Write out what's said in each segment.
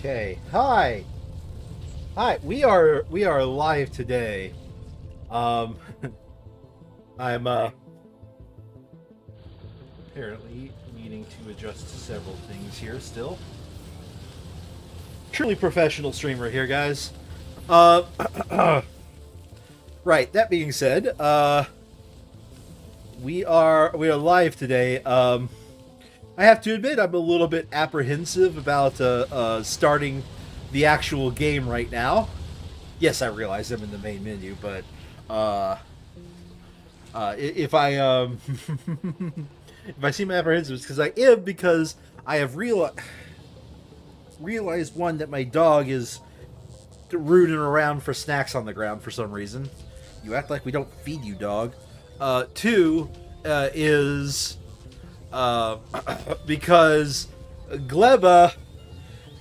Okay. Hi. Hi. We are live today. Um I'm apparently needing to adjust several things here still. Truly professional streamer here, guys. Uh right, that being said, we are live today. I have to admit I'm a little bit apprehensive about starting the actual game right now. Yes, I realize I'm in the main menu, but uh, if I if I seem apprehensive, it's because I am, because I have realized, one, that my dog is rooting around for snacks on the ground for some reason. You act like we don't feed you, dog. Two is because Glebba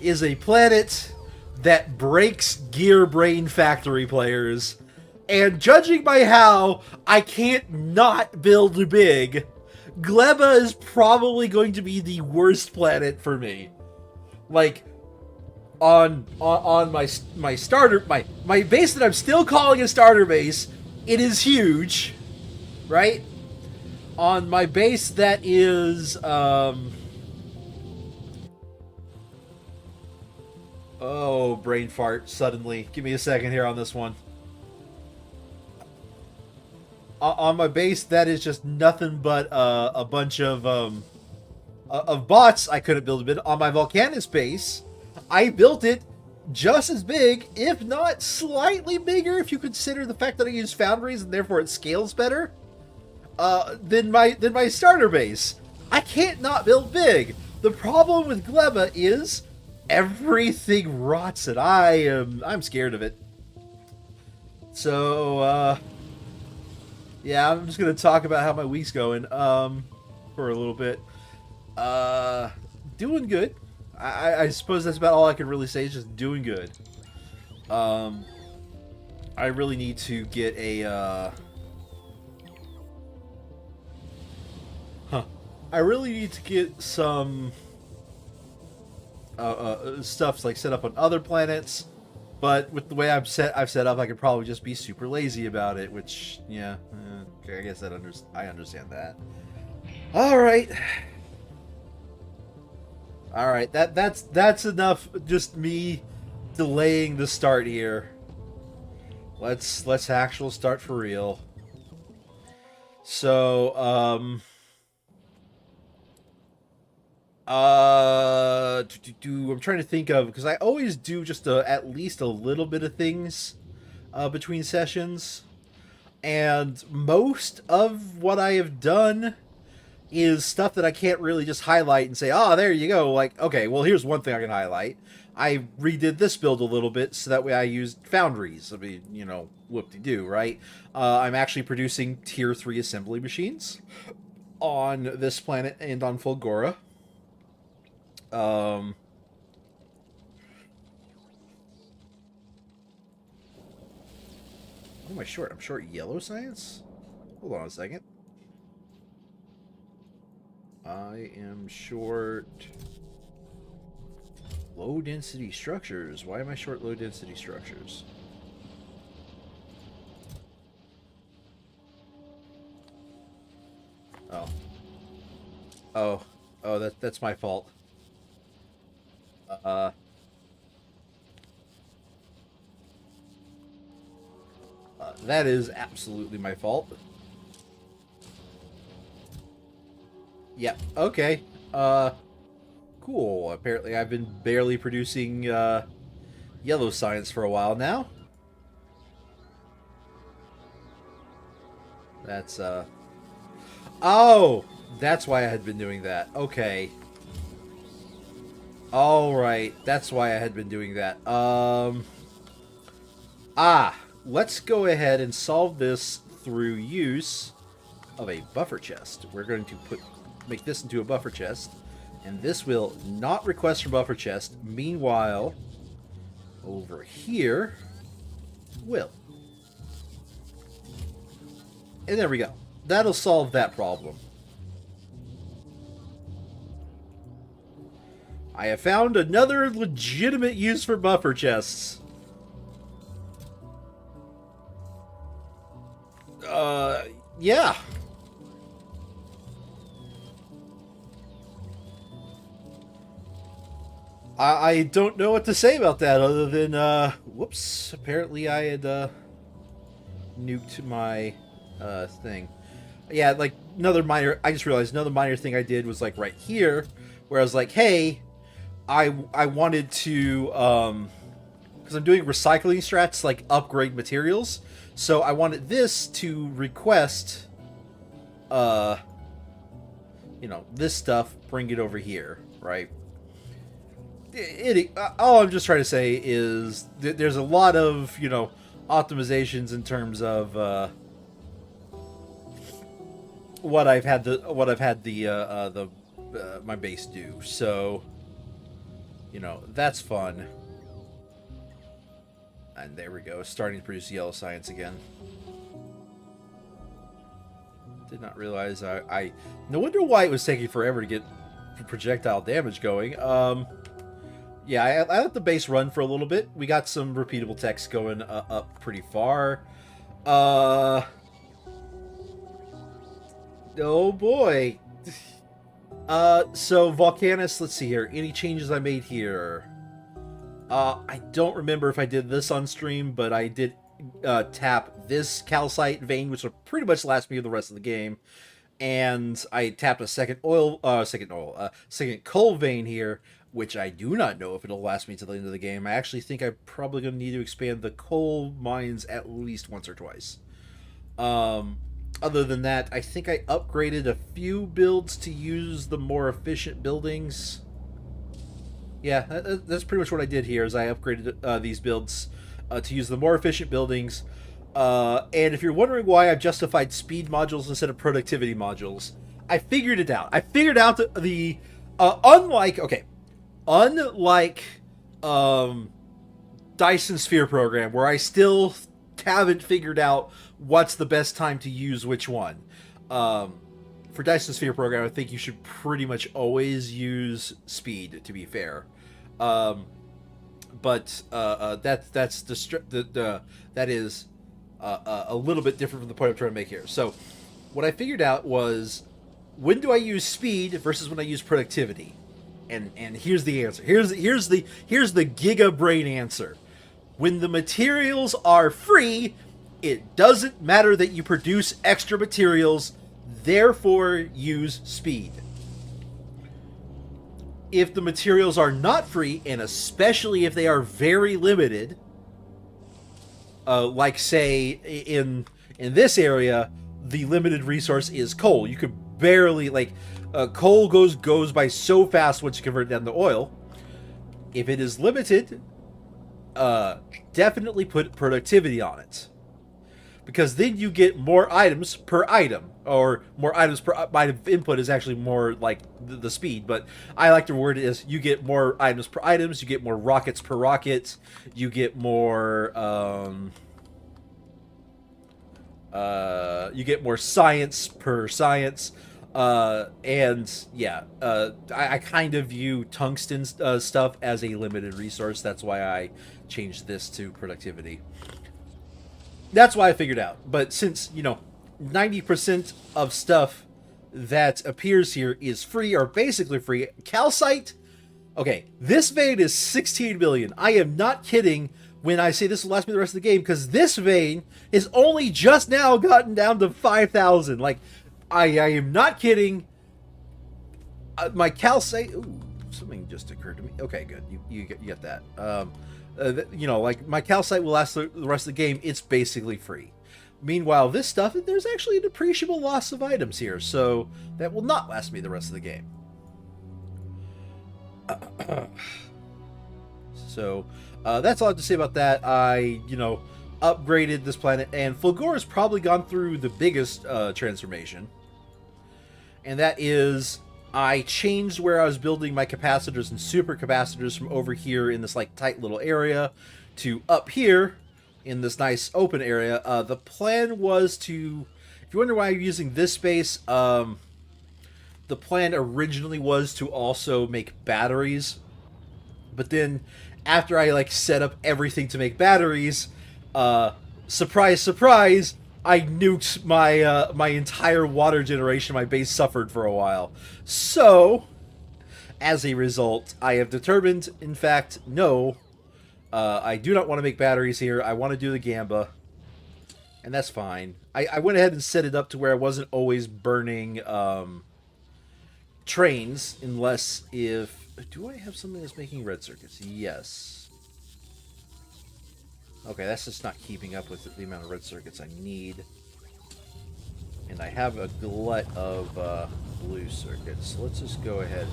is a planet that breaks Gear Brain Factory players. And judging by how I can't not build big, Glebba is probably going to be the worst planet for me. Like, on my starter, my base that I'm still calling a starter base, it is huge, right? On my base that is oh, brain fart suddenly. Give me a second here on this one. On my base that is just nothing but a bunch of bots. I couldn't build a bit. On my Volcanus base, I built it just as big, if not slightly bigger, if you consider the fact that I use foundries and therefore it scales better, than my starter base. I can't not build big. The problem with Glebba is everything rots it. I'm scared of it. So yeah, I'm just gonna talk about how my week's going for a little bit. Doing good. I suppose that's about all I can really say. Is just doing good. I really need to get a I really need to get some stuff like set up on other planets. But with the way I've set up, I could probably just be super lazy about it. Which, yeah, I guess I understand that. All right, all right. That's enough. Just me delaying the start here. Let's actual start for real. So I'm trying to think of, because I always do just at least a little bit of things between sessions, and most of what I have done is stuff that I can't really just highlight and say, "Ah, there you go." Like, okay, well, here's one thing I can highlight. I redid this build a little bit so that way I used foundries. I mean, whoop-de-doo, right? I'm actually producing tier 3 assembly machines on this planet and on Fulgora. What am I short? I'm short yellow science? Hold on a second. I am short low density structures. Why am I short low density structures? Oh. Oh, that's my fault. Uh, that is absolutely my fault. Yep. Okay. Cool. Apparently, I've been barely producing yellow science for a while now. That's oh, that's why I had been doing that. Okay. All right. That's why I had been doing that. Let's go ahead and solve this through use of a buffer chest. We're going to make this into a buffer chest, and this will not request for buffer chest. Meanwhile, over here will. And there we go. That'll solve that problem. I have found another legitimate use for buffer chests. Yeah. I don't know what to say about that other than, whoops, apparently I had, nuked my, thing. Yeah, like, I just realized another minor thing I did was, like, right here, where I was like, hey, I wanted to, because I'm doing recycling strats, like, upgrade materials, so I wanted this to request, this stuff, bring it over here, right? All I'm just trying to say is there's a lot of, optimizations in terms of what I've had my base do. So, that's fun. And there we go, starting to produce yellow science again. Did not realize I no wonder why it was taking forever to get projectile damage going. Yeah, I let the base run for a little bit. We got some repeatable text going up pretty far. Oh boy. So Volcanus, let's see here. Any changes I made here? I don't remember if I did this on stream, but I did tap this calcite vein, which will pretty much last me the rest of the game. And I tapped a second coal vein here, which I do not know if it'll last me to the end of the game. I actually think I'm probably going to need to expand the coal mines at least once or twice. Other than that, I think I upgraded a few builds to use the more efficient buildings. Yeah, that's pretty much what I did here, is I upgraded these builds to use the more efficient buildings. And if you're wondering why I've justified speed modules instead of productivity modules, I figured it out. I figured out the unlike Dyson Sphere program, where I still haven't figured out what's the best time to use which one. For Dyson Sphere program, I think you should pretty much always use speed, to be fair. But that is a little bit different from the point I'm trying to make here. So what I figured out was, when do I use speed versus when I use productivity? And here's the answer. Here's the giga brain answer. When the materials are free, it doesn't matter that you produce extra materials, therefore use speed. If the materials are not free, and especially if they are very limited, like say in this area, the limited resource is coal. You could barely, coal goes by so fast once you convert it down to oil. If it is limited, definitely put productivity on it, because then you get more items per item, or more items per item input is actually more like the speed, but I like to word it as you get more items per items, you get more rockets per rocket, you get more science per science. And yeah, I kind of view tungsten stuff as a limited resource. That's why I changed this to productivity. That's why I figured out. But since, 90% of stuff that appears here is free, or basically free, calcite, okay, this vein is 16 million. I am not kidding when I say this will last me the rest of the game, because this vein is only just now gotten down to 5,000. Like, I am not kidding. My calcite... Ooh, something just occurred to me. Okay, good. You get that. My calcite will last the rest of the game. It's basically free. Meanwhile, this stuff, there's actually an appreciable loss of items here, so that will not last me the rest of the game. So, that's all I have to say about that. I, upgraded this planet, and Fulgore has probably gone through the biggest transformation. And that is, I changed where I was building my capacitors and supercapacitors from over here in this tight little area to up here in this nice open area. The plan was to, if you wonder why I'm using this space, the plan originally was to also make batteries But then, after I like set up everything to make batteries, surprise, surprise, I nuked my entire water generation. My base suffered for a while. So, as a result, I have determined, in fact, no, I do not want to make batteries here. I want to do the Gamba, and that's fine. I went ahead and set it up to where I wasn't always burning trains, unless if... Do I have something that's making red circuits? Yes. Okay, that's just not keeping up with the amount of red circuits I need. And I have a glut of blue circuits. So let's just go ahead,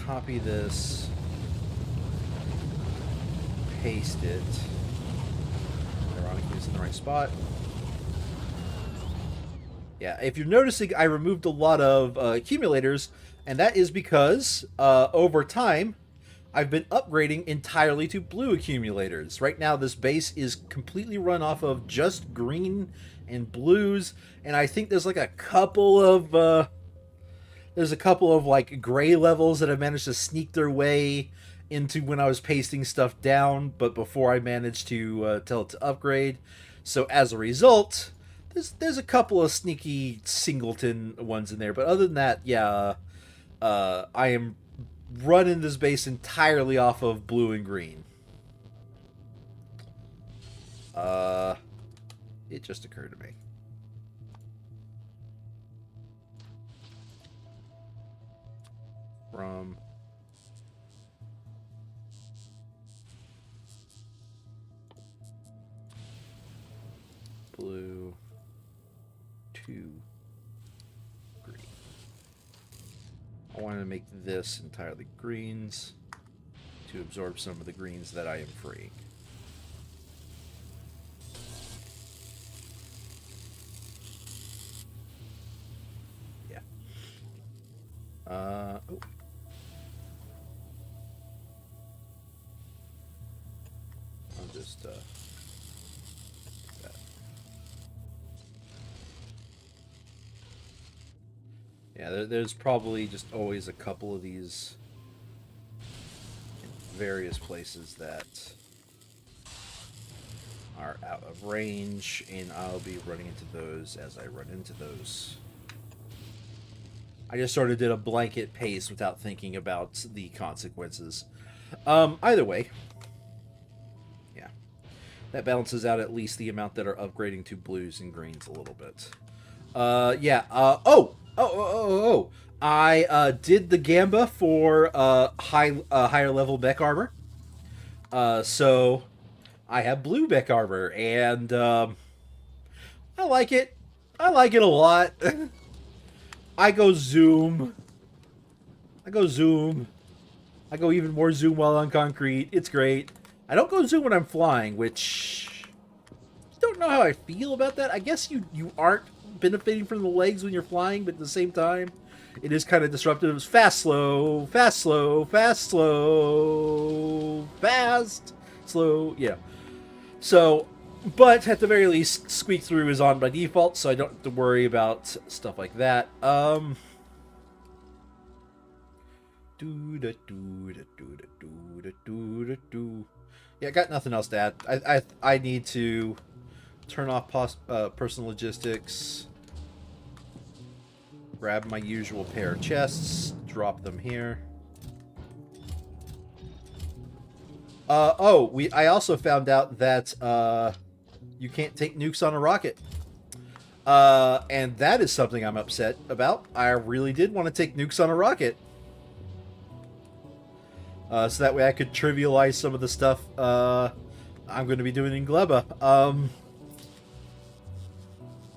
copy this, paste it. Ironically, it's in the right spot. Yeah, if you're noticing, I removed a lot of accumulators, and that is because over time, I've been upgrading entirely to blue accumulators. Right now, this base is completely run off of just green and blues, and I think there's like a couple of like gray levels that have managed to sneak their way into when I was pasting stuff down, but before I managed to tell it to upgrade. So as a result, there's a couple of sneaky singleton ones in there, but other than that, yeah, I am running this base entirely off of blue and green. It just occurred to me. From blue to green. I want to make this entirely greens to absorb some of the greens that I am freeing. Yeah. Oh. I'll just that. Yeah, there's probably just always a couple of these in various places that are out of range, and I'll be running into those as I run into those. I just sort of did a blanket pace without thinking about the consequences. Either way, yeah, that balances out at least the amount that are upgrading to blues and greens a little bit. Yeah. I did the Gamba for higher level mech armor. So I have blue mech armor, and I like it. I like it a lot. I go zoom. I go even more zoom while on concrete. It's great. I don't go zoom when I'm flying, which I don't know how I feel about that. I guess you aren't benefiting from the legs when you're flying, but at the same time, it is kind of disruptive. It's fast, slow, fast, slow, fast, slow, fast, slow. Yeah. So, but at the very least, squeak through is on by default, so I don't have to worry about stuff like that. Yeah, I got nothing else to add. I need to turn off personal logistics, grab my usual pair of chests, drop them here. I also found out that you can't take nukes on a rocket. And that is something I'm upset about. I really did want to take nukes on a rocket. So that way I could trivialize some of the stuff I'm going to be doing in Glebba.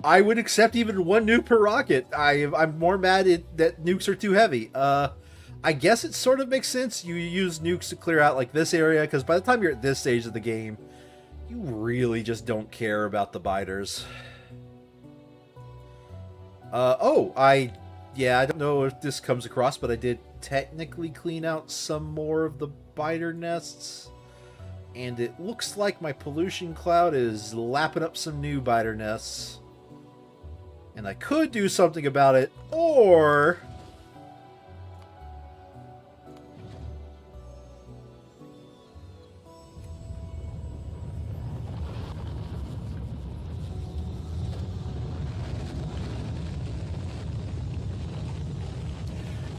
I would accept even one nuke per rocket. I'm more mad that nukes are too heavy. I guess it sort of makes sense. You use nukes to clear out like this area, because by the time you're at this stage of the game, you really just don't care about the biters. I don't know if this comes across, but I did technically clean out some more of the biter nests. And it looks like my pollution cloud is lapping up some new biter nests. And I could do something about it, or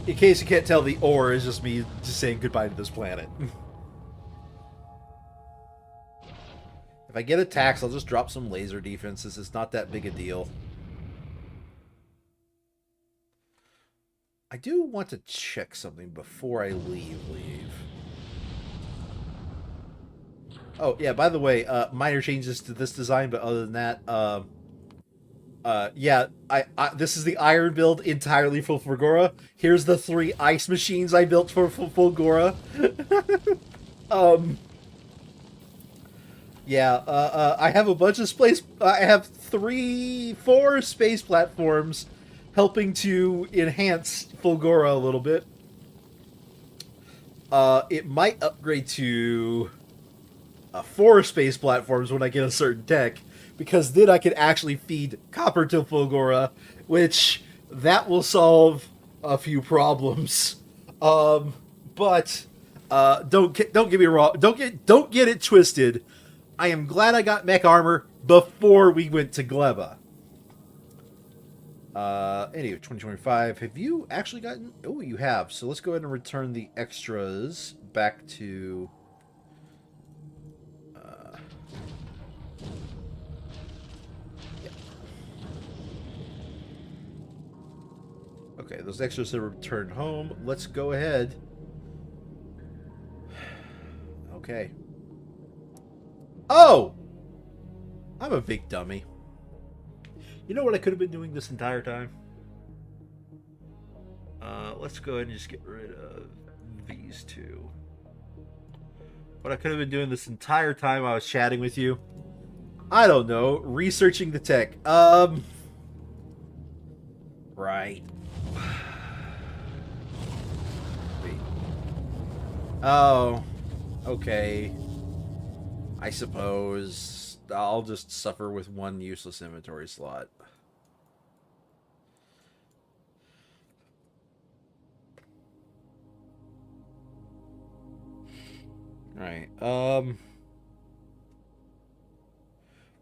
In case you can't tell, the ore is just me just saying goodbye to this planet. If I get attacks, I'll just drop some laser defenses. It's not that big a deal. I do want to check something before I leave. Oh, yeah, by the way, minor changes to this design, but other than that, yeah, this is the iron build entirely for Fulgora. Here's the 3 ice machines I built for Fulgora. Yeah, I have a bunch of I have 4 space platforms helping to enhance Fulgora a little bit. It might upgrade to 4 space platforms when I get a certain tech, because then I can actually feed copper to Fulgora, which that will solve a few problems. But don't get me wrong. Don't get it twisted. I am glad I got mech armor before we went to Glebba. Anyway, 2025. Have you actually gotten... Oh, you have. So let's go ahead and return the extras back to... Yeah. Okay, those extras have returned home. Let's go ahead. Okay. Oh! I'm a big dummy. You know what I could have been doing this entire time? Let's go ahead and just get rid of these 2. What I could have been doing this entire time I was chatting with you? I don't know. Researching the tech. Right. Wait. Oh. Okay. I suppose I'll just suffer with 1 useless inventory slot. Alright,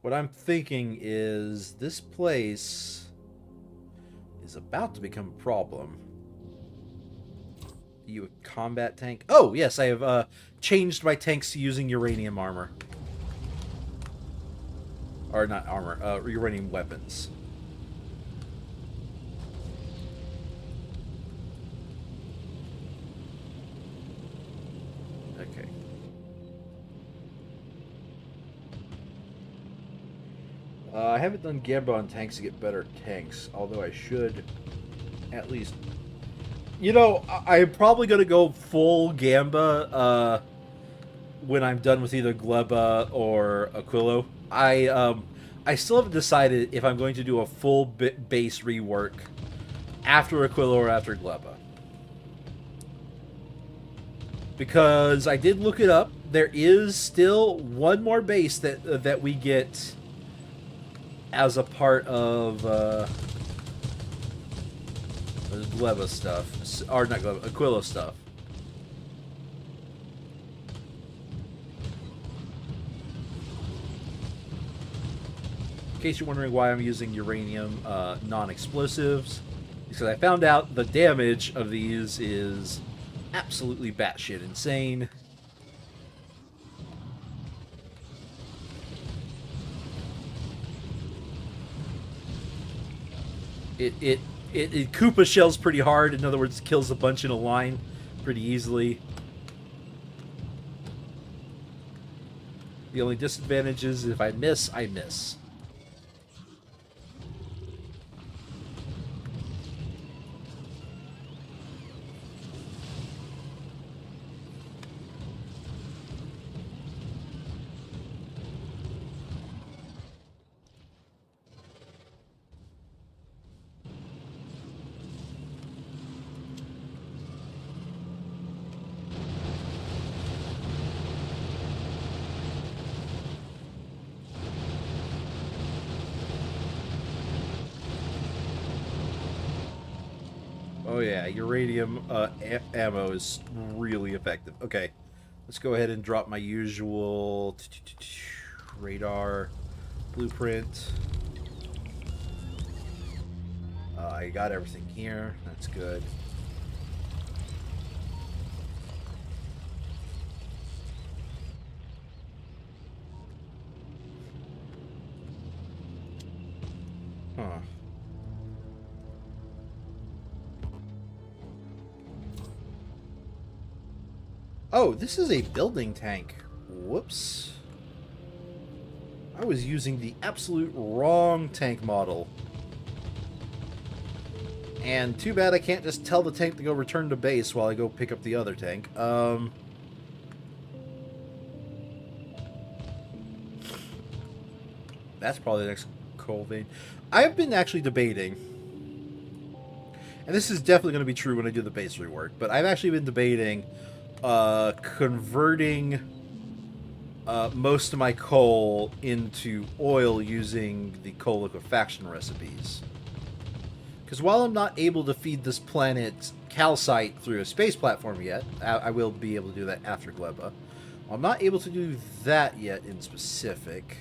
what I'm thinking is this place is about to become a problem. You a combat tank? Oh, yes, I have changed my tanks to using uranium armor. Or not armor, uranium weapons. Okay. I haven't done Gamba on tanks to get better tanks, although I should at least... You know, I'm probably going to go full Gamba when I'm done with either Glebba or Aquilo. I still haven't decided if I'm going to do a full base rework after Aquilo or after Glebba. Because I did look it up. There is still 1 more base that we get as a part of Glebba stuff. Or not Glebba, Aquilo stuff. In case you're wondering why I'm using uranium non-explosives, because I found out the damage of these is absolutely batshit insane. It Koopa shells pretty hard. In other words, it kills a bunch in a line pretty easily. The only disadvantage is if I miss, I miss. Oh yeah, uranium ammo is really effective. Okay, let's go ahead and drop my usual radar blueprint. I got everything here. That's good. Oh, this is a building tank. Whoops. I was using the absolute wrong tank model. And too bad I can't just tell the tank to go return to base while I go pick up the other tank. That's probably the next coal vein. I have been actually debating, and this is definitely going to be true when I do the base rework, but I've actually been debating converting most of my coal into oil using the coal liquefaction recipes. Because while I'm not able to feed this planet calcite through a space platform yet, I will be able to do that after Glebba. I'm not able to do that yet in specific.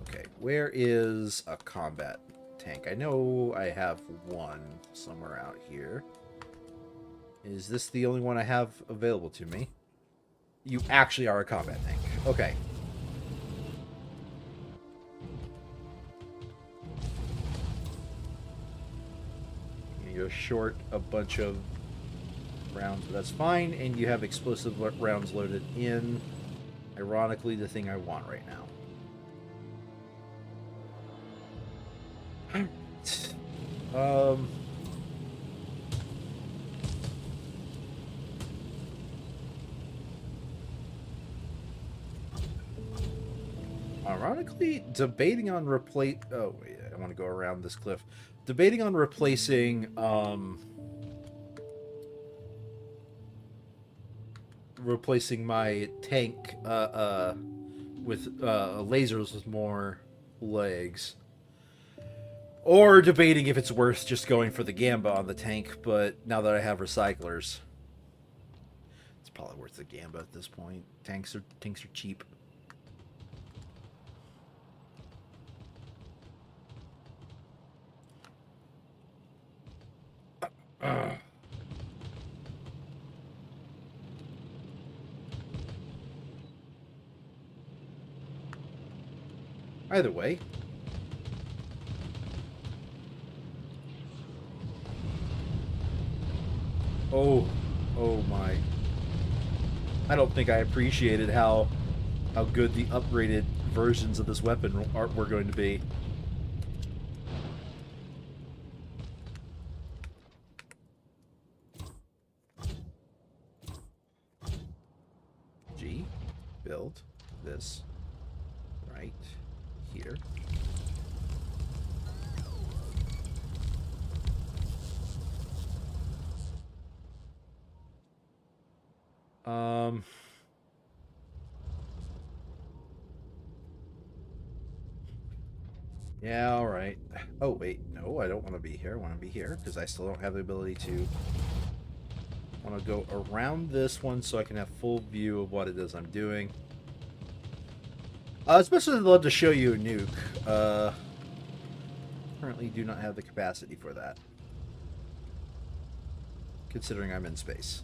Okay, where is a combat tank? I know I have one somewhere out here. Is this the only one I have available to me? You actually are a combat tank. Okay. You're short a bunch of rounds, but that's fine. And you have explosive rounds loaded in. Ironically, the thing I want right now. Ironically, debating on replace. Oh wait, I want to go around this cliff. Debating on replacing my tank with lasers with more legs, or debating if it's worth just going for the Gamba on the tank. But now that I have recyclers, it's probably worth the Gamba at this point. Tanks are cheap. Either way. Oh my. I don't think I appreciated how good the upgraded versions of this weapon were going to be. G, build this right here. Yeah, all right. Oh, wait. No, I don't want to be here. I want to be here because I still don't have the ability to. I want to go around this one so I can have full view of what it is I'm doing. Especially I'd love to show you a nuke. Currently do not have the capacity for that. Considering I'm in space.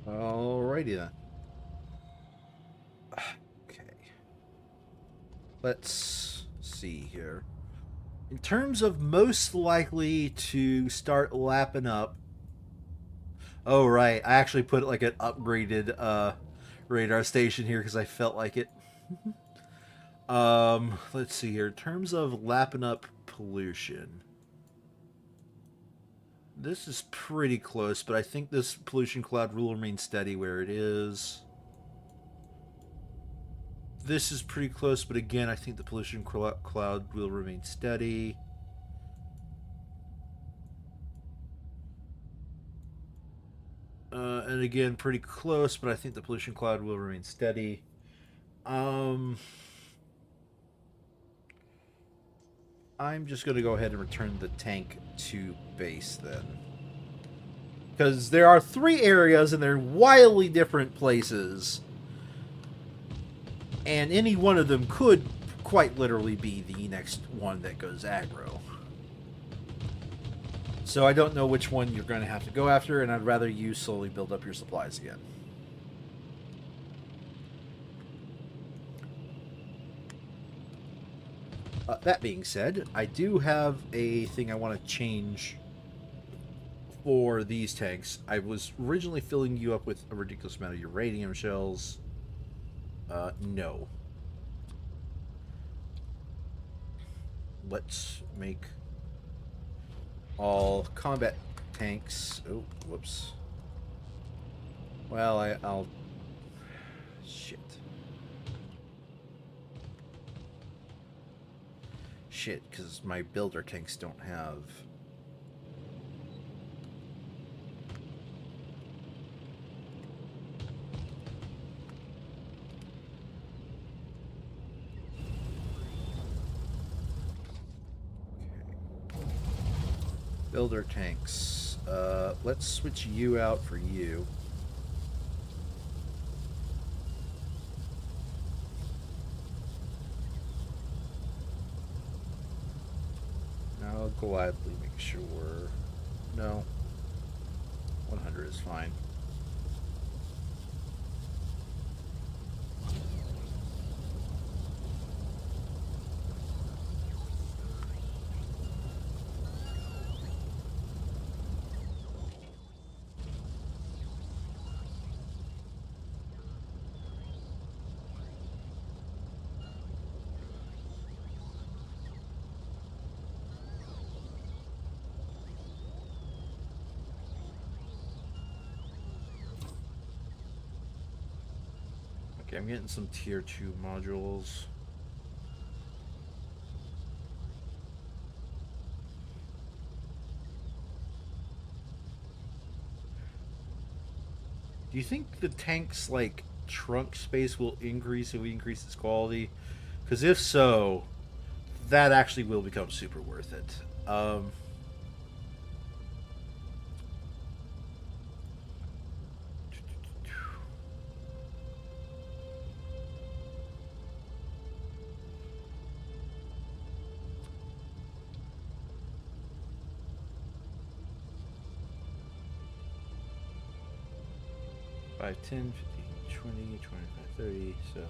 Alrighty then. Okay. Let's see here. In terms of most likely to start lapping up. Oh, right. I actually put like an upgraded radar station here because I felt like it. Let's see here. In terms of lapping up pollution. This is pretty close, but I think this pollution cloud will remain steady where it is. This is pretty close, but again, I think the pollution cloud will remain steady. And again, pretty close, but I think the pollution cloud will remain steady. I'm just going to go ahead and return the tank to base then. Because there are 3 areas and they're wildly different places. And any one of them could quite literally be the next one that goes aggro. So I don't know which one you're going to have to go after, and I'd rather you slowly build up your supplies again. That being said, I do have a thing I want to change for these tanks. I was originally filling you up with a ridiculous amount of uranium shells. No. Let's make all combat tanks. Oh, whoops. Well, I'll... Shit. Shit, because my builder tanks don't have... Builder tanks. Let's switch you out for you. I'll gladly make sure. No. 100 is fine. Okay, I'm getting some tier 2 modules. Do you think the tank's, like, trunk space will increase if we increase its quality? Because if so, that actually will become super worth it. 5, 10, 15, 20, 25, 30, so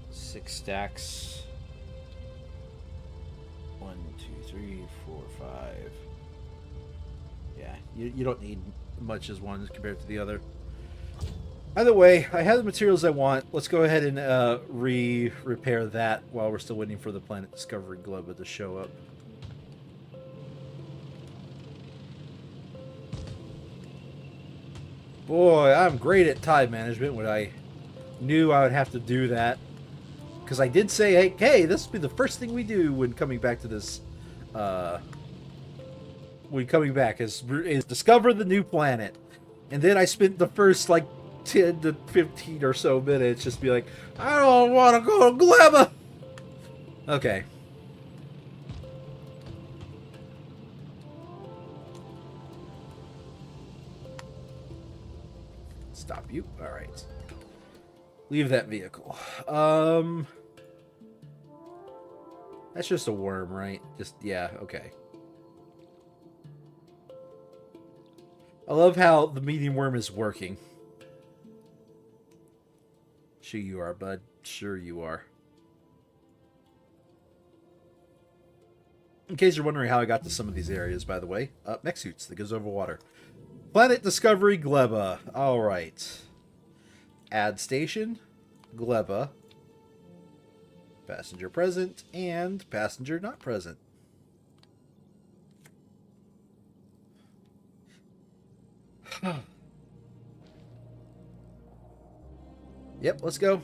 6 stacks. 1, 2, 3, 4, 5. Yeah, you don't need much as one compared to the other. Either way, I have the materials I want. Let's go ahead and repair that while we're still waiting for the Planet Discovery Glebba to show up. Boy, I'm great at time management when I knew I would have to do that. Because I did say, hey, this will be the first thing we do when coming back to this, when coming back, is discover the new planet. And then I spent the first, like, 10 to 15 or so minutes just be like, I don't want to go to Glebba! Okay. Stop you. Alright. Leave that vehicle. That's just a worm, right? Just, yeah, okay. I love how the medium worm is working. Sure you are, bud. Sure you are. In case you're wondering how I got to some of these areas, by the way, mech suits that goes over water. Planet Discovery Glebba. Alright. Add station. Glebba. Passenger present and passenger not present. Yep, let's go.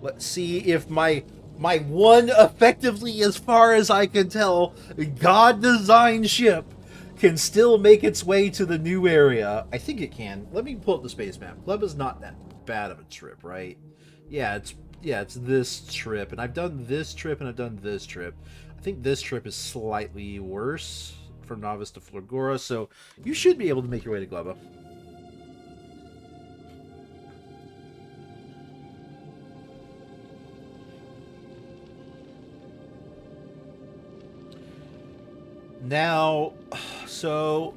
Let's see if my one effectively, as far as I can tell, God-designed ship can still make its way to the new area. I think it can. Let me pull up the space map. Glebba's not that bad of a trip, right? Yeah, it's this trip, and I've done this trip, and I've done this trip. I think this trip is slightly worse from Novice to Florgora, so you should be able to make your way to Glebba. Now, so,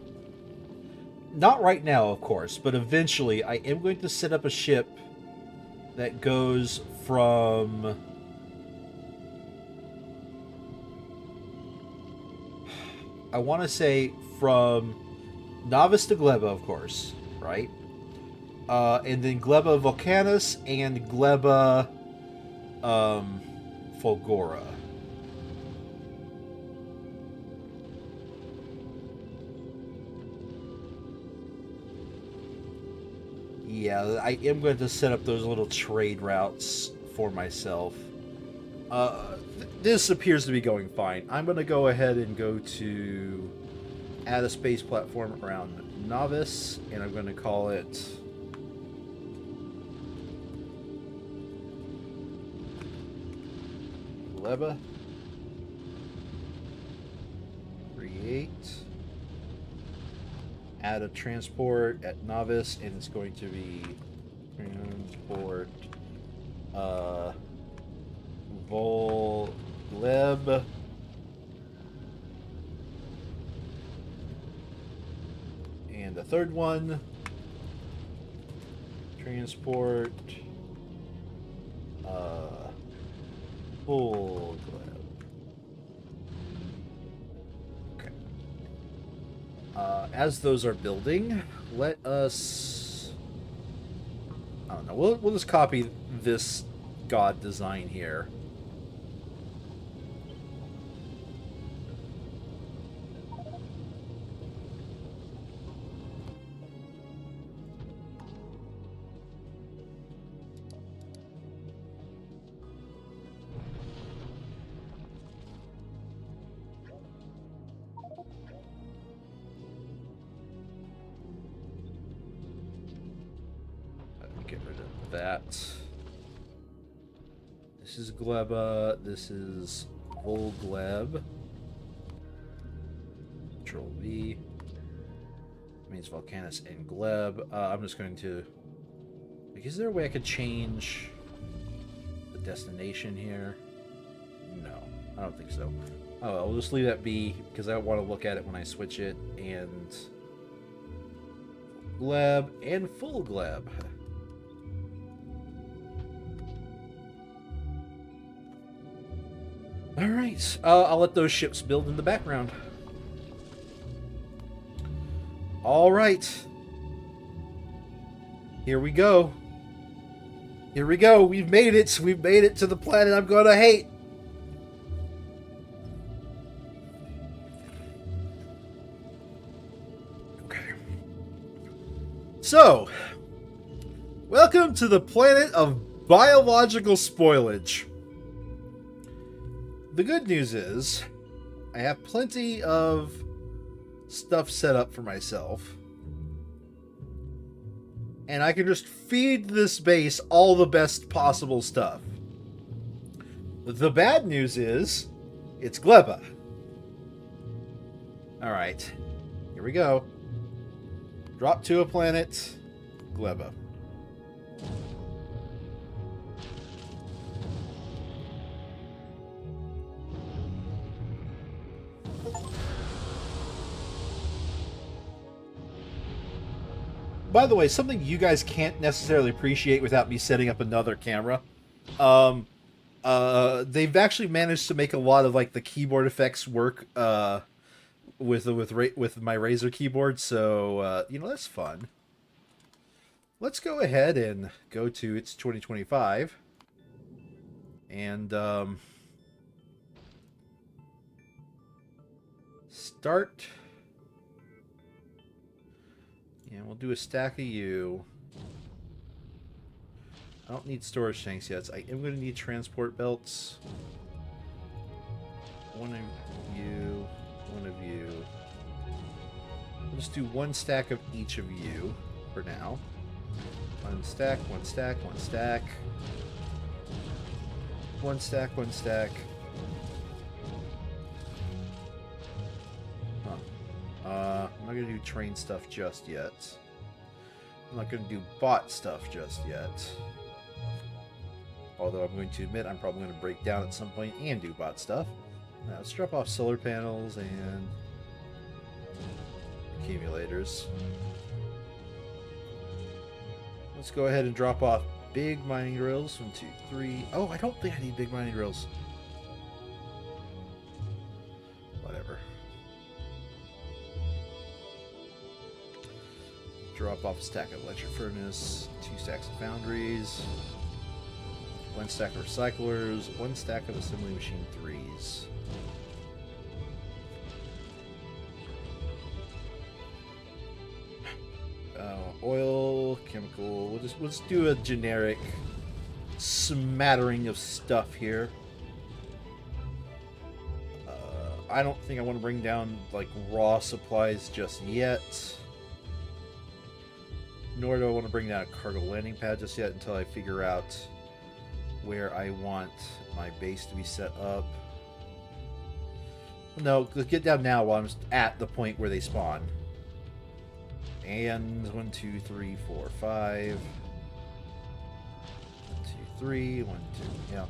not right now, of course, but eventually I am going to set up a ship that goes from... I want to say from Novice to Glebba, of course, right? And then Glebba Volcanus and Glebba Fulgora. Yeah, I am going to set up those little trade routes for myself. This appears to be going fine. I'm going to go ahead and go to add a space platform around Novice, and I'm going to call it Glebba. Create. Add a transport at Novice, and it's going to be transport Gleb. And the third one, transport full Gleb. Okay. As those are building, let us... I don't know. We'll just copy this god design here. Get rid of that. This is Glebba. This is Gleb. Control V. Means Volcanus and Gleb. I'm just going to... Like, is there a way I could change the destination here? No, I don't think so. Oh, I'll just leave that be because I don't want to look at it when I switch it. And Gleb and full Gleb. Alright, I'll let those ships build in the background. Alright. Here we go. Here we go. We've made it. We've made it to the planet I'm going to hate. Okay. So, welcome to the planet of biological spoilage. The good news is, I have plenty of stuff set up for myself. And I can just feed this base all the best possible stuff. The bad news is, it's Glebba. Alright, here we go. Drop to a planet, Glebba. By the way, something you guys can't necessarily appreciate without me setting up another camera. They've actually managed to make a lot of like the keyboard effects work with my Razer keyboard, so you know, that's fun. Let's go ahead and go to it's 2025 and start. Yeah, we'll do a stack of you. I don't need storage tanks yet. So I am going to need transport belts. One of you. One of you. We'll just do 1 stack of each of you for now. 1 stack, 1 stack, 1 stack. 1 stack, 1 stack. Huh. I'm not going to do train stuff just yet. I'm not going to do bot stuff just yet. Although I'm going to admit I'm probably going to break down at some point and do bot stuff. Now let's drop off solar panels and accumulators. Let's go ahead and drop off big mining drills. 1, 2, 3. Oh, I don't think I need big mining drills. Whatever. Drop off a stack of electric furnace, 2 stacks of foundries, 1 stack of recyclers, 1 stack of assembly machine 3s. Oil, chemical. We'll just do a generic smattering of stuff here. I don't think I want to bring down like raw supplies just yet. Nor do I want to bring down a cargo landing pad just yet until I figure out where I want my base to be set up. No, let's get down now while I'm at the point where they spawn. And 1, 2, 3, 4, 5. 1, 2, 3. 1, 2. Yeah.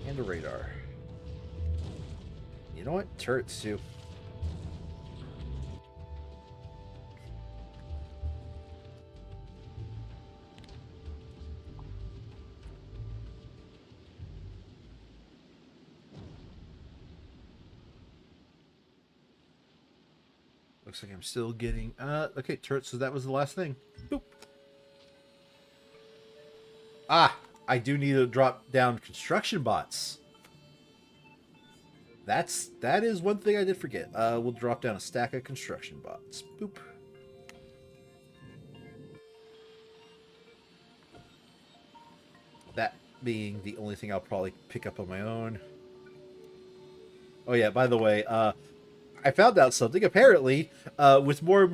And a radar. You know what? Turrets too. Looks like I'm still getting... okay, turrets, so that was the last thing. Boop. Ah! I do need to drop down construction bots. That is one thing I did forget. We'll drop down a stack of construction bots. Boop. That being the only thing I'll probably pick up on my own. Oh yeah, by the way, I found out something. Apparently, with more and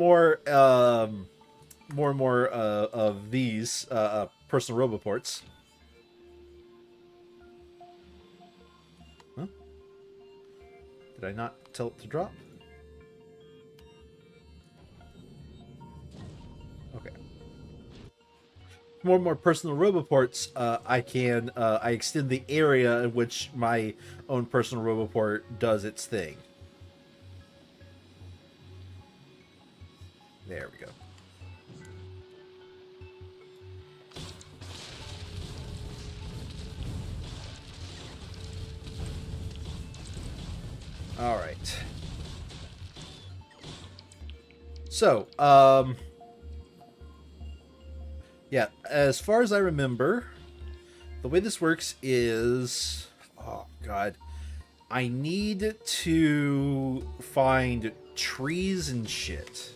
more of these personal roboports. Huh? Did I not tell it to drop? Okay. More and more personal roboports, I extend the area in which my own personal roboport does its thing. There we go. All right. So, yeah, as far as I remember, the way this works is, oh God, I need to find trees and shit.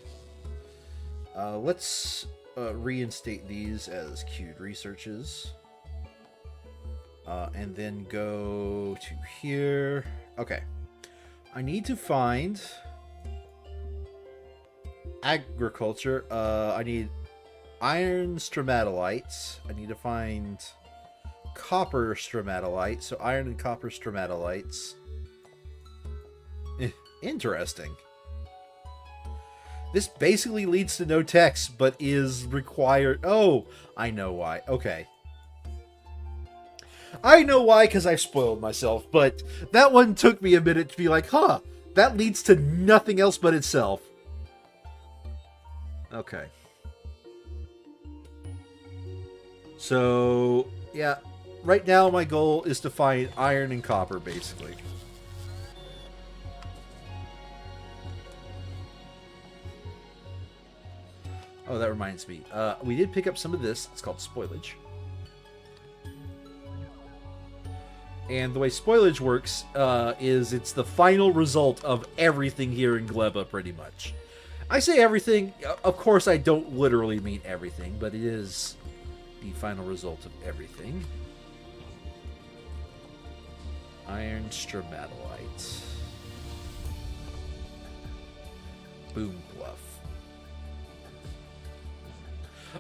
Let's reinstate these as queued researches. And then go to here. Okay. I need to find agriculture. I need iron stromatolites. I need to find copper stromatolites. So iron and copper stromatolites. Interesting. This basically leads to no text, but is required... Oh, I know why. Okay. I know why, because I spoiled myself, but that one took me a minute to be like, huh, that leads to nothing else but itself. Okay. So, yeah, right now my goal is to find iron and copper, basically. Oh, that reminds me. We did pick up some of this. It's called spoilage. And the way spoilage works is it's the final result of everything here in Glebba, pretty much. I say everything. Of course, I don't literally mean everything, but it is the final result of everything. Iron stromatolite. boom bluff.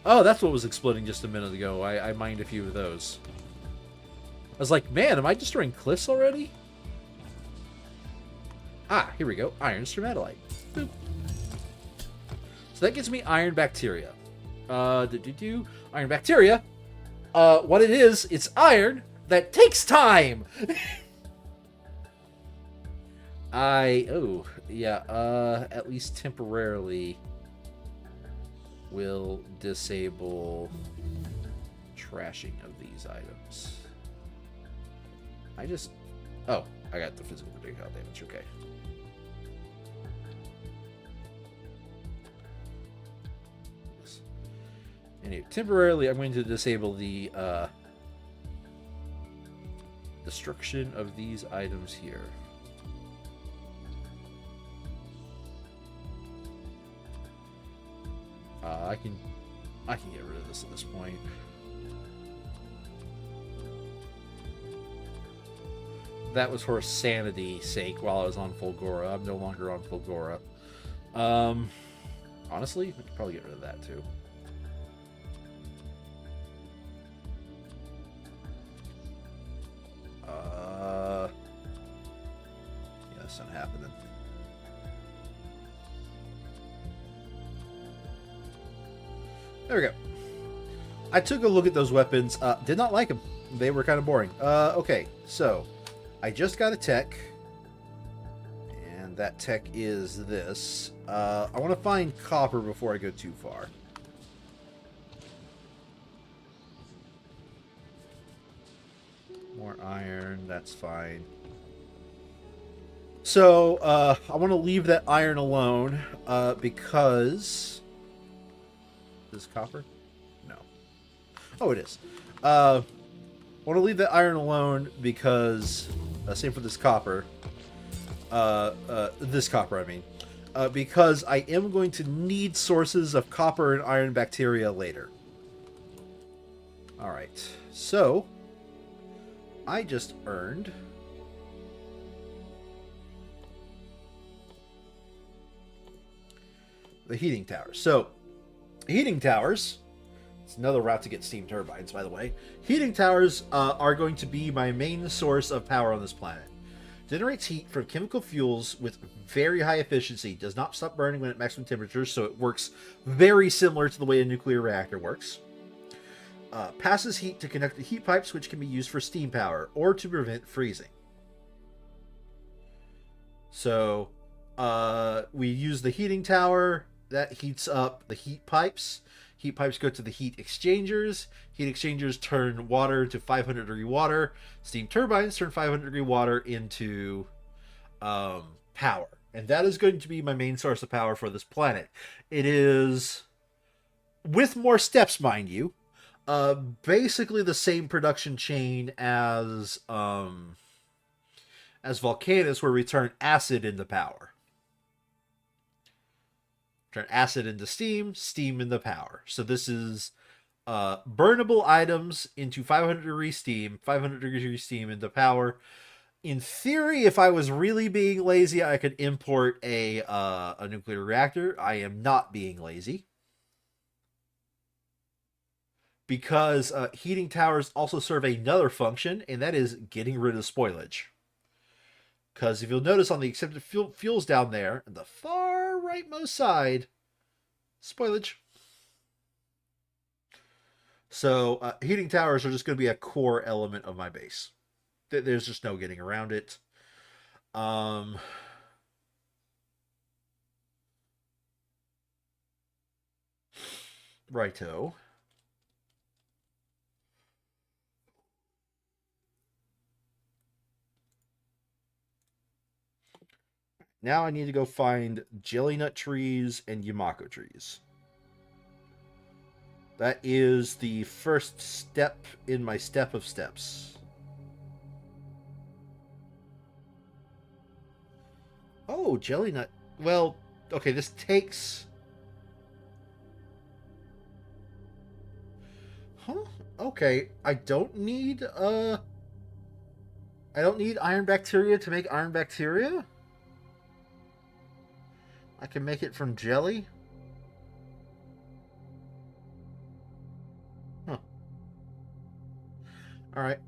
Oh, that's what was exploding just a minute ago. I mined a few of those. I was like, man, am I destroying cliffs already? Ah, here we go. Iron stromatolite. Boop. So that gives me iron bacteria. Iron bacteria. What it is, it's iron that takes time. At least temporarily will disable trashing of these items. Oh, I got the physical projectile damage, okay. Anyway, temporarily I'm going to disable the destruction of these items here. I can get rid of this at this point. That was for sanity's sake while I was on Fulgora. I'm no longer on Fulgora. Honestly, I could probably get rid of that too. Yeah, that's not happening. There we go. I took a look at those weapons. Did not like them. They were kind of boring. Okay, so I just got a tech. And that tech is this. I want to find copper before I go too far. More iron. That's fine. So, I want to leave that iron alone because... Is this copper? No. Oh, it is. I want to leave that iron alone because... same for this copper. I mean. Because I am going to need sources of copper and iron bacteria later. Alright. So, I just earned... the heating tower. So, heating towers, it's another route to get steam turbines, by the way. Heating towers are going to be my main source of power on this planet. Generates heat from chemical fuels with very high efficiency. Does not stop burning when at maximum temperatures, so it works very similar to the way a nuclear reactor works. Passes heat to connect the heat pipes, which can be used for steam power or to prevent freezing. So, we use the heating tower. That heats up the heat pipes. Heat pipes go to the heat exchangers. Heat exchangers turn water to 500-degree water. Steam turbines turn 500-degree water into power. And that is going to be my main source of power for this planet. It is, with more steps, mind you, basically the same production chain as Volcanus, where we turn acid into power. Turn acid into steam, steam into power. So this is burnable items into 500-degree steam, 500-degree steam into power. In theory, if I was really being lazy, I could import a nuclear reactor. I am not being lazy. Because heating towers also serve another function, and that is getting rid of spoilage. Because if you'll notice on the accepted fuels down there, on the far rightmost side, spoilage. So heating towers are just going to be a core element of my base. There's just no getting around it. Righto. Now I need to go find jelly nut trees and Yamako trees. That is the first step in my step of steps. Oh, jelly nut. Well, okay, this takes... Huh? Okay, I don't need iron bacteria to make iron bacteria? I can make it from jelly? Huh. Alright.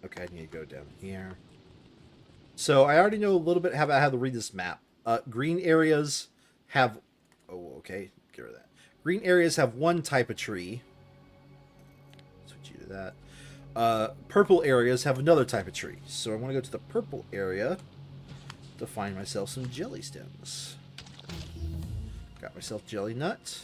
Okay, I need to go down here. So I already know a little bit about how to read this map. Green areas have... Oh, okay. Get rid of that. Green areas have one type of tree. Switch you to that. Purple areas have another type of tree. So I want to go to the purple area to find myself some jelly stems. Got myself jelly nut.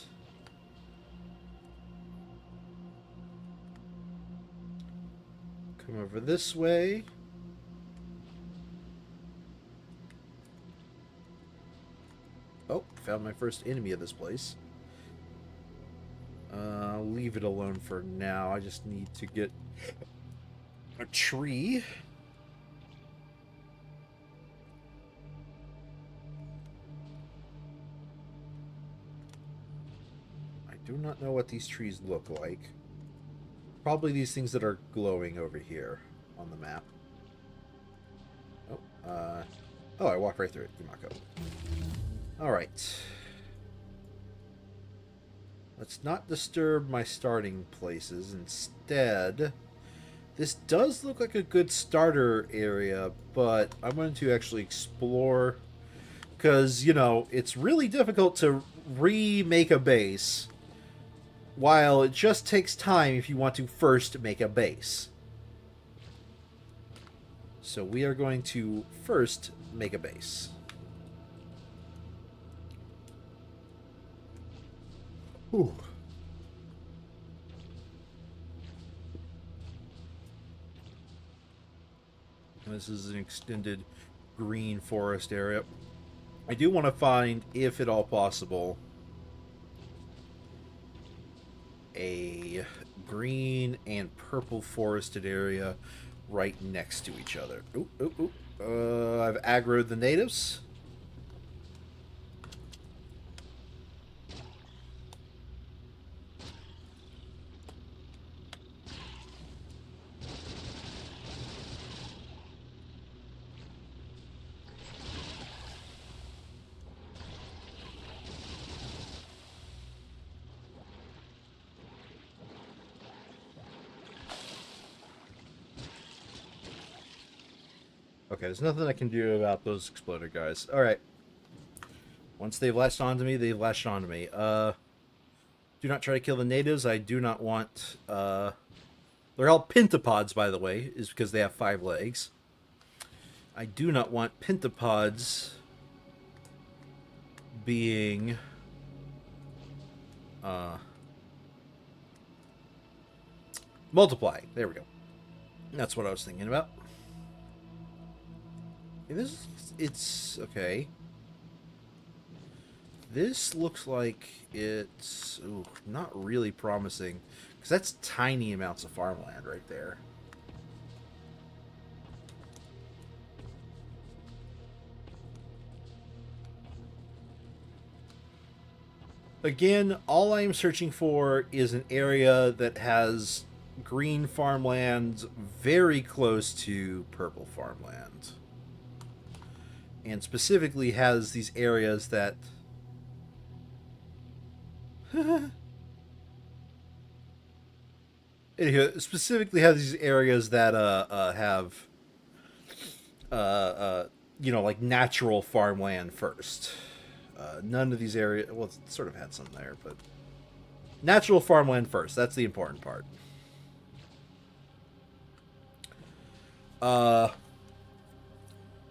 Come over this way. Oh, found my first enemy of this place. I'll leave it alone for now. I just need to get a tree. I do not know what these trees look like. Probably these things that are glowing over here on the map. Oh, I walked right through it. Yumako. Alright. Let's not disturb my starting places. Instead, this does look like a good starter area, but I'm going to actually explore, because, you know, it's really difficult to remake a base, while it just takes time if you want to first make a base. So we are going to first make a base. Ooh. This is an extended green forest area. I do want to find, if at all possible, a green and purple forested area right next to each other. Ooh, ooh, ooh. I've aggroed the natives. Okay, there's nothing I can do about those exploder guys. Alright. Once they've latched onto me, they've latched onto me. Do not try to kill the natives. I do not want... they're all pentapods, by the way, is because they have 5 legs. I do not want pentapods being... multiplying. There we go. That's what I was thinking about. It's okay. This looks like it's not really promising, because that's tiny amounts of farmland right there. Again, all I am searching for is an area that has green farmland very close to purple farmland. And specifically has these areas that... It specifically has these areas that have... you know, like natural farmland first. None of these areas... Well, it sort of had some there, but... Natural farmland first. That's the important part.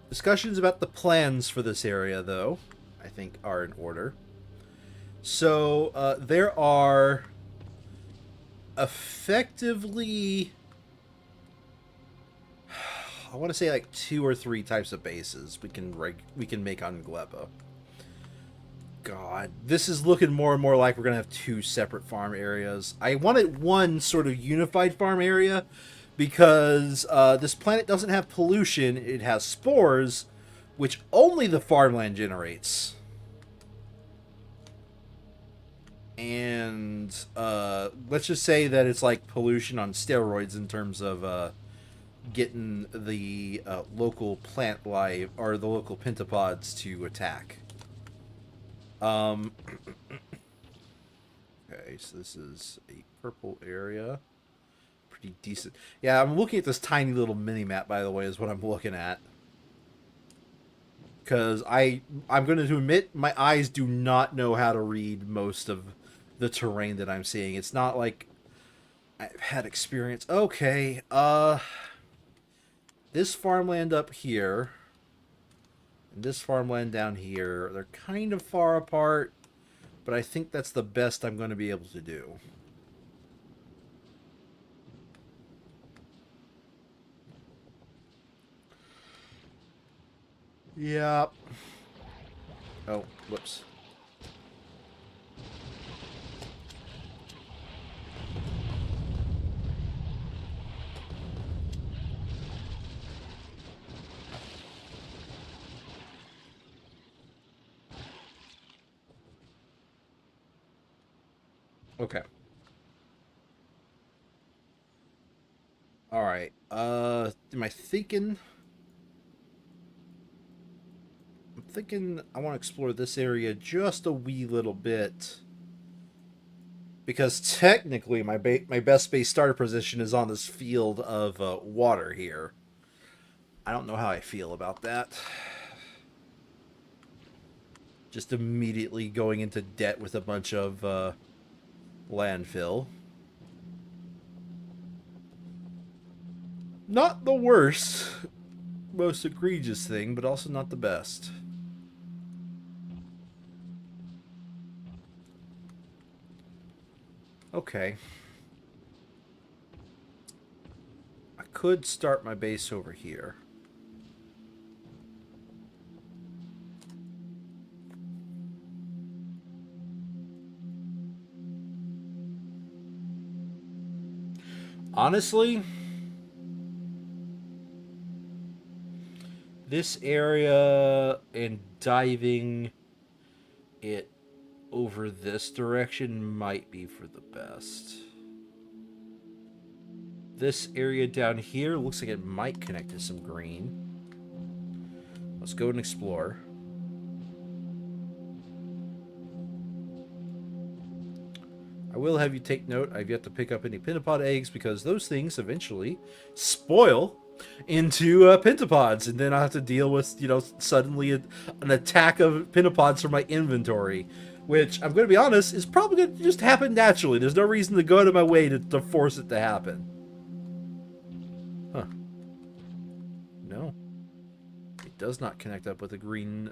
Discussions about the plans for this area, though, I think are in order. So, there are effectively... I want to say like 2 or 3 types of bases we can make on Glebba. God, this is looking more and more like we're gonna have 2 separate farm areas. I wanted one sort of unified farm area because this planet doesn't have pollution; it has spores, which only the farmland generates. And let's just say that it's like pollution on steroids in terms of getting the local plant life or the local pentapods to attack. Okay, so this is a purple area. Pretty decent. Yeah, I'm looking at this tiny little mini map, by the way, is what I'm looking at. Because I'm going to admit my eyes do not know how to read most of the terrain that I'm seeing. It's not like I've had experience. Okay, this farmland up here and this farmland down here, they're kind of far apart, but I think that's the best I'm going to be able to do. Yeah. Oh, whoops. Okay. All right. Am I thinking? I'm thinking I want to explore this area just a wee little bit. Because technically my best base starter position is on this field of water here. I don't know how I feel about that. Just immediately going into debt with a bunch of landfill. Not the worst, most egregious thing, but also not the best. Okay. I could start my base over here. Honestly, this area and diving it over this direction might be for the best. This area down here looks like it might connect to some green. Let's go and explore. I will have you take note, I've yet to pick up any pentapod eggs because those things eventually spoil into pentapods, and then I have to deal with, you know, suddenly an attack of pentapods from my inventory, which, I'm going to be honest, is probably going to just happen naturally. There's no reason to go out of my way to force it to happen. Huh. No. It does not connect up with a green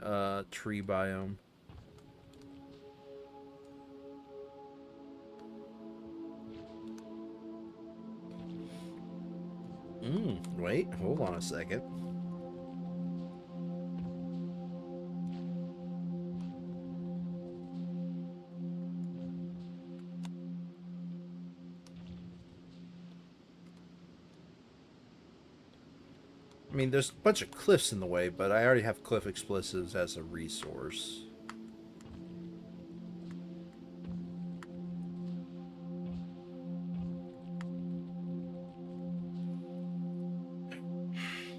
tree biome. Wait, hold on a second. I mean, there's a bunch of cliffs in the way, but I already have cliff explosives as a resource.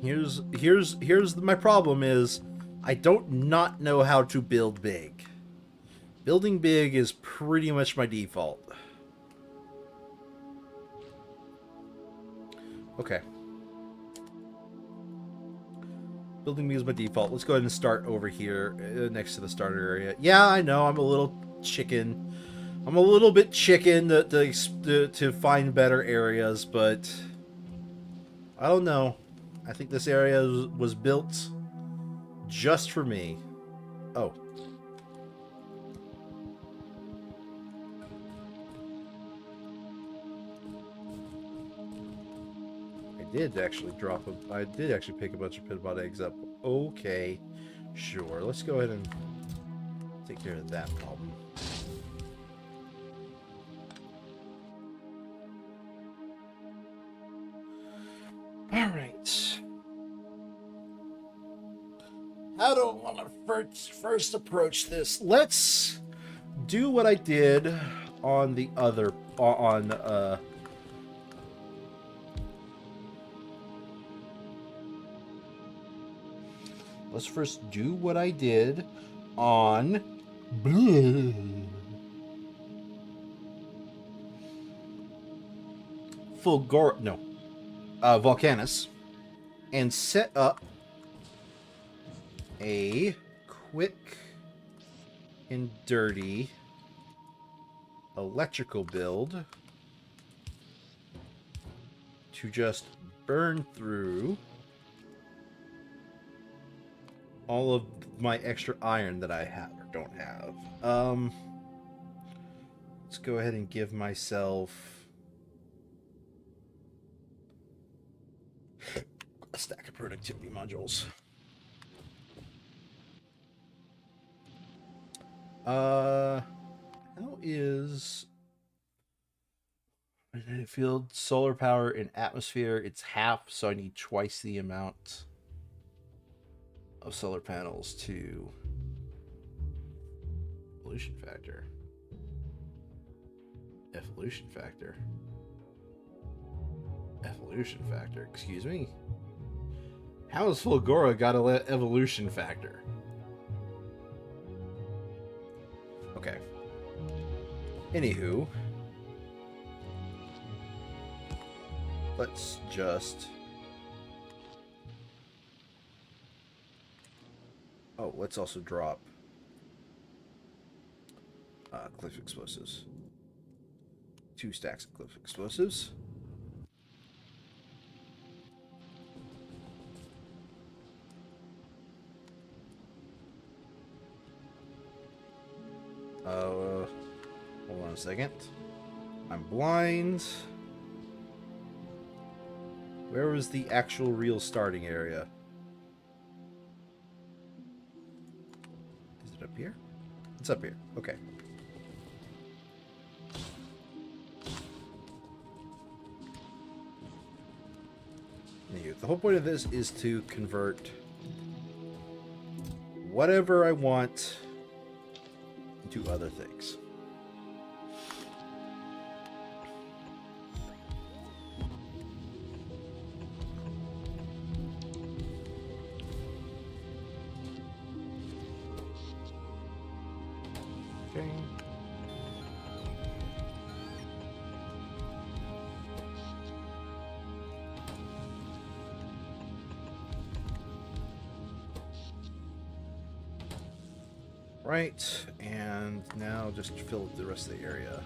Here's my problem is I don't not know how to build big. Building big is pretty much my default. Okay. Building big is my default. Let's go ahead and start over here next to the starter area. Yeah, I know I'm a little chicken. I'm a little bit chicken to find better areas, but I don't know. I think this area was built just for me. Oh. I did actually I did actually pick a bunch of pitbot eggs up. Okay, sure. Let's go ahead and take care of that problem. All right. How do I want to first approach this? Let's do what I did on the other let's first do what I did on Volcanus, and set up a quick and dirty electrical build to just burn through all of my extra iron that I have or don't have. Let's go ahead and give myself a stack of productivity modules. How is field solar power in atmosphere? It's half, so I need twice the amount of solar panels to evolution factor. Evolution factor, excuse me. How has Fulgora got an evolution factor? Okay. Anywho, let's just... Oh, let's also drop cliff explosives. 2 stacks of cliff explosives. Hold on a second. I'm blind. Where was the actual real starting area? Is it up here? It's up here. Okay. Anywho, the whole point of this is to convert whatever I want into other things. Okay. Right, and now just fill up the rest of the area.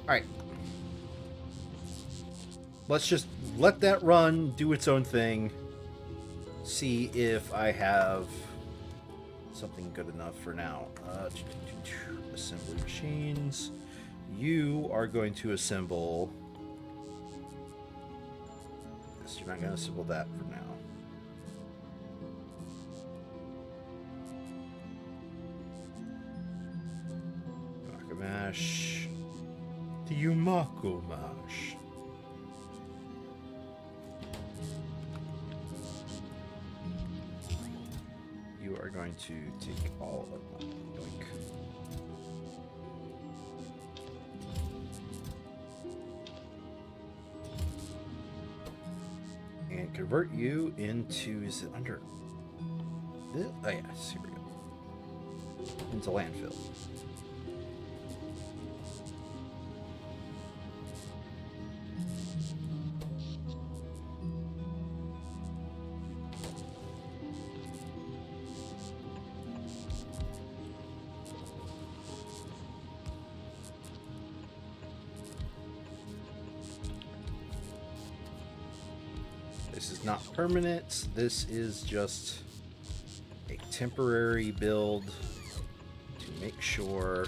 Alright. Let's just let that run, do its own thing. See if I have something good enough for now. Assembly machines. You are going to assemble... Yes, you're not going to assemble that for now. Mash. The Umako mash. You are going to take all of my yoink. And convert you into, is it under this? Oh yeah, here we go. Into landfill. This is not permanent. This is just a temporary build to make sure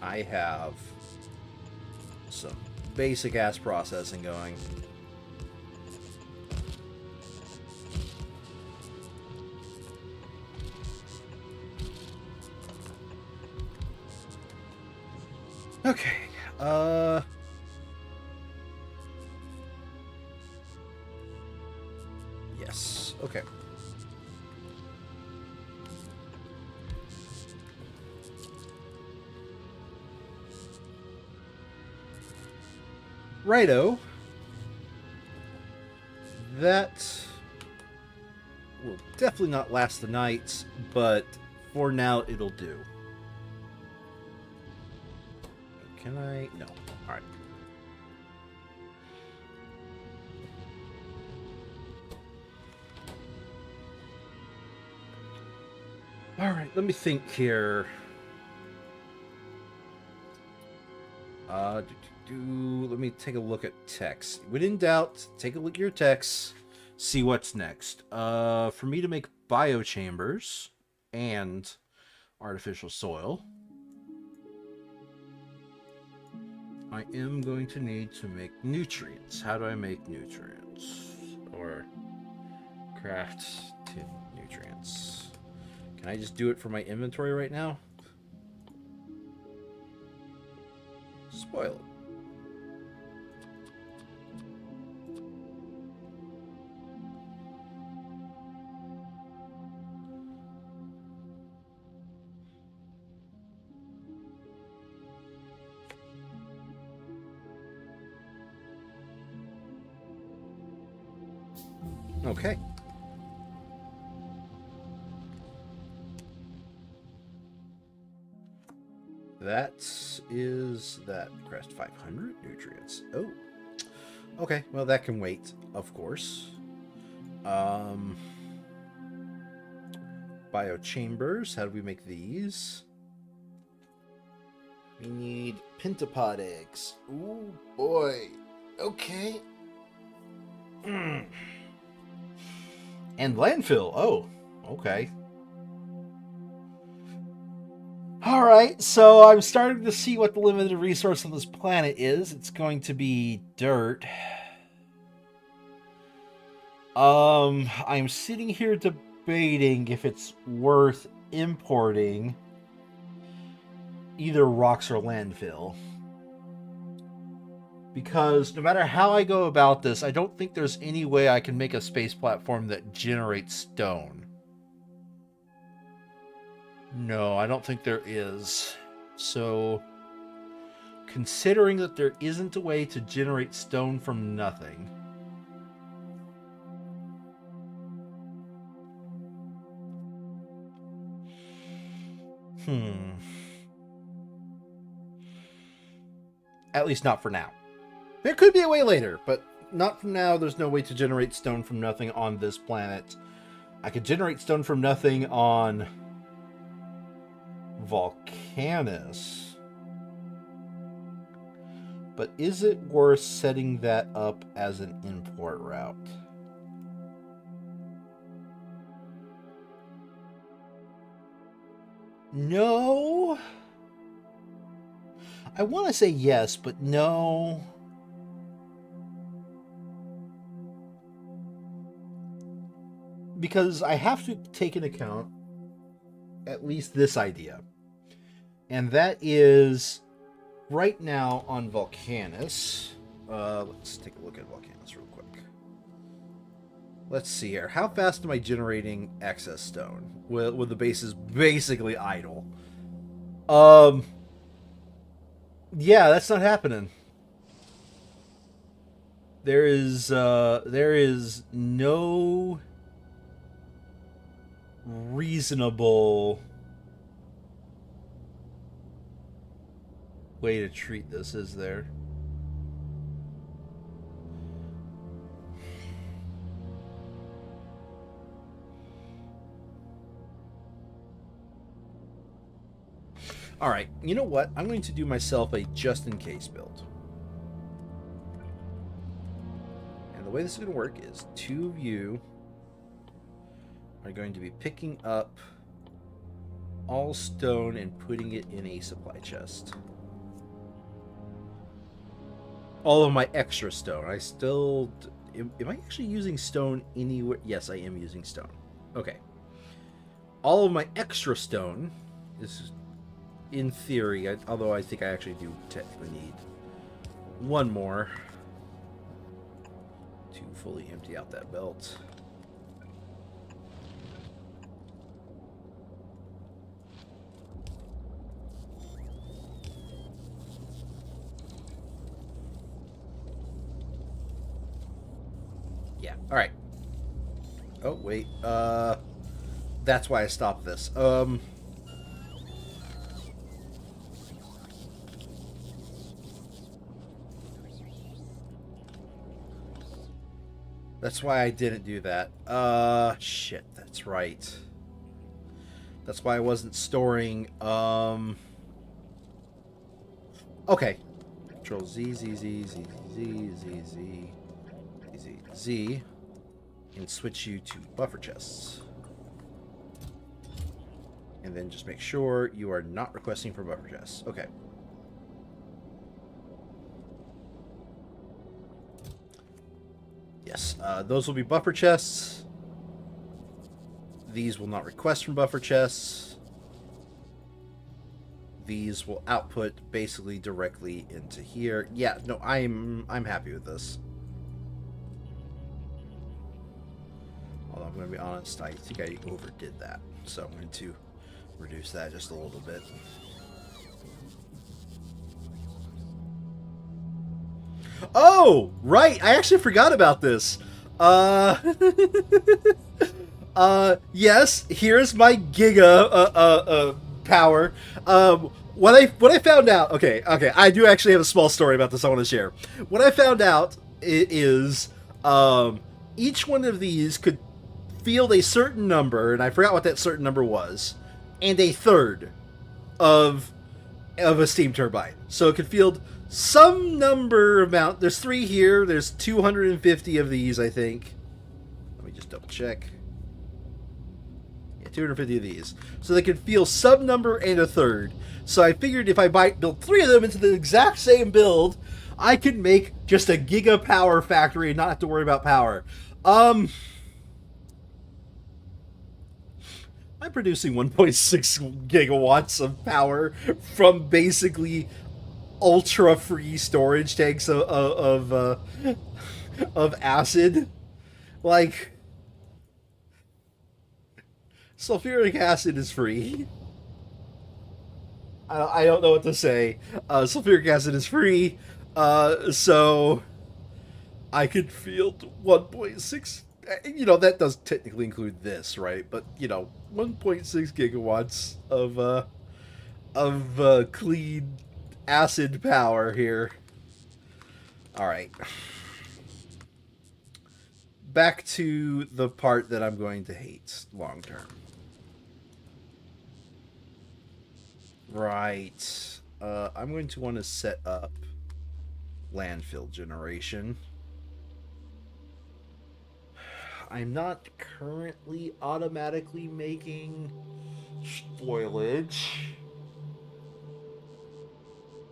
I have some basic ass processing going. Okay. Yes. Okay. Righto. That will definitely not last the night, but for now it'll do. Can I? No. Alright. Alright, let me think here. Let me take a look at text. When in doubt, take a look at your text. See what's next. For me to make biochambers and artificial soil, I am going to need to make nutrients. How do I make nutrients? Or craft tin nutrients. Can I just do it from my inventory right now? Spoil it. Okay. That is that. Crest 500 nutrients. Oh. Okay, well that can wait, of course. Biochambers. How do we make these? We need pentapod eggs. Ooh, boy. Okay. And landfill. Oh, okay. Alright, so I'm starting to see what the limited resource on this planet is. It's going to be dirt. I'm sitting here debating if it's worth importing either rocks or landfill. Because no matter how I go about this, I don't think there's any way I can make a space platform that generates stone. No, I don't think there is. So, considering that there isn't a way to generate stone from nothing, at least not for now. There could be a way later, but not from now. There's no way to generate stone from nothing on this planet. I could generate stone from nothing on Volcanus. But is it worth setting that up as an import route? No. I want to say yes, but no. Because I have to take into account at least this idea. And that is, right now on Volcanus, let's take a look at Volcanus real quick. Let's see here. How fast am I generating excess stone with the bases basically idle? Yeah, that's not happening. There is no reasonable way to treat this, is there? All right, you know what? I'm going to do myself a just-in-case build. And the way this is going to work is 2 of you are going to be picking up all stone and putting it in a supply chest. All of my extra stone. I still... Am I actually using stone anywhere? Yes, I am using stone. Okay. All of my extra stone is, in theory, although I think I actually do technically need one more to fully empty out that belt. Yeah, alright. Oh, wait. That's why I stopped this. That's why I didn't do that. Shit, that's right. That's why I wasn't storing, okay. Control Z, Z, Z, Z, Z, Z, Z, Z, Z, and switch you to buffer chests. And then just make sure you are not requesting for buffer chests. Okay. Yes, those will be buffer chests. These will not request from buffer chests. These will output basically directly into here. Yeah, no, I'm happy with this. Although I'm going to be honest, I think I overdid that. So I'm going to reduce that just a little bit. Oh, right. I actually forgot about this. Yes, here's my giga power. What I found out. Okay, I do actually have a small story about this I want to share. What I found out is each one of these could field a certain number, and I forgot what that certain number was, and a third of a steam turbine. So it could field some number amount. There's 3 here. There's 250 of these, I think. Let me just double check. Yeah, 250 of these. So they could field some number and a third. So I figured if I build 3 of them into the exact same build, I could make just a giga power factory and not have to worry about power. I'm producing 1.6 gigawatts of power from basically ultra free storage tanks of acid. Like, sulfuric acid is free. I don't know what to say. Sulfuric acid is free, so I could field 1.6. You know, that does technically include this, right? But, you know, 1.6 gigawatts of clean acid power here. All right. Back to the part that I'm going to hate long term. Right. I'm going to want to set up landfill generation. I'm not currently automatically making spoilage,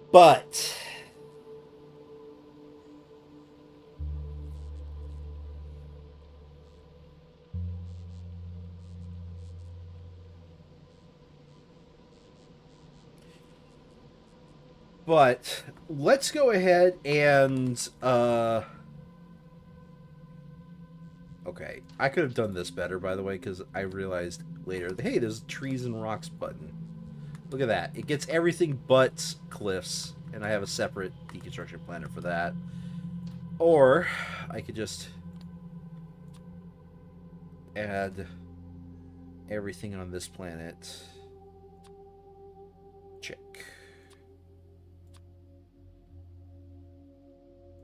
but let's go ahead and okay, I could have done this better, by the way, because I realized later, hey, there's a trees and rocks button. Look at that. It gets everything but cliffs, and I have a separate deconstruction planner for that. Or I could just add everything on this planet. Check.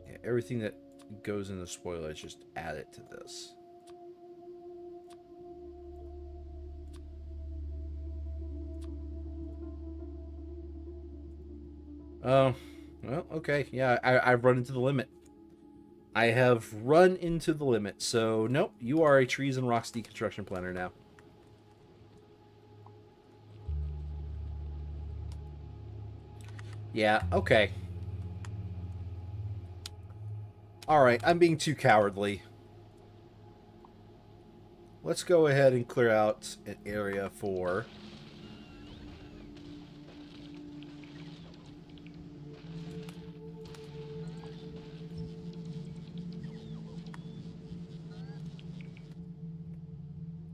Yeah, everything that goes in the spoilage, just add it to this. Oh, well, okay. Yeah, I've run into the limit. I have run into the limit, so nope, you are a trees and rocks deconstruction planner now. Yeah, okay. Alright, I'm being too cowardly. Let's go ahead and clear out an area for...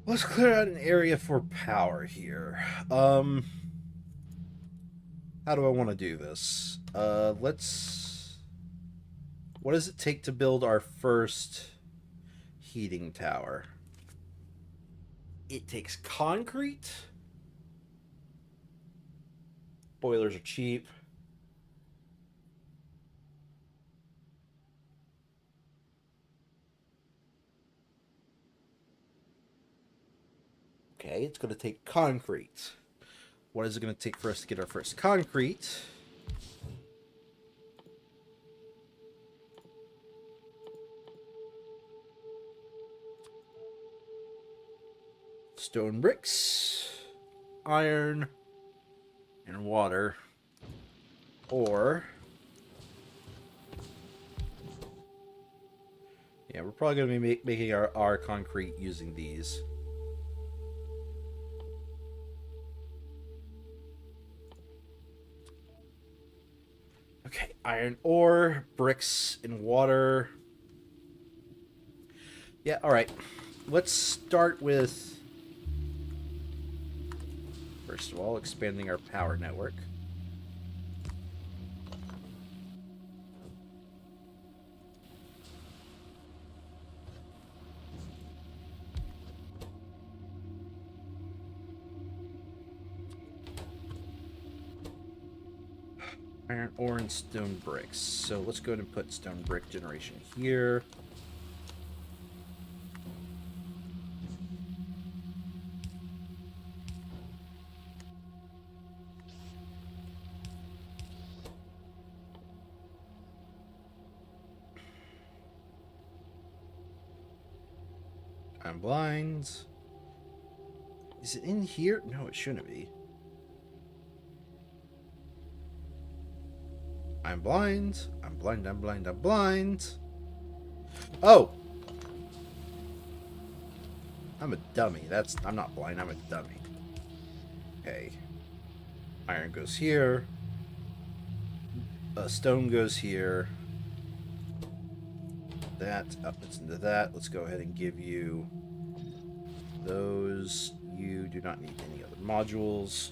Let's clear out an area for power here. How do I want to do this? Let's... What does it take to build our first heating tower? It takes concrete. Boilers are cheap. Okay, it's going to take concrete. What is it going to take for us to get our first concrete? Stone bricks, iron, and water. Or... yeah, we're probably going to be making our concrete using these. Okay, iron ore, bricks, and water. Yeah, alright. Let's start with, first of all, expanding our power network. Iron ore and stone bricks. So let's go ahead and put stone brick generation here. I'm blind. Is it in here? No, it shouldn't be. I'm blind. I'm blind. I'm blind. I'm blind. Oh! I'm a dummy. I'm not blind. I'm a dummy. Okay. Iron goes here. Stone goes here. That up into that. Let's go ahead and give you those. You do not need any other modules.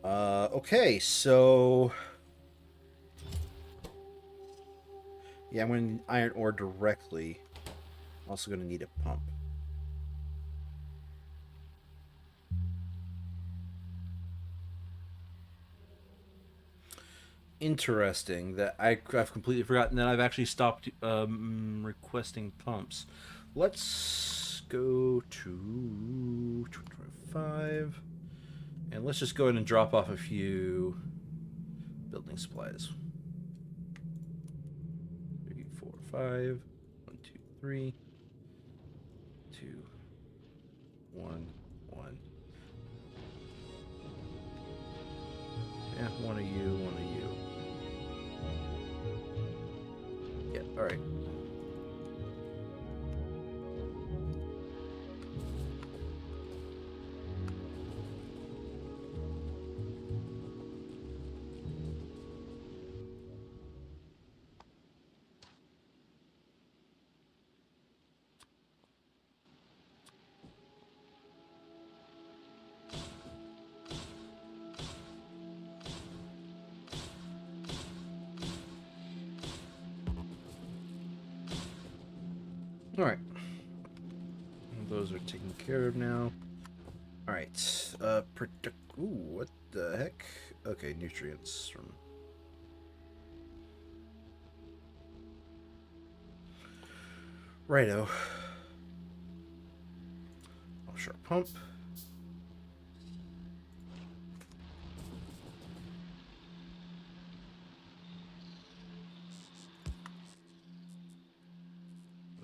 Okay, so... yeah, I'm going to iron ore directly. I'm also going to need a pump. Interesting that I've completely forgotten that I've actually stopped requesting pumps. Let's go to 25. And let's just go ahead and drop off a few building supplies. 3, 4, 5. 1, 2, 3. 2, 1, 1. Yeah, one of you, one of you. Yeah, alright. Alright. Those are taken care of now. Alright. Ooh, what the heck? Okay, nutrients from... righto. Offshore pump.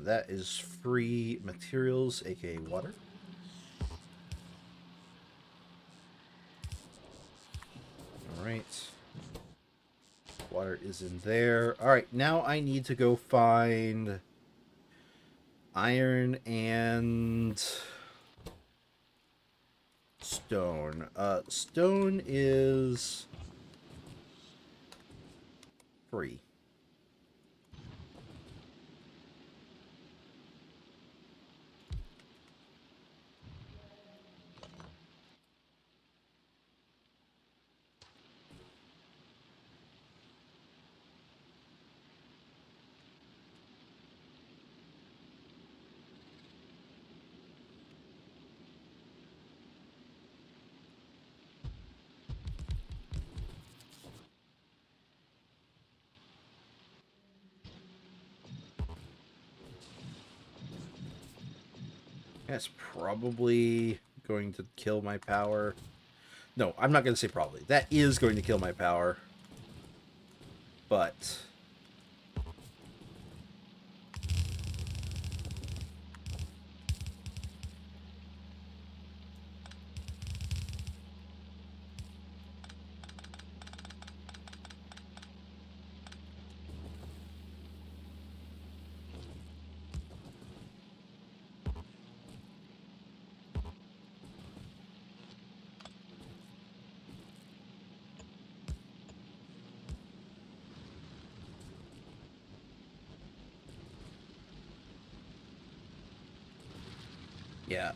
that is free materials, aka water. Alright. Water is in there. Alright, now I need to go find iron and stone. Stone is free. That's probably going to kill my power. No, I'm not going to say probably. That is going to kill my power. But yeah,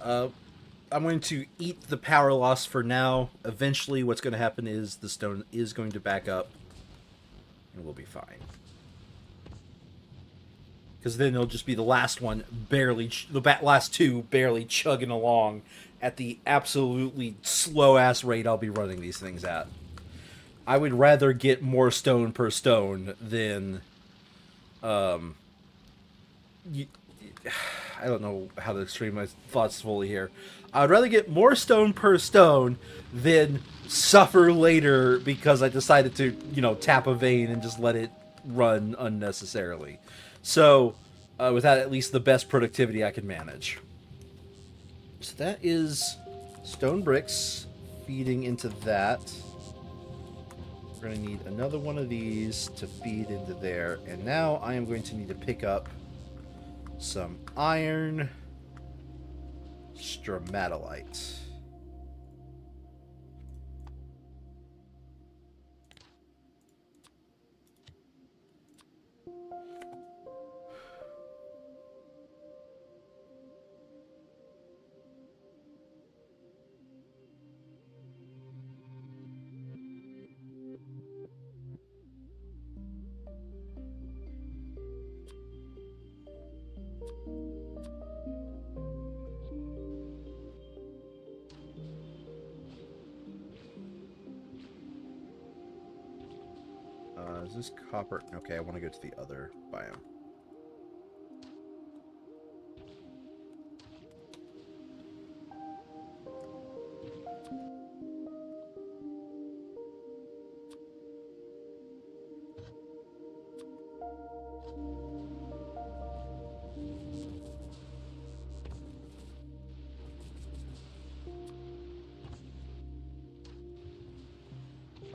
I'm going to eat the power loss for now. Eventually, what's going to happen is the stone is going to back up, and we'll be fine. Because then it'll just be the last one barely, last two barely chugging along at the absolutely slow-ass rate I'll be running these things at. I would rather get more stone per stone than, I don't know how to explain my thoughts fully here. I'd rather get more stone per stone than suffer later because I decided to, tap a vein and just let it run unnecessarily. So, with that, at least the best productivity I can manage. So that is stone bricks feeding into that. We're going to need another one of these to feed into there. And now I am going to need to pick up some iron stromatolite. Is this copper? Okay, I want to go to the other biome.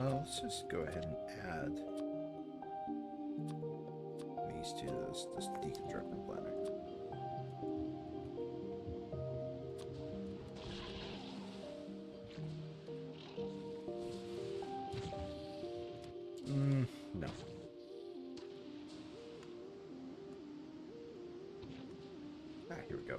Let's just go ahead and add these to this deconstructor planner. No. Here we go.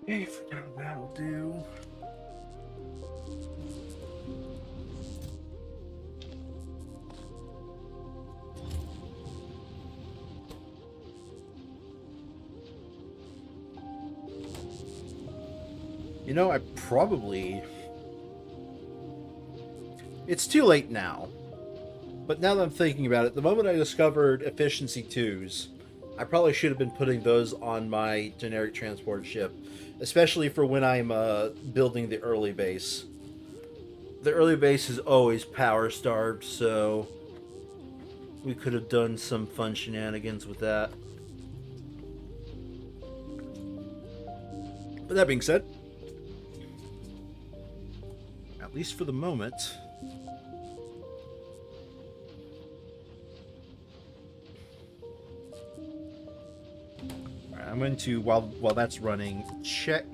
Okay, for now that'll do. I probably... It's too late now. But now that I'm thinking about it, the moment I discovered efficiency 2s, I probably should have been putting those on my generic transport ship, especially for when I'm building the early base. The early base is always power starved, so we could have done some fun shenanigans with that. But that being said, at least for the moment, I'm going to, while that's running, check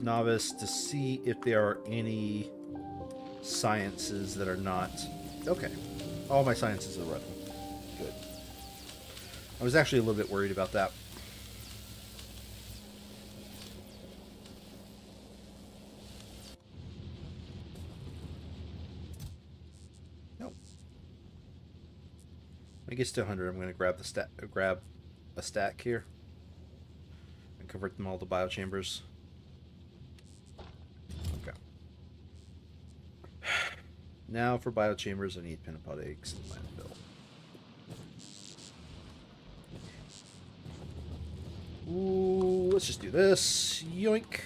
Novice to see if there are any sciences that are not. Okay, all my sciences are running. Good. I was actually a little bit worried about that. Nope. When it gets to 100, I'm going to grab grab a stack here and convert them all to biochambers. Okay. Now for biochambers, I need pinnipod eggs in landfill. Ooh, let's just do this. Yoink.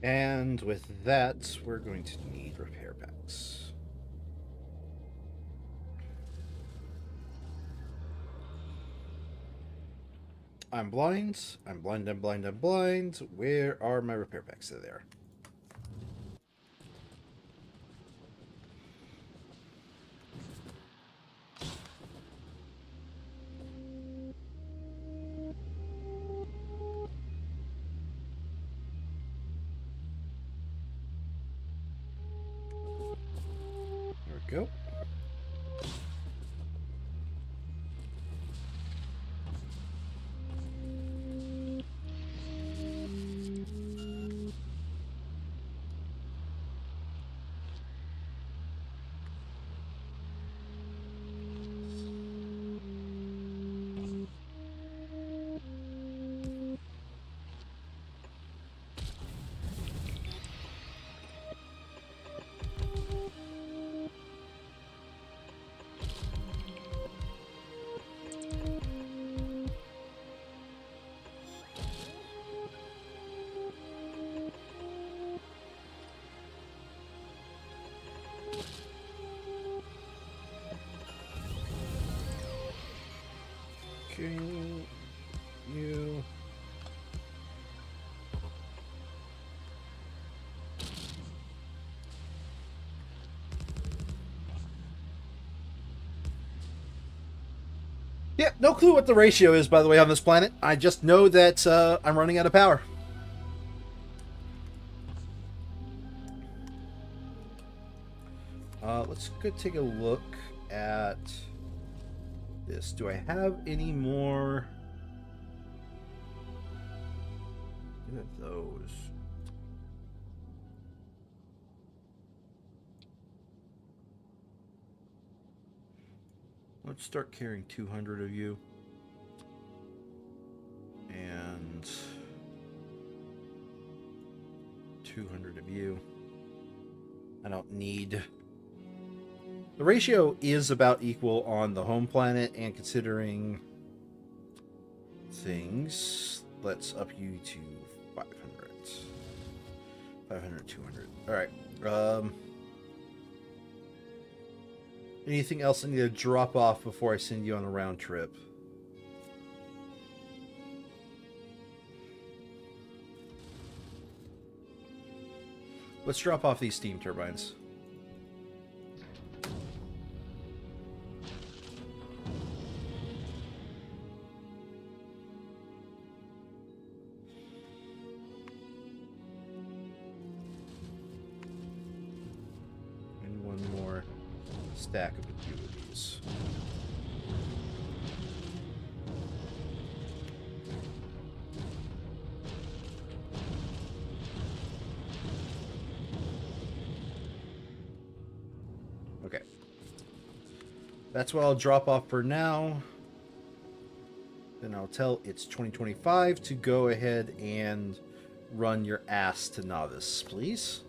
And with that, we're going to need repair packs. I'm blind. I'm blind. I'm blind. I'm blind. Where are my repair packs? They're there. There we go. Okay, you. Yeah, no clue what the ratio is, by the way, on this planet. I just know that I'm running out of power. Let's go take a look at this. Do I have any more of those? Let's start carrying 200 of you. And 200 of you. I don't need... The ratio is about equal on the home planet, and considering things, let's up you to 500. 500, 200. Alright. Anything else I need to drop off before I send you on a round trip? Let's drop off these steam turbines. And one more stack of a few of these. Okay. That's what I'll drop off for now. Then I'll tell it's 2025 to go ahead and run your ass to novice, please.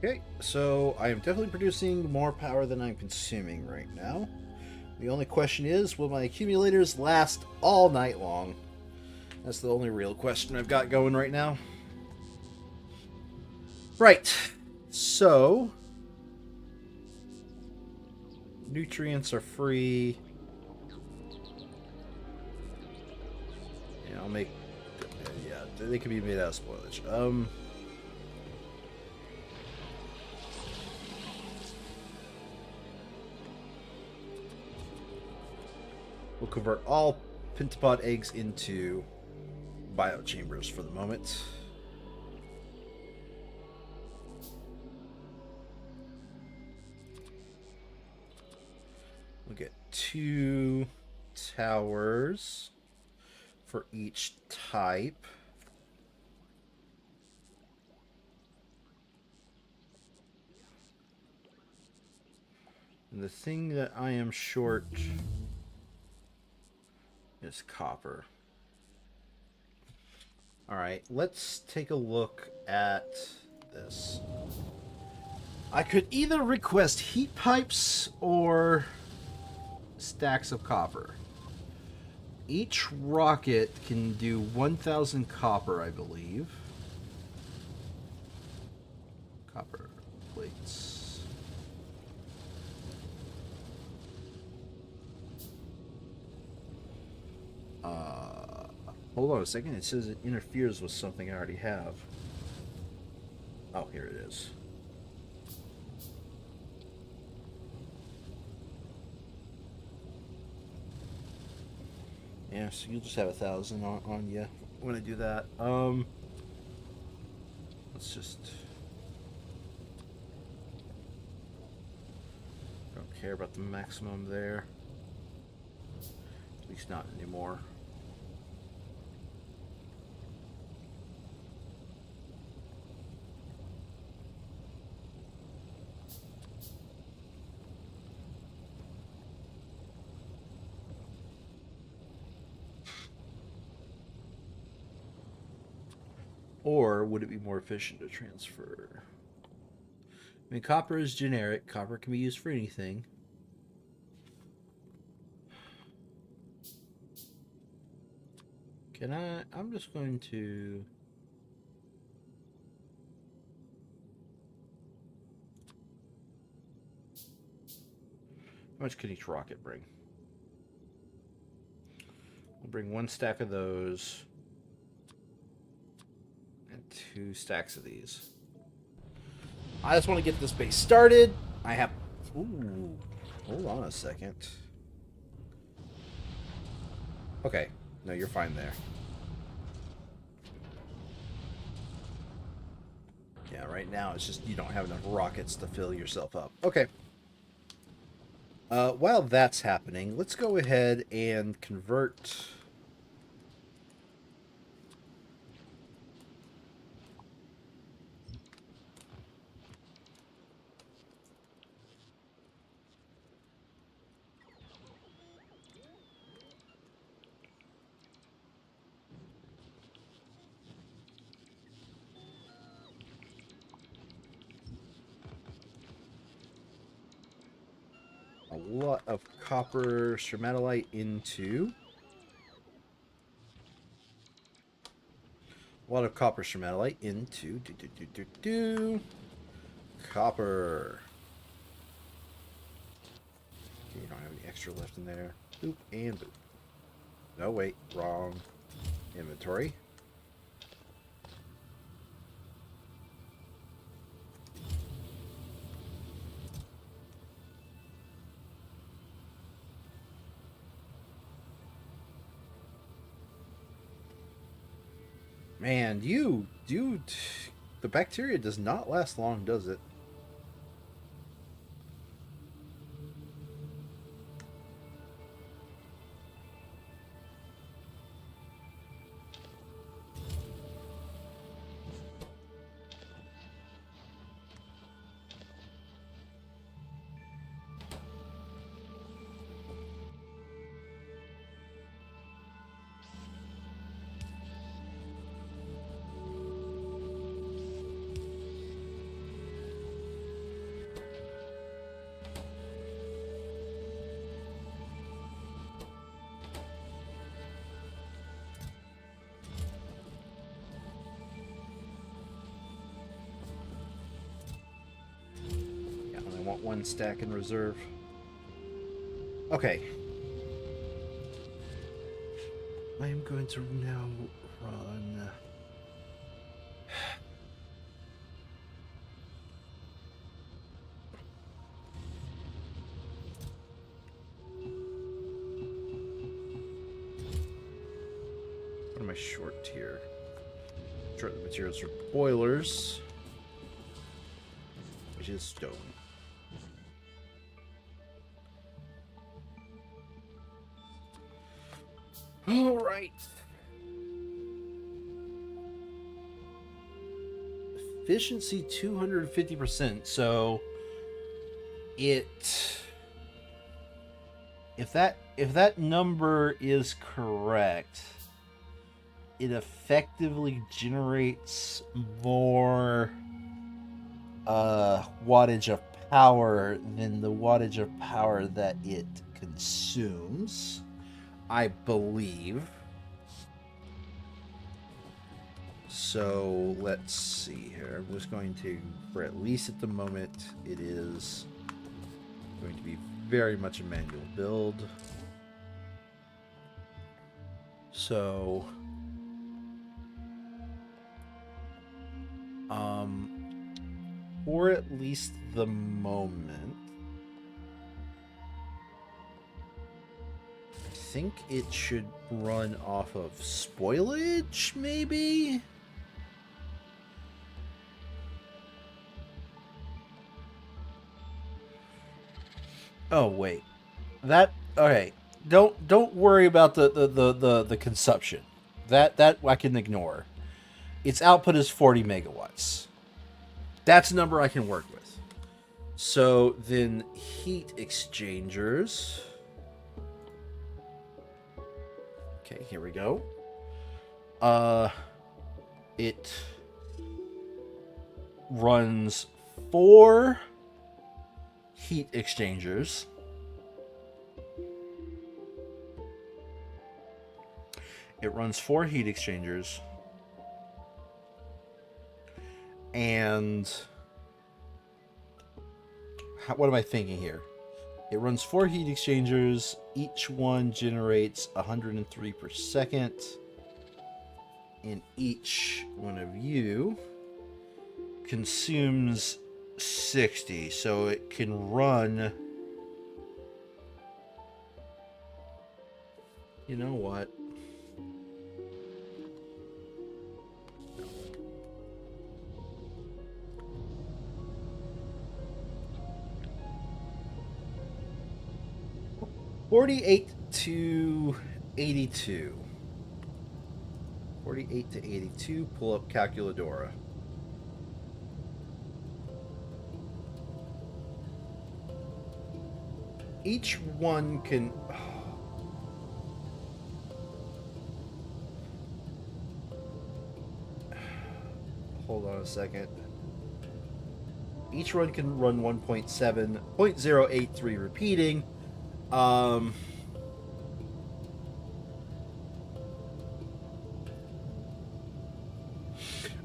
Okay, so I am definitely producing more power than I'm consuming right now. The only question is, will my accumulators last all night long? That's the only real question I've got going right now. Right, so... nutrients are free. Yeah, I'll make... yeah, they can be made out of spoilage. We'll convert all pentapod eggs into biochambers for the moment. We'll get 2 towers for each type. And the thing that I am short is copper. Alright, let's take a look at this. I could either request heat pipes or stacks of copper. Each rocket can do 1,000 copper, I believe. Copper plates. Hold on a second. It says it interferes with something I already have. Oh, here it is. Yeah, so you'll just have 1,000 on you when I do that. Let's just... don't care about the maximum there. At least not anymore. Or would it be more efficient to transfer? I mean, copper is generic. Copper can be used for anything. I'm just going to... How much can each rocket bring? We'll bring 1 stack of those. And 2 stacks of these. I just want to get this base started. I have... Ooh. Hold on a second. Okay. No, you're fine there. Yeah, right now it's just you don't have enough rockets to fill yourself up. Okay. While that's happening, let's go ahead and convert... a lot of copper stromatolite into... A lot of copper stromatolite into... Copper. Okay, you don't have any extra left in there. Boop and boop. No, wait. Wrong. Inventory. Man, the bacteria does not last long, does it? I want 1 stack in reserve. Okay. I am going to now run... What am I short here? Short the materials for boilers, which is stone. All right. Efficiency 250%. So if that number is correct, it effectively generates more wattage of power than the wattage of power that it consumes, I believe. So let's see here. I'm just going to, for at least at the moment, it is going to be very much a manual build. So for at least the moment, I think it should run off of spoilage, maybe? Oh wait, that okay. Don't worry about the consumption. That I can ignore. Its output is 40 megawatts. That's a number I can work with. So then heat exchangers. Okay, here we go. It runs 4 heat exchangers. It runs 4 heat exchangers. And what am I thinking here? It runs 4 heat exchangers. Each one generates 103 per second. And each one of you consumes 60. So it can run... You know what? $48 to 82. 48 to 82. Pull up Calculadora. Each one can... Hold on a second. Each one can run 1.7, 0.083 repeating. All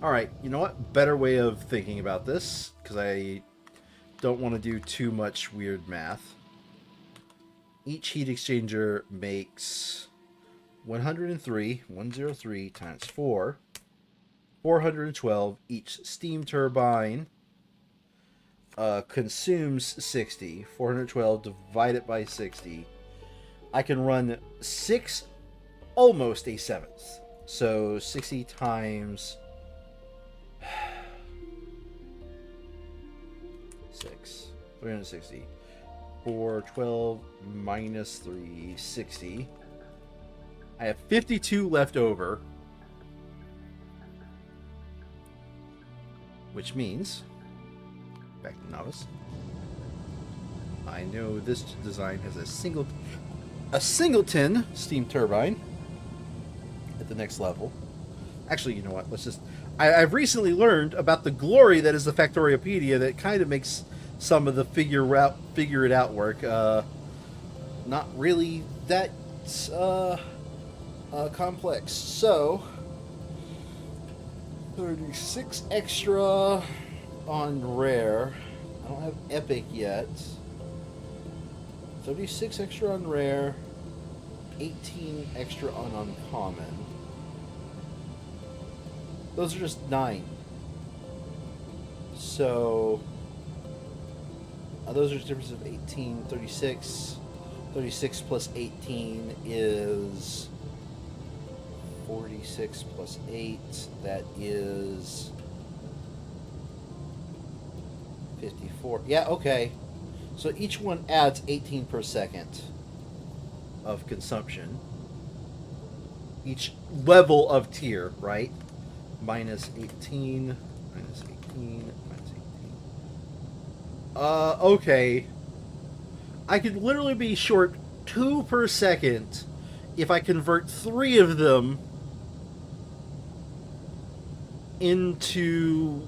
right, you know what? Better way of thinking about this, because I don't want to do too much weird math. Each heat exchanger makes 103 times 4, 412. Each steam turbine consumes 60. 412 divided by 60. I can run 6, almost a seventh. So 60 times 6, 360. 412 minus 360. I have 52 left over, which means, back to novice, I know this design has a singleton steam turbine at the next level. Actually, you know what? Let's just... I've recently learned about the glory that is the Factoriopedia that kind of makes some of the figure it out work not really that complex. So 36 extra on rare. I don't have epic yet. 36 extra on rare. 18 extra on uncommon. Those are just 9. So those are differences of 18, 36. 36 plus 18 is 46 plus 8. That is 54. Yeah, okay. So each one adds 18 per second of consumption. Each level of tier, right? Minus 18, minus 18, minus 18. Okay. I could literally be short 2 per second if I convert 3 of them into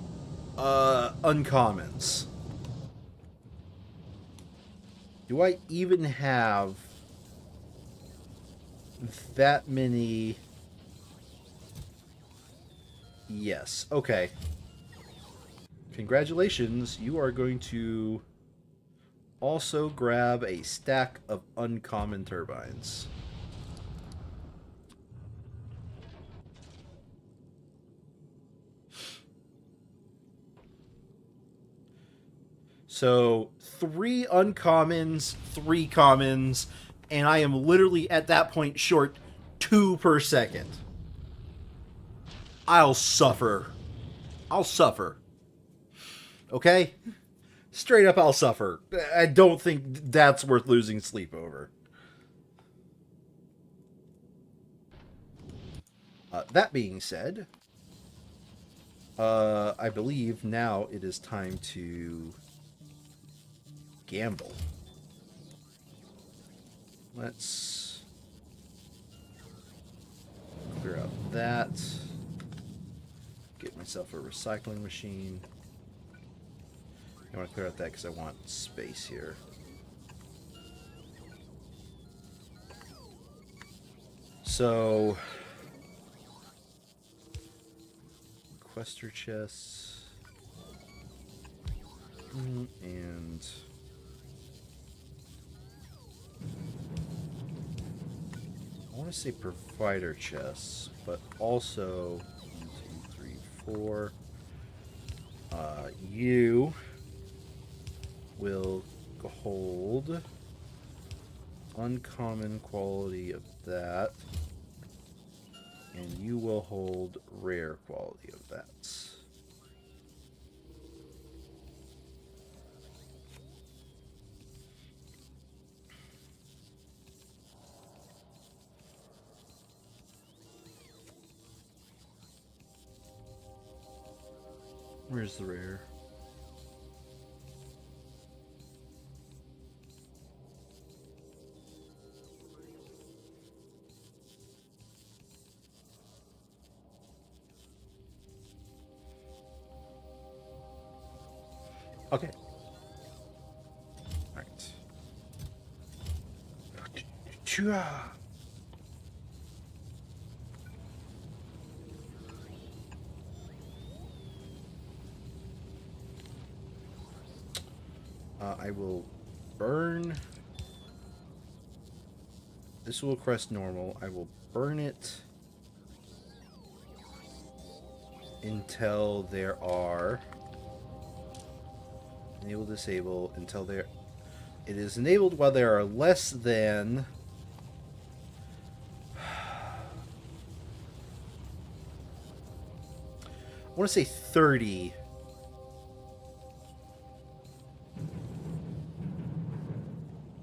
uncommons. Do I even have that many? Yes. Okay. Congratulations. You are going to also grab a stack of uncommon turbines. So 3 uncommons, 3 commons, and I am literally at that point short 2 per second. I'll suffer. I'll suffer. Okay? Straight up, I'll suffer. I don't think that's worth losing sleep over. That being said, I believe now it is time to gamble. Let's clear out that. Get myself a recycling machine. I want to clear out that because I want space here. So Quester chests. And I want to say provider chests, but also 1, 2, 3, 4. You will hold uncommon quality of that, and you will hold rare quality of that. Where's the rare? Okay. All right. I will burn. This will request normal. I will burn it until there are enable disable until there it is enabled while there are less than I want to say 30.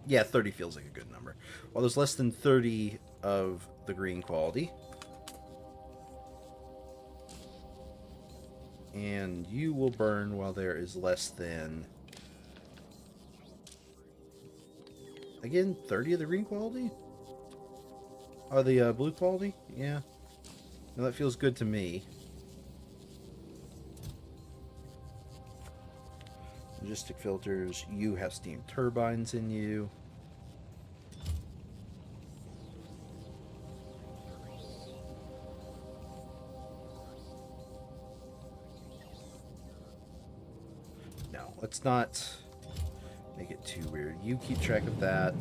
Yeah, 30 feels like a good number. While there's less than 30 of the green quality. And you will burn while there is less than... Again, 30 of the green quality? Or the blue quality? Yeah. No, that feels good to me. Logistic filters. You have steam turbines in you. No, let's not make it too weird. You keep track of that.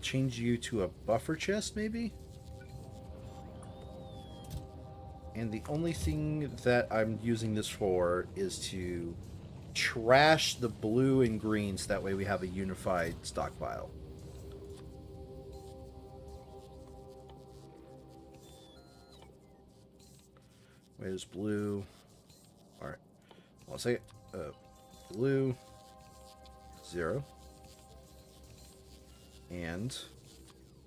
Change you to a buffer chest, maybe? And the only thing that I'm using this for is to trash the blue and green so that way we have a unified stockpile. Where's blue? Alright. I'll say blue 0 and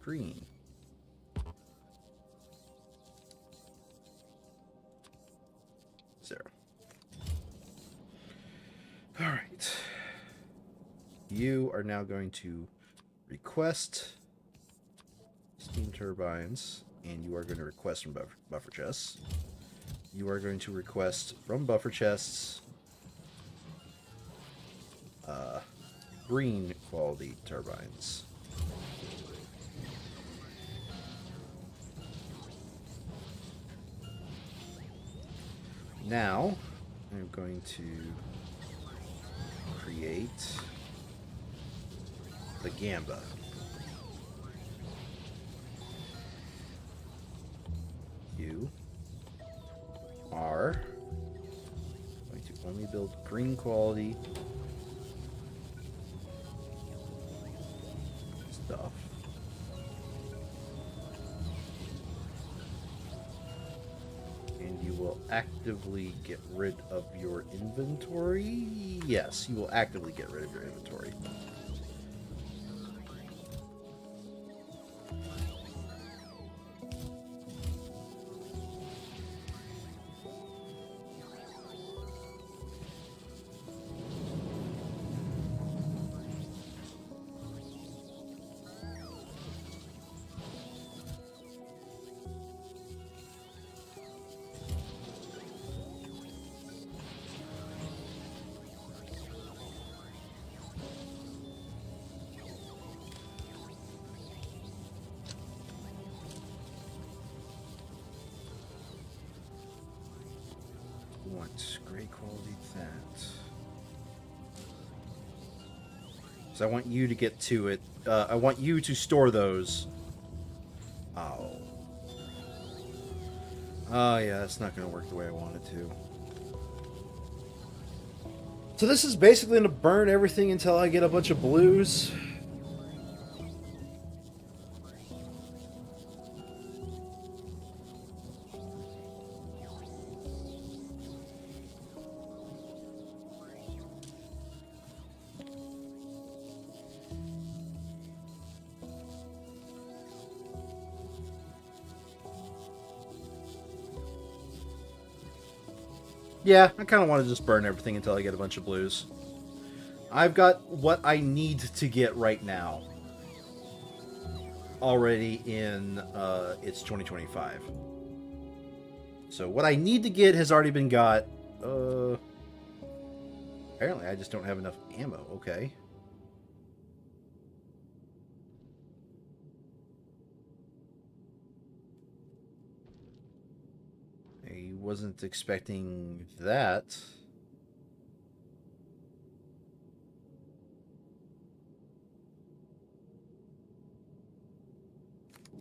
green. All right. You are now going to request steam turbines, and you are going to request from buffer chests. You are going to request from buffer chests green quality turbines. Now, I'm going to create the Gamba. You are going to only build green quality stuff. And you will actively get rid of your inventory. Yes, you will actively get rid of your inventory. want gray quality that. So I want you to get to it. I want you to store those. Oh. Oh yeah, that's not going to work the way I want it to. So this is basically going to burn everything until I get a bunch of blues. Yeah, I kind of want to just burn everything until I get a bunch of blues. I've got what I need to get right now. Already in, it's 2025. So what I need to get has already been got. Apparently I just don't have enough ammo. Okay. I wasn't expecting that.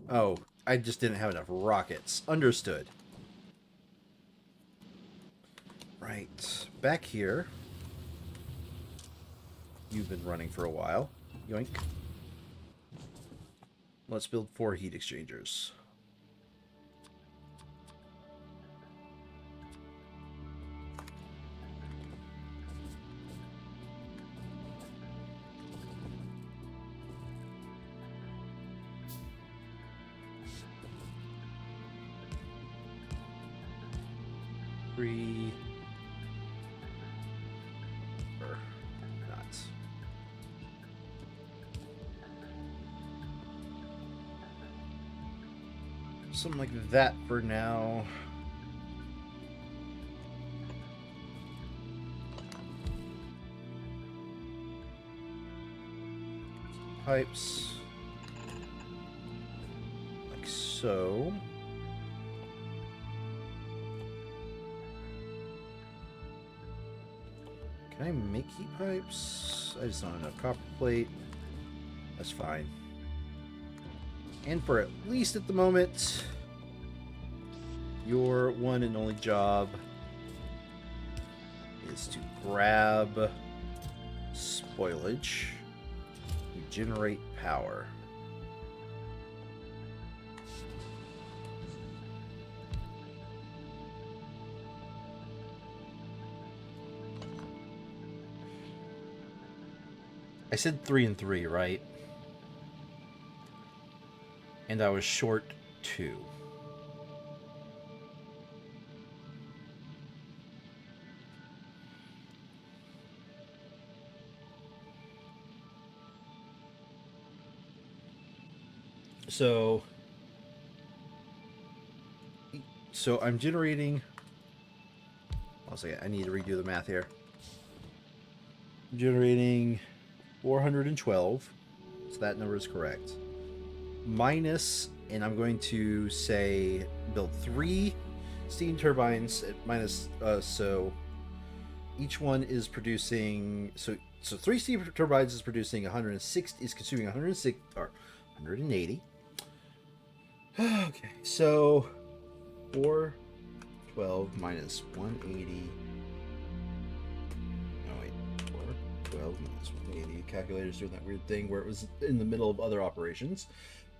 Oh, I just didn't have enough rockets. Understood. Right. Back here. You've been running for a while. Yoink. Let's build 4 heat exchangers. Three. Or not. Something like that for now. Pipes. Like so. Can I make heat pipes? I just don't have enough copper plate. That's fine. And for at least at the moment, your one and only job is to grab spoilage, generate power. I said 3 and 3, right? And I was short 2. So I'm generating. I'll say I need to redo the math here. I'm generating 412, so that number is correct. Minus, and I'm going to say build 3 steam turbines at minus, so each one is producing, so 3 steam turbines is producing 160, is consuming 160, or 180. Okay, so 412 minus 180. No, wait, 412 minus 180. Calculator's doing that weird thing where it was in the middle of other operations.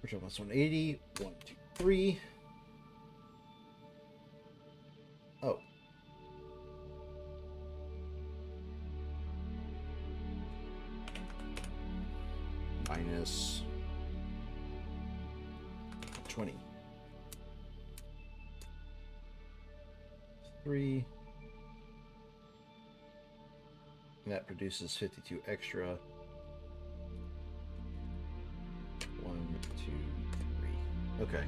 412 minus 180. 1, 2, 3. Oh. Minus 20. 3. And that produces 52 extra. 1, 2, 3. Okay.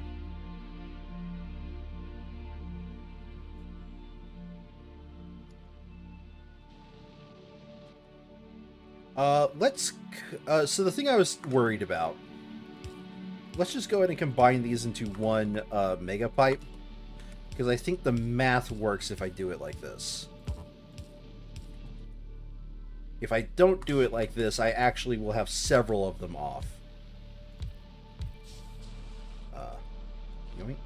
So the thing I was worried about, let's just go ahead and combine these into one mega pipe, Because I think the math works if I do it like this. If I don't do it like this, I actually will have several of them off. Yoink.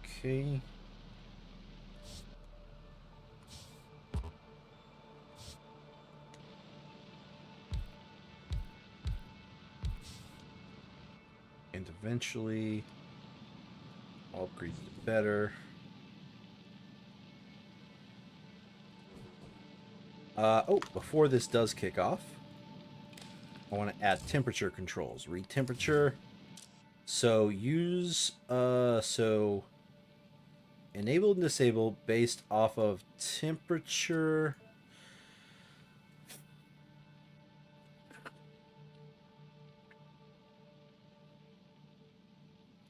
Okay. And eventually, I'll upgrade it better. Oh, before this does kick off, I want to add temperature controls. Read temperature. So use, so enable and disable based off of temperature.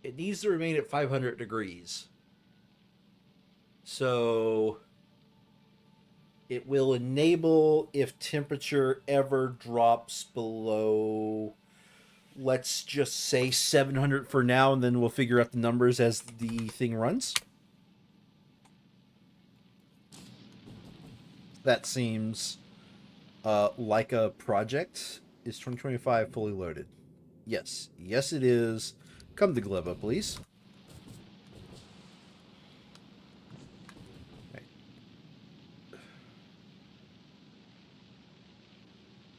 It needs to remain at 500 degrees. So it will enable if temperature ever drops below, let's just say 700 for now, and then we'll figure out the numbers as the thing runs. That seems like a project. Is 2025 fully loaded? Yes. Yes, it is. Come to Glebba, please. Okay.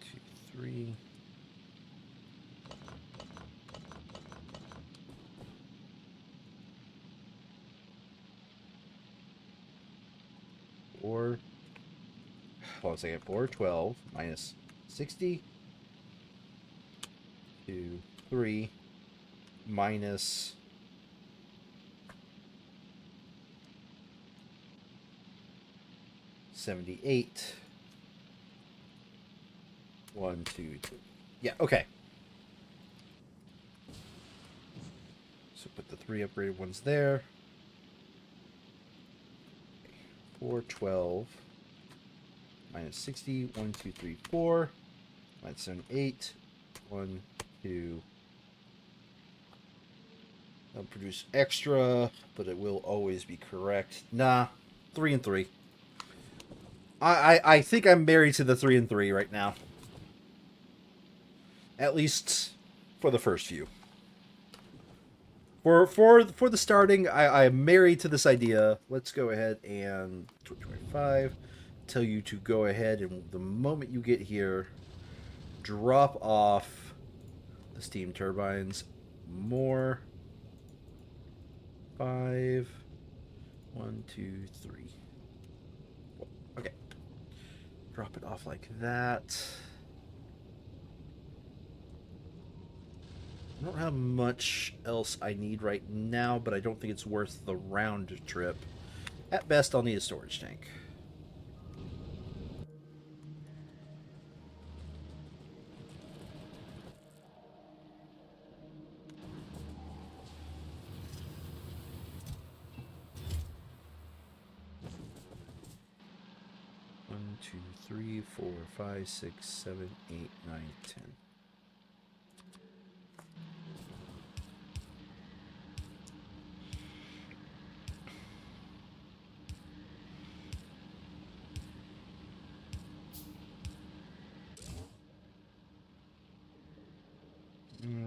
2, 3. Hold on a second. 412 minus 60. 2, 3 minus 78. 1, 2, 2. Yeah, okay. So put the 3 upgraded ones there. 412 minus 60. 1, 2, 3, 4. Minus 78. 1, 2. That'll produce extra, but it will always be correct. Nah, 3 and 3. I think I'm married to the 3 and 3 right now. At least for the first few. For the starting, I'm married to this idea. Let's go ahead and 25. Tell you to go ahead, and the moment you get here, drop off the steam turbines. More. 5. 1, 2, 3. Okay. Drop it off like that. I don't have much else I need right now, but I don't think it's worth the round trip. At best, I'll need a storage tank. One, 2, 3, 4, 5, 6, 7, 8, 9, 10.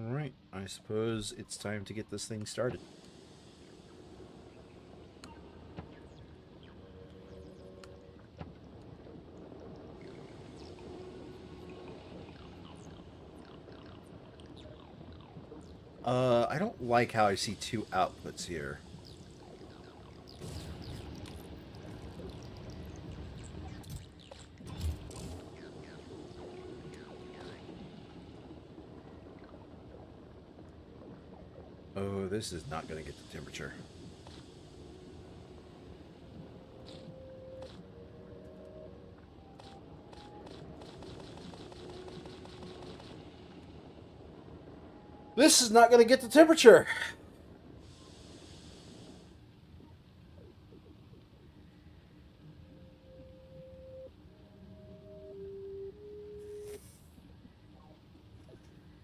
Alright, I suppose it's time to get this thing started. I don't like how I see 2 outputs here. Oh, this is not going to get the temperature. This is not going to get the temperature.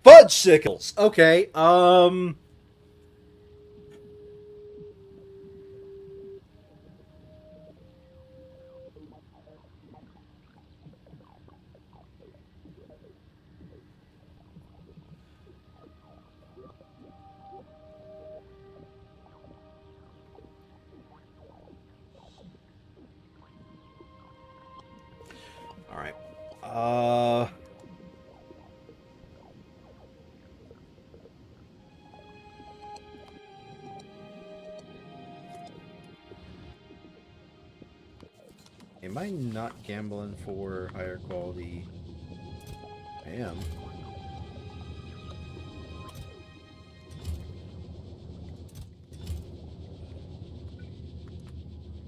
Fuck! fudge sickles. Okay. All right. Am I not gambling for higher quality? I am.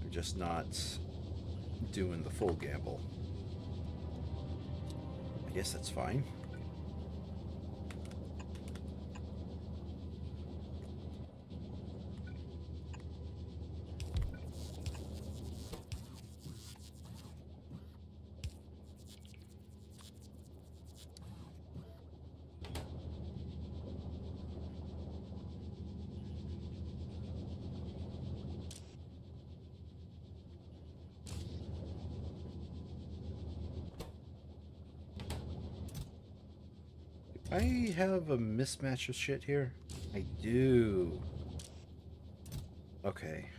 I'm just not doing the full gamble. I guess that's fine. I have a mismatch of shit here. I do. Okay.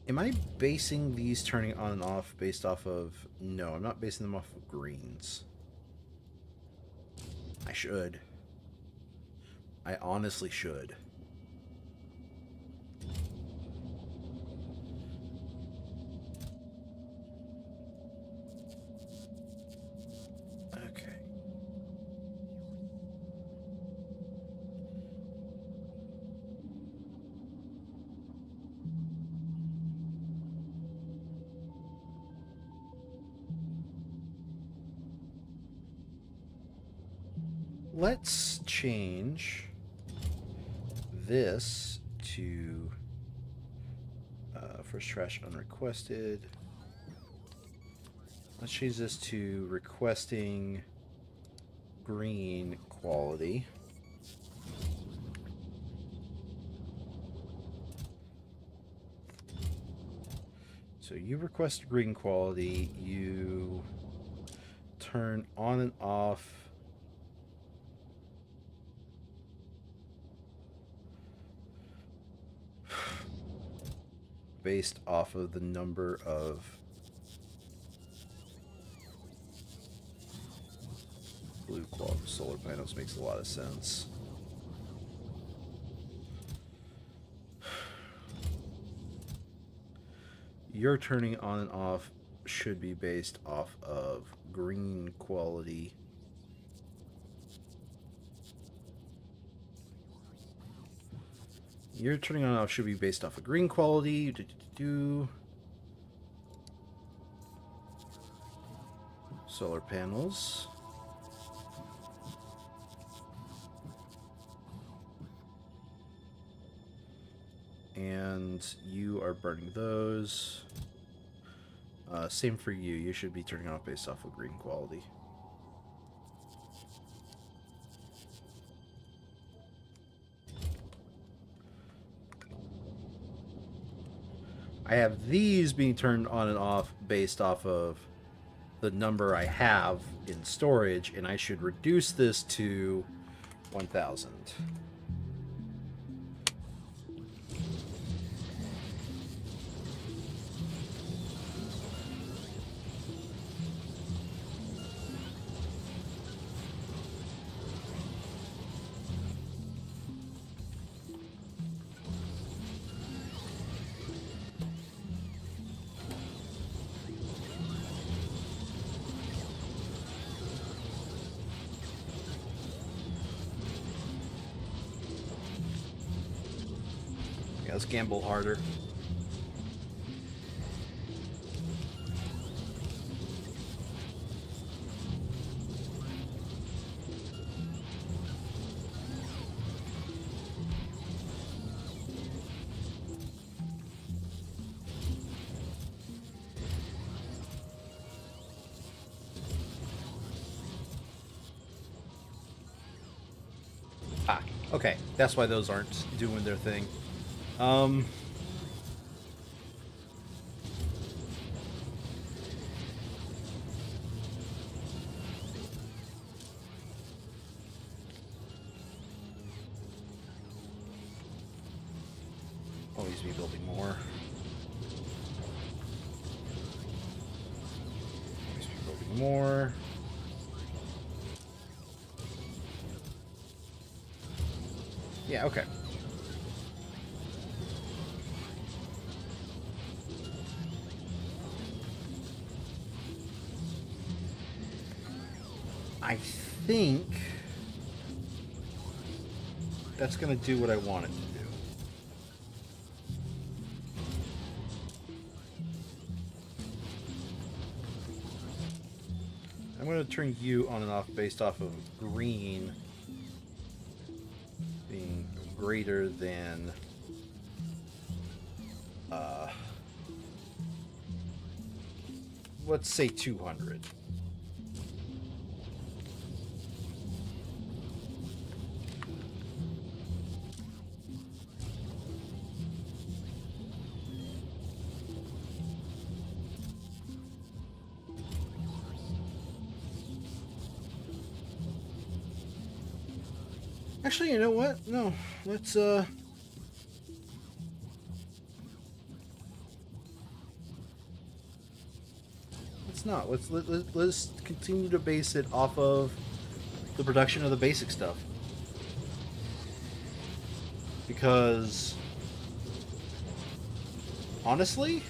Am I basing these turning on and off based off of... No, I'm not basing them off of greens. I should. I honestly should. Okay. Let's change this to first trash unrequested. Let's change this to requesting green quality. So you request green quality, you turn on and off based off of the number of blue quality solar panels. Makes a lot of sense. Your turning on and off should be based off of green quality. Your turning on and off should be based off of green quality. Solar panels. And you are burning those. Same for you. You should be turning off based off of green quality. I have these being turned on and off based off of the number I have in storage, and I should reduce this to 1,000. Let's gamble harder. Okay, that's why those aren't doing their thing. Um... Always be building more. Always be building more. Yeah, okay. I think that's going to do what I want it to do. I'm going to turn you on and off based off of green being greater than let's say 200. Actually, you know what? No, let's not. Let's continue to base it off of the production of the basic stuff. Because honestly,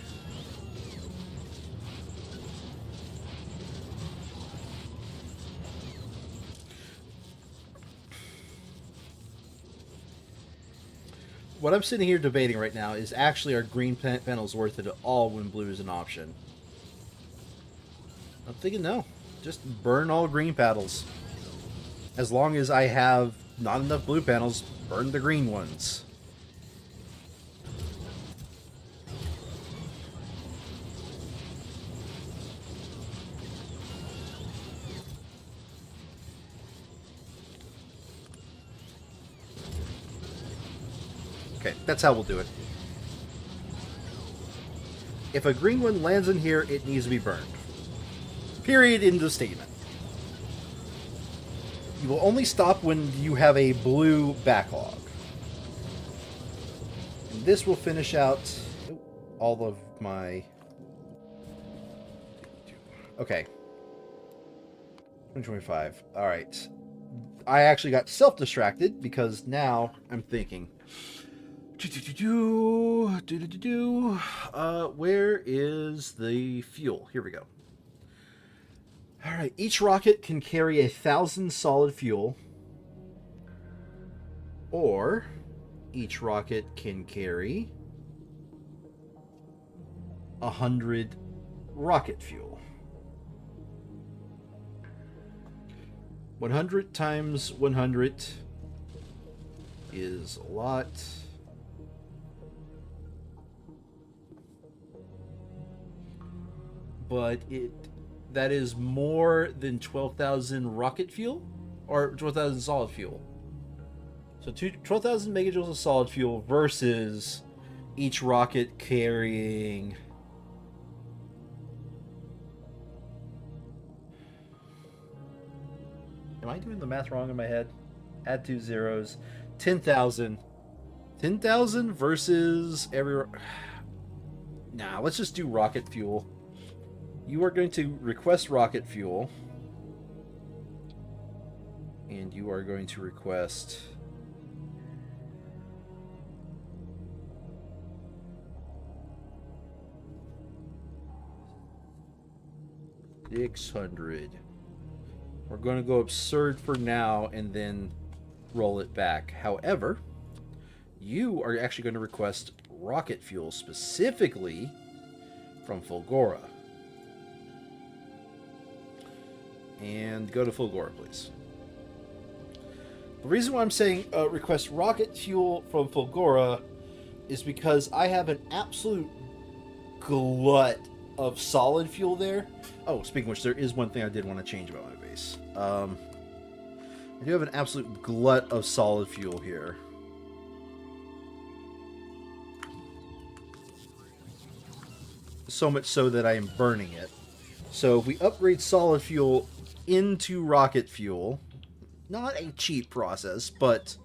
what I'm sitting here debating right now is actually are green panels worth it at all when blue is an option? I'm thinking no. Just burn all green panels. As long as I have not enough blue panels, burn the green ones. Okay, that's how we'll do it. If a green one lands in here, it needs to be burned. Period. End of statement. You will only stop when you have a blue backlog. And this will finish out all of my... Okay. 2025. Alright. I actually got self-distracted because now I'm thinking... where is the fuel? Here we go. Alright, each rocket can carry 1,000 solid fuel. Or each rocket can carry 100 rocket fuel. 100 times 100 is a lot. But that is more than 12,000 rocket fuel, or 12,000 solid fuel. So 12,000 megajoules of solid fuel versus each rocket carrying... Am I doing the math wrong in my head? Add 2 zeros. 10,000. 10,000 versus every... Nah, let's just do rocket fuel. You are going to request rocket fuel. And you are going to request... 600. We're going to go absurd for now and then roll it back. However, you are actually going to request rocket fuel specifically from Fulgora. And go to Fulgora, please. The reason why I'm saying request rocket fuel from Fulgora is because I have an absolute glut of solid fuel there. Oh, speaking of which, there is one thing I did want to change about my base. I do have an absolute glut of solid fuel here. So much so that I am burning it. So if we upgrade solid fuel into rocket fuel, not a cheap process, but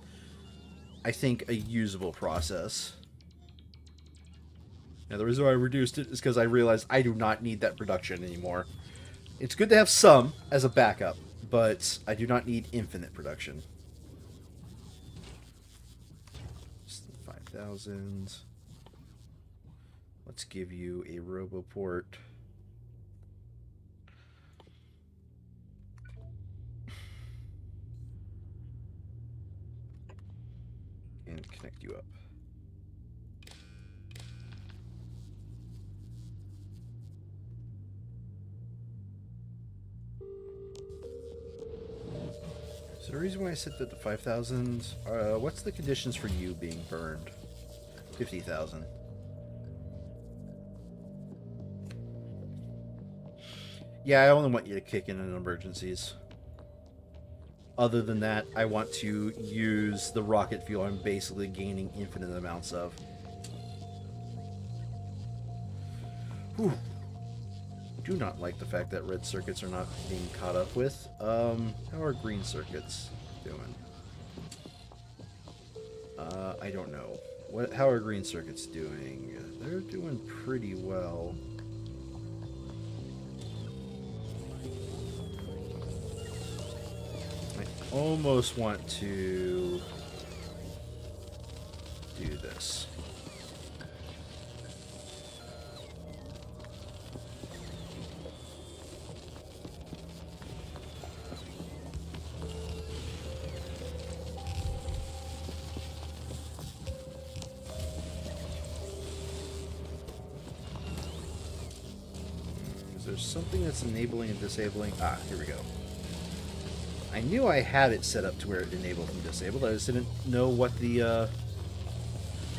I think a usable process. Now the reason why I reduced it is because I realized I do not need that production anymore. It's good to have some as a backup, but I do not need infinite production. 5,000. Let's give you a roboport. And connect you up. So the reason why I set that to 5,000, what's the conditions for you being burned? 50,000. Yeah, I only want you to kick in emergencies. Other than that, I want to use the rocket fuel I'm basically gaining infinite amounts of. Whew. Do not like the fact that red circuits are not being caught up with. How are green circuits doing? I don't know. How are green circuits doing? They're doing pretty well. I almost want to do this. Is there something that's enabling and disabling? Ah, here we go. I knew I had it set up to where it enabled and disabled. I just didn't know what the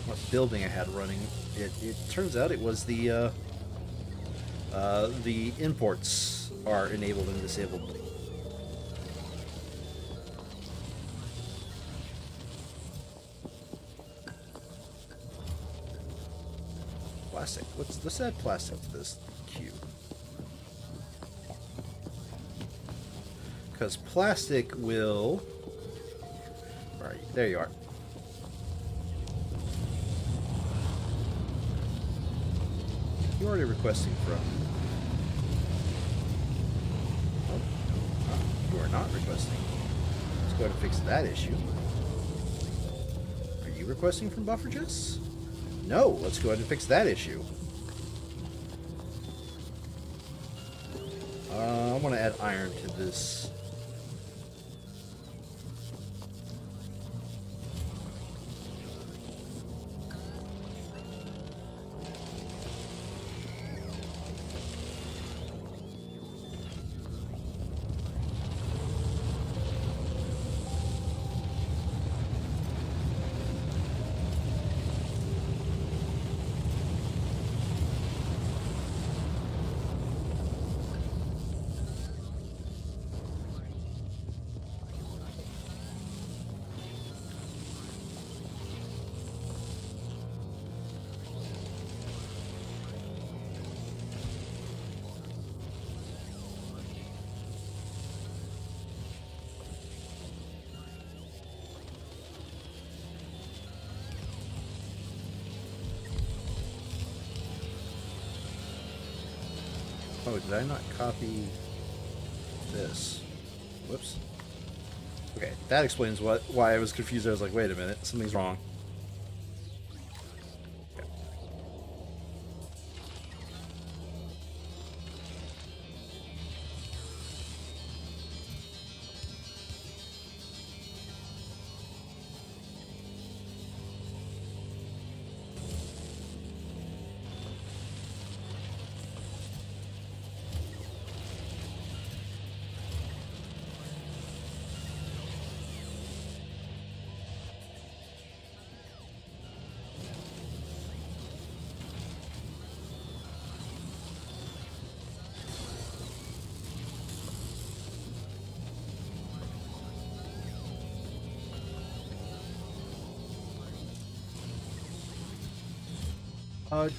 what building I had running. It turns out it was the imports are enabled and disabled. Plastic. Let's add plastic to this cube. Because plastic will... Where are you? There you are. You're already requesting from... Oh, you are not requesting. Let's go ahead and fix that issue. Are you requesting from buffer jets? No, let's go ahead and fix that issue. I want to add iron to this. Oh, did I not copy this? Whoops. Okay, that explains why I was confused. I was like, wait a minute, something's wrong. Okay.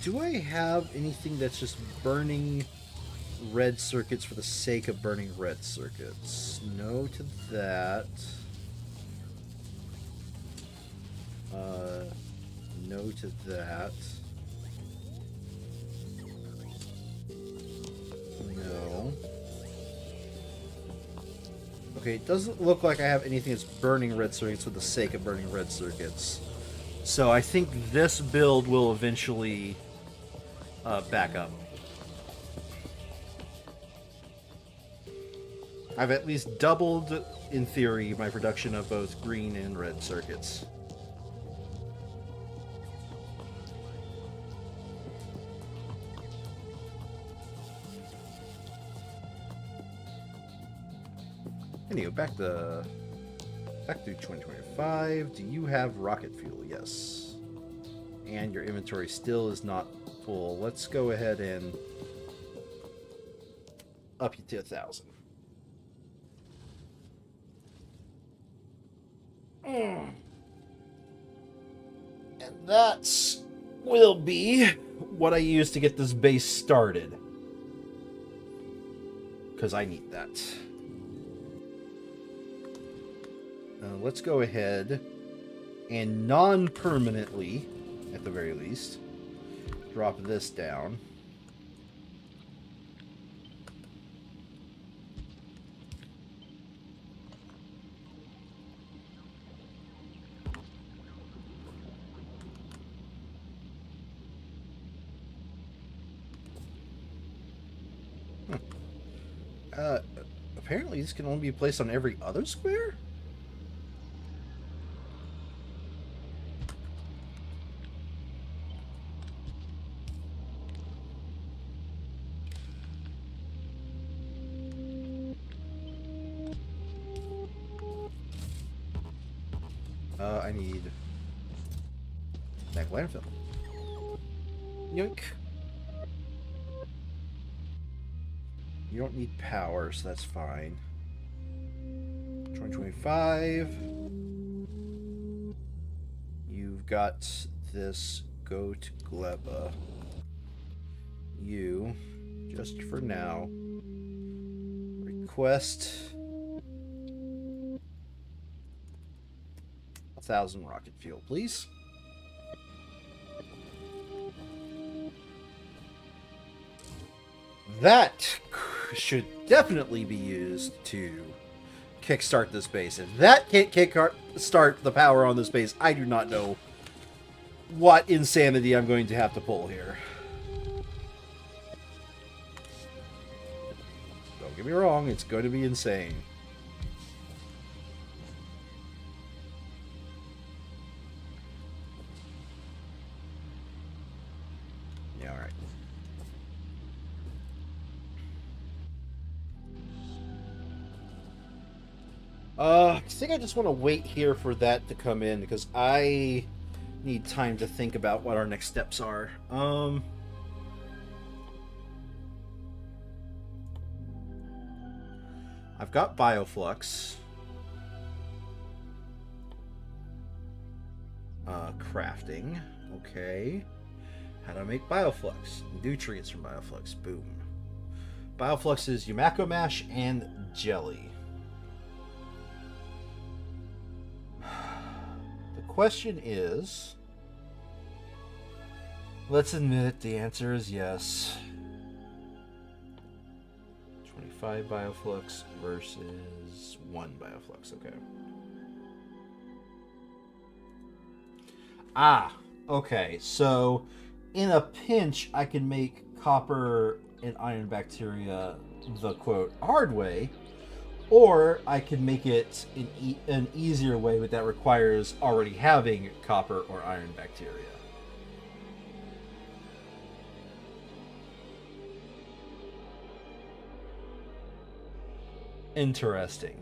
Do I have anything that's just burning red circuits for the sake of burning red circuits? No to that. No to that. No. Okay, it doesn't look like I have anything that's burning red circuits for the sake of burning red circuits. So I think this build will eventually back up. I've at least doubled, in theory, my production of both green and red circuits. Anyway, back to 2025. Do you have rocket fuel? Yes. And your inventory still is not full. Let's go ahead and up you to 1,000. And that's will be what I use to get this base started. Because I need that. Let's go ahead and non-permanently, at the very least, drop this down. Apparently this can only be placed on every other square? I need that landfill. Yoink. You don't need power, so that's fine. 2025. You've got this. Go to Glebba. You, just for now, request 1,000 rocket fuel, please. That should definitely be used to kickstart this base. If that can't kickstart the power on this base, I do not know what insanity I'm going to have to pull here. Don't get me wrong, it's going to be insane. Yeah, alright. I think I just want to wait here for that to come in because I need time to think about what our next steps are. I've got Bioflux. Crafting. Okay. How do I make Bioflux? Nutrients from Bioflux. Boom. Bioflux is Yumako Mash and Jelly. The question is... Let's admit the answer is yes. 25 Bioflux versus 1 Bioflux. Okay. Okay. So, in a pinch, I can make copper and iron bacteria the, quote, hard way, or I can make it an easier way, but that requires already having copper or iron bacteria. Interesting.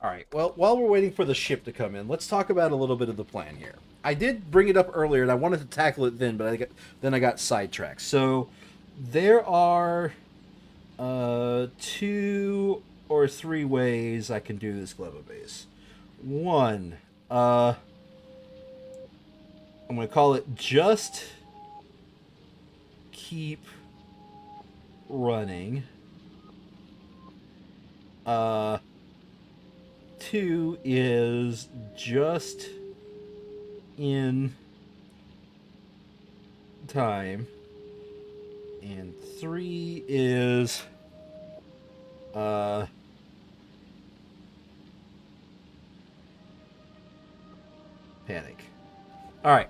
All right. Well, while we're waiting for the ship to come in, let's talk about a little bit of the plan here. I did bring it up earlier, and I wanted to tackle it then, but then I got sidetracked. So there are two or three ways I can do this Glebba base. One, I'm going to call it just keep running. Two is just in time. And three is panic. All right.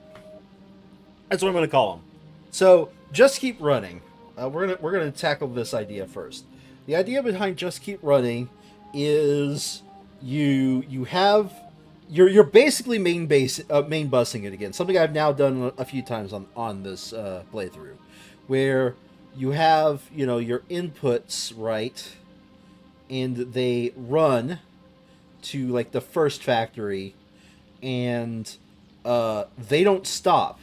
That's what I'm going to call them. So just keep running. We're gonna tackle this idea first. The idea behind just keep running is you have you're basically main busing it again. Something I've now done a few times on this playthrough, where you have your inputs right, and they run to like the first factory, and they don't stop.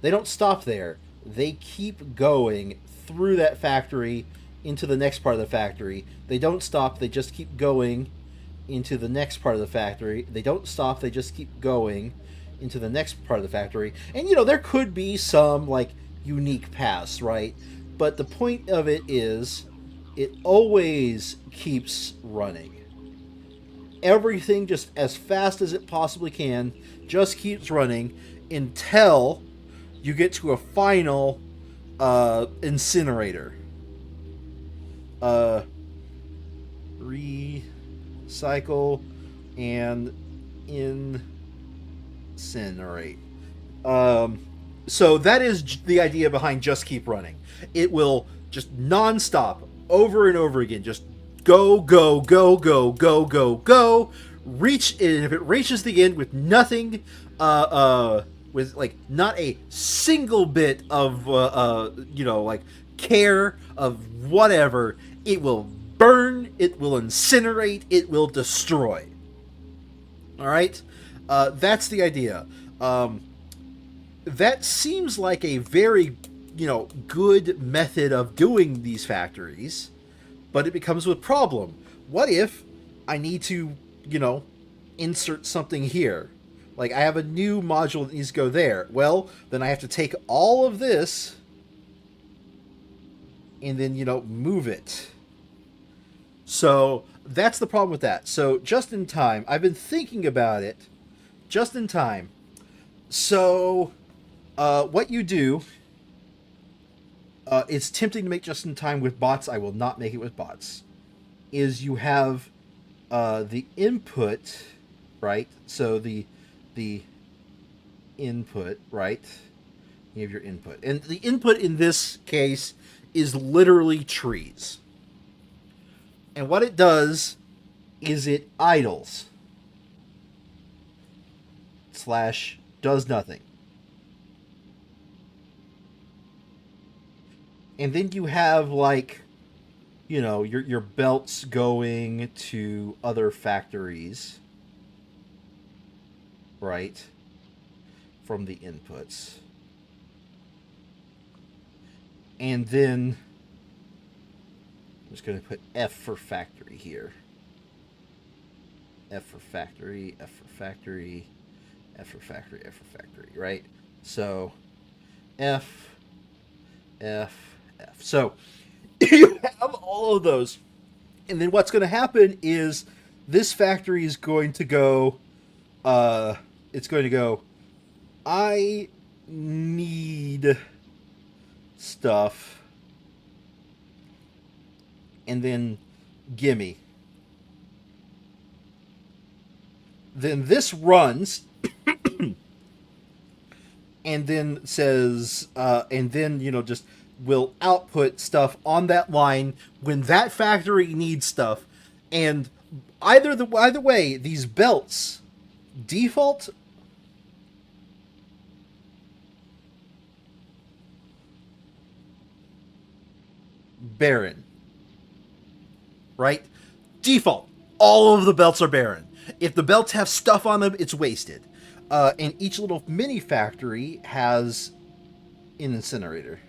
They don't stop there. They keep going through that factory into the next part of the factory. They don't stop. They just keep going into the next part of the factory. They don't stop. They just keep going into the next part of the factory. And, there could be some, like, unique paths, right? But the point of it is it always keeps running. Everything just as fast as it possibly can just keeps running until you get to a final incinerator. Recycle and incinerate. So that is the idea behind just keep running. It will just nonstop, over and over again, just go, go, go, go, go, go, go. Reach, and if it reaches the end with nothing, with like not a single bit of like care of whatever, it will burn, it will incinerate, it will destroy. All right, that's the idea. That seems like a very good method of doing these factories, but it becomes a problem. What if I need to insert something here? Like, I have a new module that needs to go there. Well, then I have to take all of this and then, move it. So that's the problem with that. So just in time, I've been thinking about it. Just in time. So what you do, it's tempting to make just in time with bots. I will not make it with bots. Is you have the input, right? So the input, right? You have your input. And the input in this case is literally trees. And what it does is it idles. / does nothing. And then you have like, your belts going to other factories. Right, from the inputs. And then I'm just going to put F for factory here. F for factory, F for factory, F for factory, F for factory, right? So F, F, F. So you have all of those. And then what's going to happen is this factory is going to go it's going to go, I need stuff, and then gimme. Then this runs, and then says, and then, just will output stuff on that line when that factory needs stuff. And either way, these belts default barren, right? Default all of the belts are barren. If the belts have stuff on them, it's wasted. And each little mini factory has an incinerator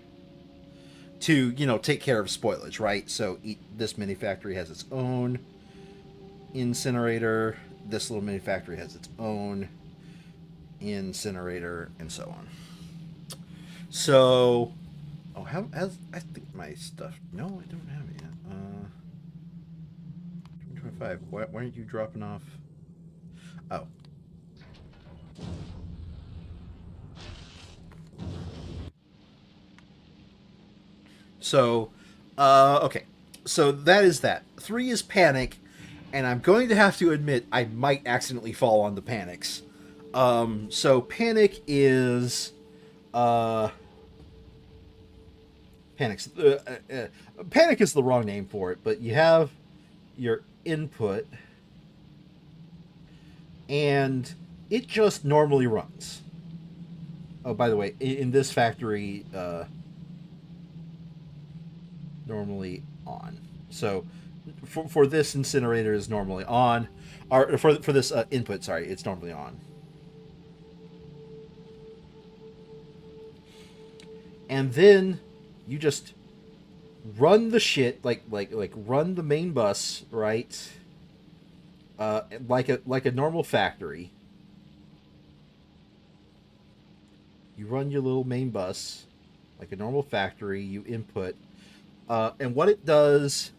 to, take care of spoilage, right? So this mini factory has its own incinerator. This little mini factory has its own incinerator, and so on. So, I think my stuff. No, I don't have it yet. 25. Why aren't you dropping off? Oh. So, okay. So that is that. 3 is panic, and I'm going to have to admit I might accidentally fall on the panics. So panic is, panic is the wrong name for it, but you have your input, and it just normally runs. Oh, by the way, in this factory, normally on. So for this incinerator is normally on, or for this input, sorry, it's normally on. And then you just run the shit like run the main bus, right? Like a normal factory. You run your little main bus like a normal factory. You input, and what it does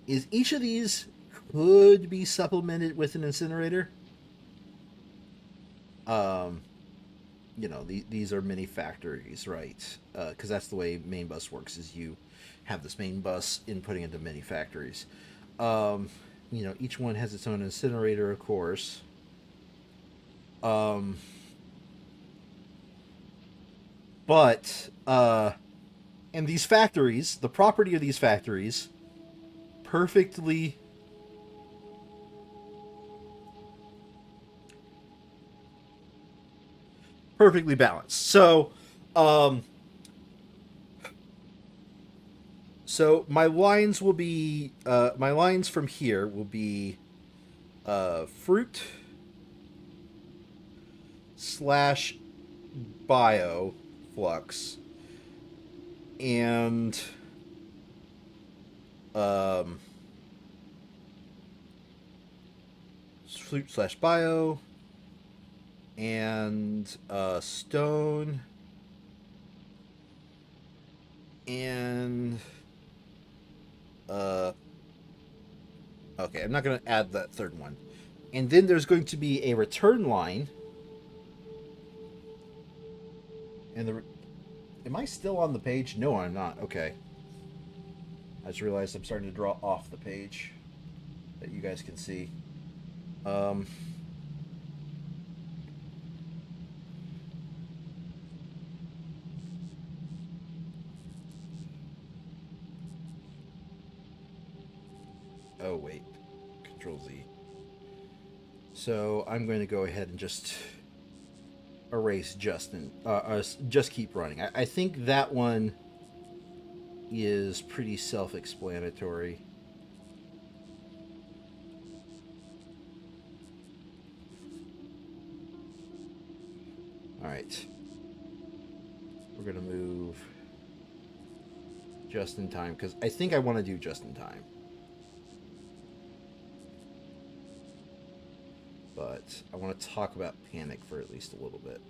is each of these could be supplemented with an incinerator. These are mini factories, right? Because that's the way main bus works, is you have this main bus inputting into mini factories. Each one has its own incinerator, of course. But and these factories, the property of these factories, perfectly balanced. So my lines will be my lines from here will be fruit / bio flux and fruit / bio and stone and okay, I'm not going to add that third one. And then there's going to be a return line. And am I still on the page? No, I'm not. Okay. I just realized I'm starting to draw off the page that you guys can see. Oh, wait. Control Z. So I'm going to go ahead and just erase Justin. Just keep running. I think that one is pretty self-explanatory. All right. We're going to move just in time because I think I want to do just in time. But I want to talk about panic for at least a little bit.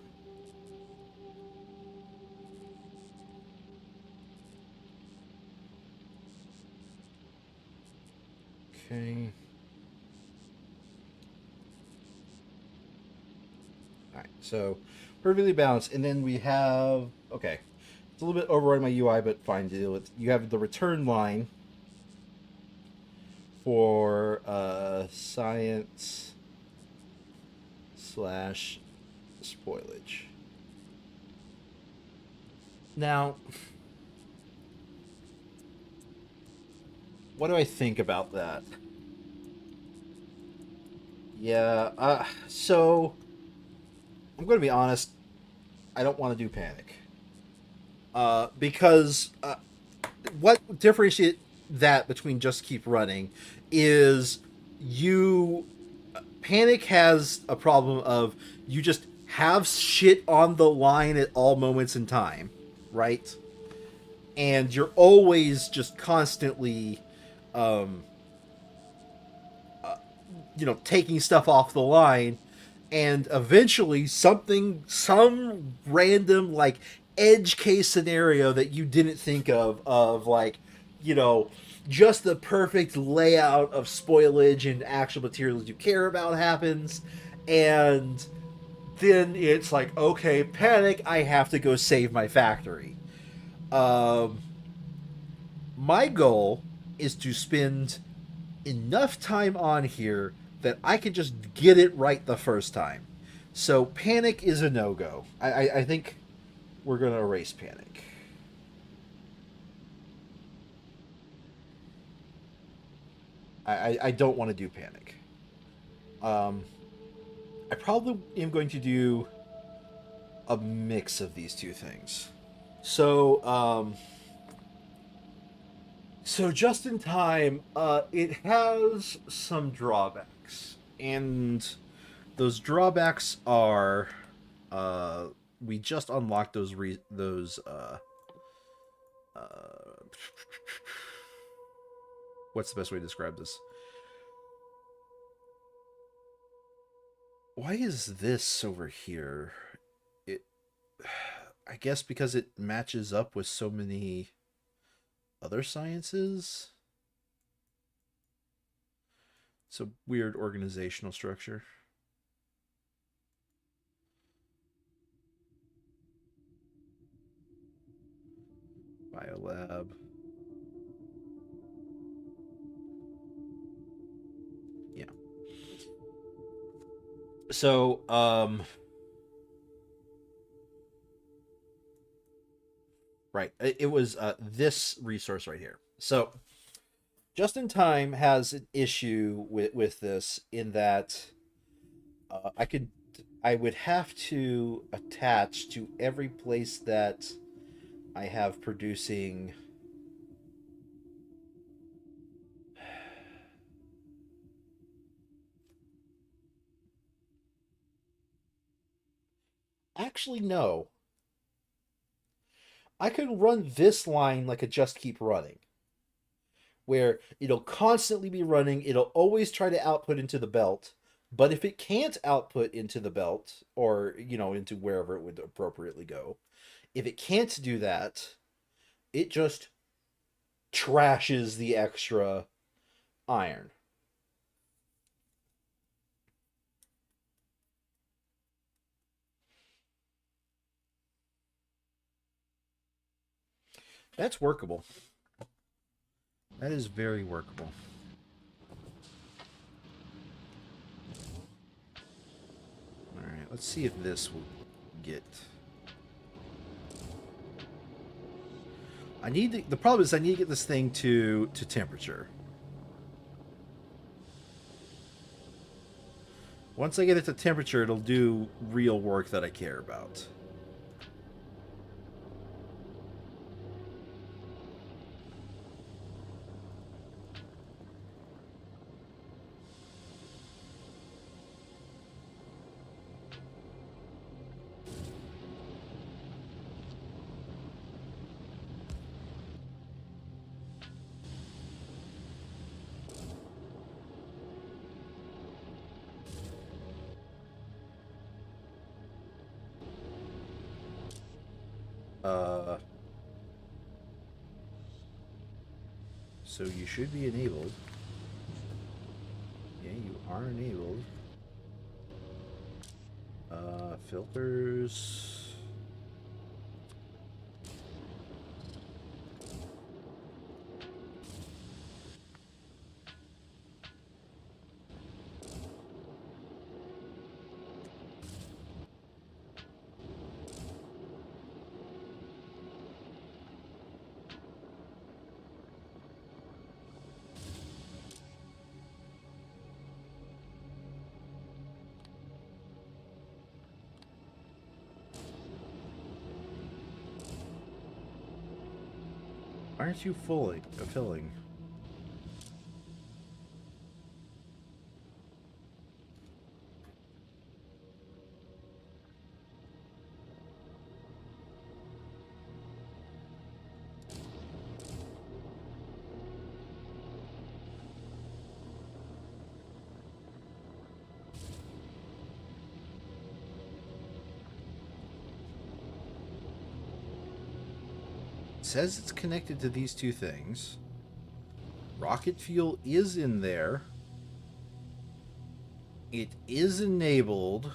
Okay. Alright, so perfectly balanced. And then we have, okay, it's a little bit overriding my UI, but fine to deal with. You have the return line for science / spoilage. Now, what do I think about that? Yeah, so I'm going to be honest. I don't want to do panic. Because what differentiates that between just keep running is you Panic has a problem of you just have shit on the line at all moments in time, right? And you're always just constantly um taking stuff off the line, and eventually some random like edge case scenario that you didn't think of like, you know just the perfect layout of spoilage and actual materials you care about happens, and then it's like, okay, panic, I have to go save my factory. um my goal is to spend enough time on here that I can just get it right the first time. So panic is a no go. I think we're gonna erase panic. I don't want to do panic. Um, I probably am going to do a mix of these two things. So so just in time, it has some drawbacks, and those drawbacks are, uh, we just unlocked those uh, what's the best way to describe this? Why is this over here? It, I guess because it matches up with so many other sciences. It's a weird organizational structure. Biolab. Yeah. So, right. It was this resource right here. So, Just in Time has an issue with this in that I would have to attach to every place that I have producing. Actually, no. I can run this line like a just keep running, where it'll constantly be running. It'll always try to output into the belt. But if it can't output into the belt, or, into wherever it would appropriately go, if it can't do that, it just trashes the extra iron. That's workable. That is very workable. All right, let's see if this will get. The problem is I need to get this thing to temperature. Once I get it to temperature, it'll do real work that I care about. Uh, so you should be enabled. Yeah, you are enabled. Filters. Aren't you filling? says it's connected to these two things. Rocket fuel is in there. It is enabled.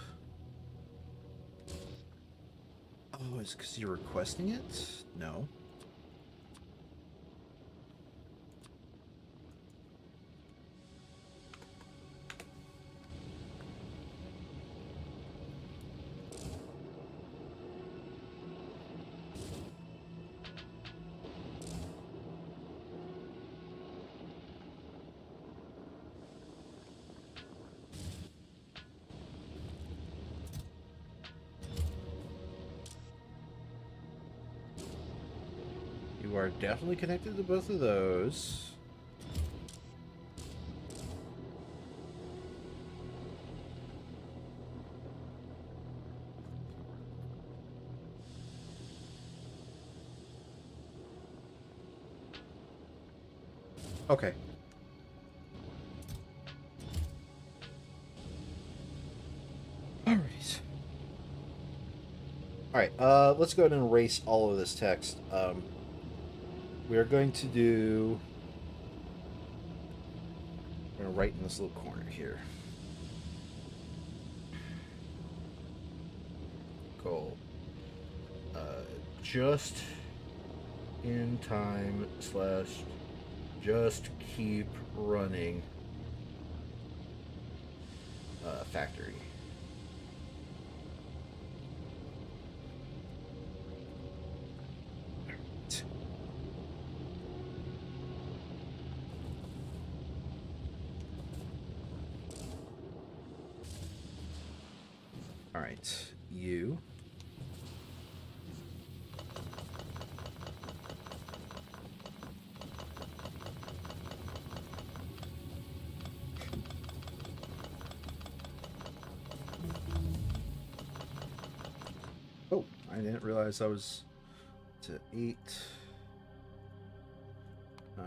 Oh, is it because you're requesting it? No. You are definitely connected to both of those. Okay. Alright. Alright, let's go ahead and erase all of this text. We are going to do... We're going to write in this little corner here. Goal. Just in time / just keep running factory. All right, you. Oh, I didn't realize I was to 8, 9.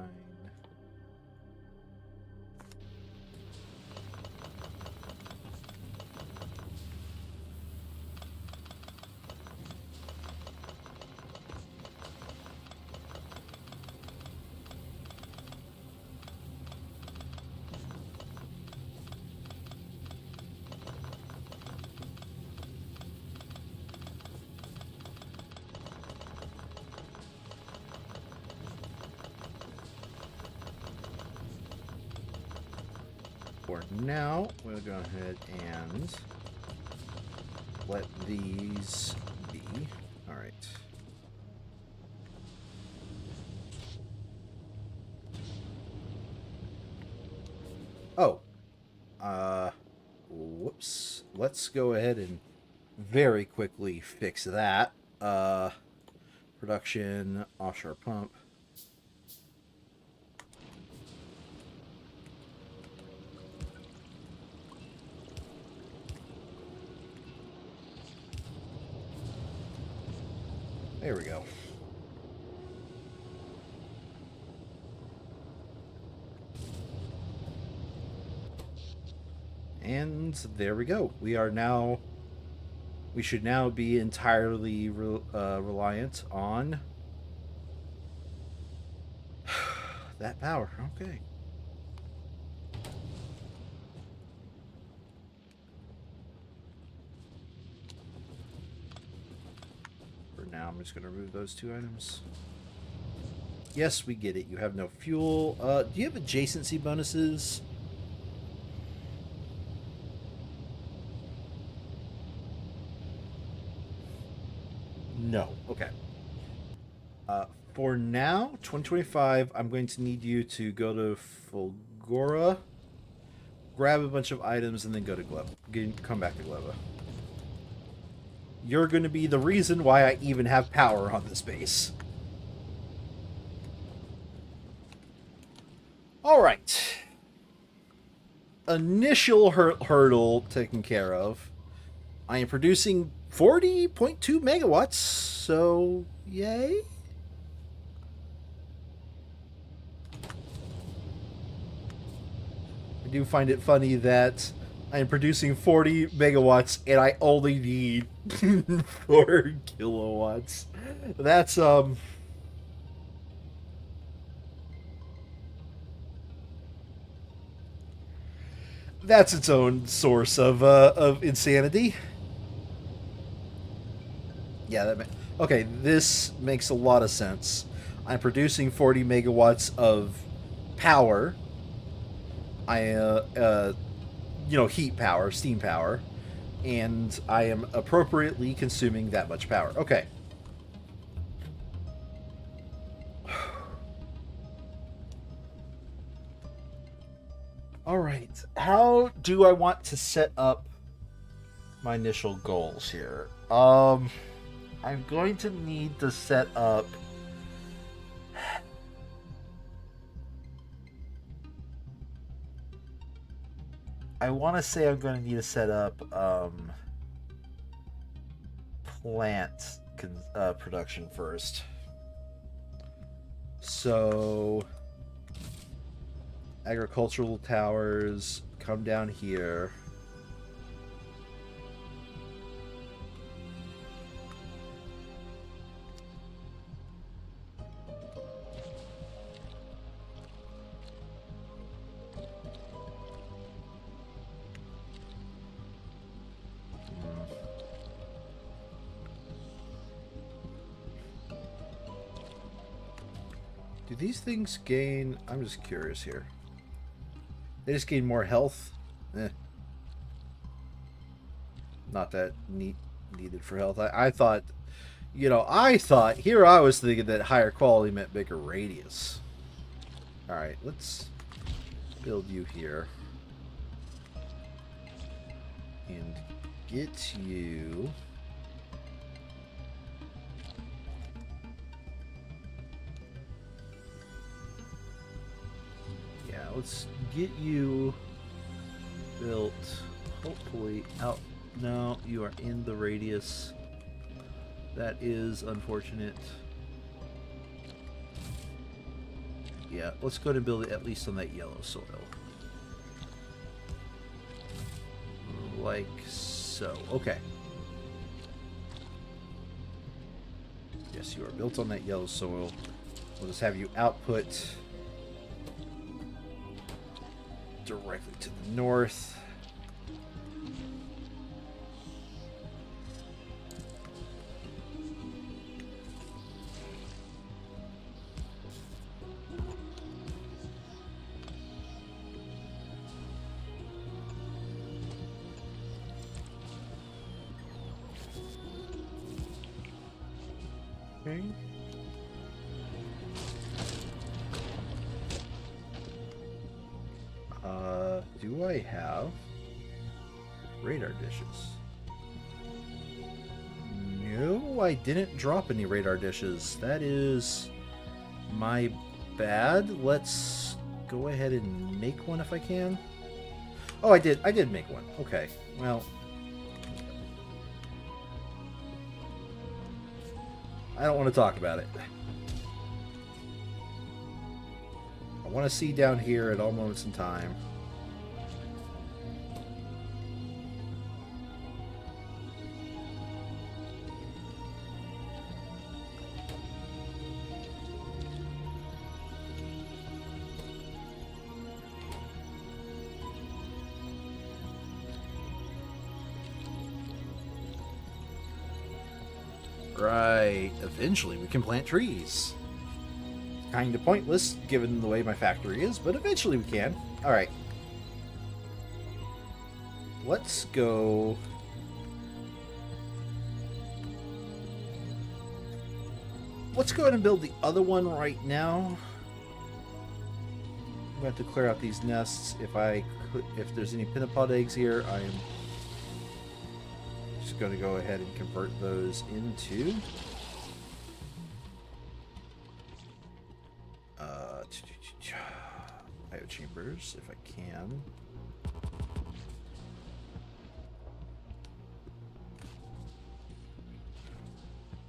For now, we'll go ahead and let these be. All right. Oh. Whoops. Let's go ahead and very quickly fix that. Production, offshore pump. There we go. And there we go. We should now be entirely reliant on that power. Okay. Now I'm just going to remove those 2 items. Yes, we get it. You have no fuel. Do you have adjacency bonuses? No. Okay. For now, 2025, I'm going to need you to go to Fulgora, grab a bunch of items, and then go to Glebba. Come back to Glebba. You're going to be the reason why I even have power on this base. Alright. Initial hurdle taken care of. I am producing 40.2 megawatts, so yay. I do find it funny that I am producing 40 megawatts and I only need 4 kilowatts. That's That's its own source of insanity. Yeah, okay, this makes a lot of sense. I'm producing 40 megawatts of power. Heat power, steam power, and I am appropriately consuming that much power. Okay. All right. How do I want to set up my initial goals here? I'm going to need to set up. I want to say I'm going to need to set up plant production first. So agricultural towers come down here. Do these things gain... I'm just curious here. They just gain more health? Not that needed for health. I thought... here I was thinking that higher quality meant bigger radius. Alright, let's build you here. And get you... Let's get you built, hopefully out. No, you are in the radius. That is unfortunate. Yeah, let's go ahead and build it at least on that yellow soil. Like so. Okay. Yes, you are built on that yellow soil. We'll just have you output directly to the north. Okay. Do I have radar dishes? No, I didn't drop any radar dishes. That is my bad. Let's go ahead and make one if I can. Oh, I did make one. Okay. Well, I don't want to talk about it. I want to see down here at all moments in time. Right. Eventually we can plant trees. Kind of pointless given the way my factory is, but eventually we can. Alright. Let's go... Let's go ahead and build the other one right now. I'm going to have to clear out these nests. If there's any pinnipod eggs here, I am just going to go ahead and convert those into bio chambers if I can.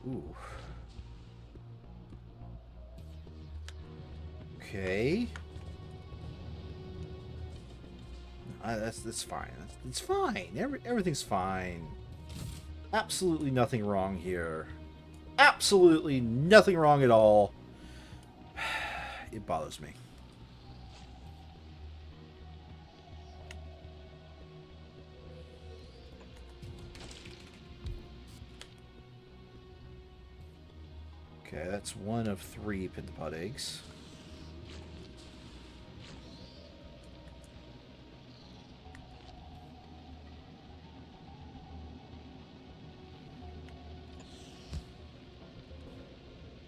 Ooh. Okay. That's fine. It's fine. Everything's fine. Absolutely nothing wrong here. Absolutely nothing wrong at all. It bothers me. Okay, that's one of 3 pentapod eggs.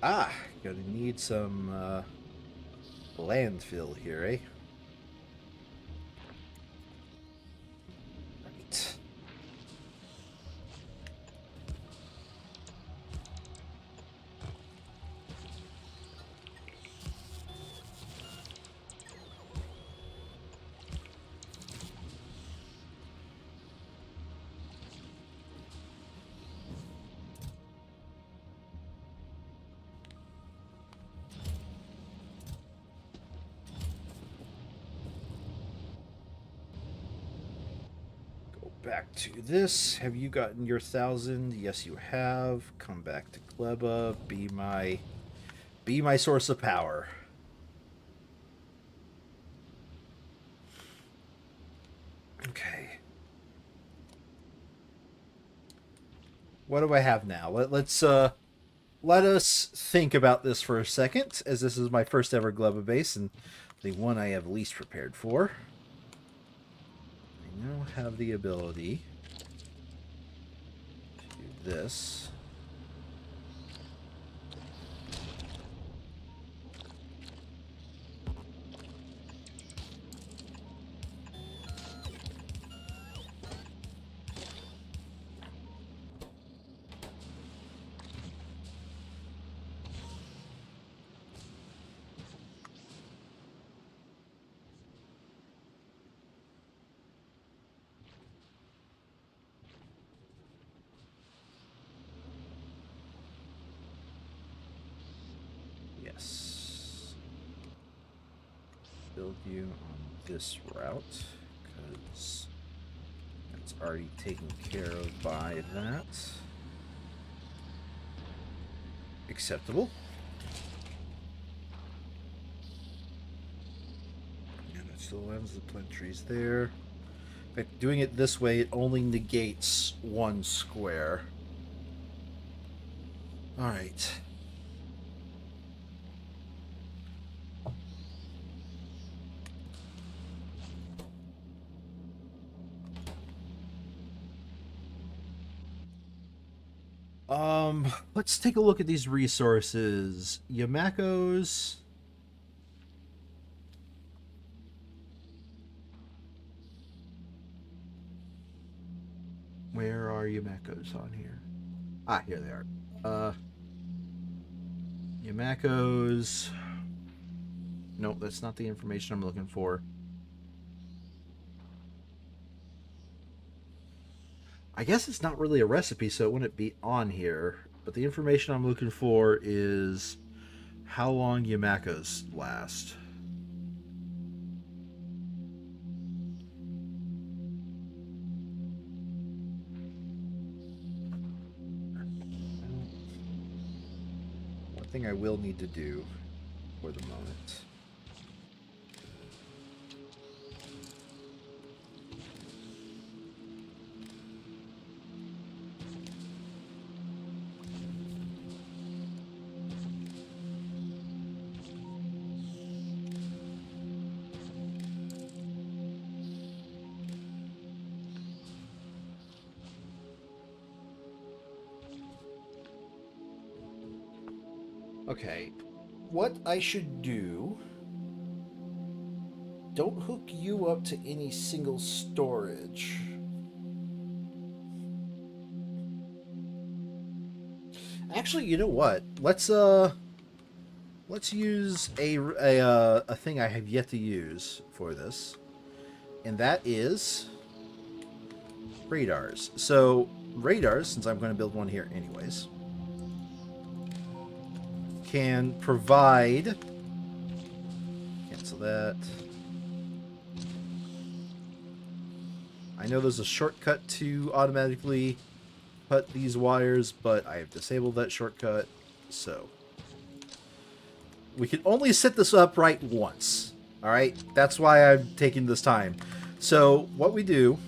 Ah, gonna need some landfill here, eh? Right. Back to this. Have you gotten your 1,000? Yes, you have. Come back to Glebba. Be my source of power. Okay. What do I have now? Let us think about this for a second, as this is my first ever Glebba base and the one I have least prepared for. I now have the ability to do this. Yes. Build you on this route, because it's already taken care of by that. Acceptable. And it still ends the plant trees there. In fact, doing it this way, it only negates 1 square. Alright. Let's take a look at these resources. Yamako's. Where are Yamako's on here? Ah, here they are. Yamako's. Nope, that's not the information I'm looking for. I guess it's not really a recipe, so it wouldn't be on here. But the information I'm looking for is how long Yamako's last. One thing I will need to do for the moment. Okay, what I should do, don't hook you up to any single storage. Actually, you know what? Let's use a thing I have yet to use for this, and that is radars. So radars, since I'm going to build one here anyways, can provide. Cancel that. I know there's a shortcut to automatically cut these wires, but I have disabled that shortcut, so we can only set this up right once. Alright? That's why I'm taking this time. So what we do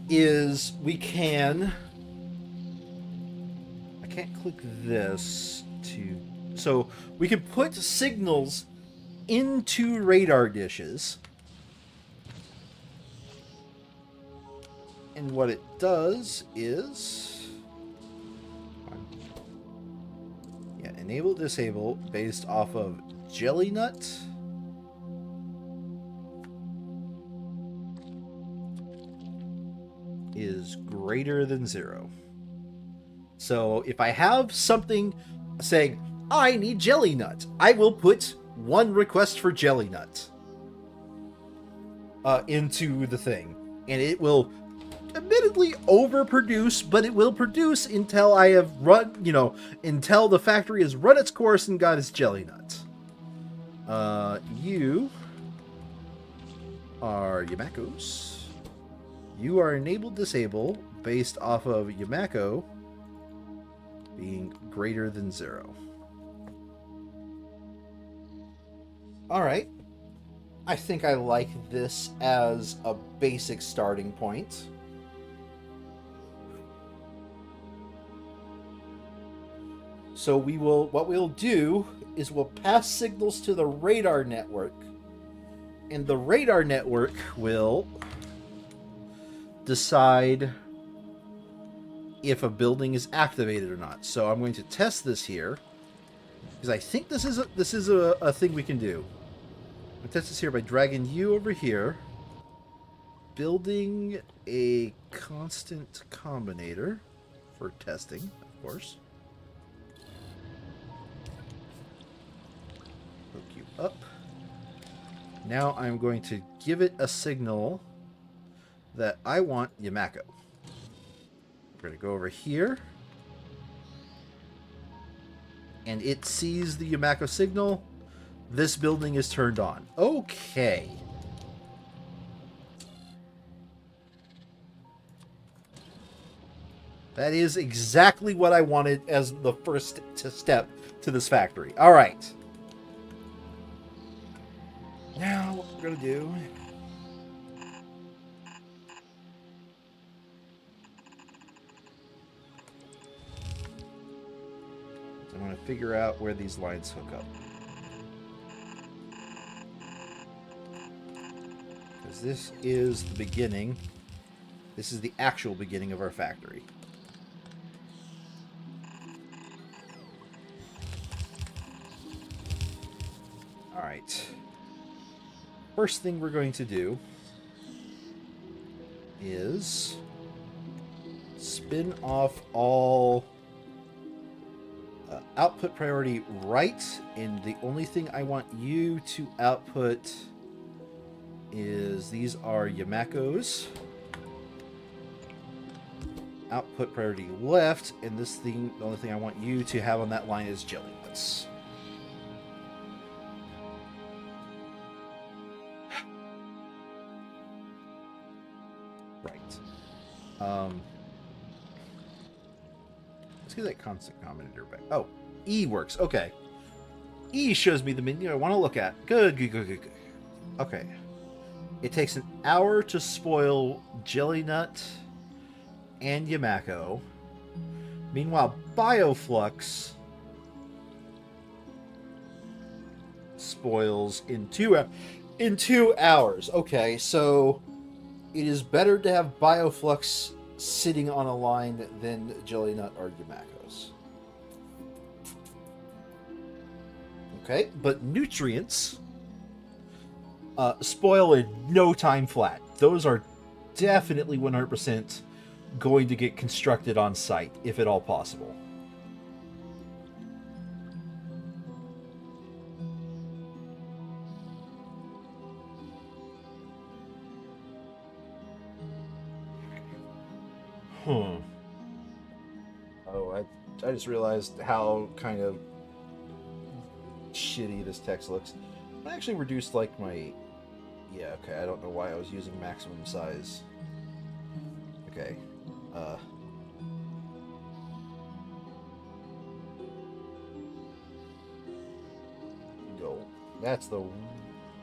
is we can... I can't click this. to... So we can put signals into radar dishes. And what it does is... Yeah, enable, disable based off of jelly nut. Is greater than 0. So if I have something saying, I need jelly nut, I will put one request for jelly nut into the thing. And it will admittedly overproduce, but it will produce until I have run, until the factory has run its course and got its jelly nut. You are Yamakos. You are enabled disable based off of Yamako being greater than 0. Alright. I think I like this as a basic starting point. So what we'll do is we'll pass signals to the radar network. And the radar network will decide if a building is activated or not. So I'm going to test this here because I think this is a thing we can do. I'm going to test this here by dragging you over here, building a constant combinator for testing, of course. Hook you up. Now I'm going to give it a signal that I want Yamako. We're going to go over here. And it sees the Yamako signal. This building is turned on. Okay. That is exactly what I wanted as the first step to this factory. All right. Now what we're going to do... I want to figure out where these lines hook up. Because this is the beginning. This is the actual beginning of our factory. Alright. First thing we're going to do is spin off all output priority right, and the only thing I want you to output is these are Yamakos. Output priority left, and this thing, the only thing I want you to have on that line is jelly nuts. Right. Let's get that constant combinator back. Oh, E works. Okay. E shows me the menu I want to look at. Good, good, good, good, good. Okay. It takes an hour to spoil jelly nut and Yamako. Meanwhile, Bioflux spoils in 2 hours. Okay, so it is better to have Bioflux sitting on a line than jelly nut or Yamakos. Okay, but nutrients spoil in no time flat. Those are definitely 100% going to get constructed on site, if at all possible. Oh, I just realized how kind of shitty this text looks. I actually reduced like my... Yeah, okay, I don't know why I was using maximum size. Okay. Go. That's the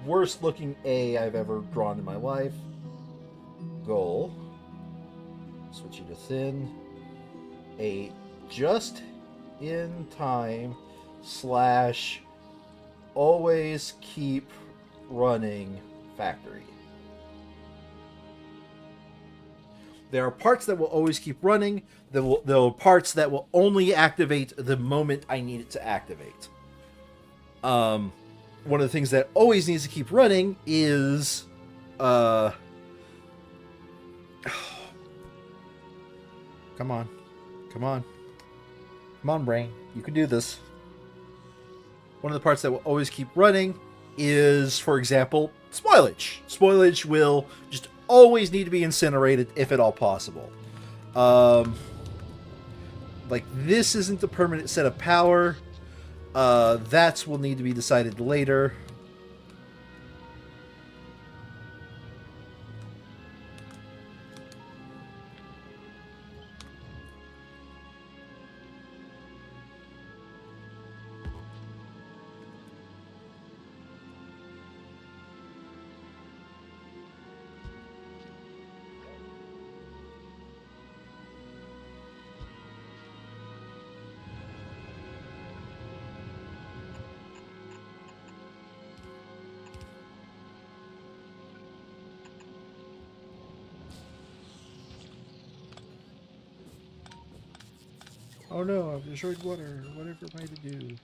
worst looking A I've ever drawn in my life. Goal. Switching to thin. A just in time / always keep running factory. There are parts that will always keep running. There are parts that will only activate the moment I need it to activate. One of the things that always needs to keep running is come on. Come on. Come on, brain. You can do this. One of the parts that will always keep running is, for example, spoilage. Spoilage will just always need to be incinerated if at all possible. Like, this isn't the permanent set of power. That will need to be decided later. Oh no, I've destroyed water. Whatever am I to do?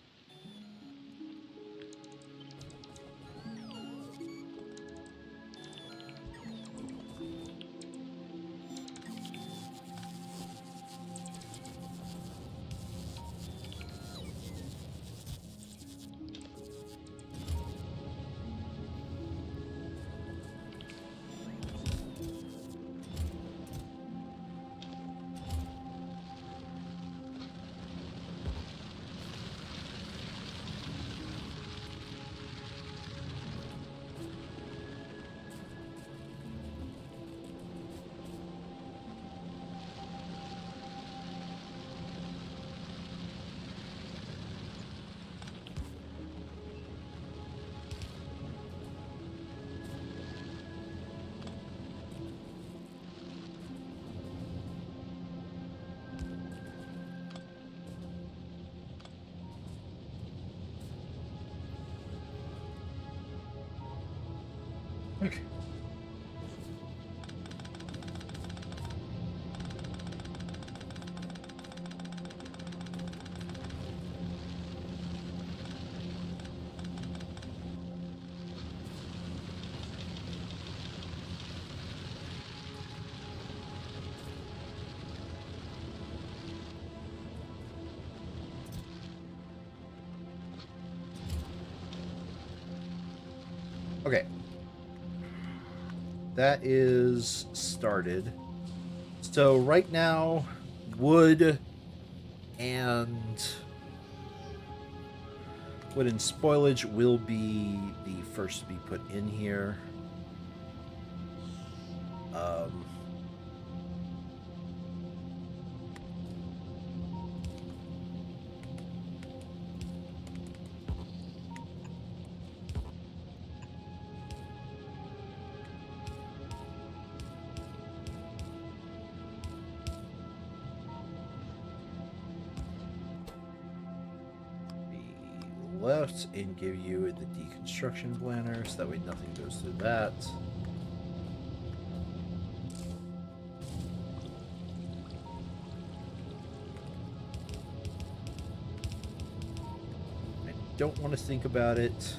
Okay. Okay. That is started. So right now, wood and spoilage will be the first to be put in here. Left and give you the deconstruction planner so that way nothing goes through that. I don't want to think about it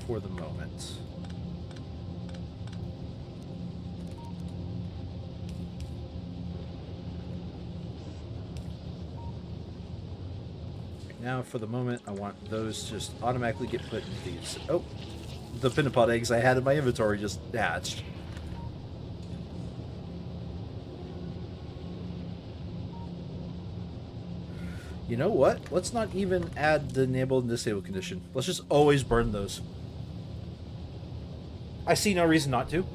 for the moment. Now, for the moment, I want those to just automatically get put into these. Oh, the Pinnipod eggs I had in my inventory just hatched. You know what? Let's not even add the enable and disable condition. Let's just always burn those. I see no reason not to.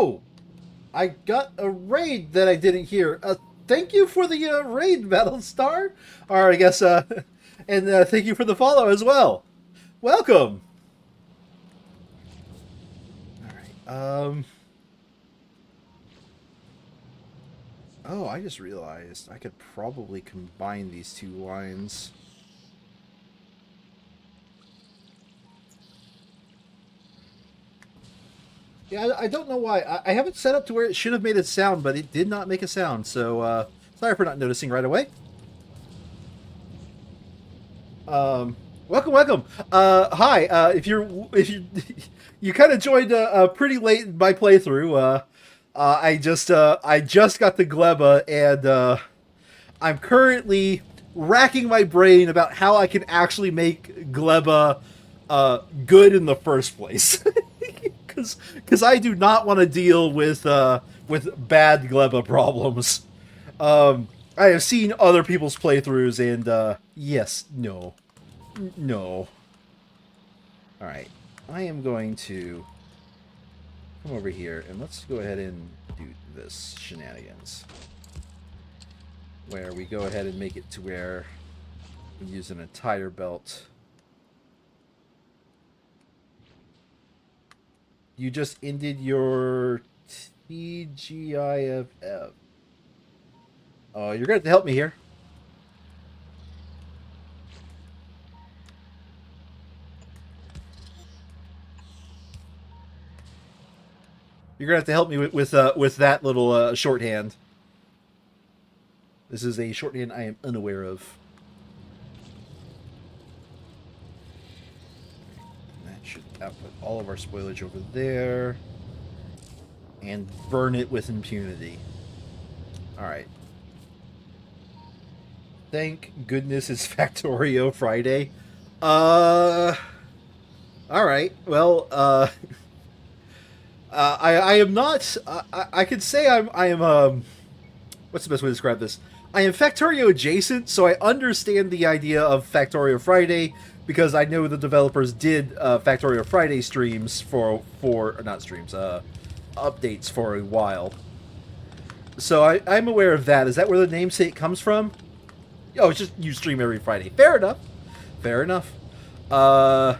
Oh, I got a raid that I didn't hear. Thank you for the raid, Battlestar. Or I guess, and thank you for the follow as well. Welcome. All right. Oh, I just realized I could probably combine these two lines. Yeah, I don't know why. I have it set up to where it should have made a sound, but it did not make a sound. So, sorry for not noticing right away. Welcome, welcome. Hi. If you you kind of joined pretty late in my playthrough. I just got the Glebba, and I'm currently racking my brain about how I can actually make Glebba good in the first place. Because I do not want to deal with bad Glebba problems. I have seen other people's playthroughs, and yes, no. No. Alright. I am going to come over here, and let's go ahead and do this shenanigans. Where we go ahead and make it to where we use an entire belt. You just ended your TGIFF. Oh, you're going to have to help me here. You're going to have to help me with that little shorthand. This is a shorthand I am unaware of. That should output all of our spoilage over there. And burn it with impunity. Alright. Thank goodness it's Factorio Friday. Alright. Well, I am not. I could say I am. What's the best way to describe this? I am Factorio adjacent, so I understand the idea of Factorio Friday because I know the developers did Factorio Friday streams for not streams, updates for a while. So I'm aware of that. Is that where the namesake comes from? Oh, it's just you stream every Friday. Fair enough. Fair enough. I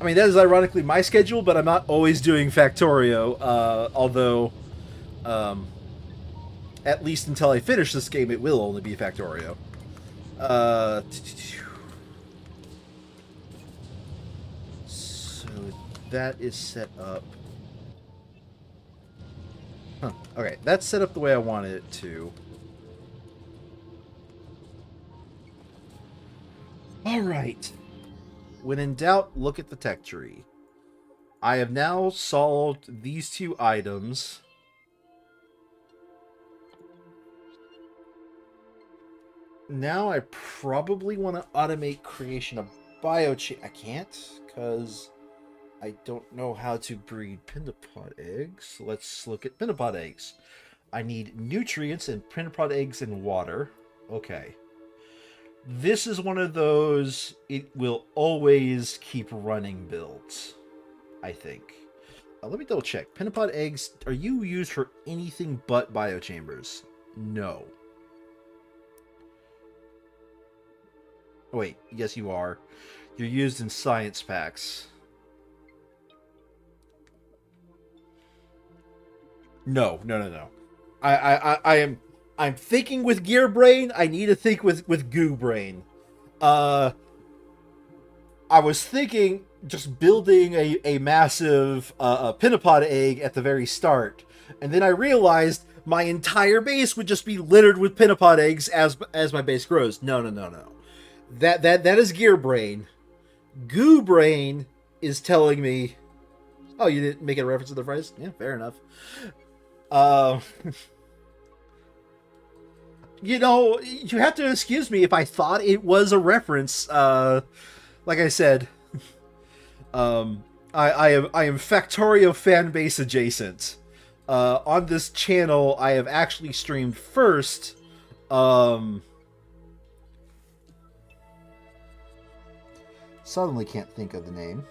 mean, that is ironically my schedule, but I'm not always doing Factorio, although, at least until I finish this game, it will only be Factorio. So that is set up. Huh. Okay, that's set up the way I wanted it to. Alright. When in doubt, look at the tech tree. I have now solved these two items. Now I probably want to automate creation of biochar. I can't, because I don't know how to breed pentapod eggs. Let's look at pentapod eggs. I need nutrients and pentapod eggs and water. Okay. This is one of those it will always keep running builds, I think. Let me double check. Pentapod eggs, are you used for anything but biochambers? No. Oh, wait, yes you are. You're used in science packs. No. I'm thinking with gear brain. I need to think with goo brain. I was thinking just building a massive pentapod egg at the very start, and then I realized my entire base would just be littered with pentapod eggs as my base grows. No. That is gear brain. Goo brain is telling me, oh, you didn't make a reference to the phrase? Yeah, fair enough. You know, you have to excuse me if I thought it was a reference. Like I said, I am Factorio fanbase adjacent. On this channel, I have actually streamed first. Suddenly can't think of the name.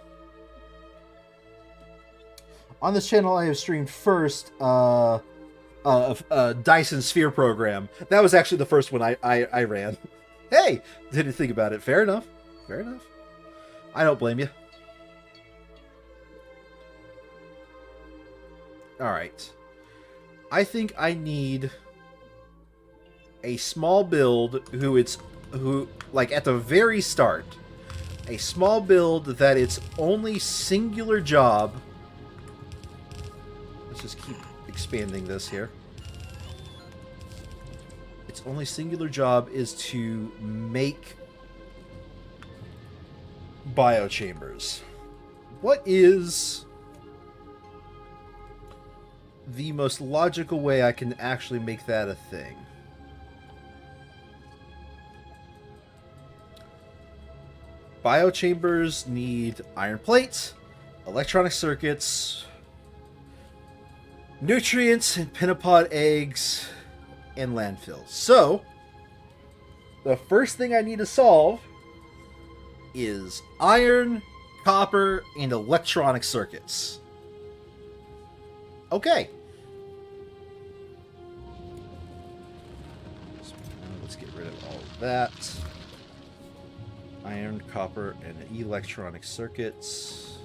on this channel, I have streamed first Dyson Sphere program. That was actually the first one I ran. Hey, didn't think about it. Fair enough. Fair enough. I don't blame you. All right. I think I need a small build who like at the very start, a small build that its only singular job. Let's just keep expanding this here. Its only singular job is to make biochambers. What is the most logical way I can actually make that a thing? Biochambers need iron plates, electronic circuits, nutrients, and pinnipod eggs, and landfills. So, the first thing I need to solve is iron, copper, and electronic circuits. Okay. So let's get rid of all of that. Iron, copper, and electronic circuits.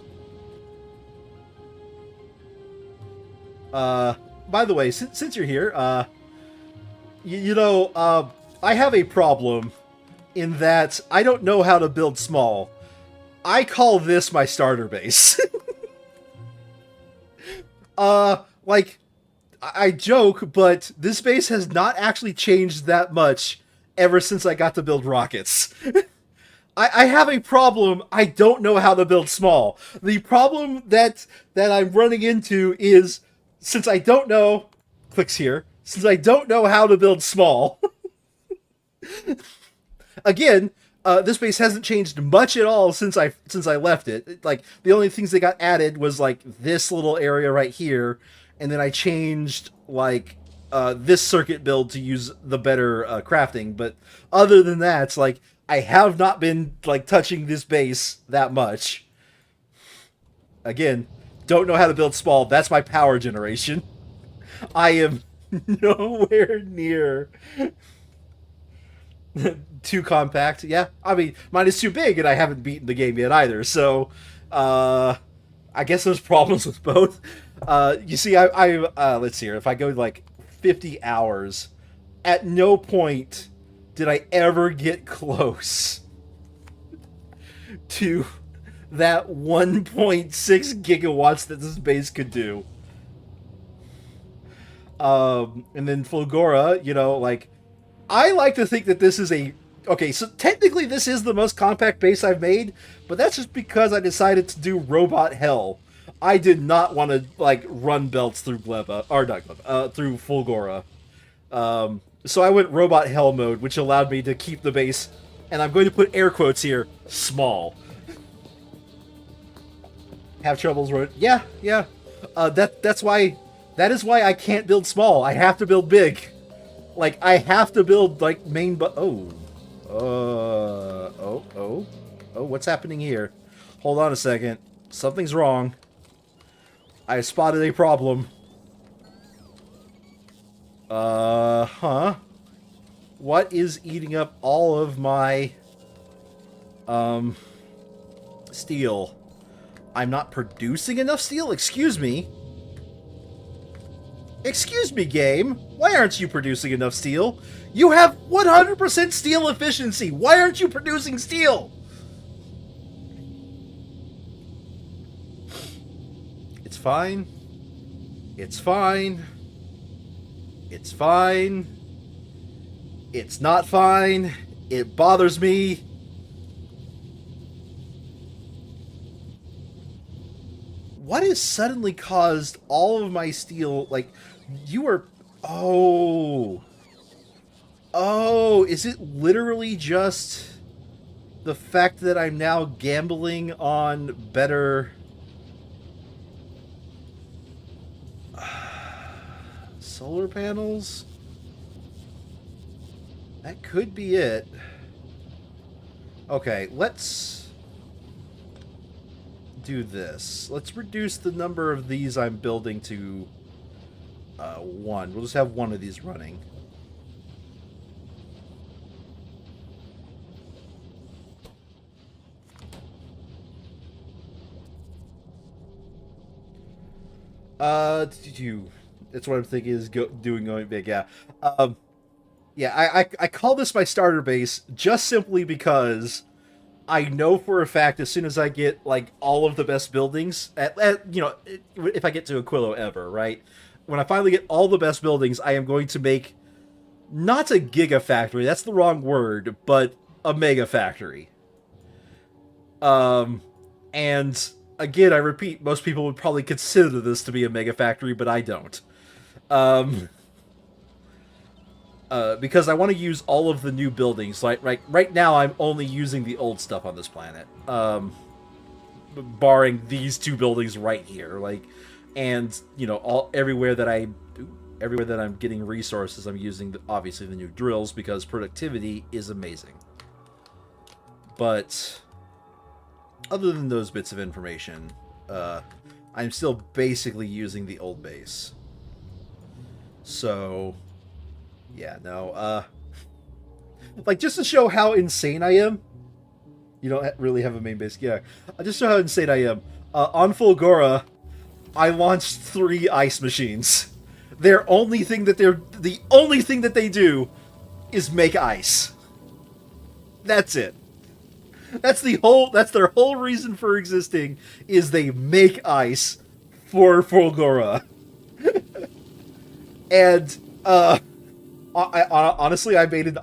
By the way, since you're here, I have a problem in that I don't know how to build small. I call this my starter base. Like, I joke, but this base has not actually changed that much ever since I got to build rockets. I have a problem. I don't know how to build small. The problem that I'm running into is, since I don't know, clicks here, since I don't know how to build small, again, this base hasn't changed much at all since I left it. Like, the only things that got added was, like, this little area right here, and then I changed, like, this circuit build to use the better crafting. But other than that, it's like, I have not been, like, touching this base that much. Again, don't know how to build small. That's my power generation. I am nowhere near too compact. Yeah, I mean, mine is too big, and I haven't beaten the game yet either. So, I guess there's problems with both. You see, let's see here. If I go, like, 50 hours, at no point did I ever get close to that 1.6 gigawatts that this base could do. And then Fulgora, like, I like to think that this is okay, so technically this is the most compact base I've made, but that's just because I decided to do robot hell. I did not want to, like, run belts through Glebba, or not Glebba, through Fulgora. So I went robot hell mode, which allowed me to keep the base, and I'm going to put air quotes here, small. Have troubles with, yeah. That is why I can't build small. I have to build big. Like, I have to build, like, main what's happening here? Hold on a second. Something's wrong. I spotted a problem. What is eating up all of my, steel? I'm not producing enough steel? Excuse me? Excuse me, game. Why aren't you producing enough steel? You have 100% steel efficiency. Why aren't you producing steel? It's fine. It's fine. It's fine. It's not fine. It bothers me. What has suddenly caused all of my steel, like, you are... Oh, is it literally just the fact that I'm now gambling on better... solar panels? That could be it. Okay, let's do this. Let's reduce the number of these I'm building to 1. We'll just have one of these running. That's what I'm thinking is going big. Yeah. Yeah, I call this my starter base just simply because I know for a fact as soon as I get like all of the best buildings, if I get to Aquilo ever, right? When I finally get all the best buildings, I am going to make not a gigafactory. That's the wrong word, but a mega factory. And again, I repeat, most people would probably consider this to be a mega factory, but I don't. Because I want to use all of the new buildings. Like right now, I'm only using the old stuff on this planet, barring these 2 buildings right here. And everywhere that I'm getting resources, I'm using obviously the new drills because productivity is amazing. But other than those bits of information, I'm still basically using the old base. So. Yeah, no, just to show how insane I am, you don't really have a main base, yeah, just to show how insane I am, on Fulgora, I launched 3 ice machines. The only thing that they do is make ice. That's it. That's their whole reason for existing, is they make ice for Fulgora. And, honestly, I made an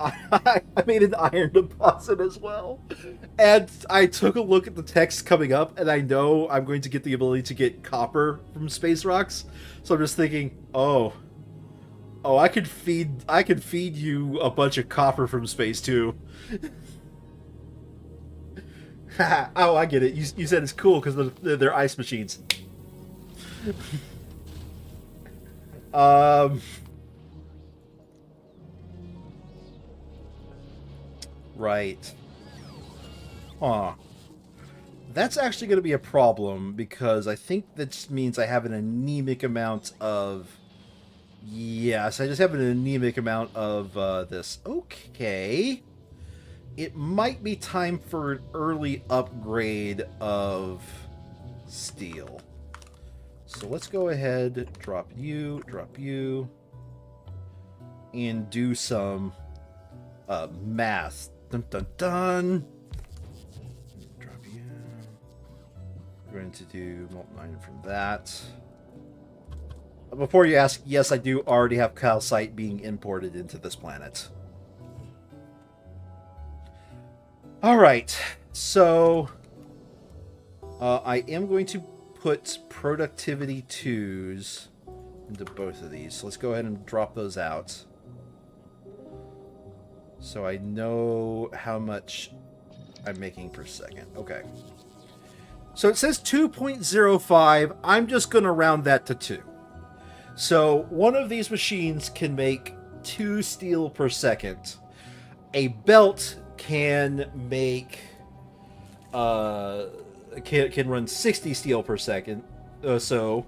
iron deposit as well, and I took a look at the text coming up, and I know I'm going to get the ability to get copper from space rocks. So I'm just thinking, oh, I could feed you a bunch of copper from space too. Oh, I get it. You said it's cool because they're ice machines. Right. Huh. That's actually going to be a problem because I think that means I have an anemic amount of... Yes, I just have an anemic amount of this. Okay. It might be time for an early upgrade of steel. So let's go ahead, drop you, and do some math. Dun dun dun. Drop you. We're going to do molten iron from that. Before you ask, yes, I do already have calcite being imported into this planet. Alright, so I am going to put productivity 2s into both of these. So let's go ahead and drop those out. So I know how much I'm making per second. Okay. So it says 2.05. I'm just going to round that to 2. So one of these machines can make 2 steel per second. A belt can make can run 60 steel per second. So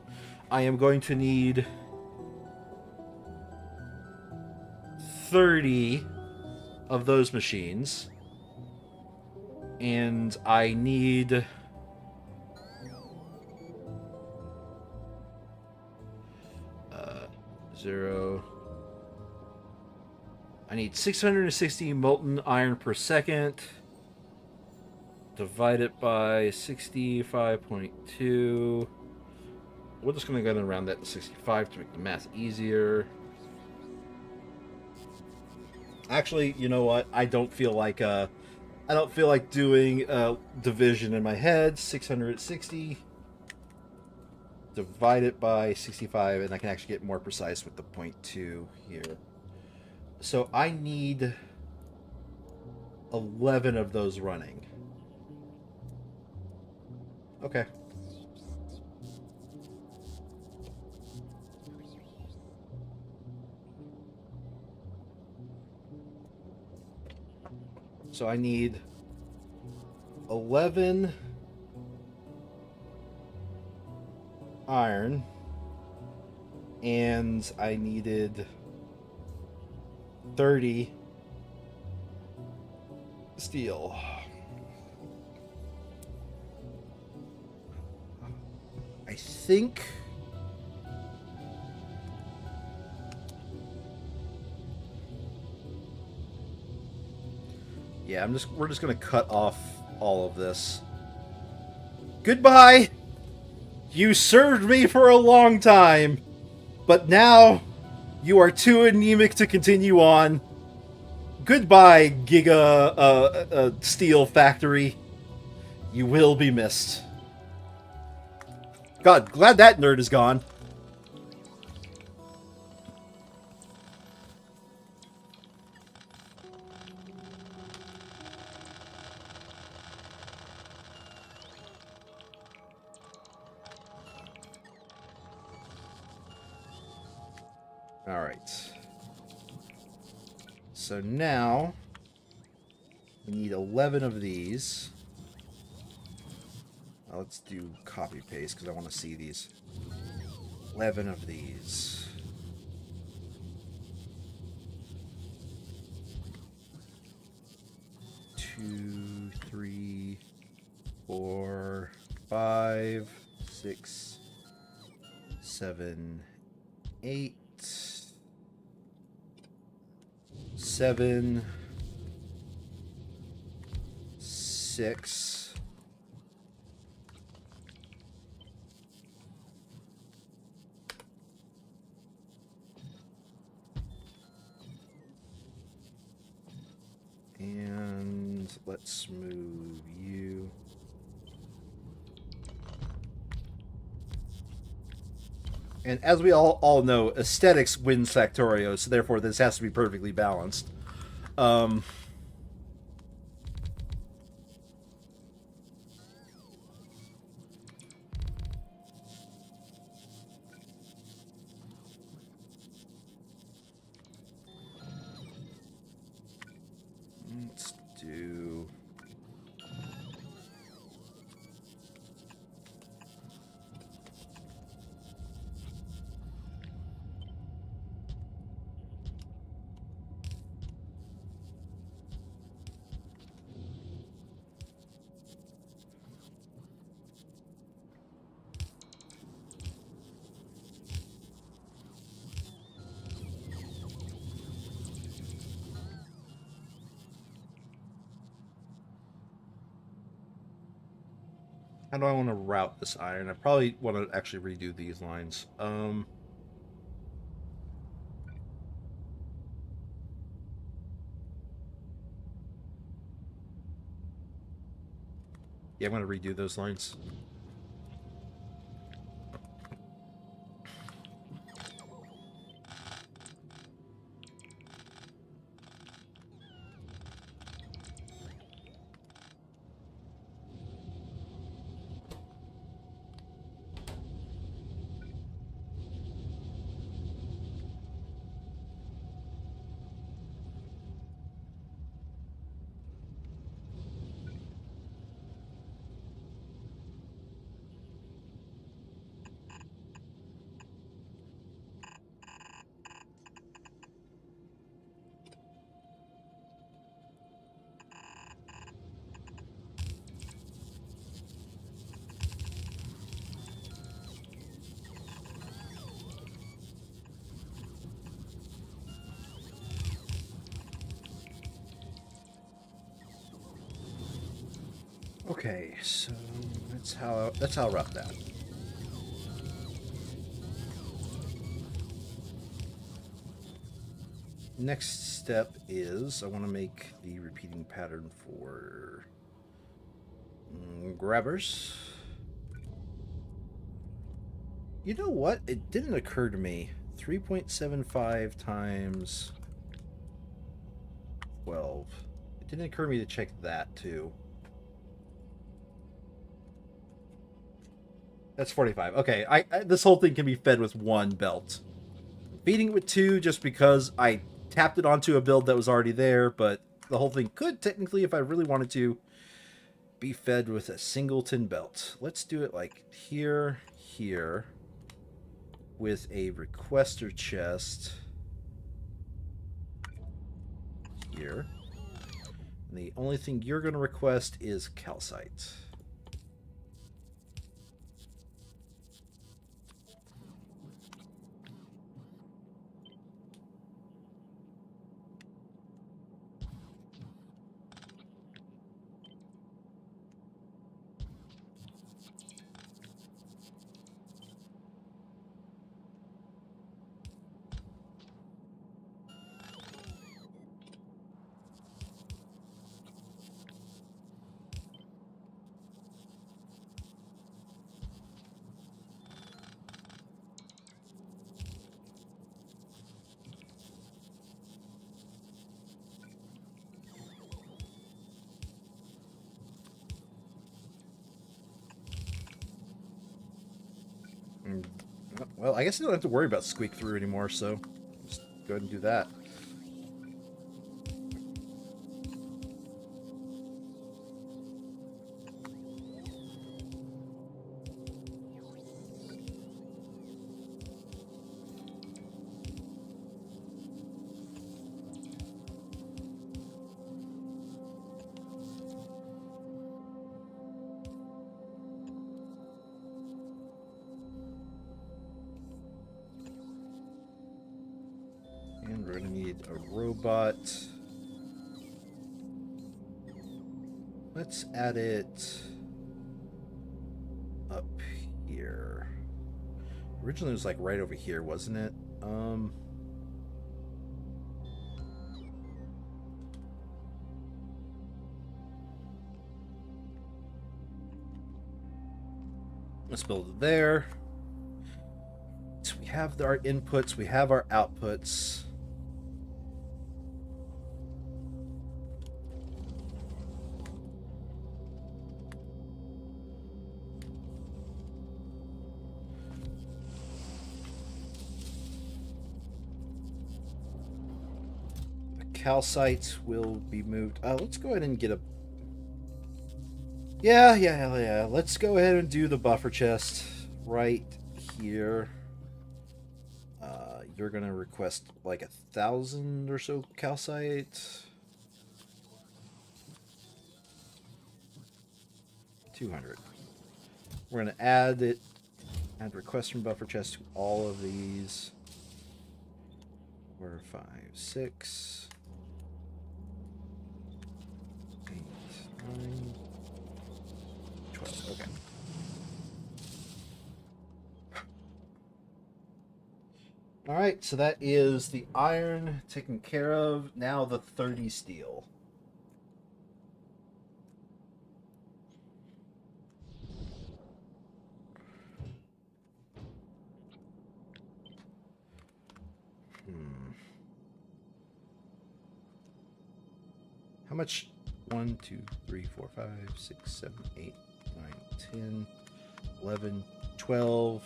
I am going to need 30 of those machines, and I need 0. I need 660 molten iron per second. Divide it by 65.2. We're just going to go ahead and round that to 65 to make the math easier. Actually, you know what? I don't feel like doing division in my head. 660 divide it by 65, and I can actually get more precise with the 0.2 here. So I need 11 of those running. Okay. So I need 11 iron, and I needed 30 steel. I think yeah, we're just gonna cut off all of this. Goodbye! You served me for a long time, but now you are too anemic to continue on. Goodbye, Giga Steel Factory. You will be missed. God, glad that nerd is gone. Alright. So now, we need 11 of these. Let's do copy-paste, because I want to see these. 11 of these. Two, 3, 4, 5, 6, 7, 8, 7, 6, and let's move you. And as we all know, aesthetics wins Factorio, so therefore this has to be perfectly balanced. Let's do... How do I want to route this iron? I probably want to actually redo these lines. Yeah, I'm going to redo those lines. Okay, so that's how I'll route that. Next step is I want to make the repeating pattern for grabbers. You know what? It didn't occur to me. 3.75 times 12. It didn't occur to me to check that too. That's 45. Okay, this whole thing can be fed with one belt. Feeding it with two just because I tapped it onto a build that was already there, but the whole thing could technically, if I really wanted to, be fed with a singleton belt. Let's do it like here, here with a requester chest here. And the only thing you're going to request is calcite. Well, I guess I don't have to worry about squeak through anymore, so just go ahead and do that. And we're going to need a robot. Let's add it up here. Originally it was like right over here, wasn't it? Let's build it there. So we have our inputs, we have our outputs. Calcite will be moved. Let's go ahead and get a... Yeah. Let's go ahead and do the buffer chest right here. You're going to request like 1,000 or so calcite. 200. We're going to add it, add request from buffer chest to all of these. 4, 5, 6... 8, 9, 12. Okay. All right, so that is the iron taken care of. Now the 30 steel. How much? 1, 2, 3, 4, 5, 6, 7, 8, 9, 10, 11, 12.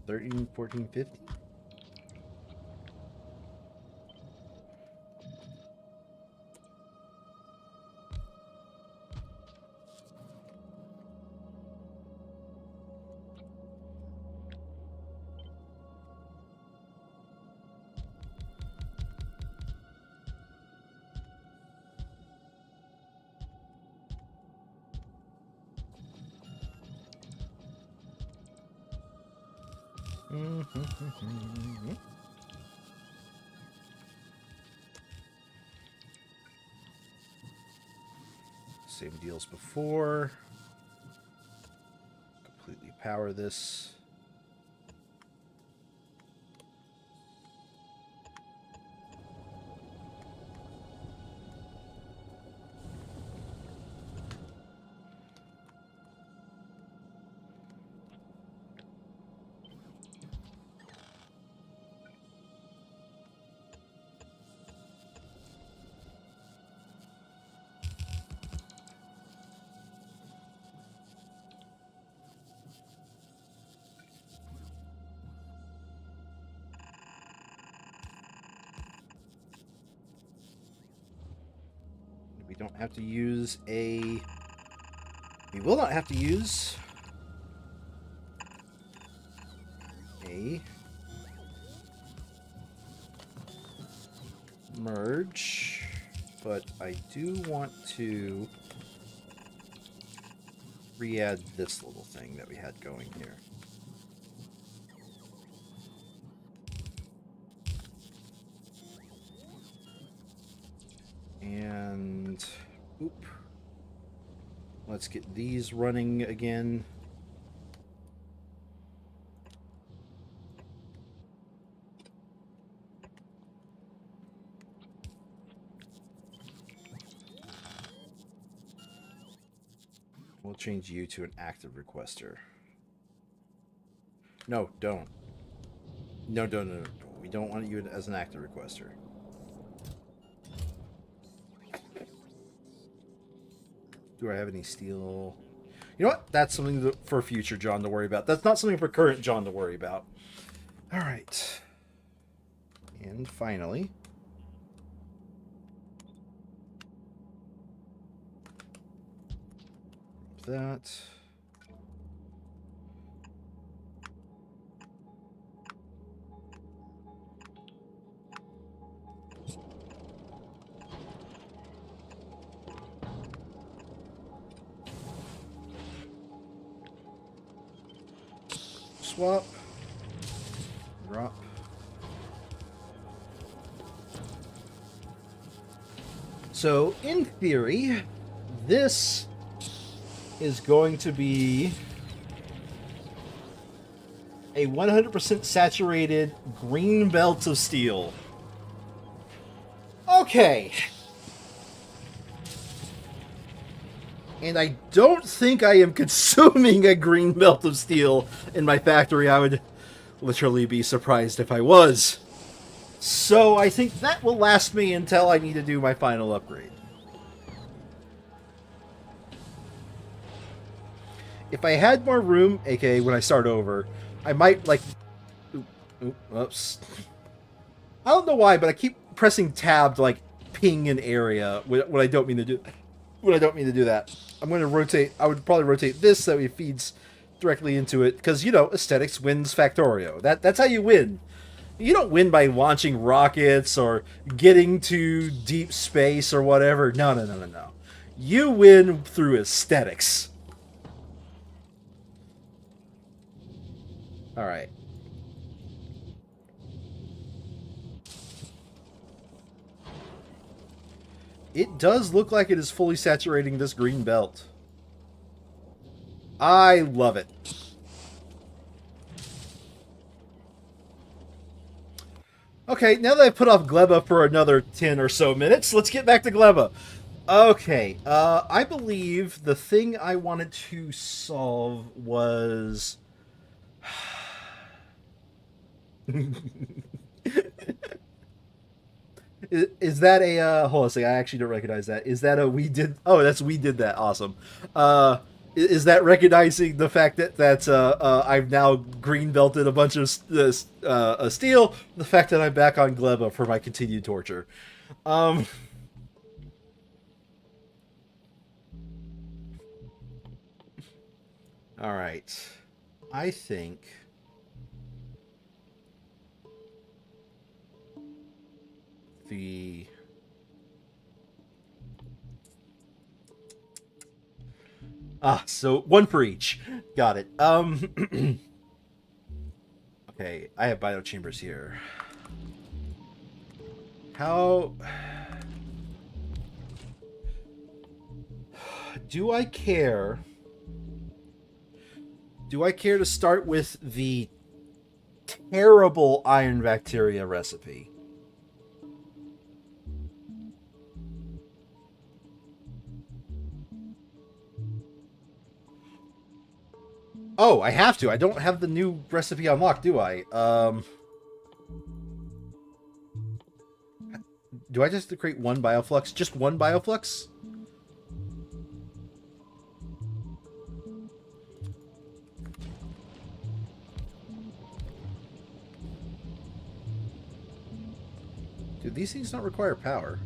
$13, $14, $15. Same deals before. Completely power this. We don't have to use a... We will not have to use a merge, but I do want to re-add this little thing that we had going here. And oop. Let's get these running again. We'll change you to an active requester. No, don't. No. We don't want you as an active requester. Do I have any steel? You know what? That's something for future John to worry about. That's not something for current John to worry about. All right. And finally... that. Swap. Drop. So, in theory, this is going to be a 100% saturated green belt of steel. Okay. And I don't think I am consuming a green belt of steel in my factory. I would literally be surprised if I was. So I think that will last me until I need to do my final upgrade. If I had more room, aka when I start over, I might like... Oops. I don't know why, but I keep pressing tab to like ping an area when I don't mean to do... When I don't mean to do that. I'm going to rotate... I would probably rotate this so it feeds directly into it. Because, you know, aesthetics wins Factorio. That's how you win. You don't win by launching rockets or getting to deep space or whatever. No. You win through aesthetics. All right. It does look like it is fully saturating this green belt. I love it. Okay, now that I've put off Glebba for another 10 or so minutes, let's get back to Glebba. Okay, I believe the thing I wanted to solve was... Is that a, hold on a second, I actually don't recognize that. Is that a we did, oh, that's we did that, awesome. Is that recognizing the fact that I've now green belted a bunch of steel, the fact that I'm back on Glebba for my continued torture. Alright. I think... the... so one for each. Got it. Okay, I have bio chambers here. How... Do I care to start with the terrible iron bacteria recipe? Oh, I have to. I don't have the new recipe unlocked, do I? Do I just create one bioflux? Just one bioflux? Do these things not require power?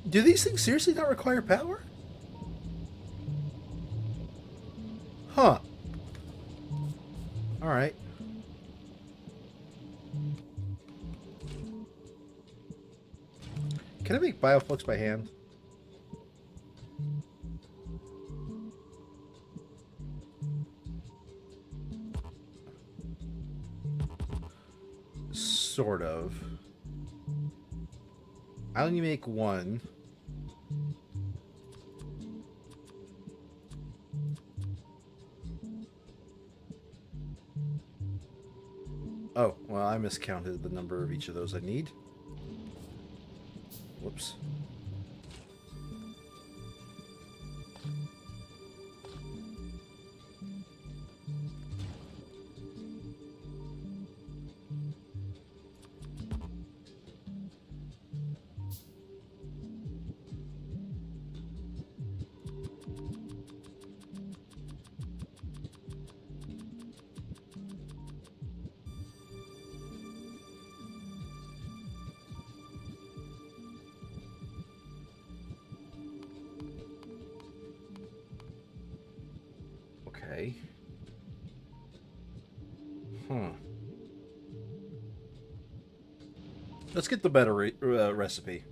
Do these things seriously not require power? Huh. Alright. Can I make bioflux by hand? Sort of. I only make one. Oh, well, I miscounted the number of each of those I need. Whoops. Okay. Huh. Let's get the better recipe.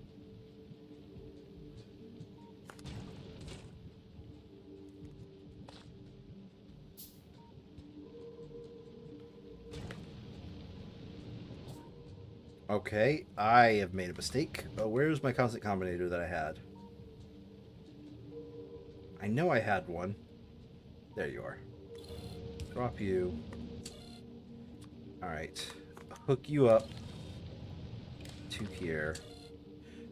Okay, I have made a mistake. Where's my constant combinator that I had? I know I had one. There you are. Drop you. Alright. Hook you up to here.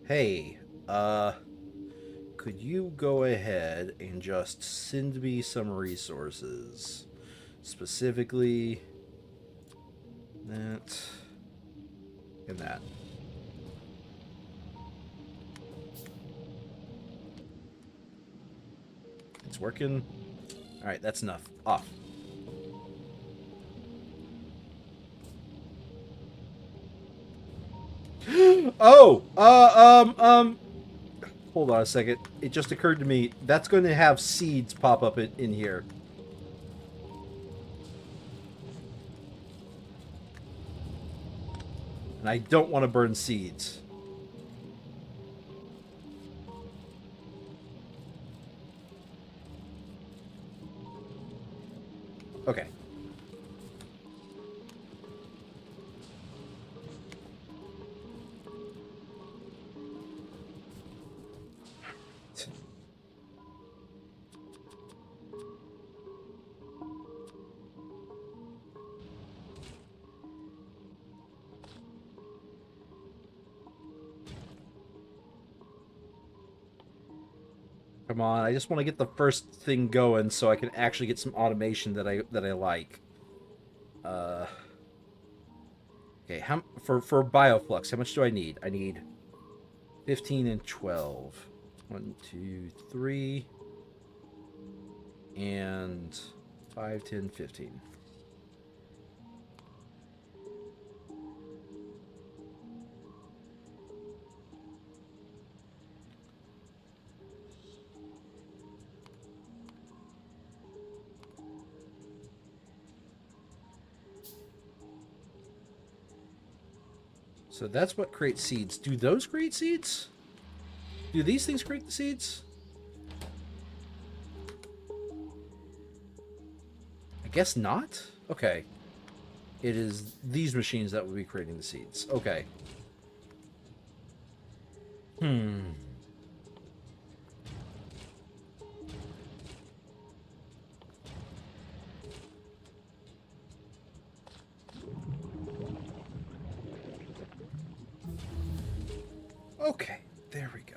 Hey, could you go ahead and just send me some resources? Specifically, that and that. It's working. Alright, that's enough. Off. Oh! Hold on a second. It just occurred to me, that's going to have seeds pop up in here. And I don't want to burn seeds. Okay. Come on, I just want to get the first thing going so I can actually get some automation that I like. Okay, for bioflux, how much do I need? I need 15 and 12. 1, 2, 3 and 5, 10, 15. So that's what creates seeds. Do those create seeds? Do these things create the seeds? I guess not. Okay. It is these machines that will be creating the seeds. Okay. Okay, there we go.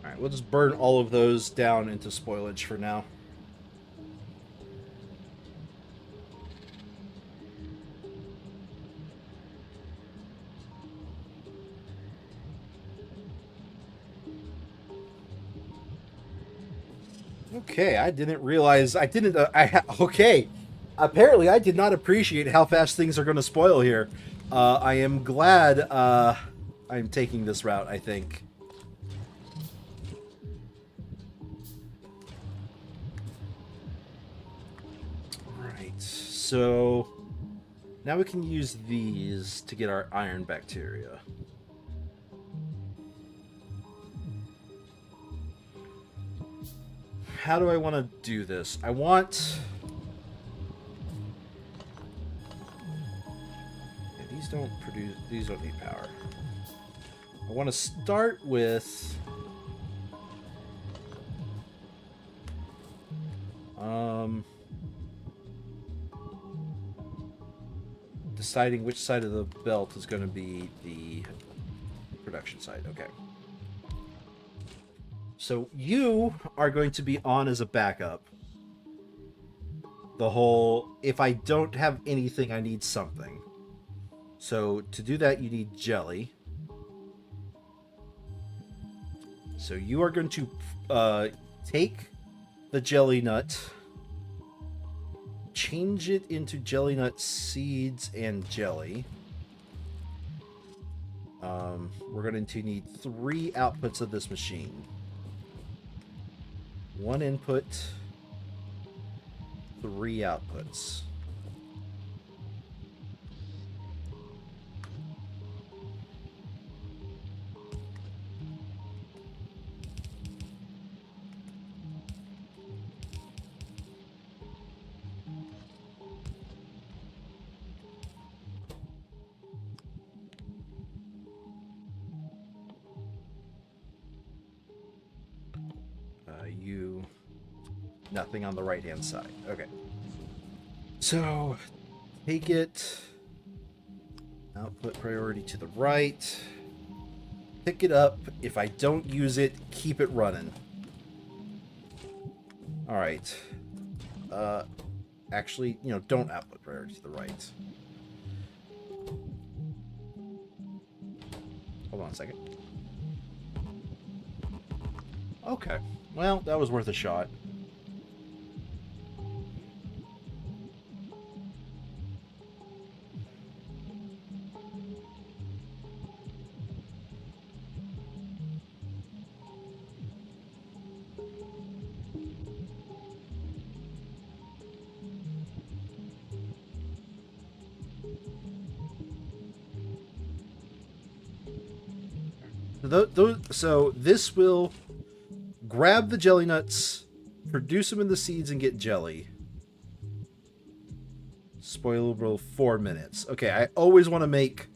Alright, we'll just burn all of those down into spoilage for now. Okay, I didn't realize. I didn't. Okay. Apparently, I did not appreciate how fast things are going to spoil here. I am glad I'm taking this route, I think. Alright, so now we can use these to get our iron bacteria. How do I want to do this? I want... Yeah, these don't produce... These don't need power. I want to start with... Deciding which side of the belt is going to be the production side. Okay. So you are going to be on as a backup. The whole, if I don't have anything, I need something. So to do that, you need jelly. So you are going to take the jelly nut, change it into jelly nut seeds and jelly. We're going to need 3 outputs of this machine. 1 input, 3 outputs. Nothing on the right-hand side. Okay. So, take it. Output priority to the right. Pick it up. If I don't use it, keep it running. Alright. Actually, don't output priority to the right. Hold on a second. Okay. Well, that was worth a shot. So this will grab the jelly nuts, produce them in the seeds, and get jelly. Spoilable 4 minutes. Okay, I always want to make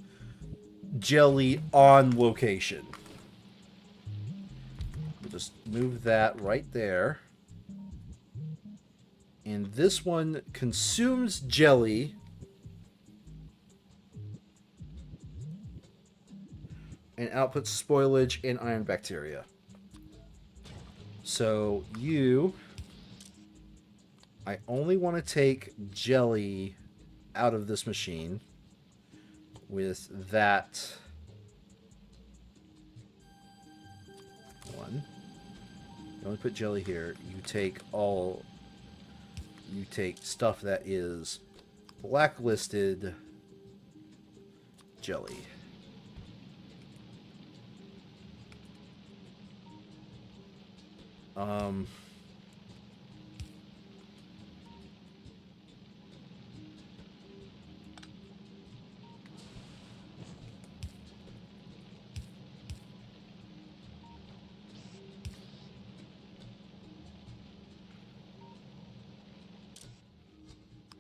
jelly on location. We'll just move that right there. And this one consumes jelly. And outputs spoilage and iron bacteria. So I only want to take jelly out of this machine with that one. You only put jelly here. You take stuff that is blacklisted jelly.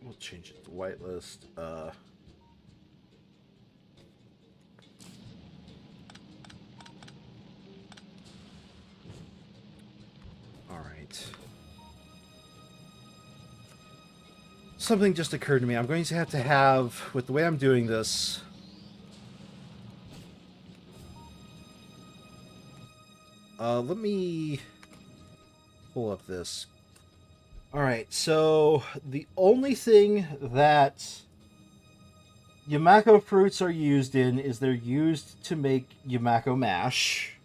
We'll change it to whitelist. Something just occurred to me. I'm going to have, with the way I'm doing this, let me pull up this. Alright, so the only thing that Yamako fruits are used in is they're used to make Yamako mash.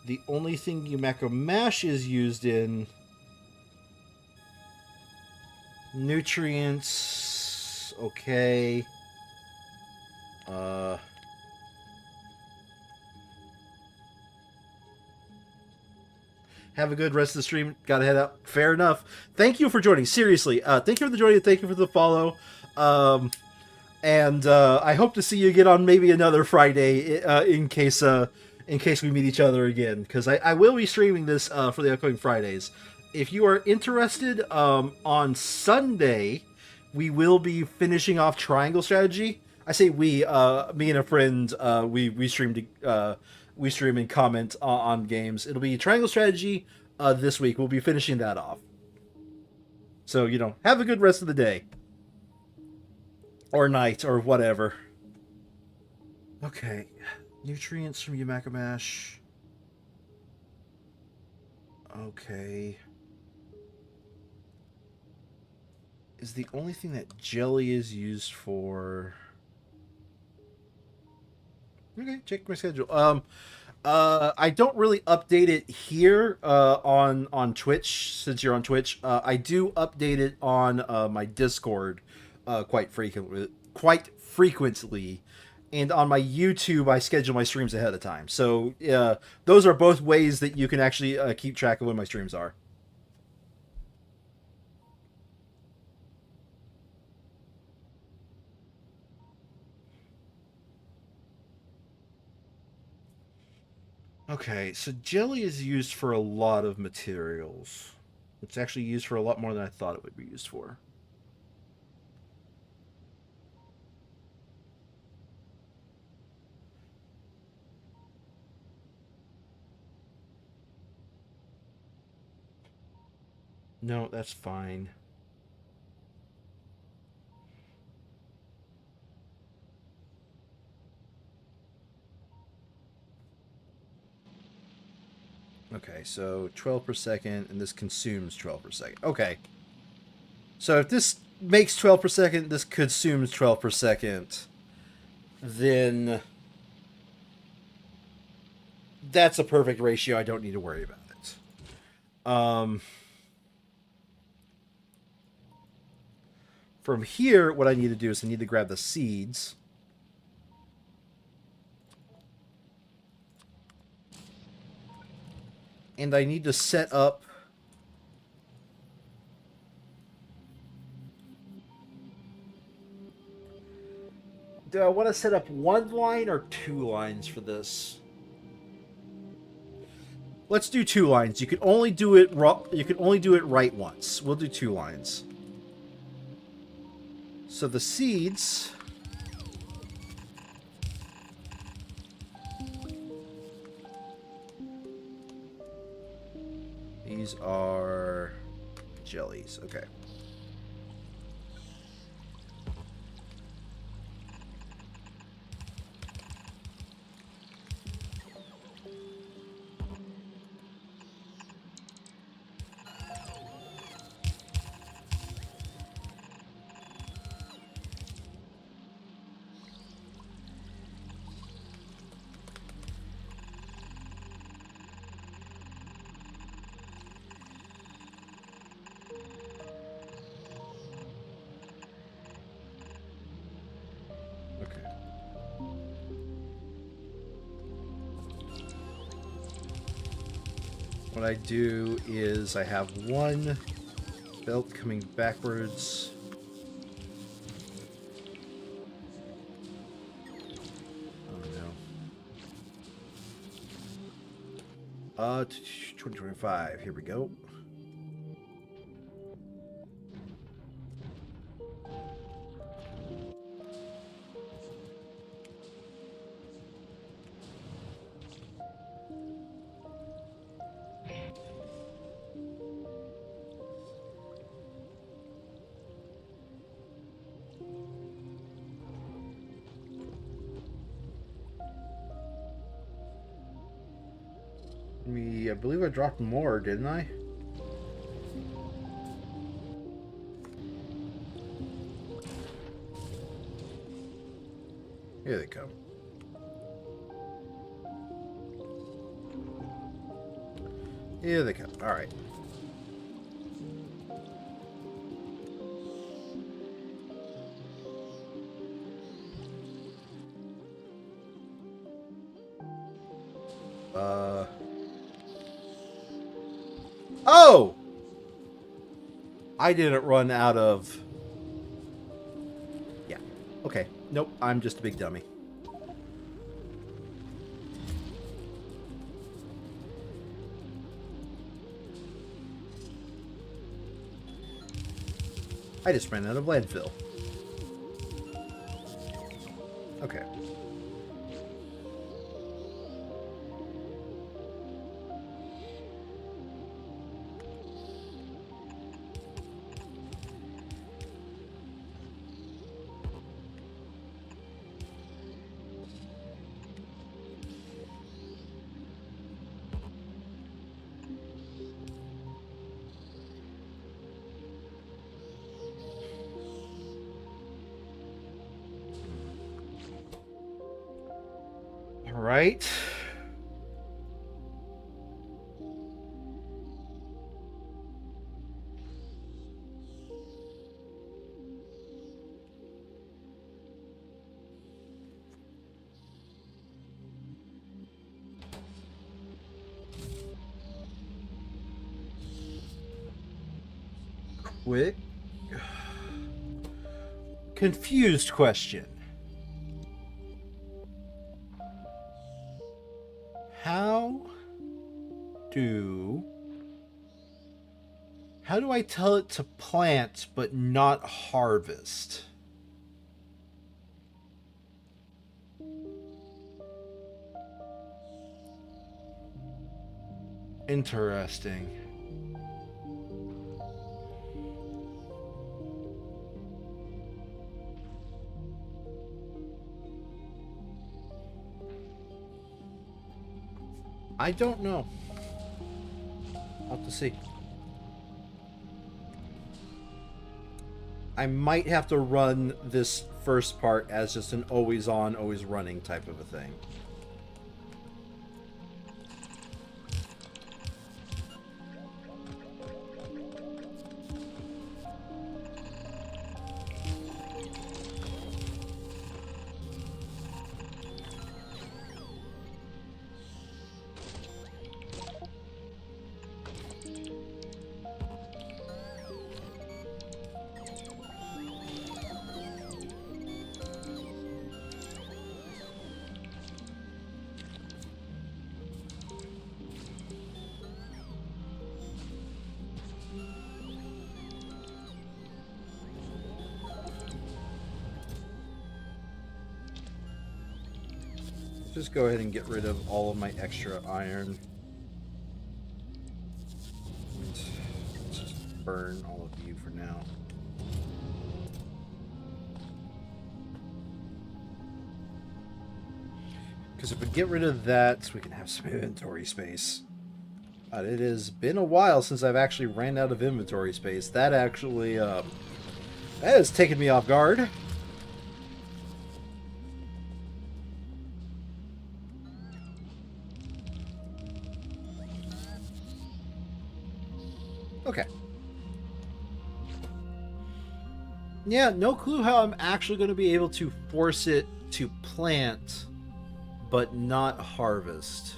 The only thing Yumeko Mash is used in... Nutrients... Okay. Have a good rest of the stream. Gotta head out. Fair enough. Thank you for joining. Seriously. Thank you for the joining. Thank you for the follow. And I hope to see you again on maybe another Friday in case we meet each other again. Because I will be streaming this for the upcoming Fridays. If you are interested, on Sunday, we will be finishing off Triangle Strategy. I say we, me and a friend, we stream and comment on games. It'll be Triangle Strategy this week. We'll be finishing that off. So, you know, have a good rest of the day. Or night, or whatever. Okay. Nutrients from Yumeko Mash. Okay. Is the only thing that jelly is used for... Okay, check my schedule. I don't really update it here on Twitch, since you're on Twitch. I do update it on my Discord quite frequently, and on my YouTube I schedule my streams ahead of time. So those are both ways that you can actually keep track of when my streams are. Okay, so jelly is used for a lot of materials. It's actually used for a lot more than I thought it would be used for. No, that's fine. Okay, so 12 per second, and this consumes 12 per second. Okay. So if this makes 12 per second, this consumes 12 per second, then that's a perfect ratio. I don't need to worry about it. From here, what I need to do is I need to grab the seeds. And I need to set up... Do I want to set up one line or two lines for this? Let's do two lines. You can only do it right once. We'll do two lines. So the seeds... These are jellies. Okay. What I do is I have one belt coming backwards. Oh no. 2025. Here we go. I believe I dropped more, didn't I? Here they come. Here they come. All right. Oh! I didn't run out of... Yeah. Okay. Nope, I'm just a big dummy. I just ran out of landfill. Okay. All right. Quick. Confused question. How do I tell it to plant but not harvest? Interesting. I don't know. I'll have to see. I might have to run this first part as just an always on, always running type of a thing. Just go ahead and get rid of all of my extra iron. Let's just burn all of you for now. Because if we get rid of that, we can have some inventory space. God, it has been a while since I've actually ran out of inventory space. That actually, that has taken me off guard. Okay. Yeah, no clue how I'm actually going to be able to force it to plant, but not harvest.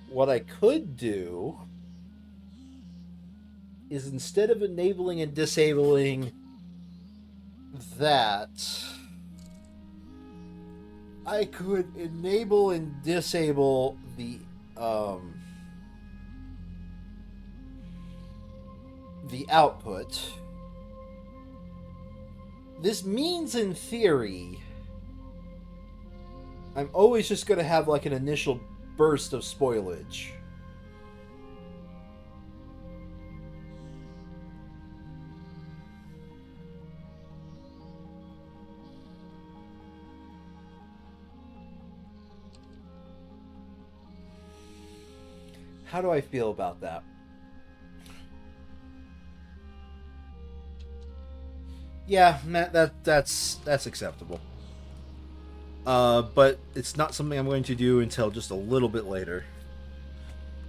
What I could do is, instead of enabling and disabling that, I could enable and disable the output. This means, in theory, I'm always just going to have like an initial burst of spoilage. How do I feel about that? Yeah, that's acceptable. but it's not something I'm going to do until just a little bit later.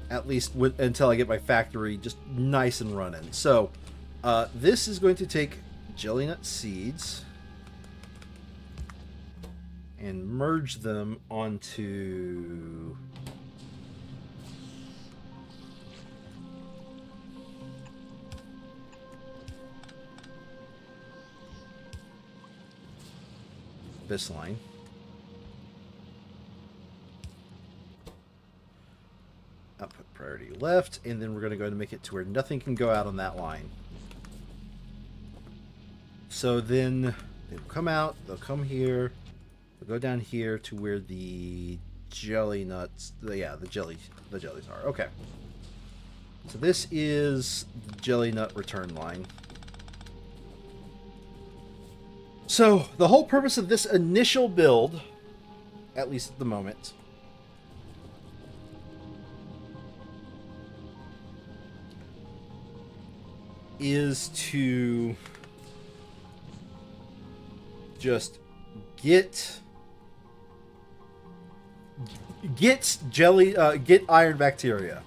At least until I get my factory just nice and running. So, this is going to take jelly nut seeds and merge them onto this line. Output priority left, and then we're going to go ahead and make it to where nothing can go out on that line. So then they'll come out, they'll come here, they'll go down here to where the jelly nuts, the jellies are. Okay. So this is the jelly nut return line. So the whole purpose of this initial build, at least at the moment, is to just get iron bacteria.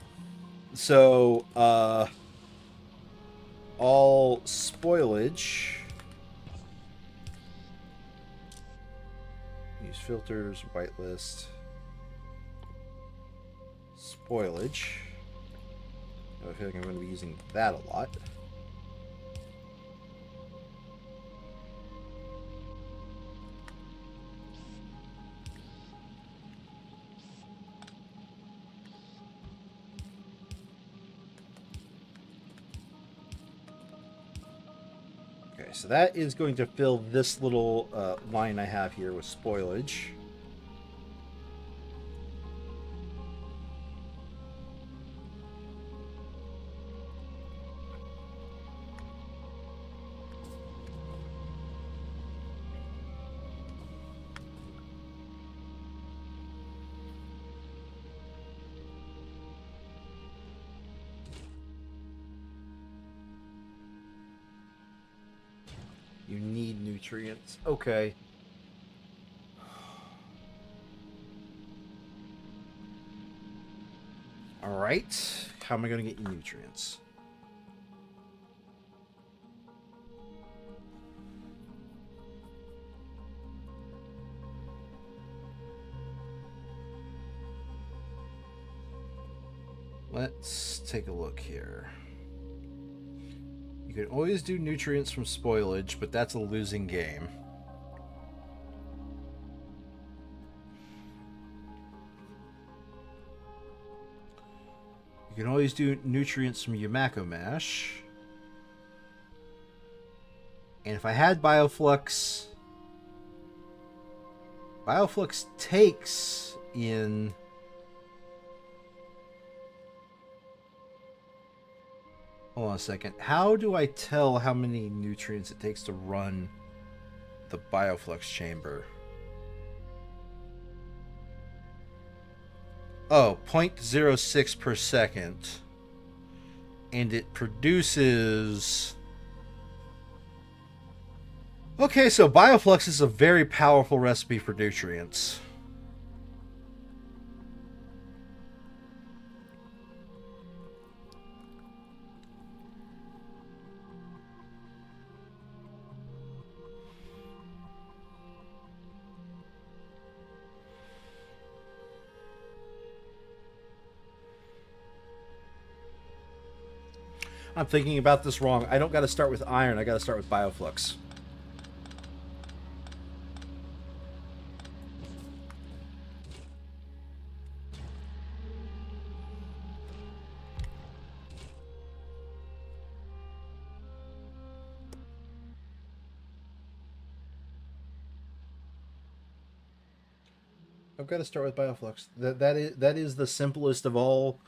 So all spoilage, use filters, whitelist, spoilage. I feel like I'm going to be using that a lot. So that is going to fill this little line I have here with spoilage. You need nutrients. Okay. All right. How am I going to get you nutrients? Let's take a look here. You can always do nutrients from spoilage, but that's a losing game. You can always do nutrients from Yumako Mash. And if I had Bioflux... Bioflux takes in... Hold on a second. How do I tell how many nutrients it takes to run the Bioflux chamber? Oh, 0.06 per second. And it produces... Okay, so Bioflux is a very powerful recipe for nutrients. I'm thinking about this wrong. I don't got to start with iron. I got to start with Bioflux. I've got to start with Bioflux. That is the simplest of all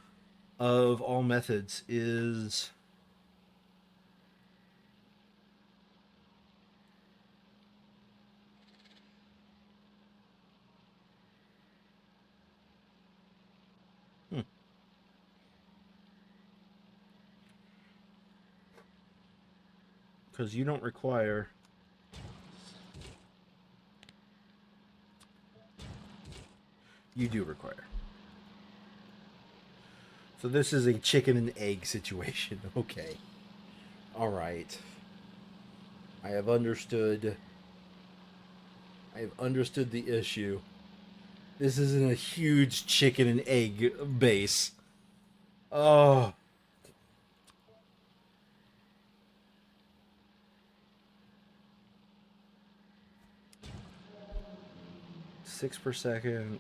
methods. Is because you don't require You do require. So this is a chicken and egg situation. Okay. All right. I have understood. I have understood the issue. This isn't a huge chicken and egg base. Oh. 6 per second.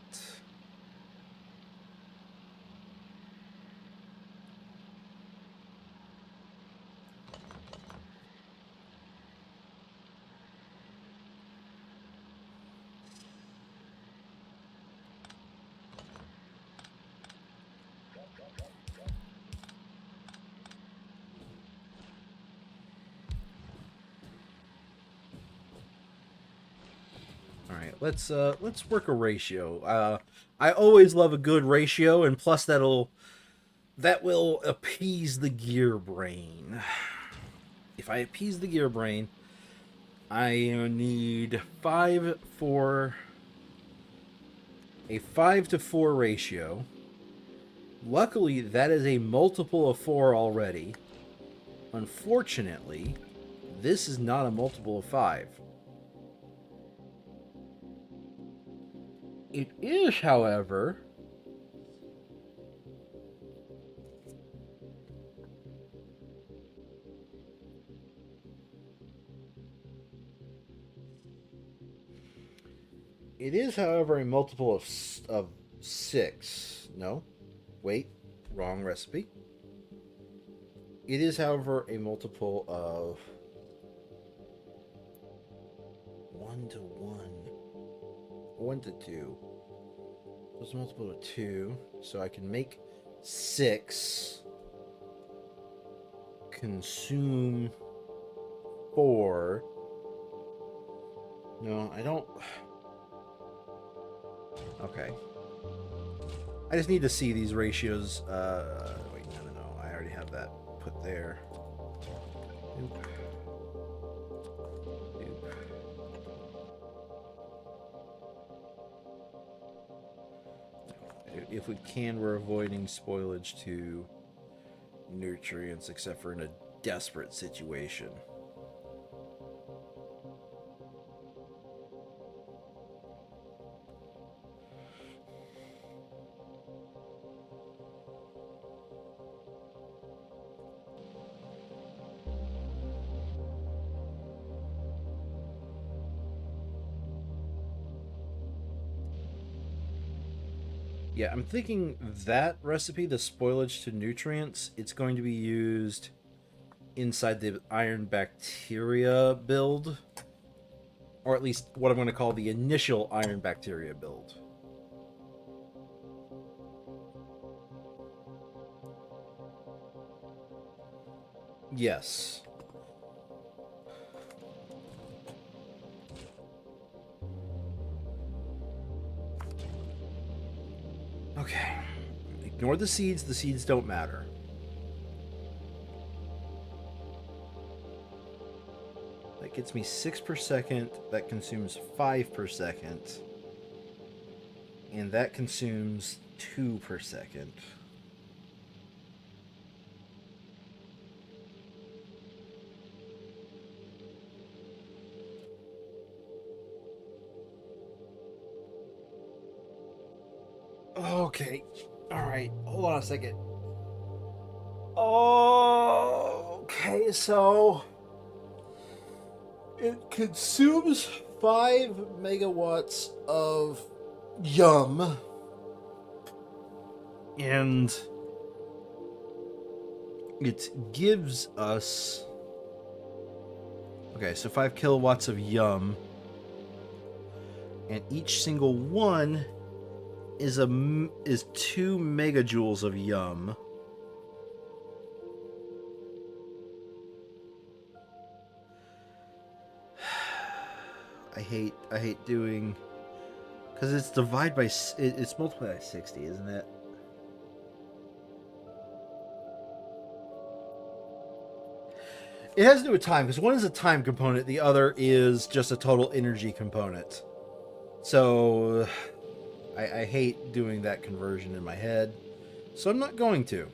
All right, let's work a ratio. I always love a good ratio, and plus that will appease the gear brain. If I appease the gear brain, I need 5 for a 5 to 4 ratio. Luckily, that is a multiple of 4 already. Unfortunately, this is not a multiple of 5. It is, however, a multiple of 6. No, wait, wrong recipe. It is, however, a multiple of 1 to 1. 1 to 2. So it's a multiple of 2. So I can make 6. Consume 4. No, I don't. Okay. I just need to see these ratios. Wait, no. I already have that put there. Nope. If we can, we're avoiding spoilage to nutrients, except for in a desperate situation. Yeah, I'm thinking that recipe, the spoilage to nutrients, it's going to be used inside the iron bacteria build. Or at least what I'm going to call the initial iron bacteria build. Yes. Okay. Ignore the seeds. The seeds don't matter. That gets me 6 per second. That consumes 5 per second. And that consumes 2 per second. Okay. Alright. Hold on a second. Okay, so it consumes 5 megawatts of yum. And it gives us... Okay, so 5 kilowatts of yum. And each single one is 2 megajoules of yum. I hate doing, because it's divided by, it's multiplied by 60, isn't it? It has to do with time, because one is a time component, the other is just a total energy component. So I hate doing that conversion in my head, so I'm not going to.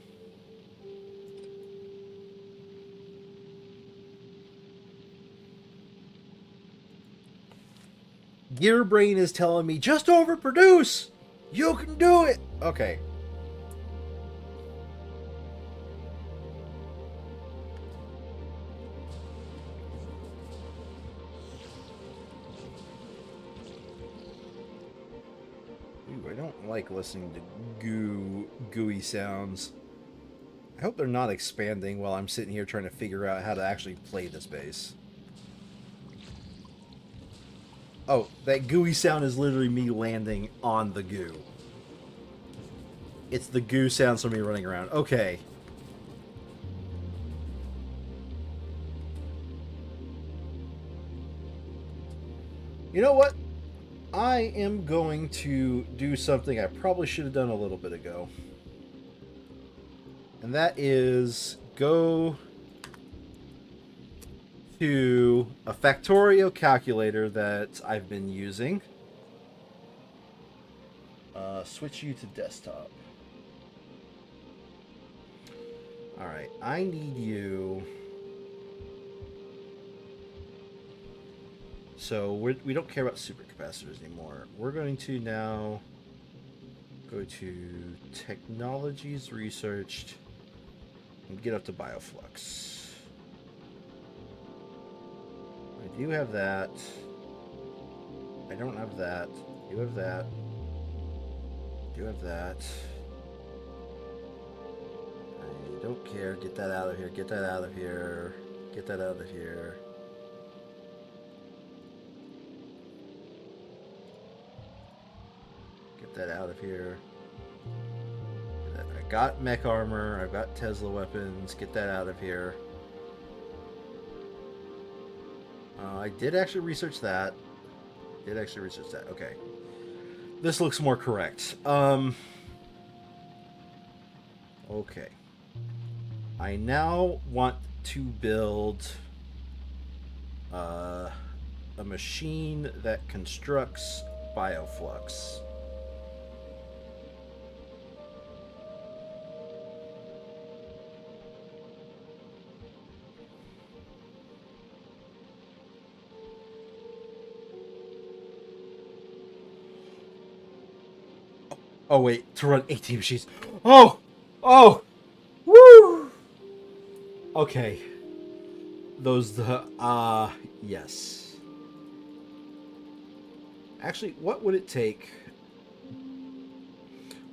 Gear Brain is telling me, just overproduce! You can do it! Okay. Ooh, I don't like listening to gooey sounds. I hope they're not expanding while I'm sitting here trying to figure out how to actually play this bass. Oh, that gooey sound is literally me landing on the goo. It's the goo sounds from me running around. Okay. You know what? I am going to do something I probably should have done a little bit ago. And that is go to a factorial calculator that I've been using. Switch you to desktop. Alright, I need you... So we don't care about supercapacitors anymore. We're going to now go to Technologies Researched and get up to Bioflux. I do have that. I don't have that. I do have that. I do have that. I don't care. Get that out of here. Get that out of here. Get that out of here. Get that out of here. I got mech armor. I've got Tesla weapons. Get that out of here. I did actually research that. Okay. This looks more correct. Okay. I now want to build a machine that constructs bioflux. Oh wait, to run 18 machines. Oh! Oh! Woo! Okay. Yes. Actually, what would it take?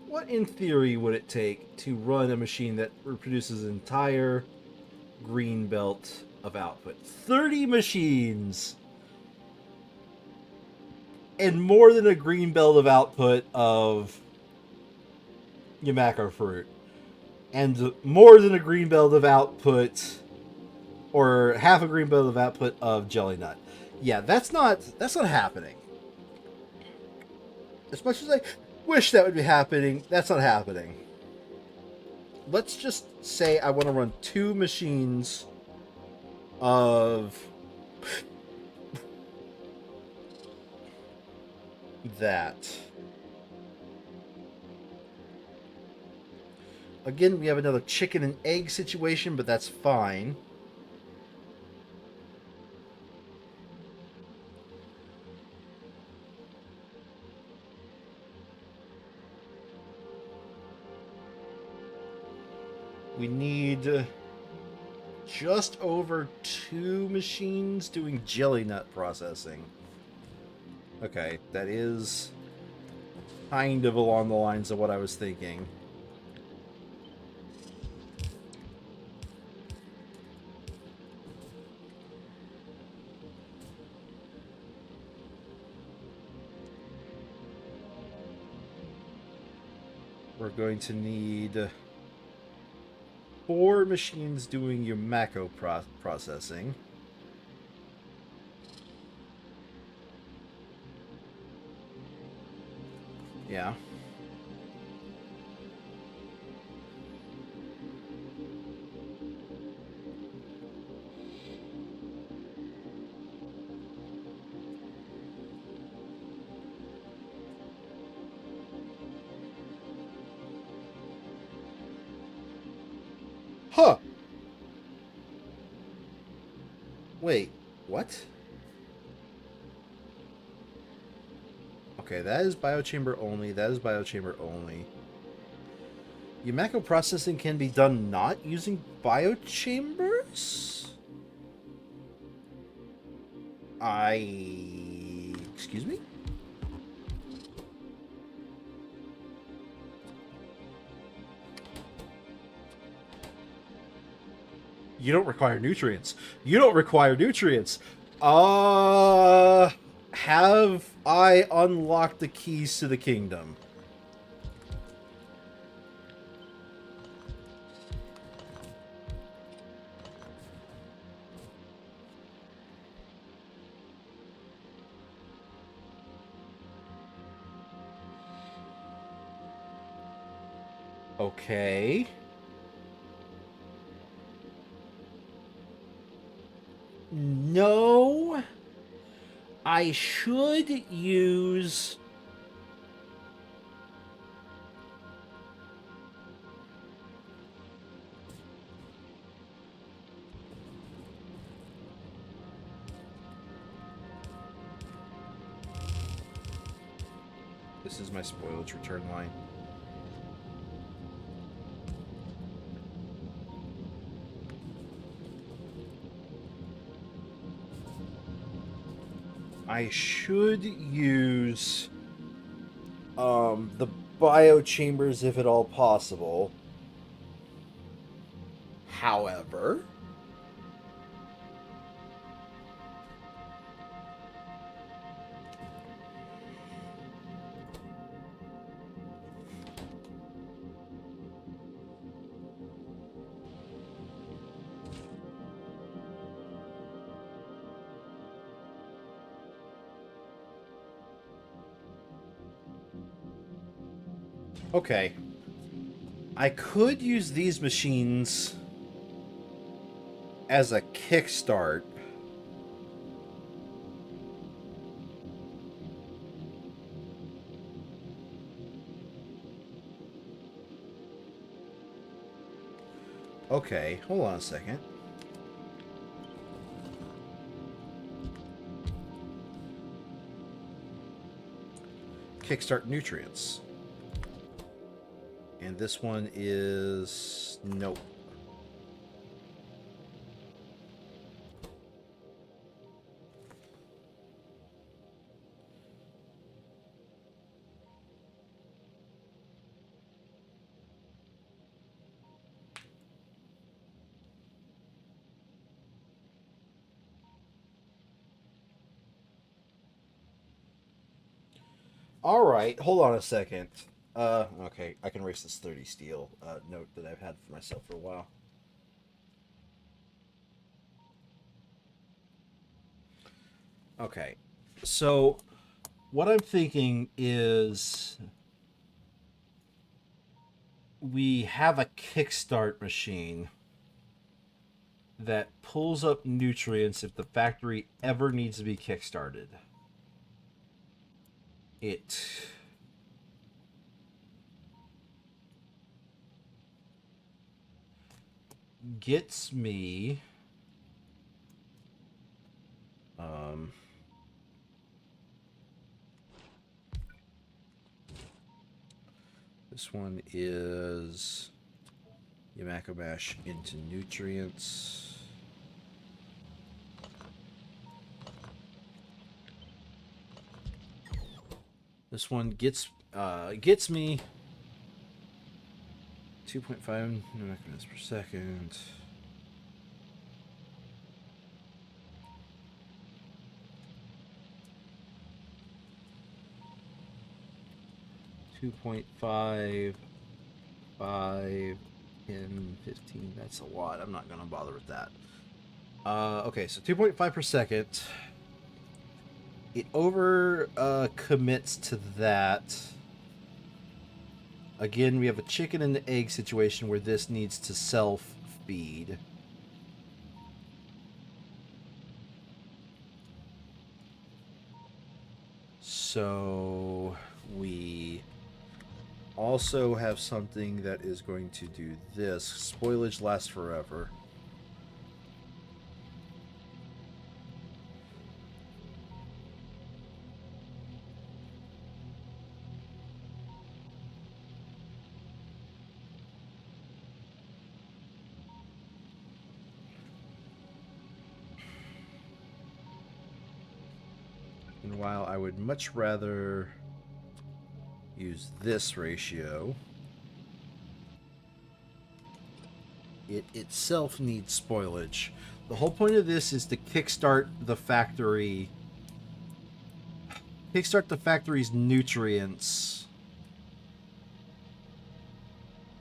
What in theory would it take to run a machine that reproduces an entire green belt of output? 30 machines! And more than a green belt of output of Yamako fruit. And more than a green belt of output, or half a green belt of output of jelly nut. Yeah, that's not happening. As much as I wish that would be happening, that's not happening. Let's just say I want to run 2 machines of that. Again, we have another chicken and egg situation, but that's fine. We need just over 2 machines doing jelly nut processing. Okay, that is kind of along the lines of what I was thinking. We're going to need 4 machines doing your macro processing. Yeah. Wait, what? Okay, that is biochamber only. That is biochamber only. Yumako processing can be done not using biochambers? Excuse me? You don't require nutrients. You don't require nutrients. Have I unlocked the keys to the kingdom? Okay. No. I should use... This is my spoilage return line. I should use the biochambers if at all possible. However, okay. I could use these machines as a kickstart. Okay, hold on a second. Kickstart nutrients. And this one is... nope. All right, hold on a second. Okay, I can erase this 30 steel note that I've had for myself for a while. Okay, so what I'm thinking is we have a kickstart machine that pulls up nutrients if the factory ever needs to be kickstarted. It gets me this one is Yumako Mash into nutrients. This one gets me 2.5 millimeters per second. .5, 5, 10, 15. That's a lot. I'm not going to bother with that. Okay, so 2.5 per second. It over commits to that. Again, we have a chicken and the egg situation where this needs to self-feed. So we also have something that is going to do this. Spoilage lasts forever. Meanwhile, I would much rather use this ratio. It itself needs spoilage. The whole point of this is to kickstart the factory. Kickstart the factory's nutrients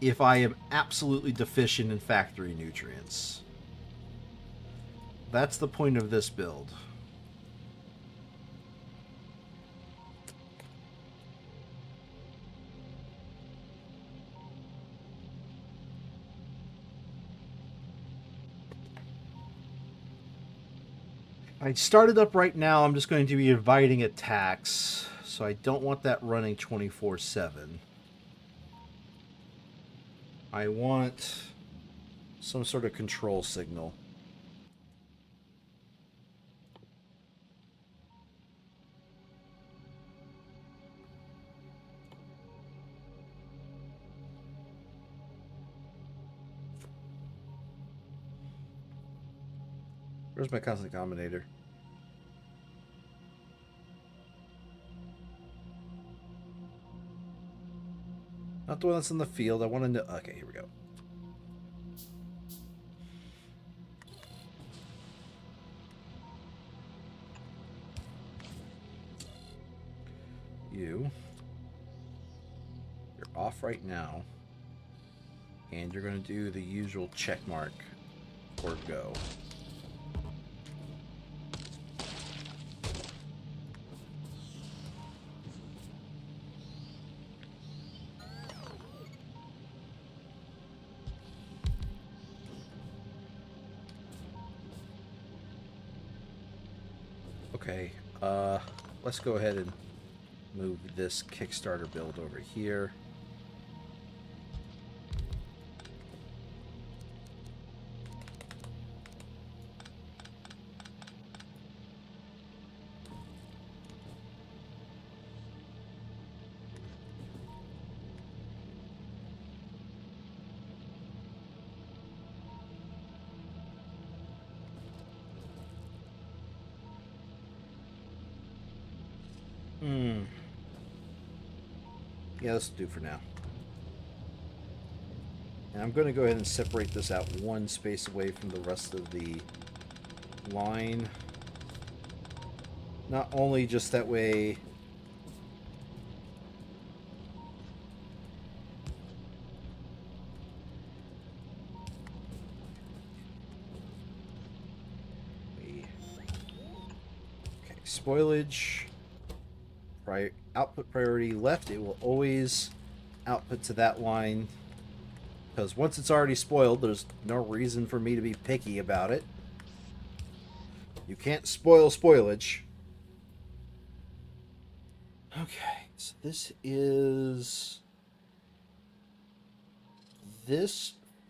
if I am absolutely deficient in factory nutrients. That's the point of this build. I started up right now. I'm just going to be inviting attacks, so I don't want that running 24/7. I want some sort of control signal. Where's my constant combinator? Not the one that's in the field. I want to know. Okay, here we go. You're off right now. And you're going to do the usual check mark or go. Okay, let's go ahead and move this Kickstarter build over here. Yeah, this will do for now. And I'm going to go ahead and separate this out one space away from the rest of the line. Not only just that way... Okay, spoilage. Output priority left, it will always output to that line, because once it's already spoiled, there's no reason for me to be picky about it. You can't spoil spoilage. Okay, so this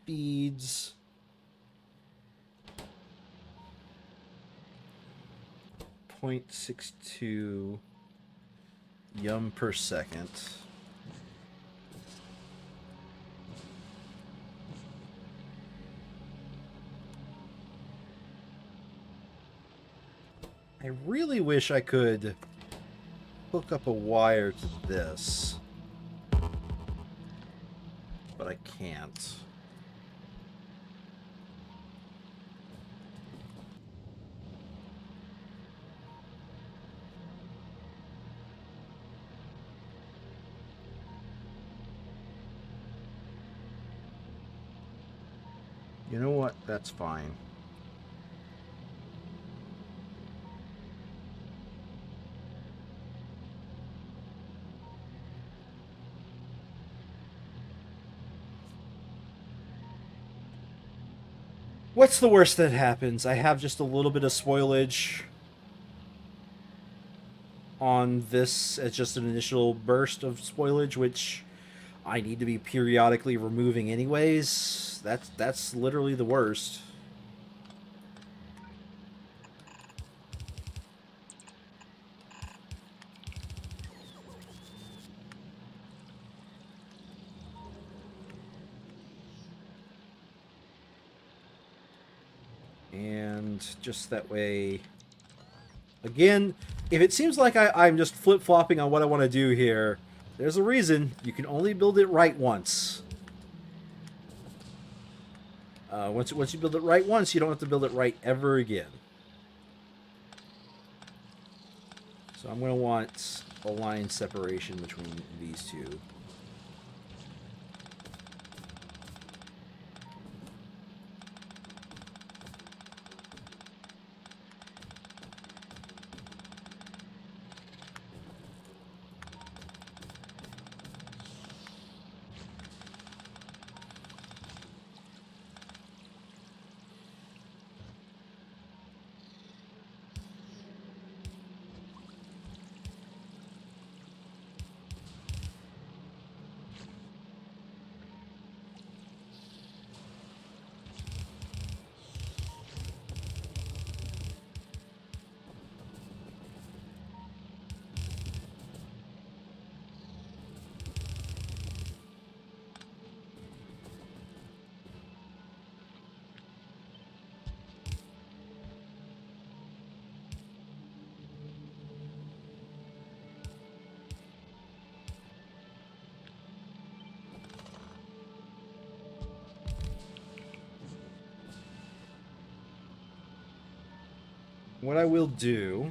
feeds 0.62 yum per second. I really wish I could hook up a wire to this, but I can't. You know what? That's fine. What's the worst that happens? I have just a little bit of spoilage on this as just an initial burst of spoilage, which I need to be periodically removing anyways. That's literally the worst. And just that way, again, if it seems like I'm just flip-flopping on what I want to do here, there's a reason. You can only build it right once. Once you build it right once, you don't have to build it right ever again. So I'm going to want a line separation between these two. What I will do...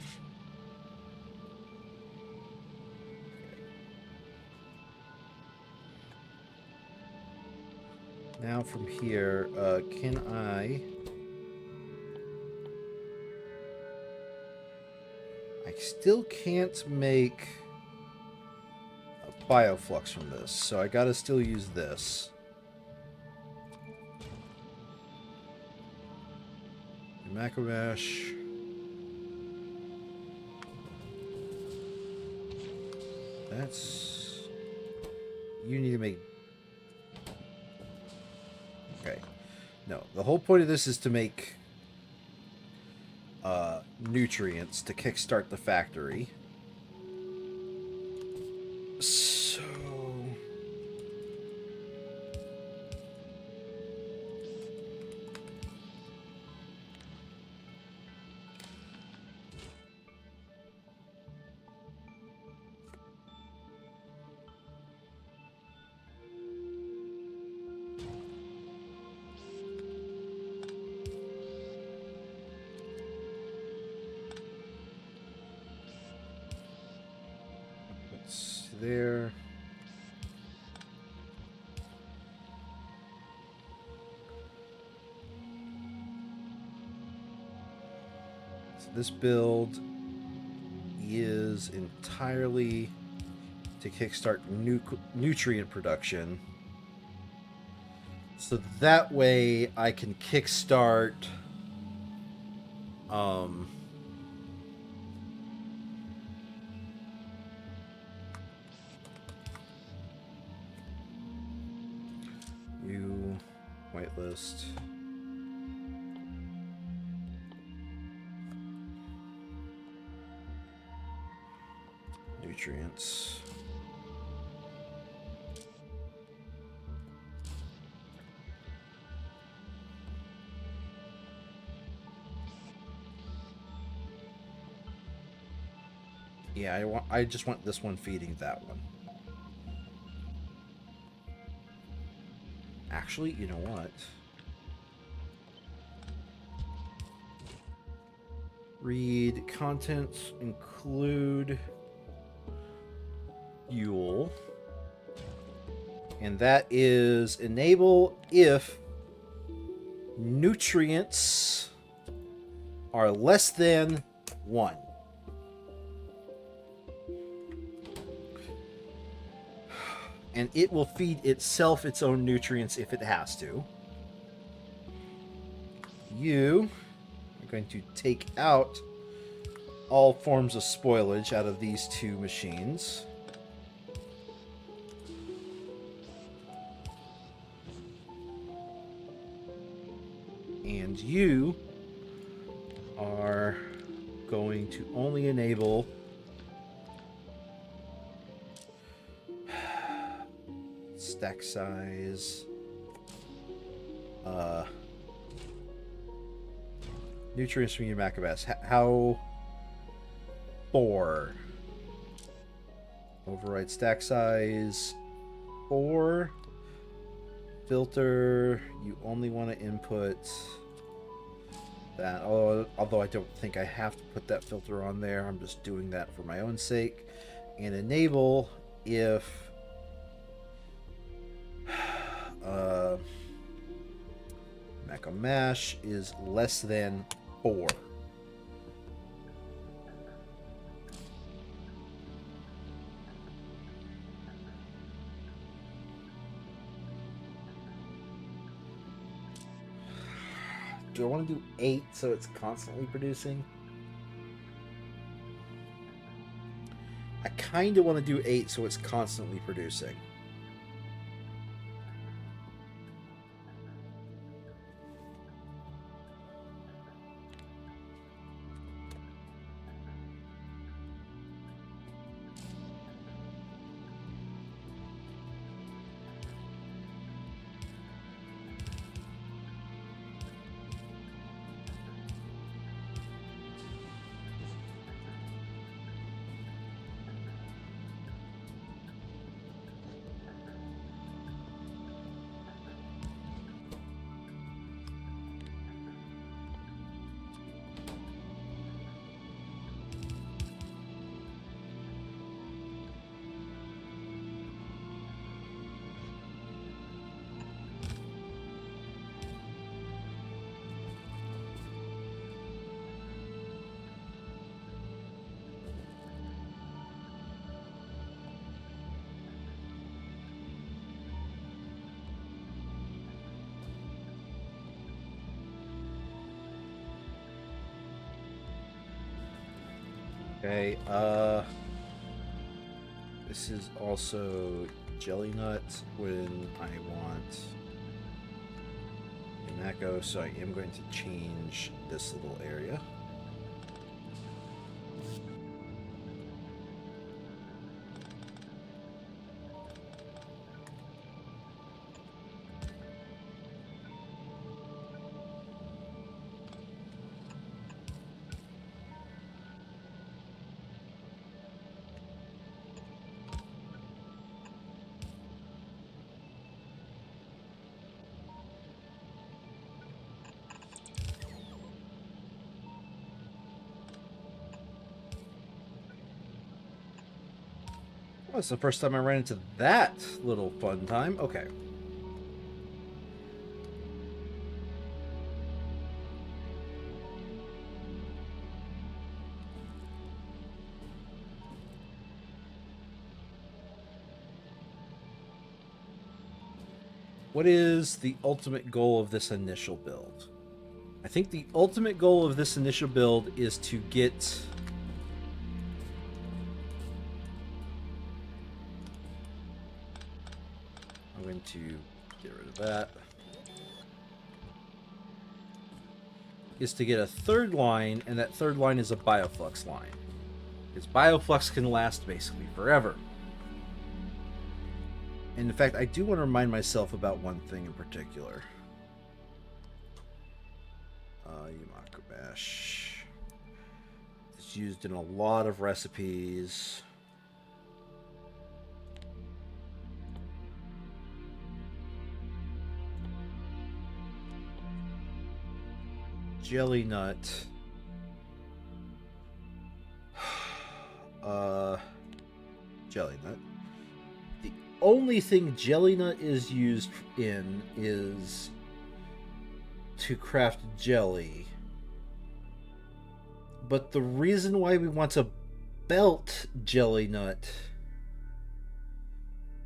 Now from here, can I still can't make a bioflux from this, so I gotta still use this. Macrobash. That's... You need to make... Okay. No, the whole point of this is to make nutrients to kickstart the factory. So... there. So this build is entirely to kickstart nutrient production. So that way I can kickstart new whitelist. Nutrients. Yeah, I just want this one feeding that one. Actually, you know what? Read contents include fuel. And that is enable if nutrients are less than 1. And it will feed itself its own nutrients if it has to. You are going to take out all forms of spoilage out of these two machines. And you are going to only enable stack size, nutrients from your macrobas. 4. Override stack size 4. Filter, you only want to input that. Although I don't think I have to put that filter on there. I'm just doing that for my own sake. And enable if Mac on Mash is less than 4. Do I want to do 8 so it's constantly producing? I kind of want to do 8 so it's constantly producing. Okay, this is also jelly nut when I want an echo, so I am going to change this little area. Oh, it's the first time I ran into that little fun time. Okay. What is the ultimate goal of this initial build? I think the ultimate goal of this initial build is to get... I'm going to get rid of that. Is to get a third line, and that third line is a bioflux line. Because bioflux can last basically forever. And in fact, I do want to remind myself about one thing in particular. Umakabash. It's used in a lot of recipes. Jelly nut. Jelly nut. The only thing jelly nut is used in is to craft jelly. But the reason why we want to belt jelly nut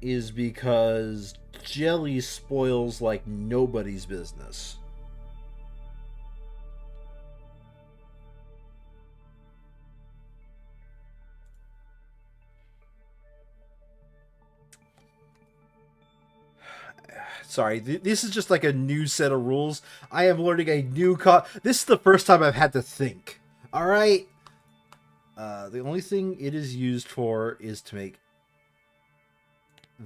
is because jelly spoils like nobody's business. Sorry, this is just like a new set of rules. I am learning a new this is the first time I've had to think. All right. The only thing it is used for is to make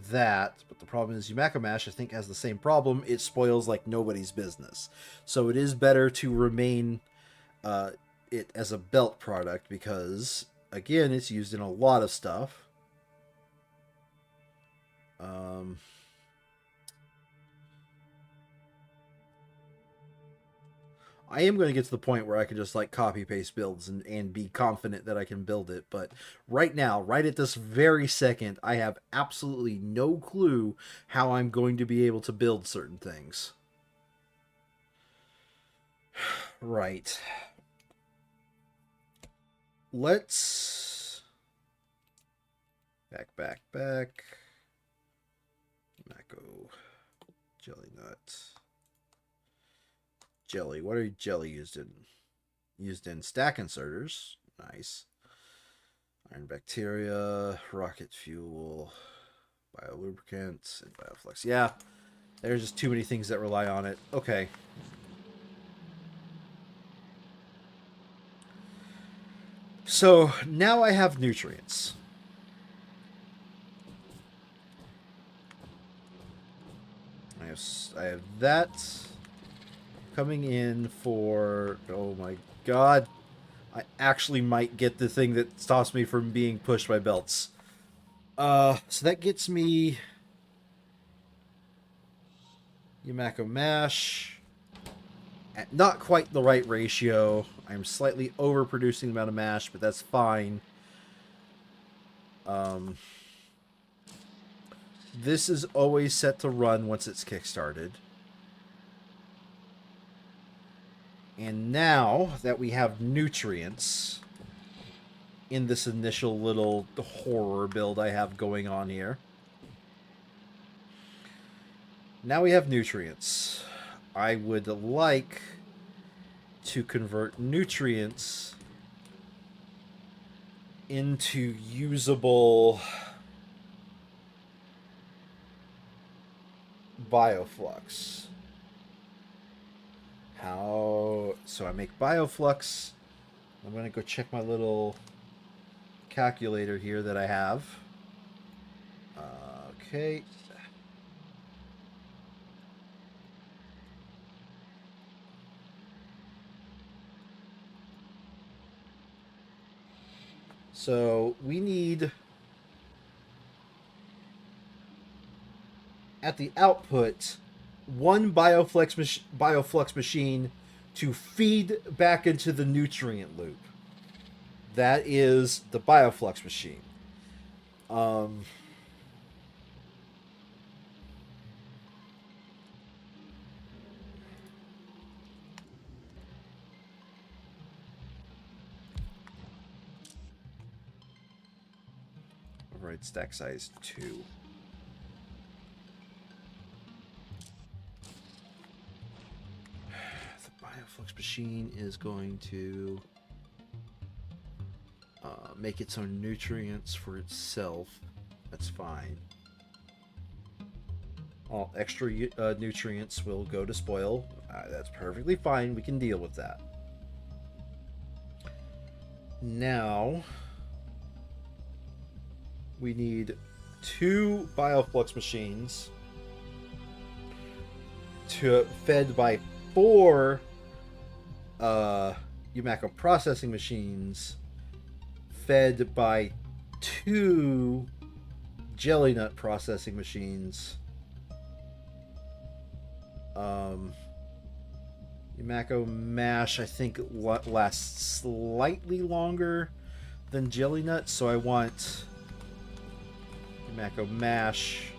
that. But the problem is Umakabash, I think, has the same problem. It spoils like nobody's business. So it is better to remain it as a belt product because again, it's used in a lot of stuff. I am going to get to the point where I can just like copy paste builds and be confident that I can build it. But right now, right at this very second, I have absolutely no clue how I'm going to be able to build certain things. Right. Let's back. Mako, jelly nut, jelly. What are jelly used in? Used in stack inserters. Nice. Iron bacteria, rocket fuel, biolubricant, and bioflux. Yeah, there's just too many things that rely on it. Okay. So now I have nutrients. I have that coming in for, oh my god, I actually might get the thing that stops me from being pushed by belts. So that gets me Yumako mash at not quite the right ratio. I'm slightly overproducing the amount of mash, but that's fine. This is always set to run once it's kickstarted. And now that we have nutrients in this initial little horror build I have going on here, now we have nutrients. I would like to convert nutrients into usable bioflux. How? So I make bioflux. I'm going to go check my little calculator here that I have. Okay. So we need, at the output, one bioflux machine to feed back into the nutrient loop. That is the bioflux machine. Override stack size 2. Bioflux machine is going to make its own nutrients for itself. That's fine. All extra nutrients will go to spoil. That's perfectly fine. We can deal with that. Now, we need 2 bioflux machines fed by 4 Yumako processing machines fed by 2 jelly nut processing machines. Yumako mash, I think, lasts slightly longer than jelly nut, so I want Yumako mash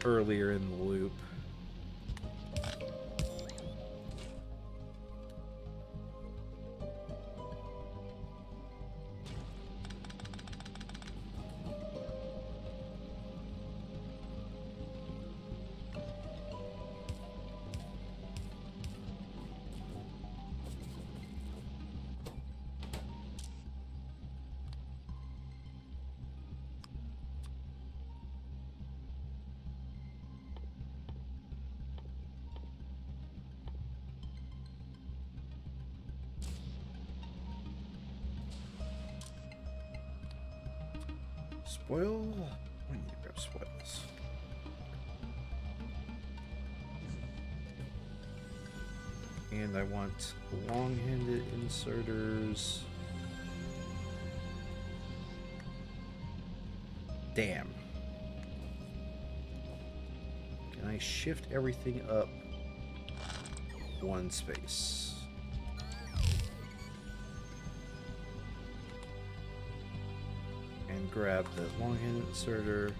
earlier in the loop. Spoil? I need to grab spoils. And I want long-handed inserters. Damn. Can I shift everything up one space? And grab the longhand inserter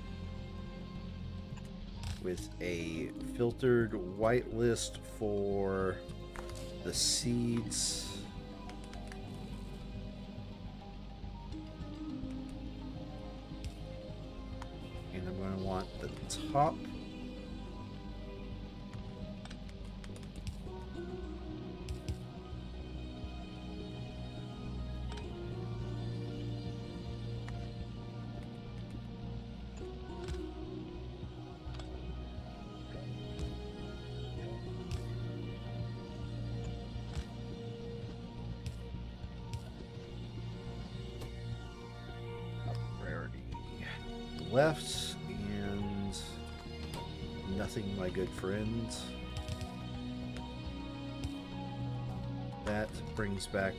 with a filtered whitelist for the seeds. And I'm going to want the top. Left, and nothing, my good friend. That brings back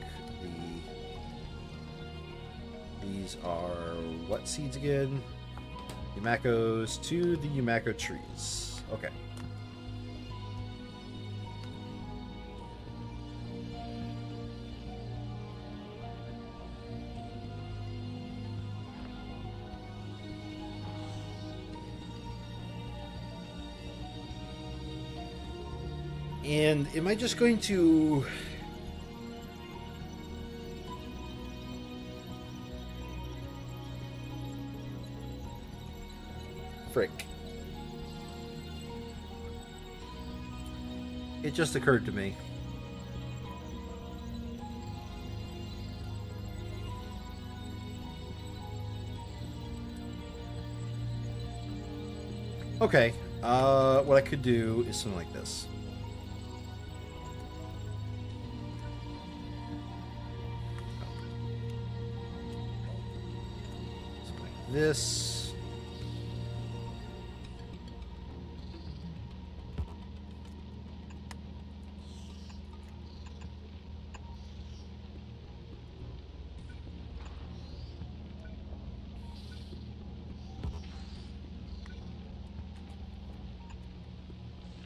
these are what seeds again? Yumakos to the Yumako trees. Okay. And am I just going to... Frick. It just occurred to me. Okay, what I could do is something like this. This.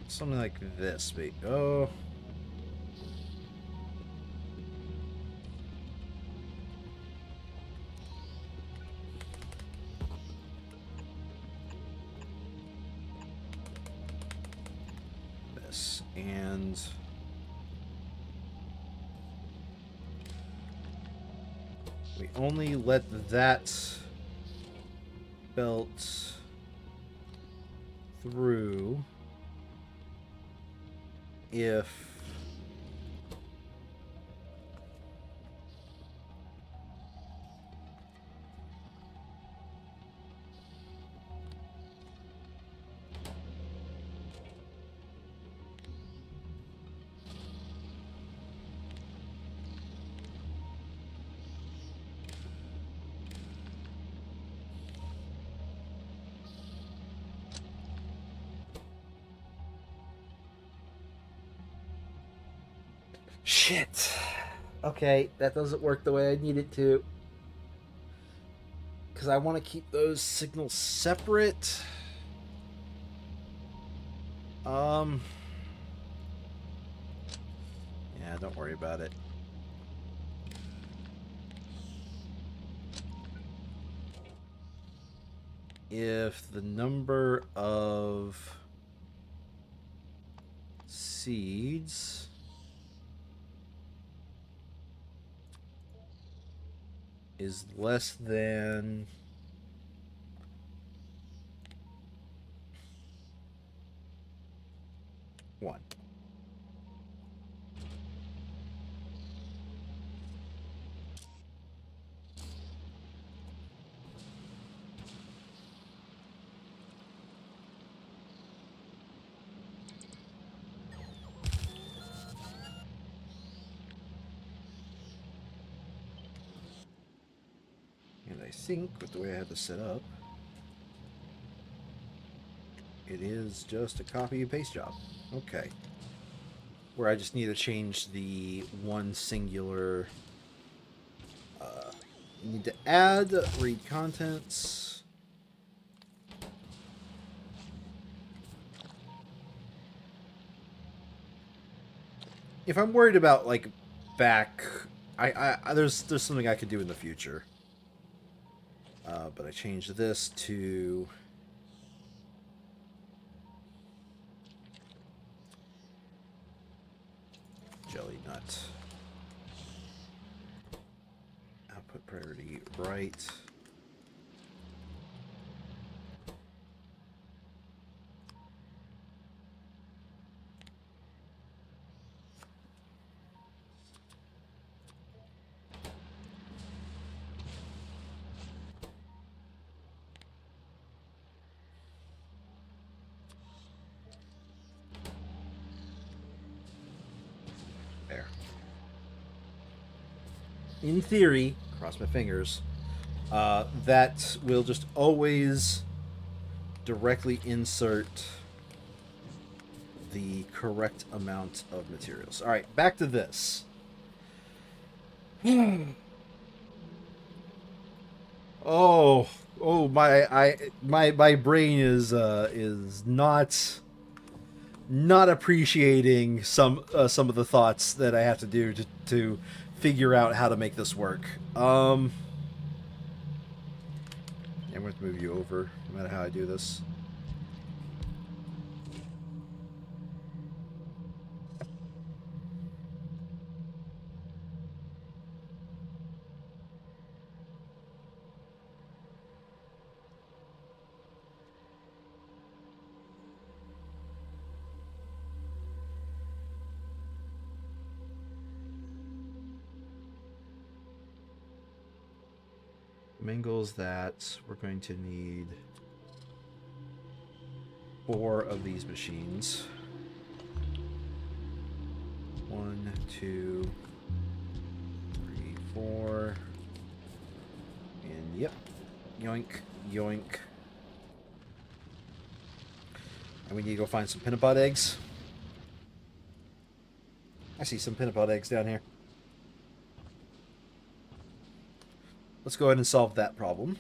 Something like this. Wait. Oh. And we only let that belt through if shit. Okay, that doesn't work the way I need it to. Because I want to keep those signals separate. Yeah, don't worry about it. If the number of seeds is less than one. And I think with the way I have this set up, it is just a copy and paste job. Okay. Where I just need to change the one singular. Need to add, read contents. if I'm worried about like back, there's something I could do in the future. But I changed this to jelly nut. Output priority right. There. In theory, cross my fingers, that will just always directly insert the correct amount of materials. All right, back to this. Oh, my brain is not appreciating some of the thoughts that I have to do to figure out how to make this work. I'm going to move you over, no matter how I do this. Mingles that we're going to need 4 of these machines. 1, 2, 3, 4. And yep. Yoink, yoink. And we need to go find some pinnipod eggs. I see some pinnipod eggs down here. Let's go ahead and solve that problem.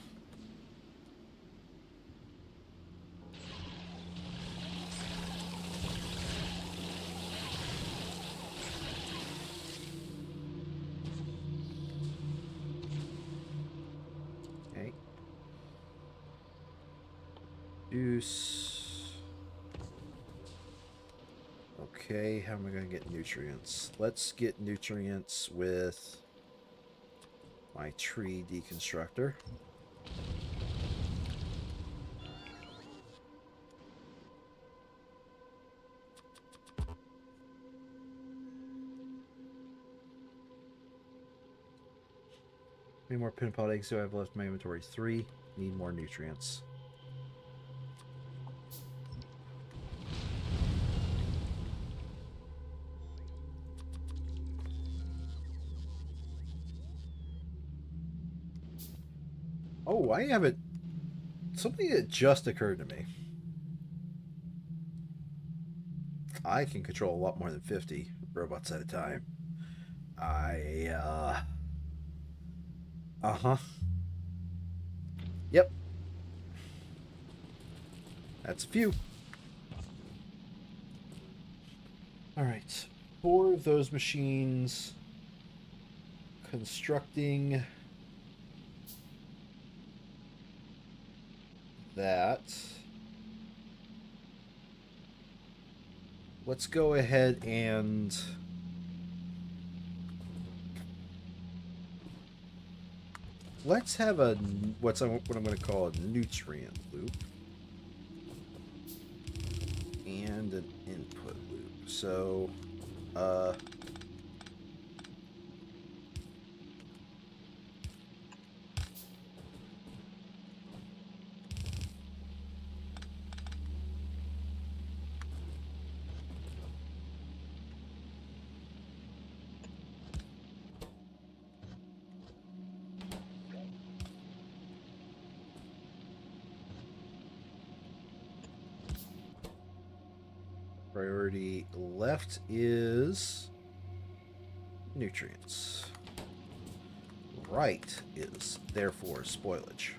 Okay. Juice. Okay, how am I going to get nutrients? Let's get nutrients with my tree deconstructor. How many more pinnipod eggs do I have left in my inventory? 3. Need more nutrients. Oh, I haven't... Something that just occurred to me. I can control a lot more than 50 robots at a time. Uh-huh. Yep. That's a few. Alright. For those machines... Constructing... that. Let's go ahead and let's have a what I'm going to call a nutrient loop and an input loop. So priority left is nutrients. Right is therefore spoilage.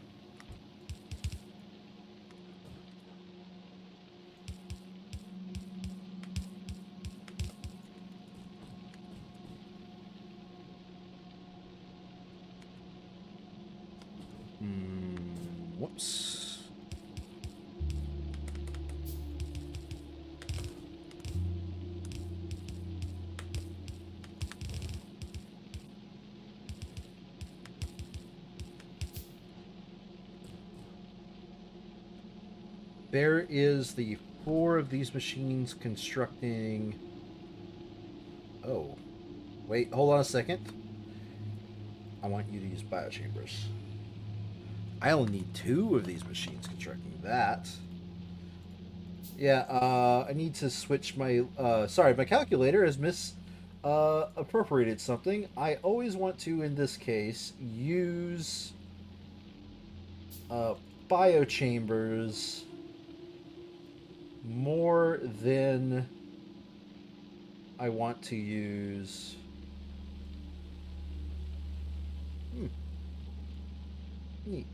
Whoops. There is the 4 of these machines constructing... Oh. Wait, hold on a second. I want you to use biochambers. I only need 2 of these machines constructing that. Yeah, I need to switch my... sorry, my calculator has appropriated something. I always want to, in this case, use biochambers more than I want to use... Neat.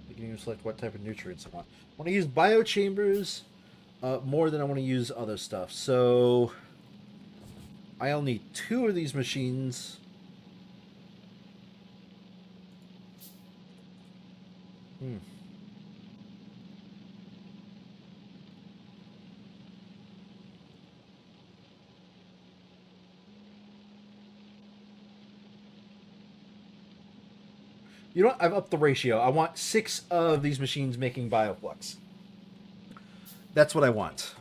I can even select what type of nutrients I want. I want to use biochambers more than I want to use other stuff. So I only need 2 of these machines. You know what? I've upped the ratio. I want 6 of these machines making bioflux. That's what I want.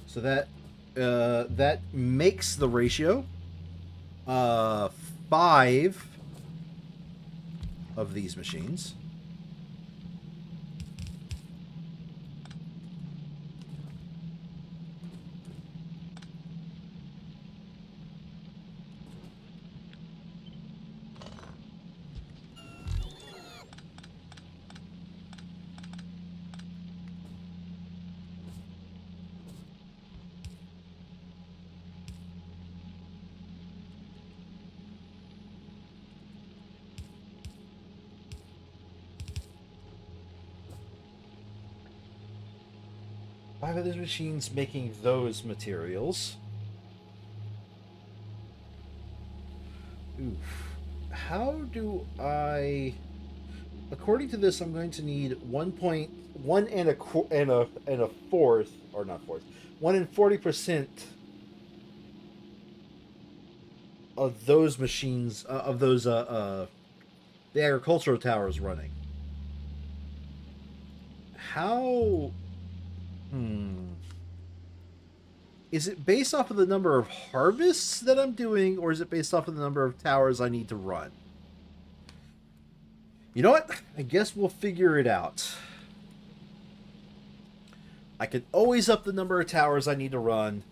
So that makes the ratio 5 of these machines. Five of these machines making those materials. Oof. How do I... According to this, I'm going to need 1.1 and a fourth, or not fourth, 1 and 40% of those machines, of those the agricultural towers running. How... Is it based off of the number of harvests that I'm doing, or is it based off of the number of towers I need to run? You know what? I guess we'll figure it out. I can always up the number of towers I need to run.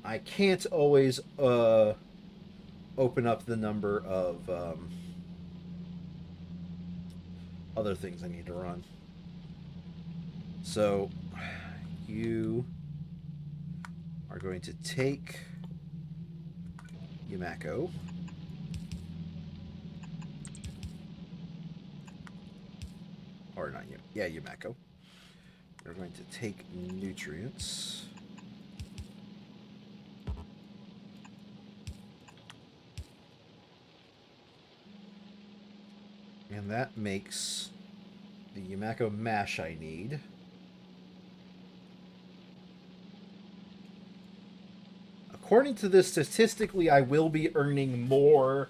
I can't always open up the number of other things I need to run. So you are going to take Yumako. Or not you. Yeah, Yumako. We're going to take nutrients. And that makes the Yumako mash I need. According to this, statistically, I will be earning more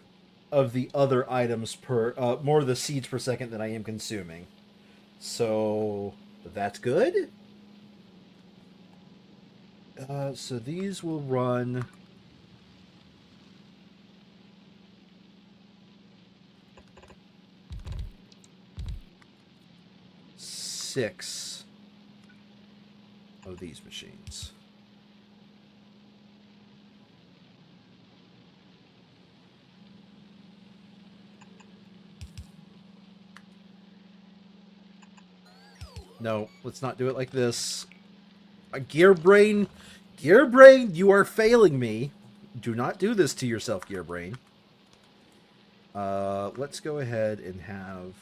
of the other items more of the seeds per second than I am consuming. So that's good. So these will run... six of these machines. No, let's not do it like this. Gear Brain, you are failing me. Do not do this to yourself, Gear Brain. Let's go ahead and have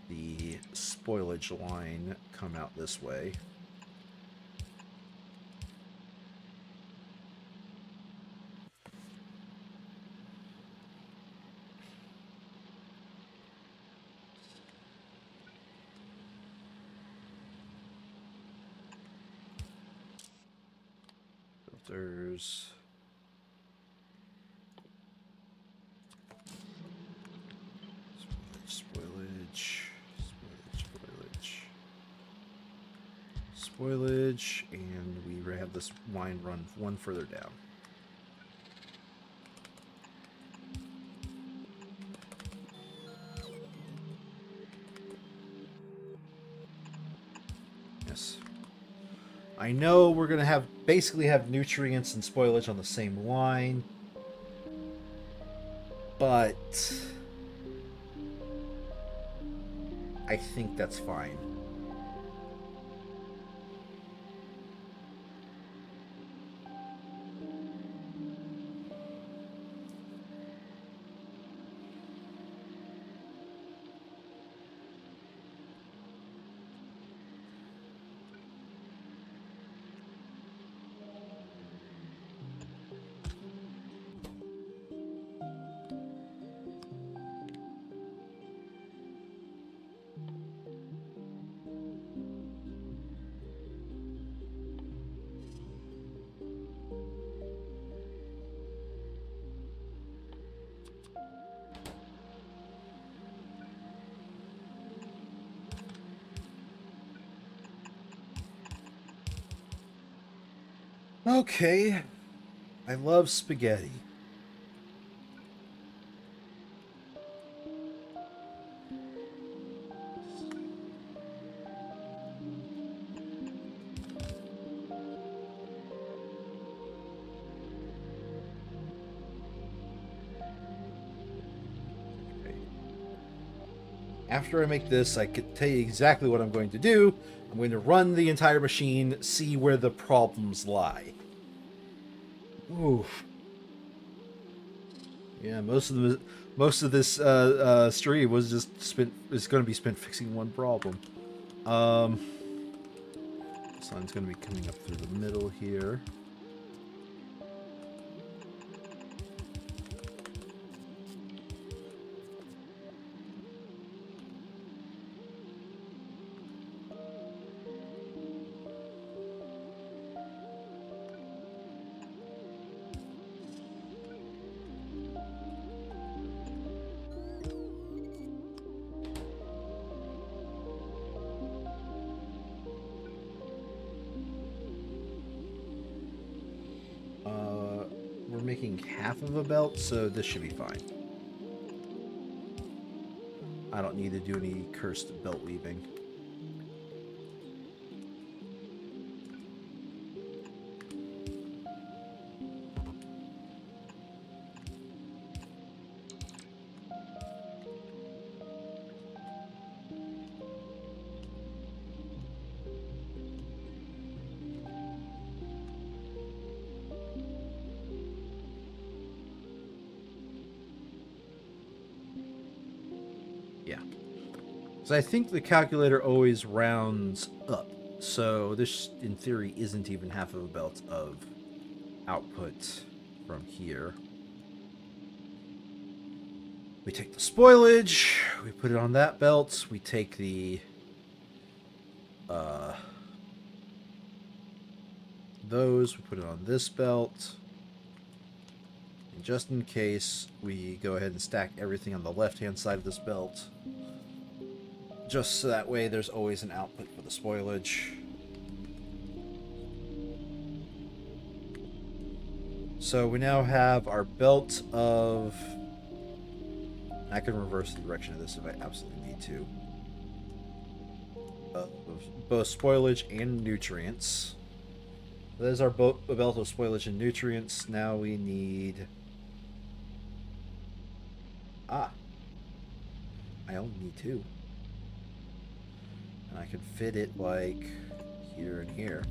the spoilage line come out this way. filters. Spoilage. Spoilage, and we have this line run one further down. Yes. I know we're going to basically have nutrients and spoilage on the same line, but I think that's fine. Okay. I love spaghetti. After I make this, I could tell you exactly what I'm going to do. I'm going to run the entire machine, see where the problems lie. Oof. Yeah, most of this stream was just is going to be spent fixing one problem. Sun's going to be coming up through the middle here. We're making half of a belt, so this should be fine. I don't need to do any cursed belt weaving. So I think the calculator always rounds up. So this, in theory, isn't even half of a belt of output from here. We take the spoilage, we put it on that belt, we take the those, we put it on this belt. And just in case, we go ahead and stack everything on the left-hand side of this belt. Just so that way there's always an output for the spoilage. So we now have our belt of... I can reverse the direction of this if I absolutely need to. Both spoilage and nutrients. There's our belt of spoilage and nutrients. Now we need... I only need 2. And I can fit it like here and here.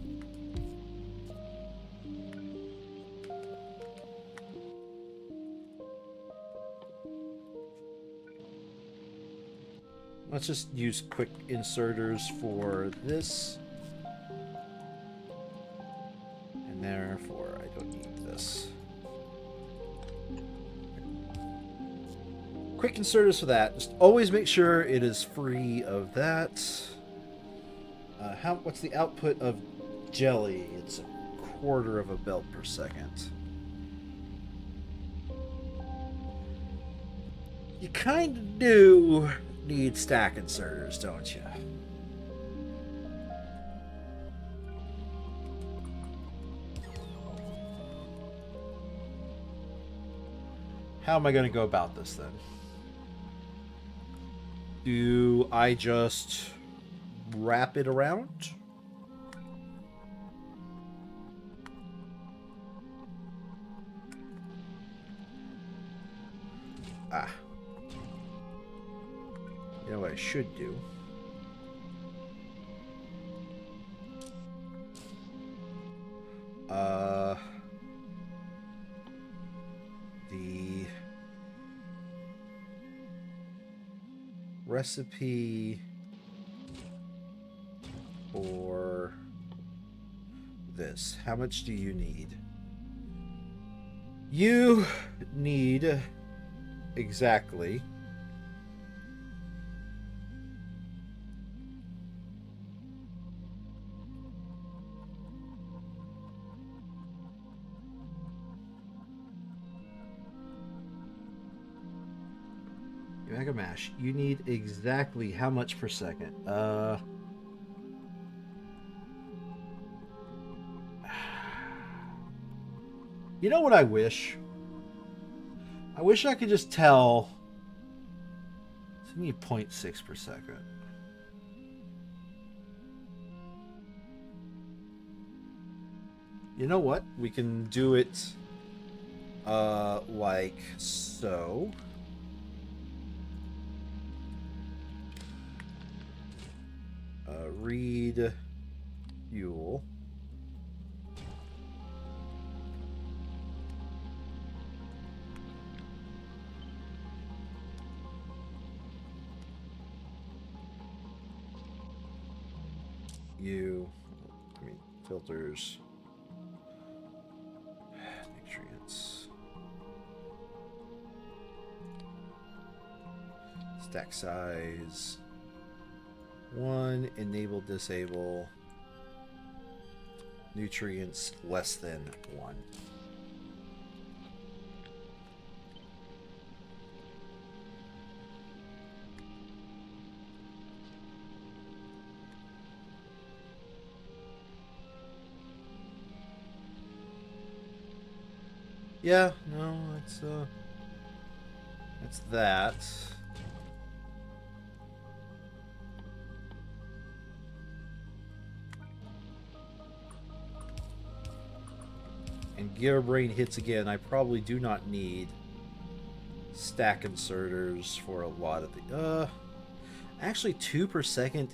Let's just use quick inserters for this. And therefore, I don't need this. Quick inserters for that. Just always make sure it is free of that. What's the output of jelly? It's 1/4. quarter of a belt per second. You kind of do need stack inserters, don't you? How am I going to go about this then? Do I just wrap it around? Ah. You know what I should do? The recipe for this. How much do you need? You need exactly Mega Mash. You need exactly how much per second? You know what I wish? I wish I could just tell. So you need 0.6 per second. You know what? We can do it like so. Read fuel. Filters. Nutrients. Stack size. 1, enable, disable. Nutrients less than 1. Yeah, no, it's that. And Gear Brain hits again. I probably do not need stack inserters for a lot of the actually 2 per second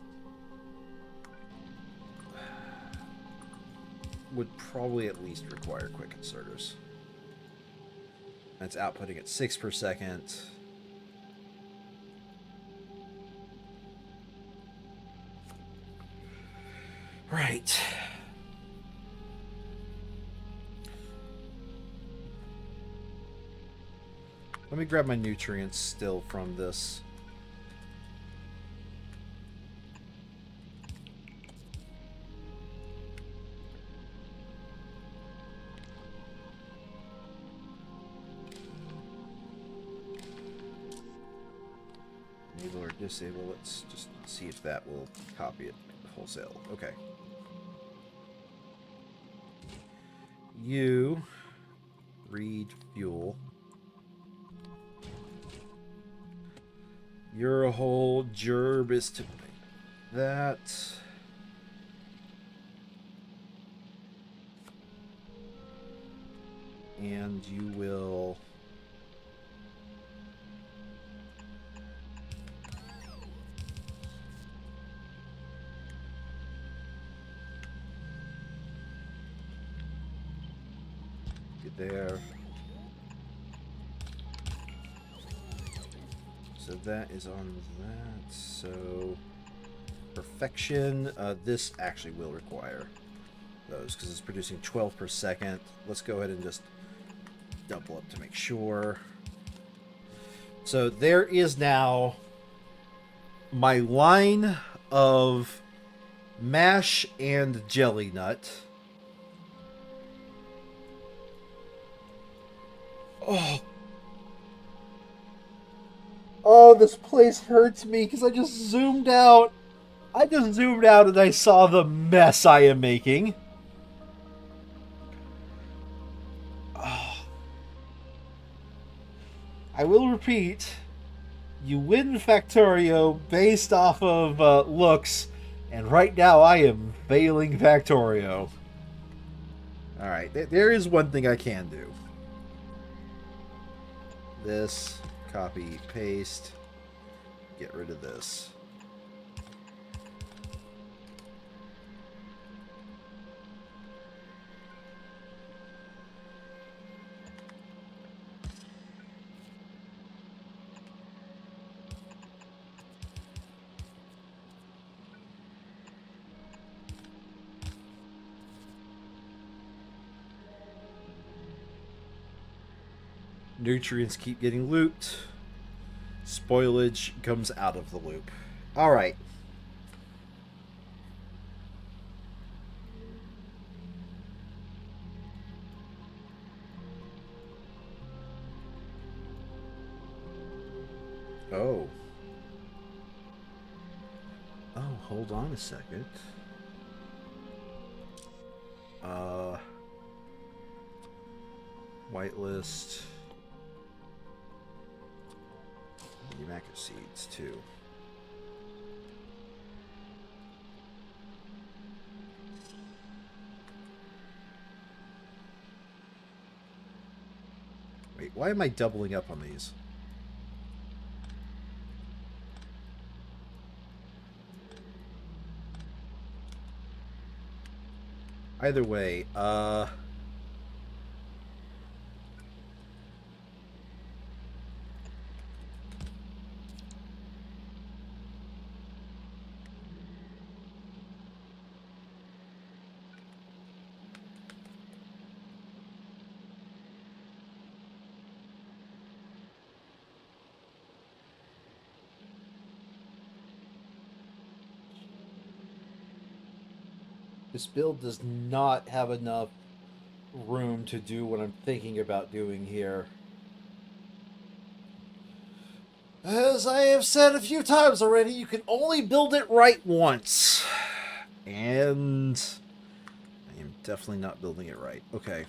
would probably at least require quick inserters. That's outputting at 6 per second. Right. Let me grab my nutrients still from this. Enable or disable. Let's just see if that will copy it wholesale. Okay. You read fuel. Your whole gerb is to make that. And you will get there. So that is on that. So perfection. This actually will require those because it's producing 12 per second. Let's go ahead and just double up to make sure. So there is now my line of mash and jelly nut Oh, oh, this place hurts me because I just zoomed out. I just zoomed out and I saw the mess I am making. Oh, I will repeat. You win Factorio based off of looks, and right now I am failing Factorio. Alright, there is one thing I can do. This, copy, paste, get rid of this. Nutrients keep getting looped. Spoilage comes out of the loop. Alright. Oh. Oh, hold on a second. Whitelist. Macro seeds too. Wait, why am I doubling up on these? Either way, this build does not have enough room to do what I'm thinking about doing here. As I have said a few times already, you can only build it right once. And I am definitely not building it right. Okay.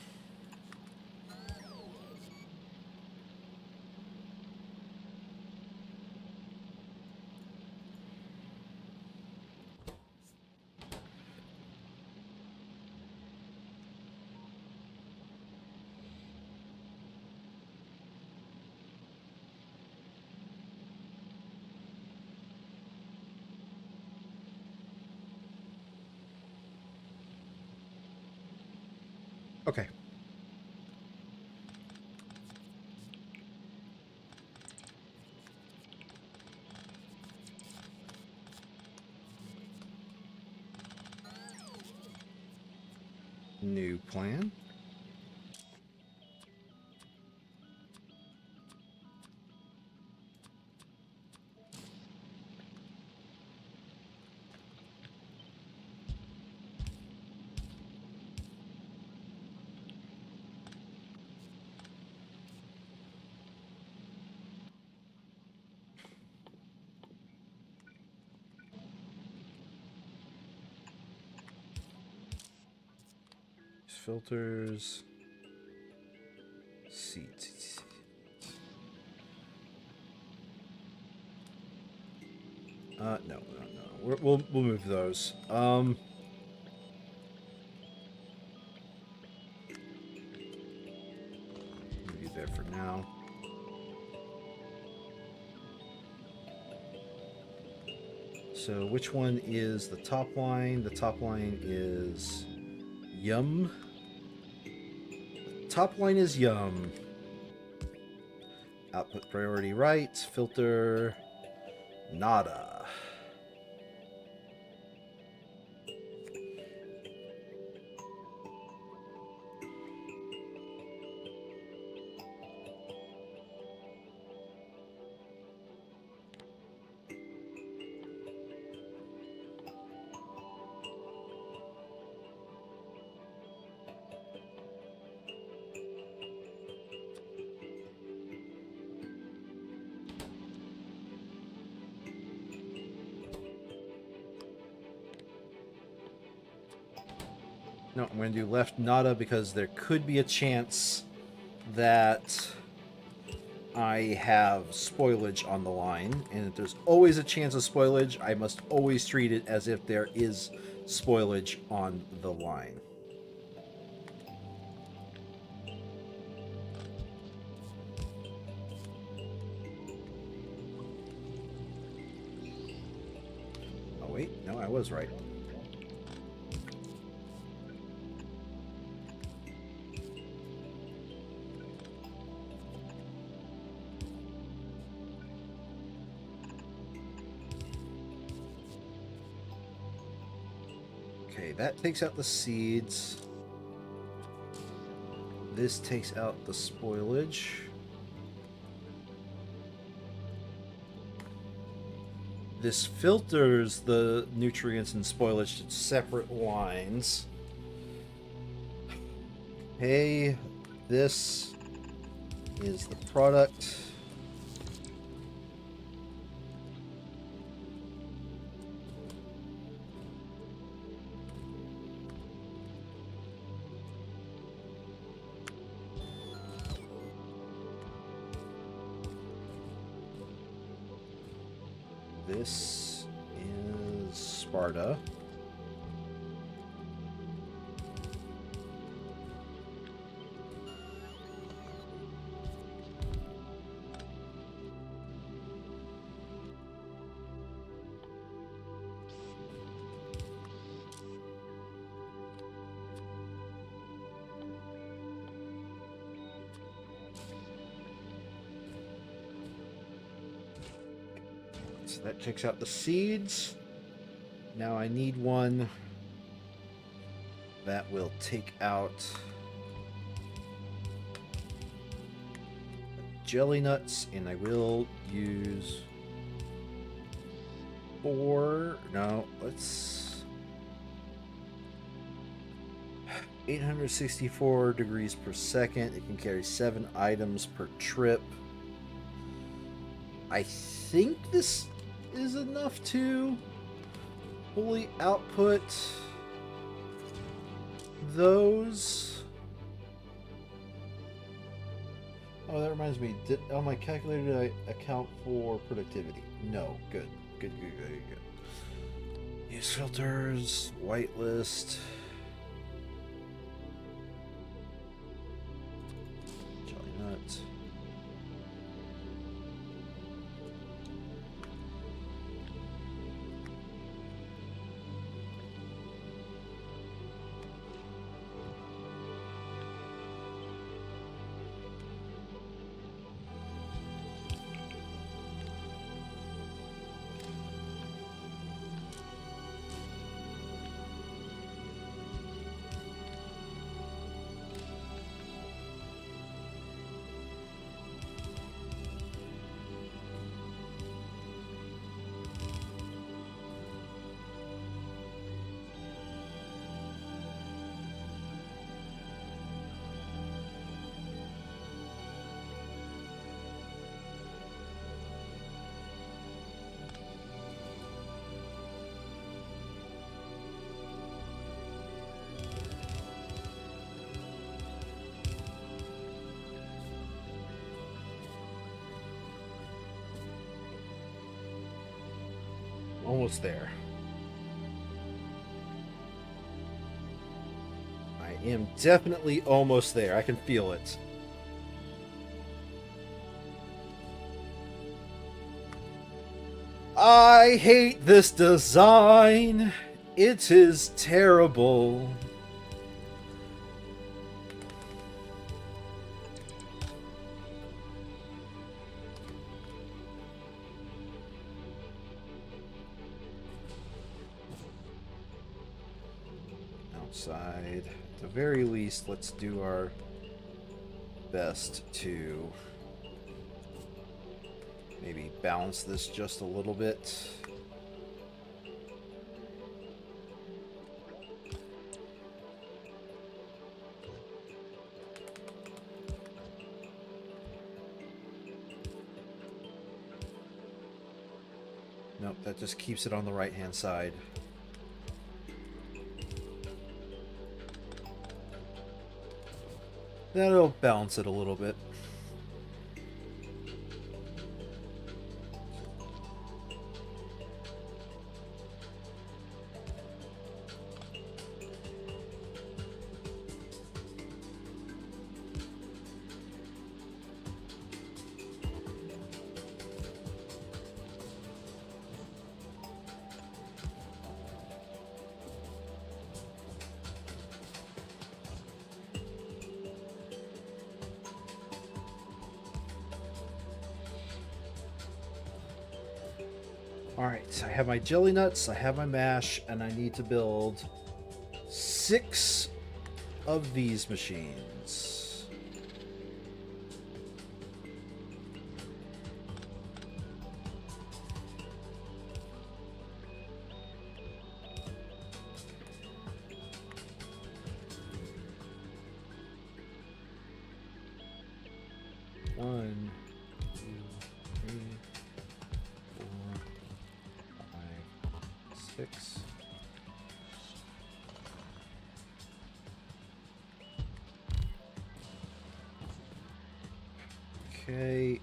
Okay. New plan. Filters. Seats. No. We'll move those. Leave there for now. So which one is the top line? The top line is Yum. Top line is Yum. Output priority right. Filter nada. No, I'm going to do left nada because there could be a chance that I have spoilage on the line, and if there's always a chance of spoilage, I must always treat it as if there is spoilage on the line. Oh wait, no, I was right. Okay, that takes out the seeds. This takes out the spoilage. This filters the nutrients and spoilage to separate lines. Hey, this is the product. This is Sparta. So that takes out the seeds. Now I need one that will take out jelly nuts, and I will use 864 degrees per second. It can carry 7 items per trip. I think this is enough to fully output those. Oh, that reminds me. On my calculator, did I account for productivity? No. Good. Good. Use filters. Whitelist. Jelly nuts. Almost there. I am definitely almost there. I can feel it. I hate this design. It is terrible. Outside. At the very least, let's do our best to maybe balance this just a little bit. Nope, that just keeps it on the right-hand side. That'll balance it a little bit. Alright, I have my jelly nuts, I have my mash, and I need to build 6 of these machines. One, two, three, 4, 5, 6. Okay,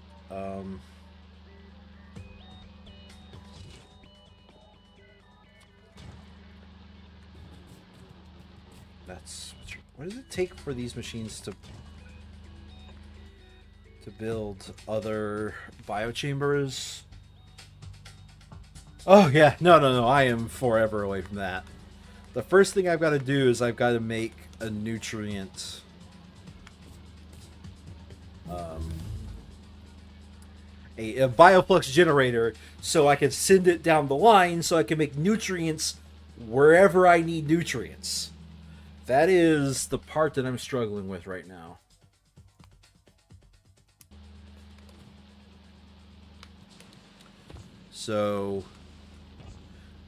that's... What does it take for these machines to build other biochambers? Oh, yeah. No. I am forever away from that. The first thing I've got to do is I've got to make a nutrient... a bioflux generator so I can send it down the line so I can make nutrients wherever I need nutrients. That is the part that I'm struggling with right now. So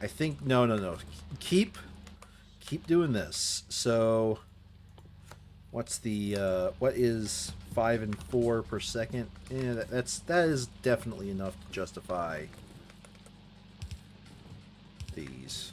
I think no. Keep doing this. So what's the what is 5 and 4 per second? Yeah, that is definitely enough to justify these.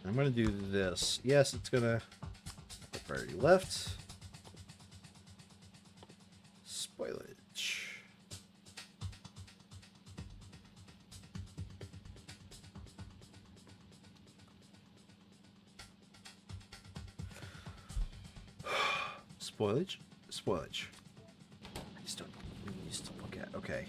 I'm going to do this. Yes, it's going to... Priority left. Spoilage. Spoilage? Spoilage. I just don't used to look at. Okay.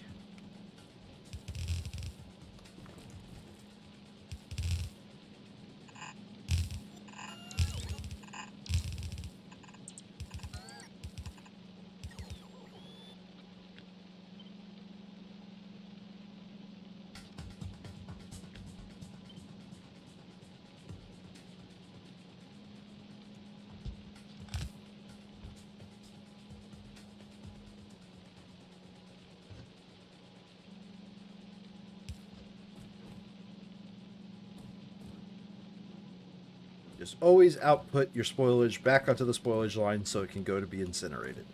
Just always output your spoilage back onto the spoilage line so it can go to be incinerated.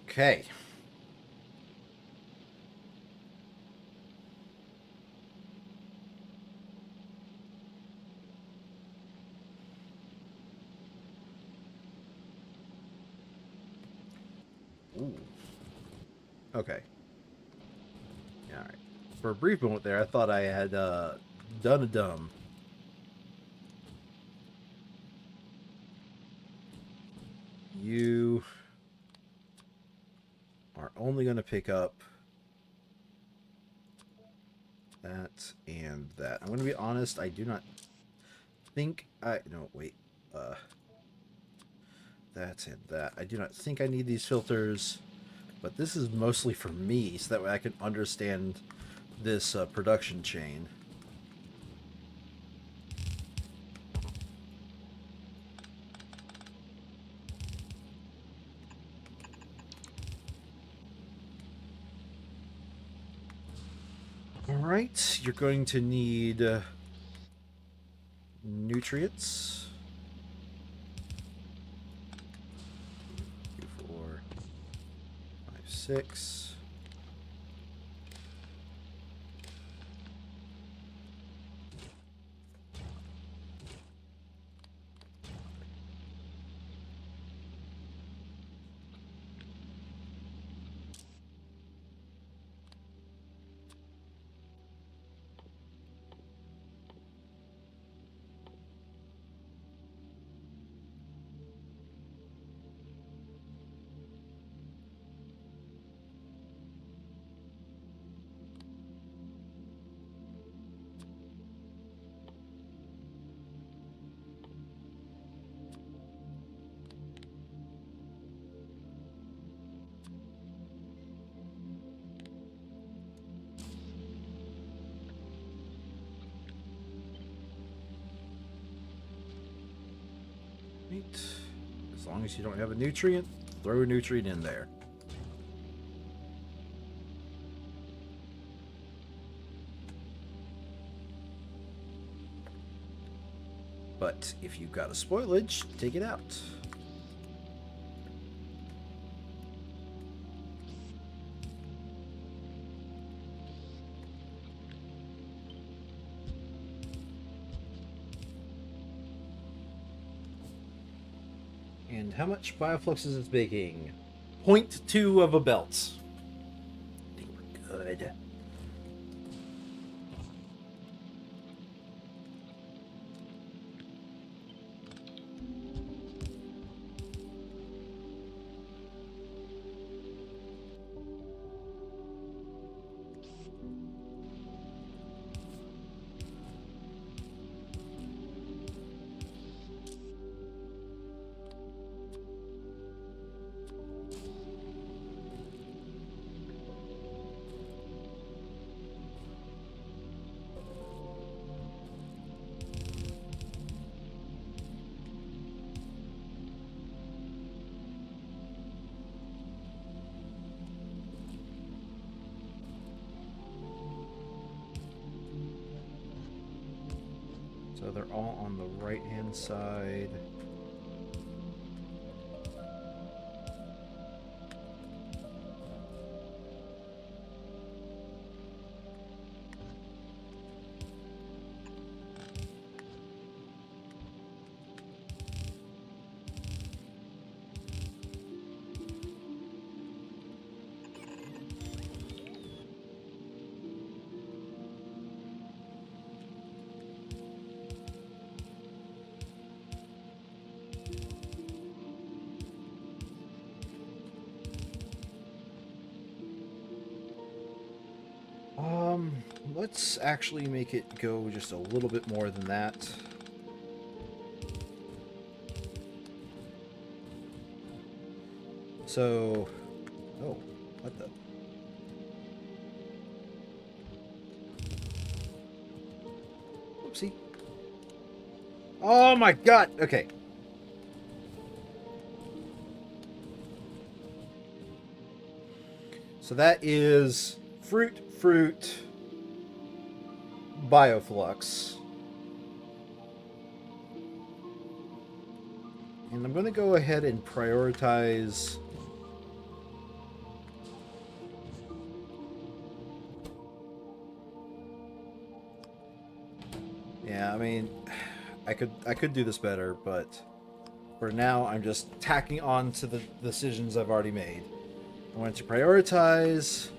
Okay. Ooh. Okay. All right. For a brief moment there, I thought I had done a dumb. You are only going to pick up that and that. I'm going to be honest, I do not think I... No, wait. That and that. I do not think I need these filters, but this is mostly for me, so that way I can understand this production chain. Alright, you're going to need nutrients. 6. As long as you don't have a nutrient, throw a nutrient in there. But if you've got a spoilage, take it out. And how much bioflux is it making? 0.2 of a belt. I think we're good. So they're all on the right-hand side. Let's actually make it go just a little bit more than that. So, oh, what the? Whoopsie. Oh my god, okay. So that is fruit, bioflux. And I'm going to go ahead and prioritize yeah, I mean, I could do this better, but for now I'm just tacking on to the decisions I've already made. I want to prioritize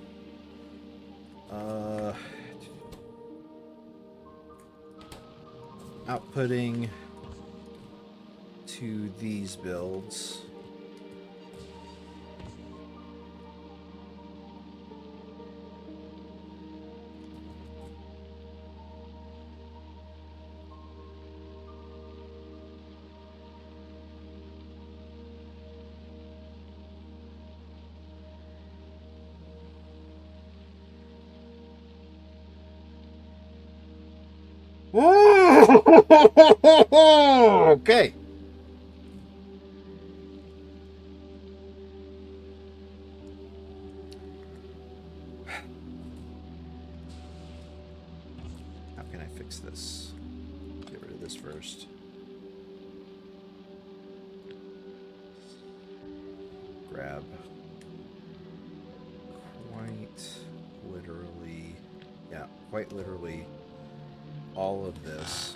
outputting to these builds. Okay. How can I fix this? Get rid of this first. Grab Yeah, quite literally all of this.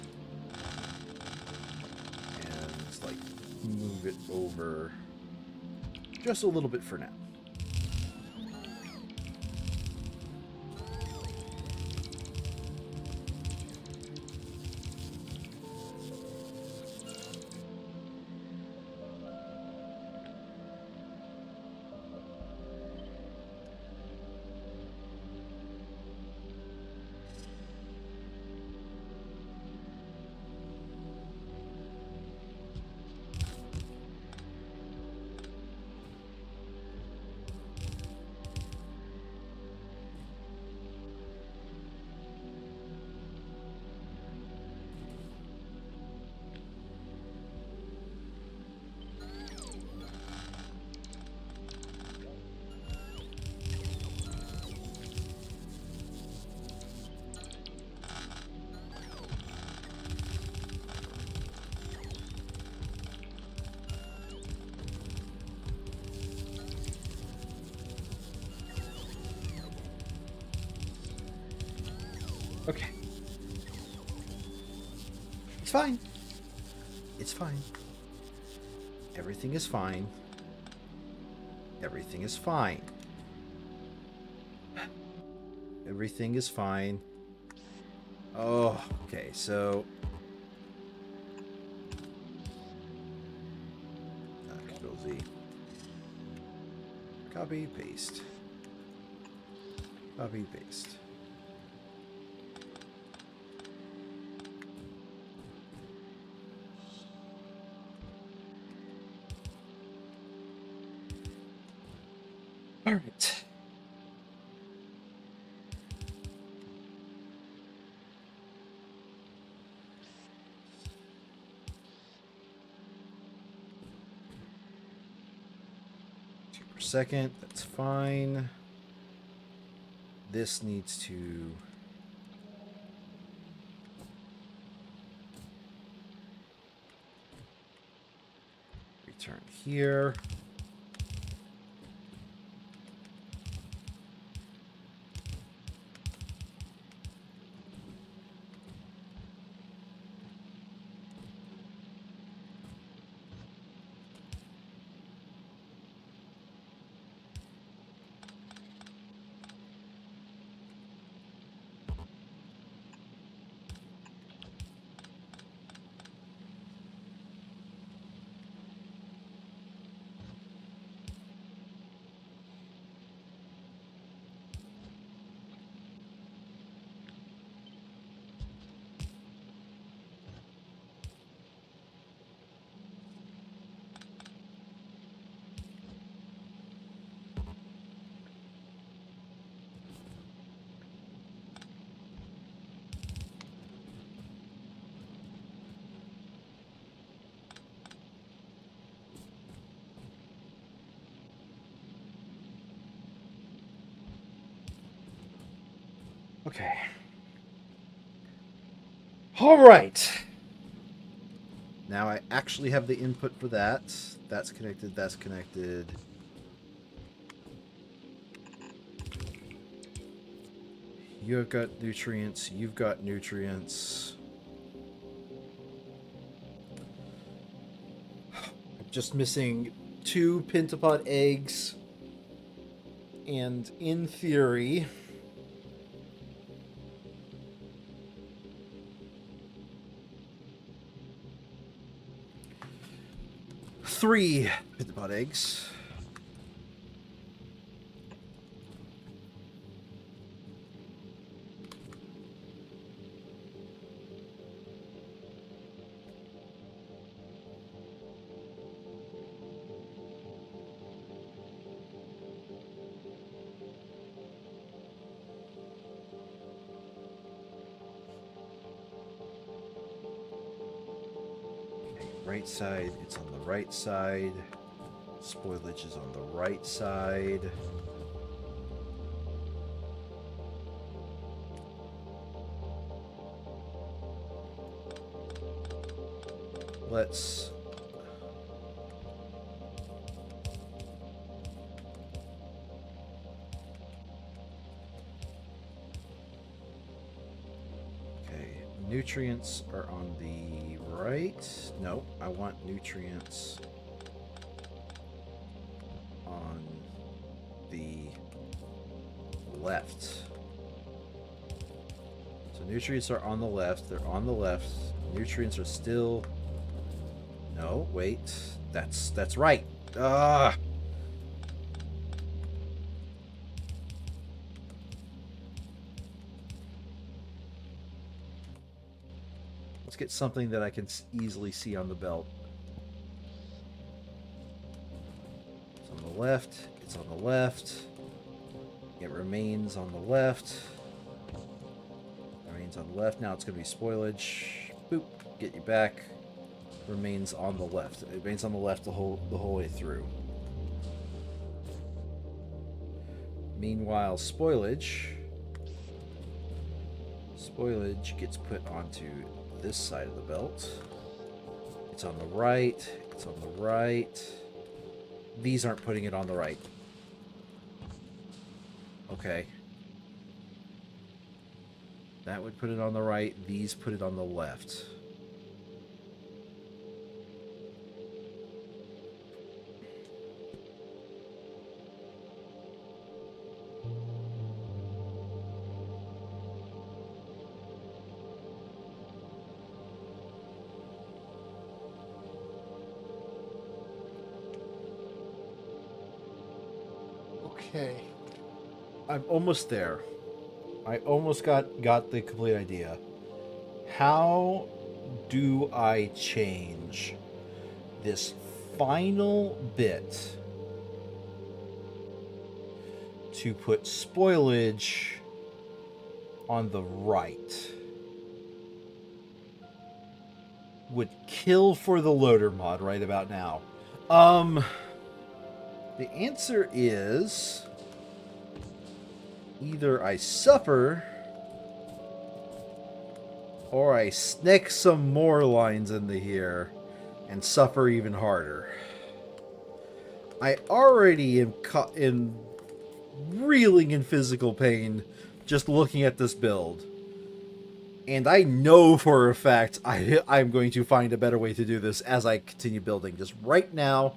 And just like move it over just a little bit for now. Okay. It's fine. It's fine. Everything is fine. Everything is fine. Everything is fine. Oh, okay, so... Control Z. Copy, paste. Copy, paste. All right. Per second, that's fine. This needs to return here. Okay. All right. Now I actually have the input for that. That's connected, that's connected. You've got nutrients, you've got nutrients. I'm just missing 2 pentapod eggs. And in theory... 3 pentapod eggs. Right side, it's on the right side. Spoilage is on the right side. Let's... nutrients are on the right. No, I want nutrients on the left. So nutrients are on the left. They're on the left. Nutrients are still... No, wait. That's right. Ah. Let's get something that I can easily see on the belt. It's on the left. It's on the left. It remains on the left. Remains on the left. Now it's going to be spoilage. Boop. Get you back. Remains on the left. It remains on the left the whole way through. Meanwhile, spoilage gets put onto this side of the belt. It's on the right. It's on the right. These aren't putting it on the right. Okay. That would put it on the right. These put it on the left. Okay. I'm almost there. I almost got the complete idea. How do I change this final bit to put spoilage on the right? Would kill for the loader mod right about now. The answer is either I suffer or I sneak some more lines into here and suffer even harder. I already am reeling in physical pain just looking at this build. And I know for a fact I'm going to find a better way to do this as I continue building. Just right now,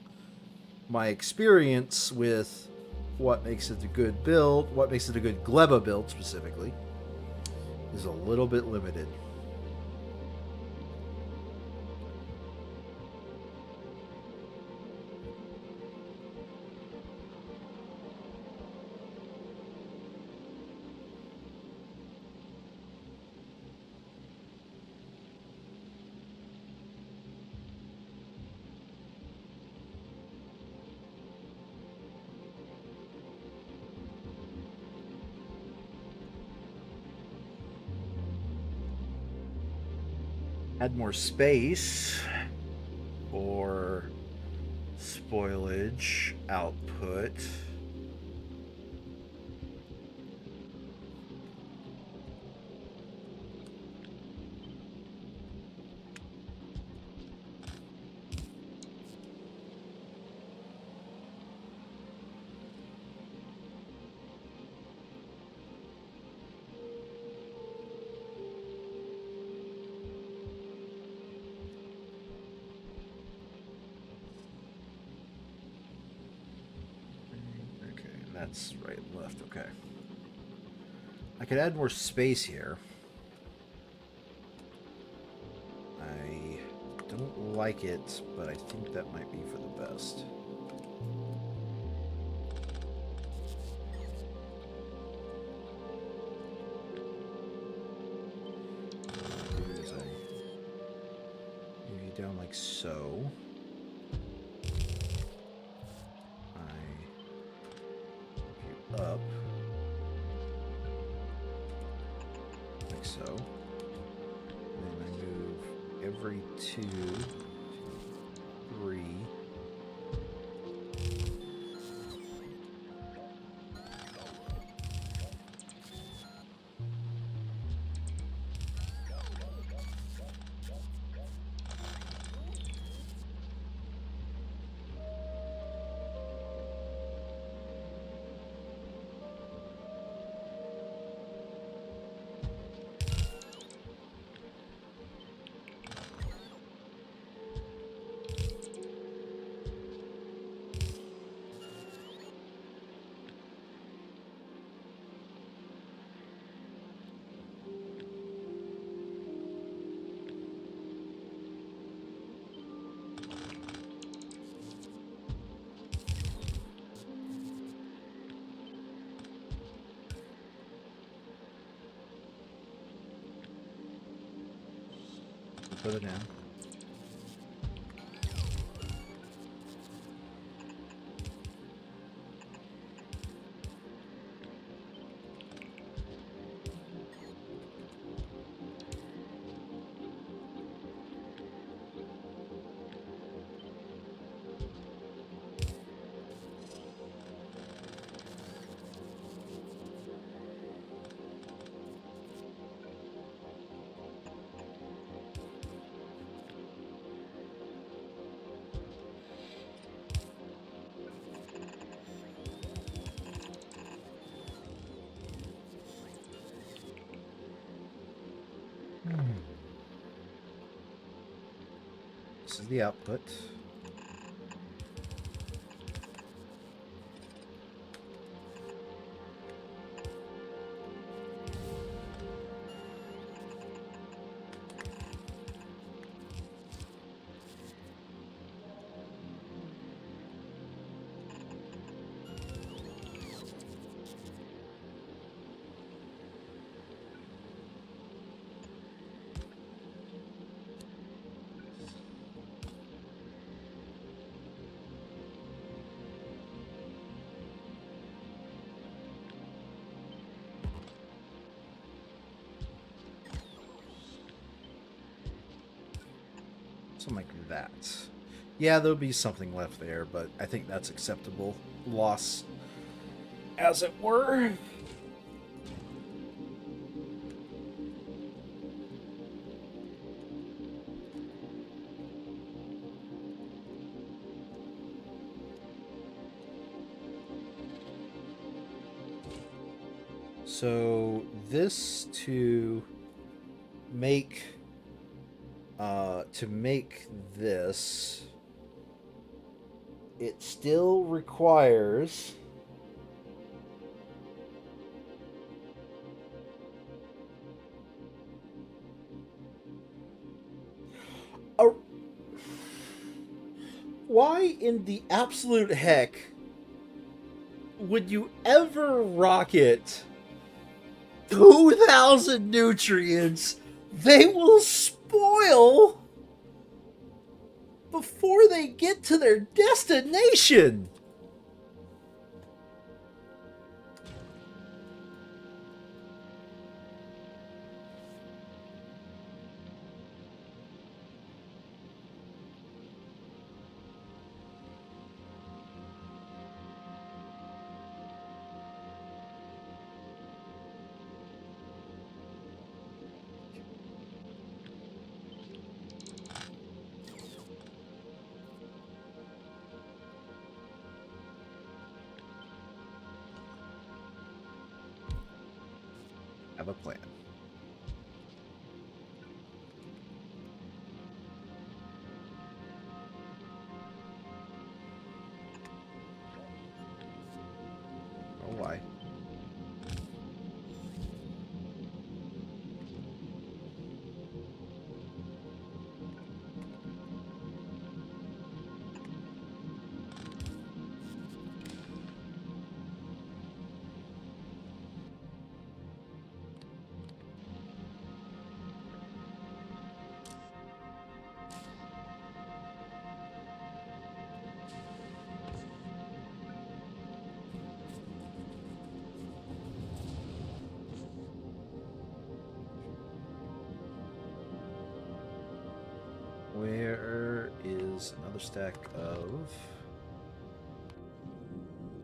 my experience with what makes it a good build, what makes it a good Glebba build specifically, is a little bit limited. Add more space for spoilage output. That's right and left, okay. I could add more space here. I don't like it, but I think that might be for the best. Move you down like so. Up like so. Then I move every 2, 3. Put it in. This is the output. Something like that. Yeah, there'll be something left there, but I think that's acceptable loss, as it were. So this to make this, it still requires a, why in the absolute heck would you ever rocket 2,000 nutrients? They will spoil before they get to their destination. Have a plan. Oh, why? Where is another stack of...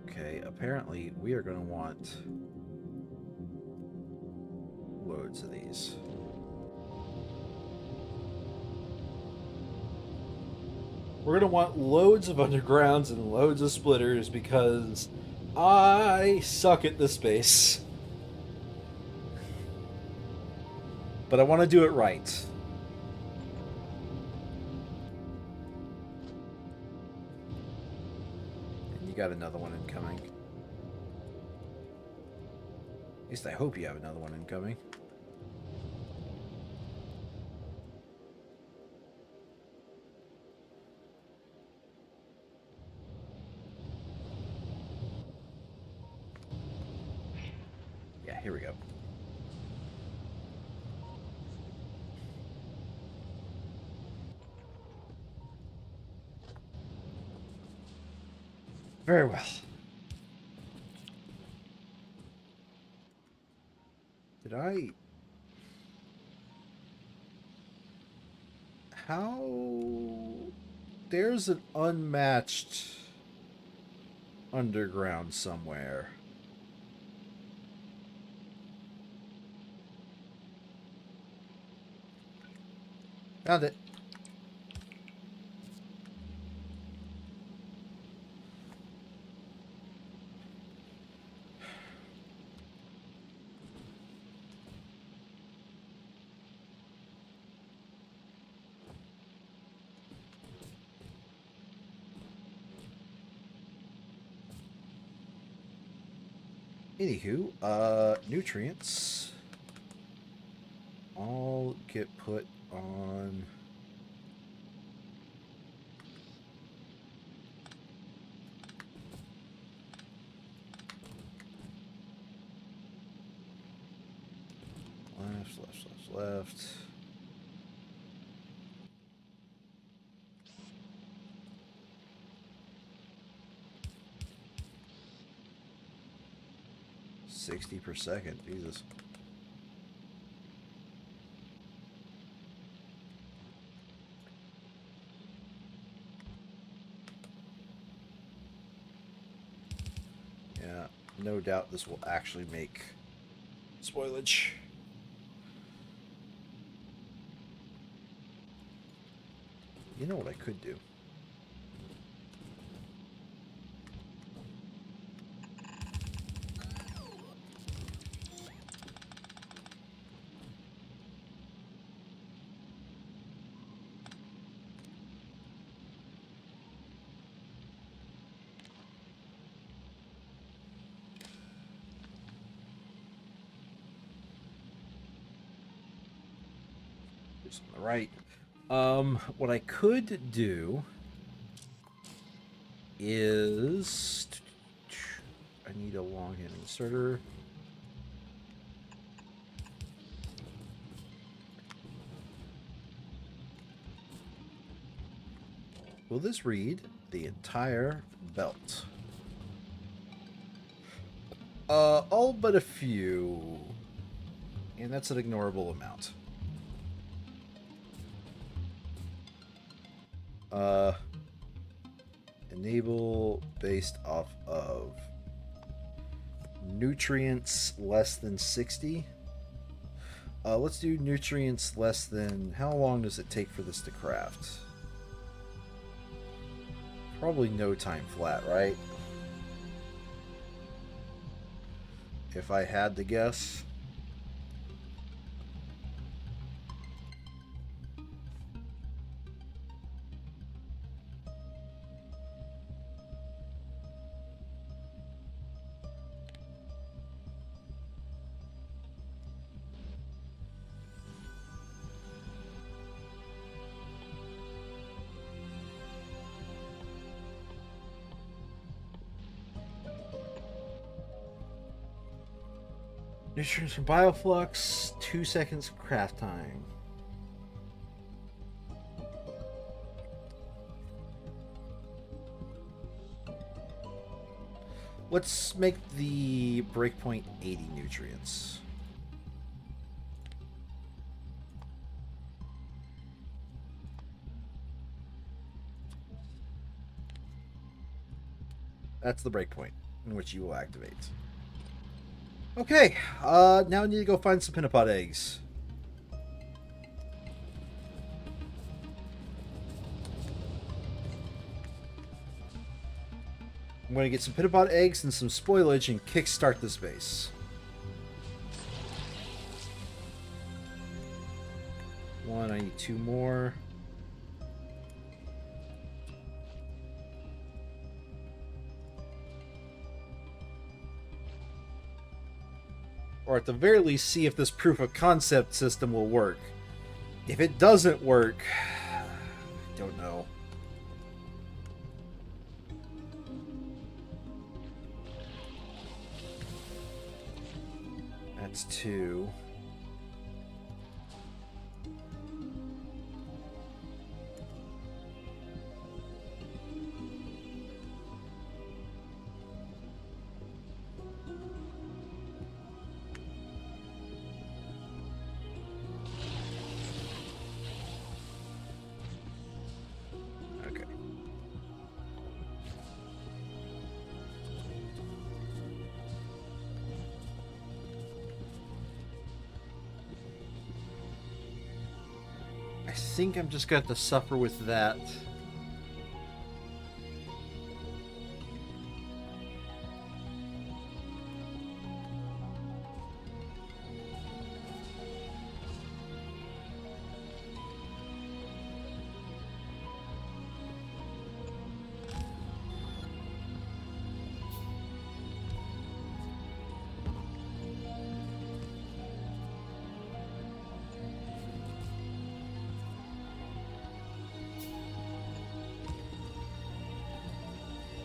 Okay, apparently we are going to want loads of these. We're going to want loads of undergrounds and loads of splitters because I suck at this space. But I want to do it right. And you got another one incoming. At least I hope you have another one incoming. Yeah, here we go. Very well. Did I... How... There's an unmatched underground somewhere. Found it. Anywho, nutrients all get put on. Left. 60 per second, Jesus. Yeah, no doubt this will actually make spoilage. You know what I could do? Just on the right. What I could do is I need a longhand inserter. Will this read the entire belt? All but a few. And that's an ignorable amount. Enable based off of nutrients less than 60. Let's do nutrients less than... How long does it take for this to craft? Probably no time flat, right? If I had to guess. Nutrients from Bioflux, 2 seconds craft time. Let's make the breakpoint 80 nutrients. That's the breakpoint in which you will activate. Okay, now I need to go find some Pinnipod eggs. I'm going to get some Pinnipod eggs and some spoilage and kickstart this base. One, I need 2 more. Or at the very least, see if this proof of concept system will work. If it doesn't work, I don't know. That's 2. I think I'm just going to have to suffer with that.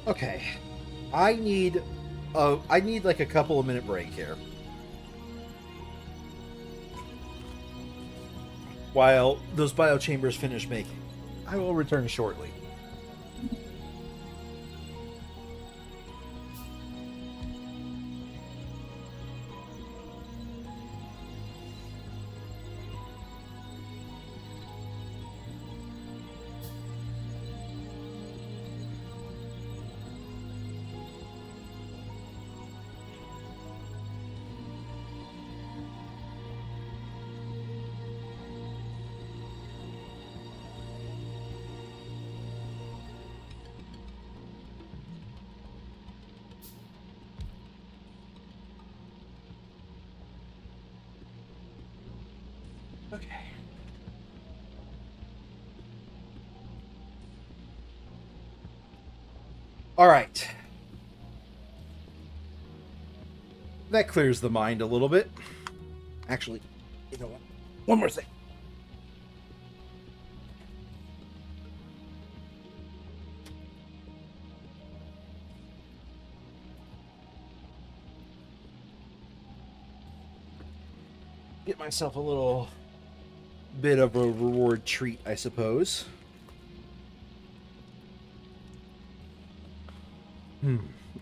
Okay. I need like a couple of minute break here. While those biochambers finish making. I will return shortly. Okay. All right. That clears the mind a little bit. Actually, you know what? One more thing. Get myself a little bit of a reward treat, I suppose.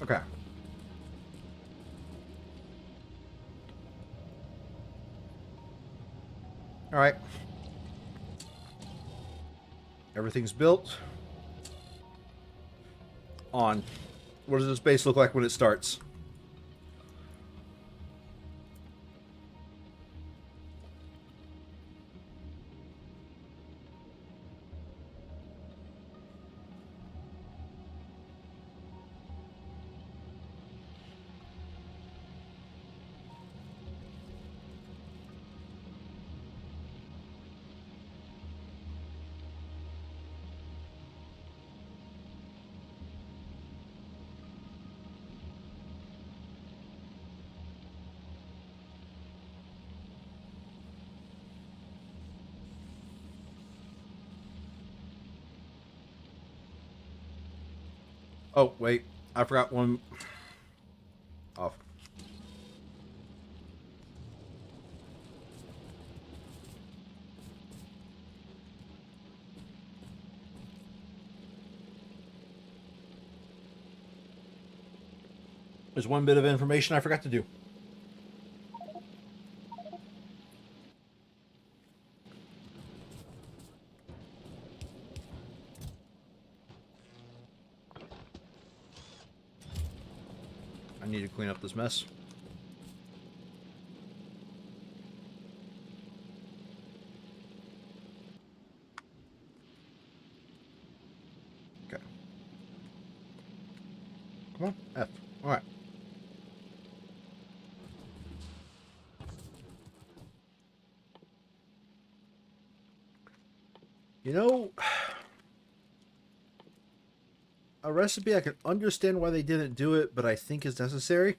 Okay. All right. Everything's built. On. What does this base look like when it starts? Oh, wait. I forgot one. Off. There's one bit of information I forgot to do. I need to clean up this mess. Okay. Come on, F. All right. You know, a recipe I can understand why they didn't do it, but I think is necessary.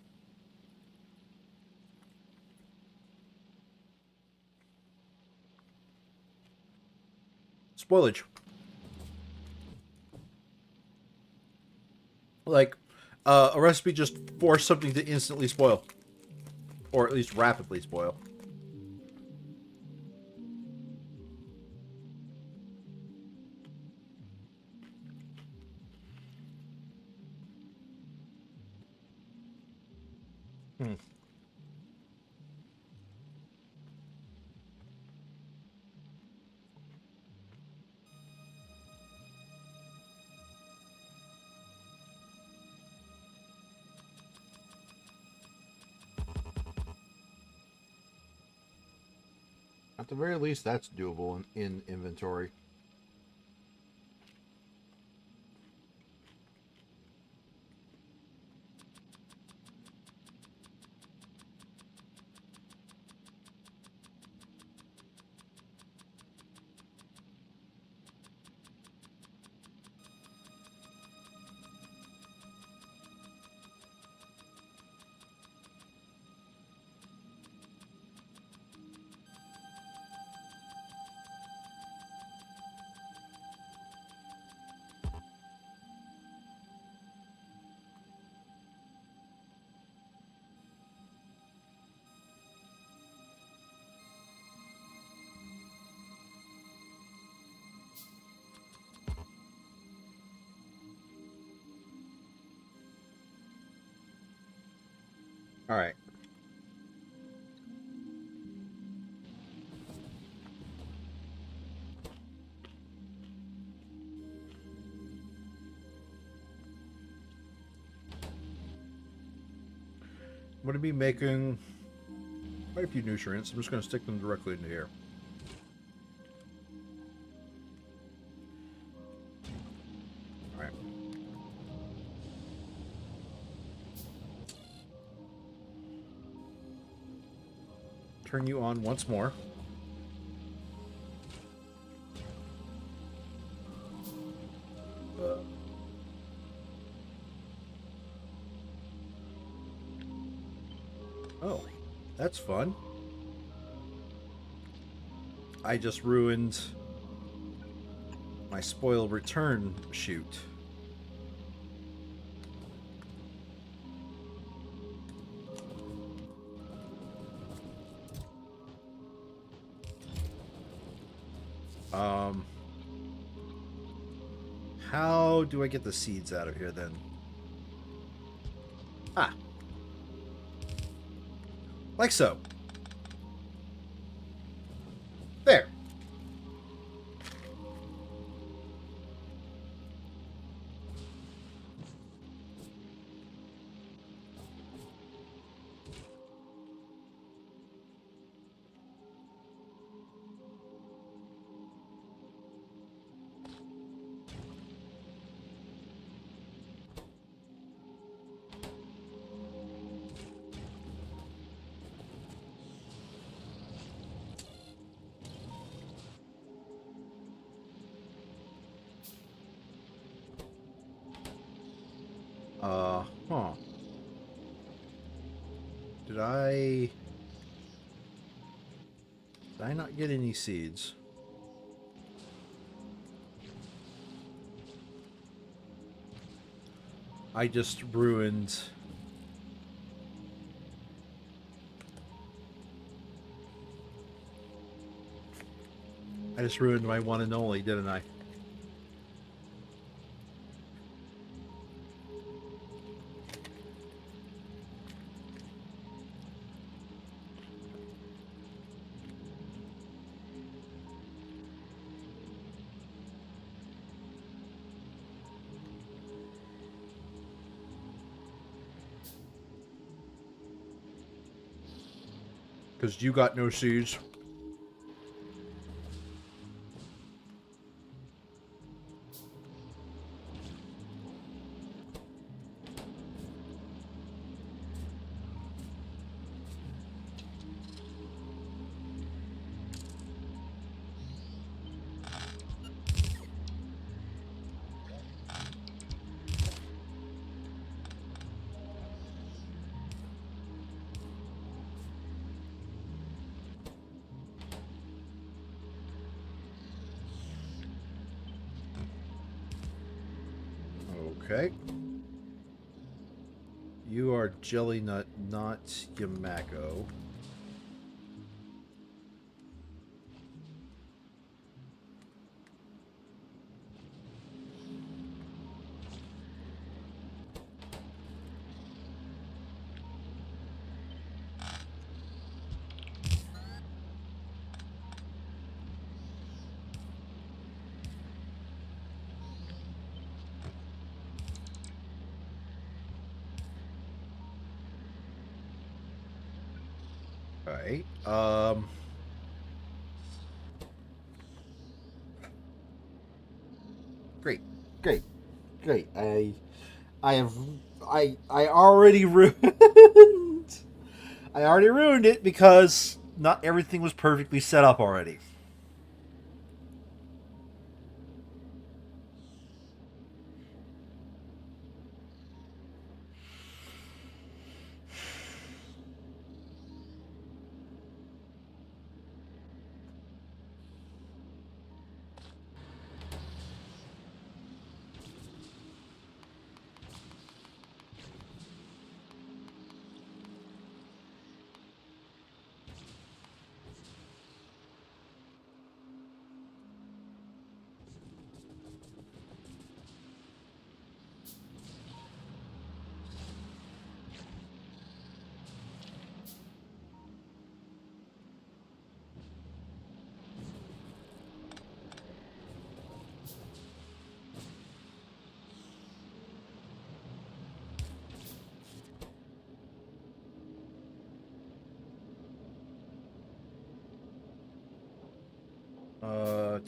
Spoilage. Like, a recipe just forced something to instantly spoil. Or at least rapidly spoil. At the very least, that's doable in inventory. All right. I'm going to be making quite a few nutrients. I'm just going to stick them directly into here. All right. Turn you on once more. Oh, that's fun. I just ruined my spoil return chute. How do I get the seeds out of here then? Ah. Like so. There. Huh. Did I not get any seeds? I just ruined... I just ruined my one and only, didn't I? Because you got no seeds. Okay. You are Jelly Nut, not Yamako. Alright. Great, great, great. I have, I already ruined. I already ruined it because not everything was perfectly set up already. Uh,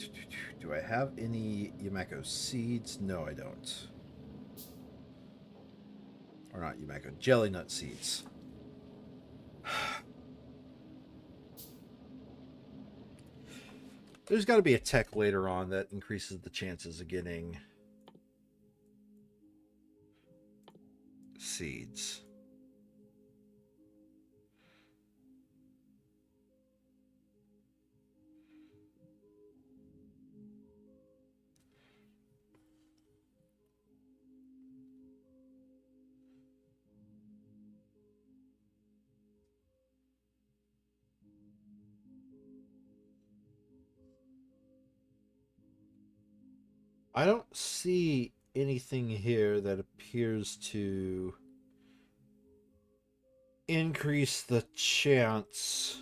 do I have any Yamako seeds? No, I don't. Or not Yamako, jelly nut seeds. There's got to be a tech later on that increases the chances of getting seeds. I don't see anything here that appears to increase the chance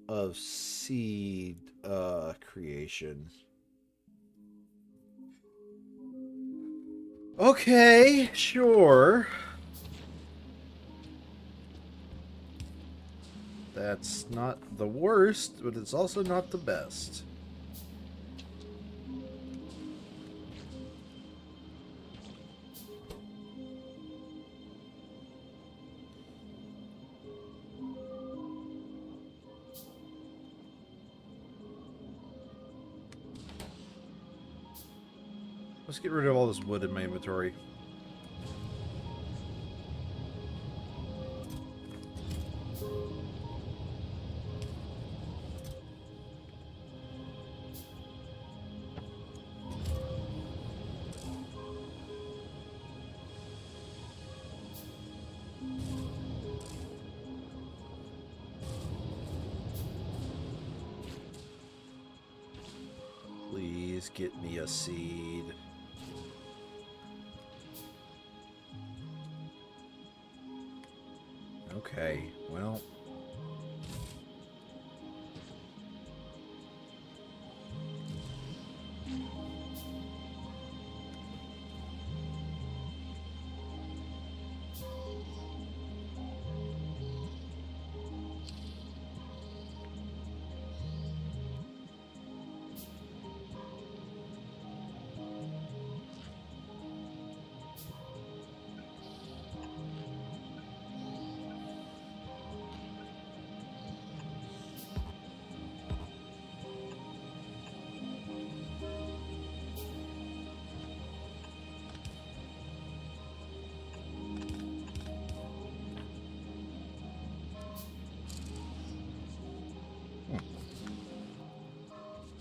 of seed creation. Okay, sure. That's not the worst, but it's also not the best. Let's get rid of all this wood in my inventory. Please get me a seed. Okay, well.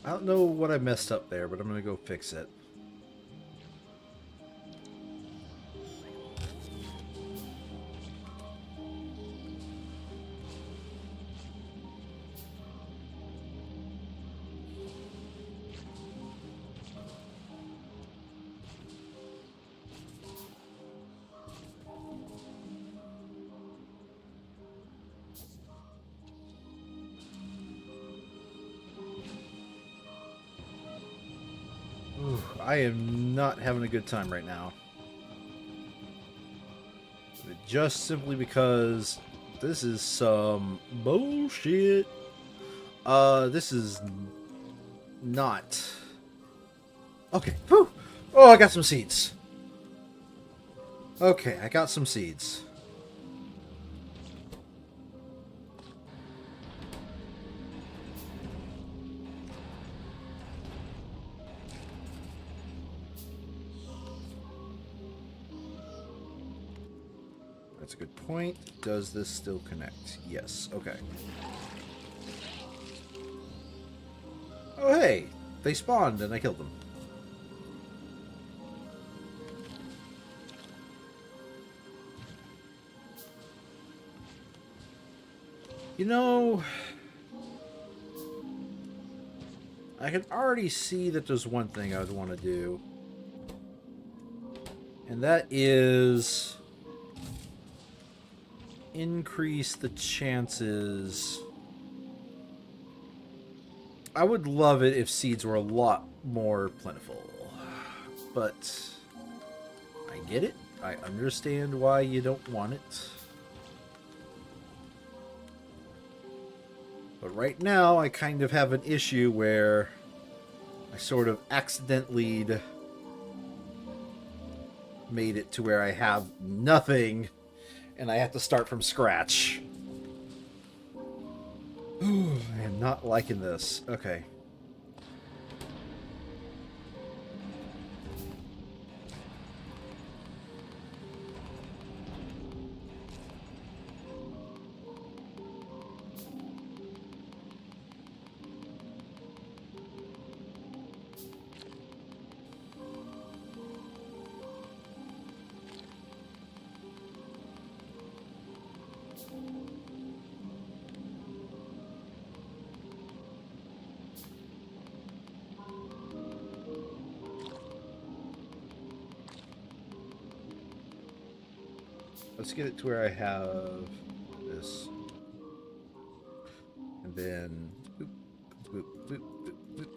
I don't know what I messed up there, but I'm going to go fix it. Ooh, I am not having a good time right now. Just simply because this is some bullshit. This is not Okay. Whew. Oh, I got some seeds. Okay, I got some seeds. That's a good point. Does this still connect? Yes. Okay. Oh, hey. They spawned and I killed them. You know, I can already see that there's one thing I would want to do. And that is increase the chances. I would love it if seeds were a lot more plentiful. But I get it. I understand why you don't want it. But right now, I kind of have an issue where I sort of accidentally made it to where I have nothing and I have to start from scratch. I am not liking this. Okay. Let's get it to where I have this. And then boop, boop, boop, boop, boop.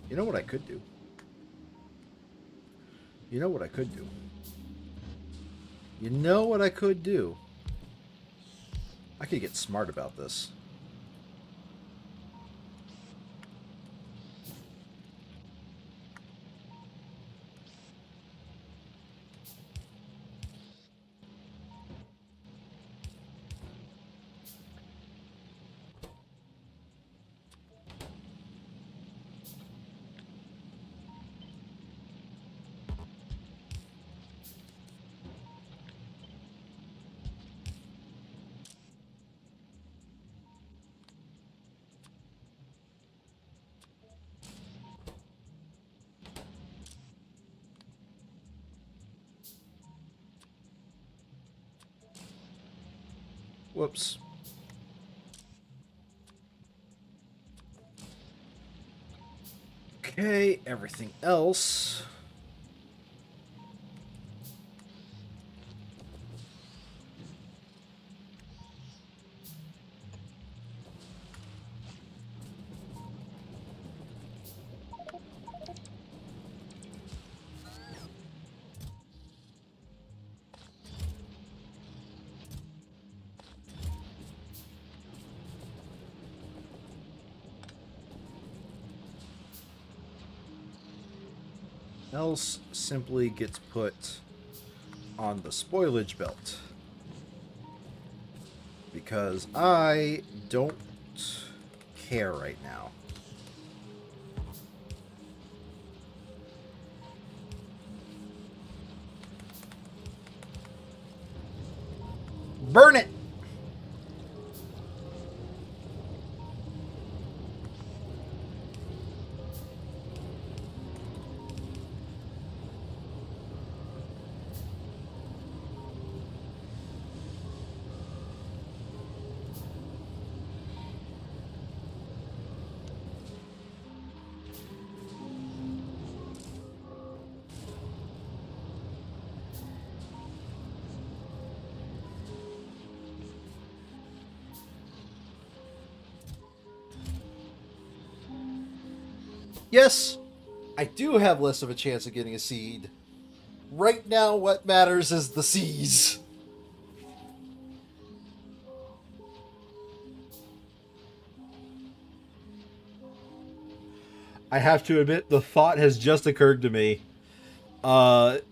You know what I could do? You know what I could do? You know what I could do? I could get smart about this. Whoops. Okay, everything else. Else simply gets put on the spoilage belt. Because I don't care right now. Burn it! Yes, I do have less of a chance of getting a seed. Right now, what matters is the C's. I have to admit, the thought has just occurred to me,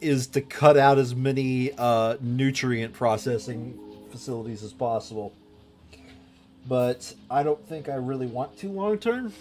is to cut out as many nutrient processing facilities as possible. But I don't think I really want to long term.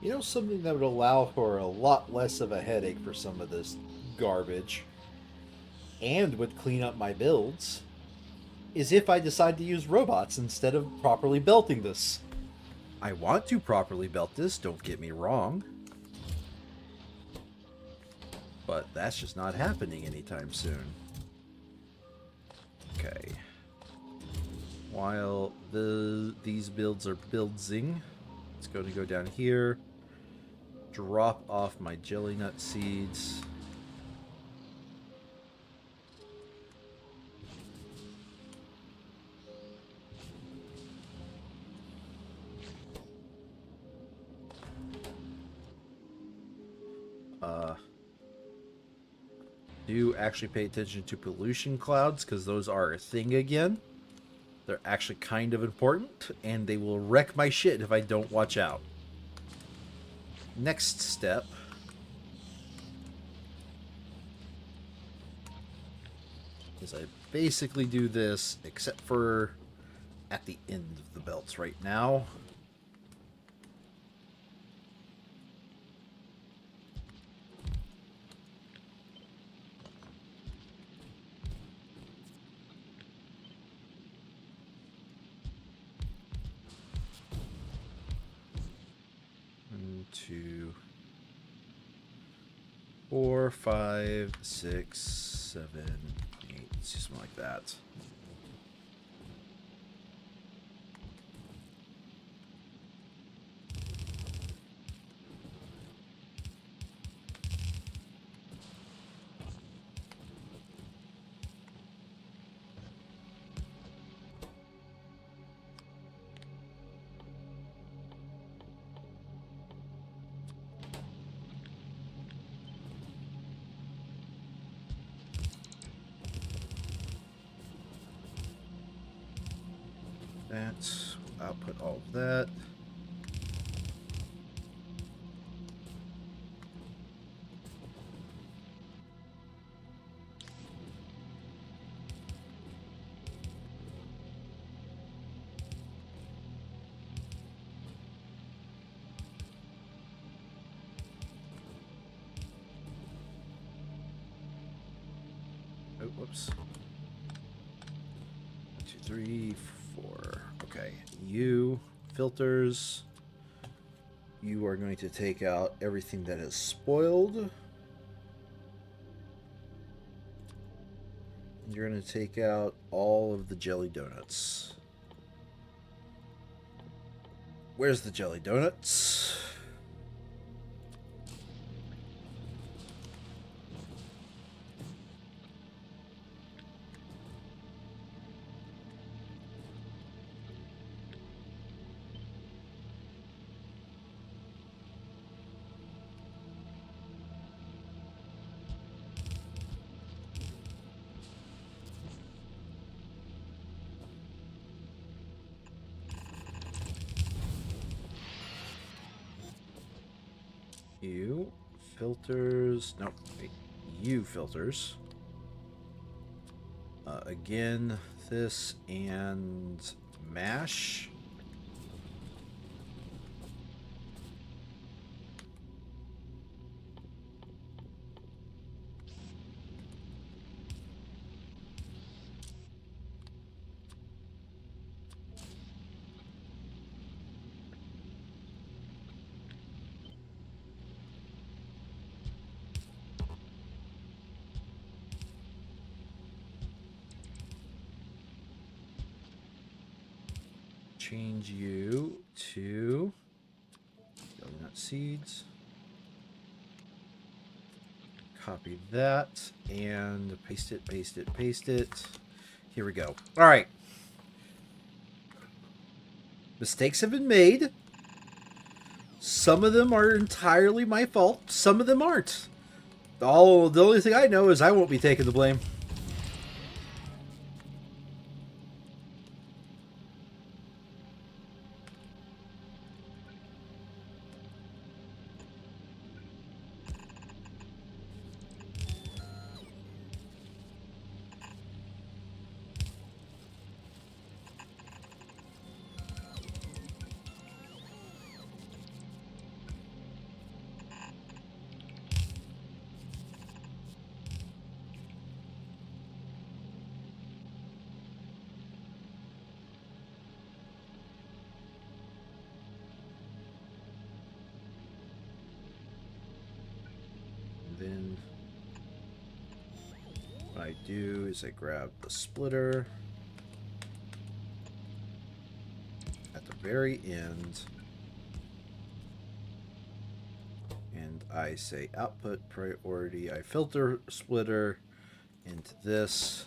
You know, something that would allow for a lot less of a headache for some of this garbage and would clean up my builds is if I decide to use robots instead of properly belting this. I want to properly belt this, don't get me wrong. But that's just not happening anytime soon. Okay. While these builds are buildsing, it's going to go down here, drop off my jelly nut seeds. Do actually pay attention to pollution clouds, because those are a thing again. They're actually kind of important, and they will wreck my shit if I don't watch out. Next step is I basically do this, except for at the end of the belts right now. Two, 4, 5, 6, 7, 8, something like that. That, output all of that. Oh, whoops. 1, 2, 3, 4. Okay, you filters. You are going to take out everything that is spoiled. You're going to take out all of the jelly donuts. Where's the jelly donuts? U filters. Nope. Wait. U filters. Again, this and mash. Change you to yellow nut seeds. Copy that and paste it, paste it, paste it. Here we go. All right. Mistakes have been made. Some of them are entirely my fault. Some of them aren't. The only thing I know is I won't be taking the blame. Then what I do is I grab the splitter at the very end and I say output priority. I filter splitter into this.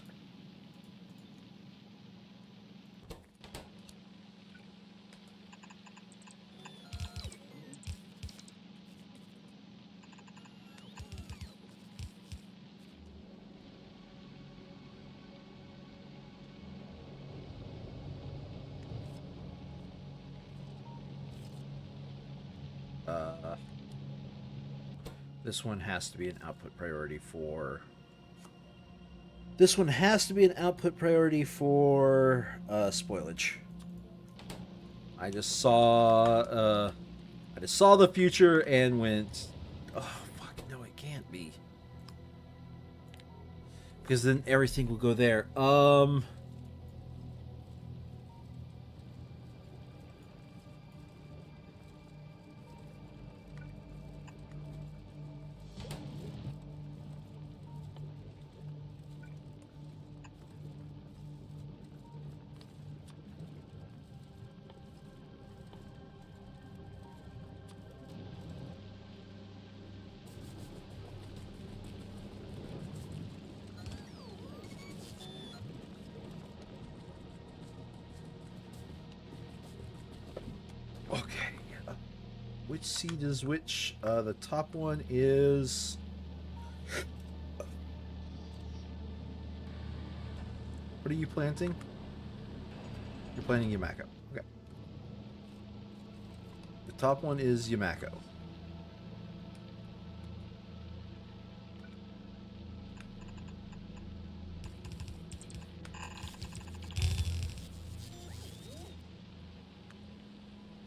This one has to be an output priority for... This one has to be an output priority for spoilage. I just saw the future and went, oh fuck no, it can't be. Because then everything will go there. Which seed is which? The top one is... What are you planting? You're planting Yamako. Okay. The top one is Yamako.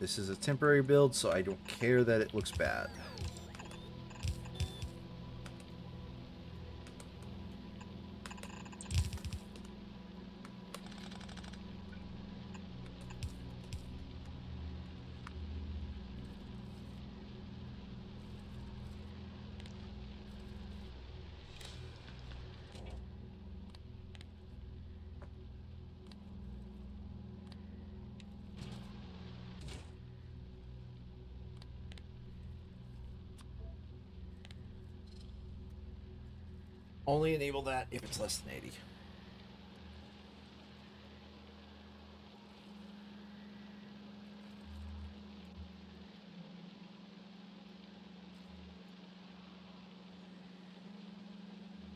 This is a temporary build, so I don't care that it looks bad. Only enable that if it's less than 80.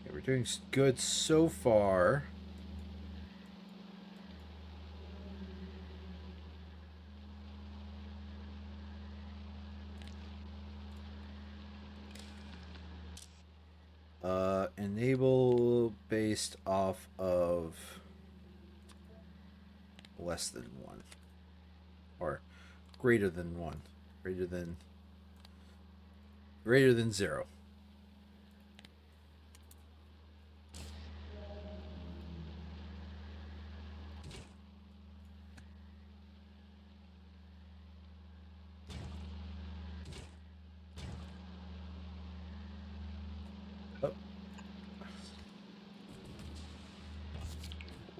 Okay, we're doing good so far. Enable based off of less than 1. Or greater than 1. Greater than 0. Oh.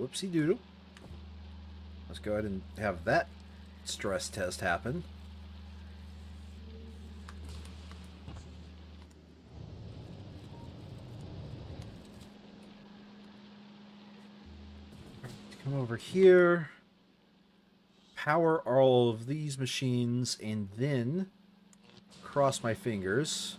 Whoopsie doodle. Let's go ahead and have that stress test happen. Come over here, power all of these machines, and then cross my fingers.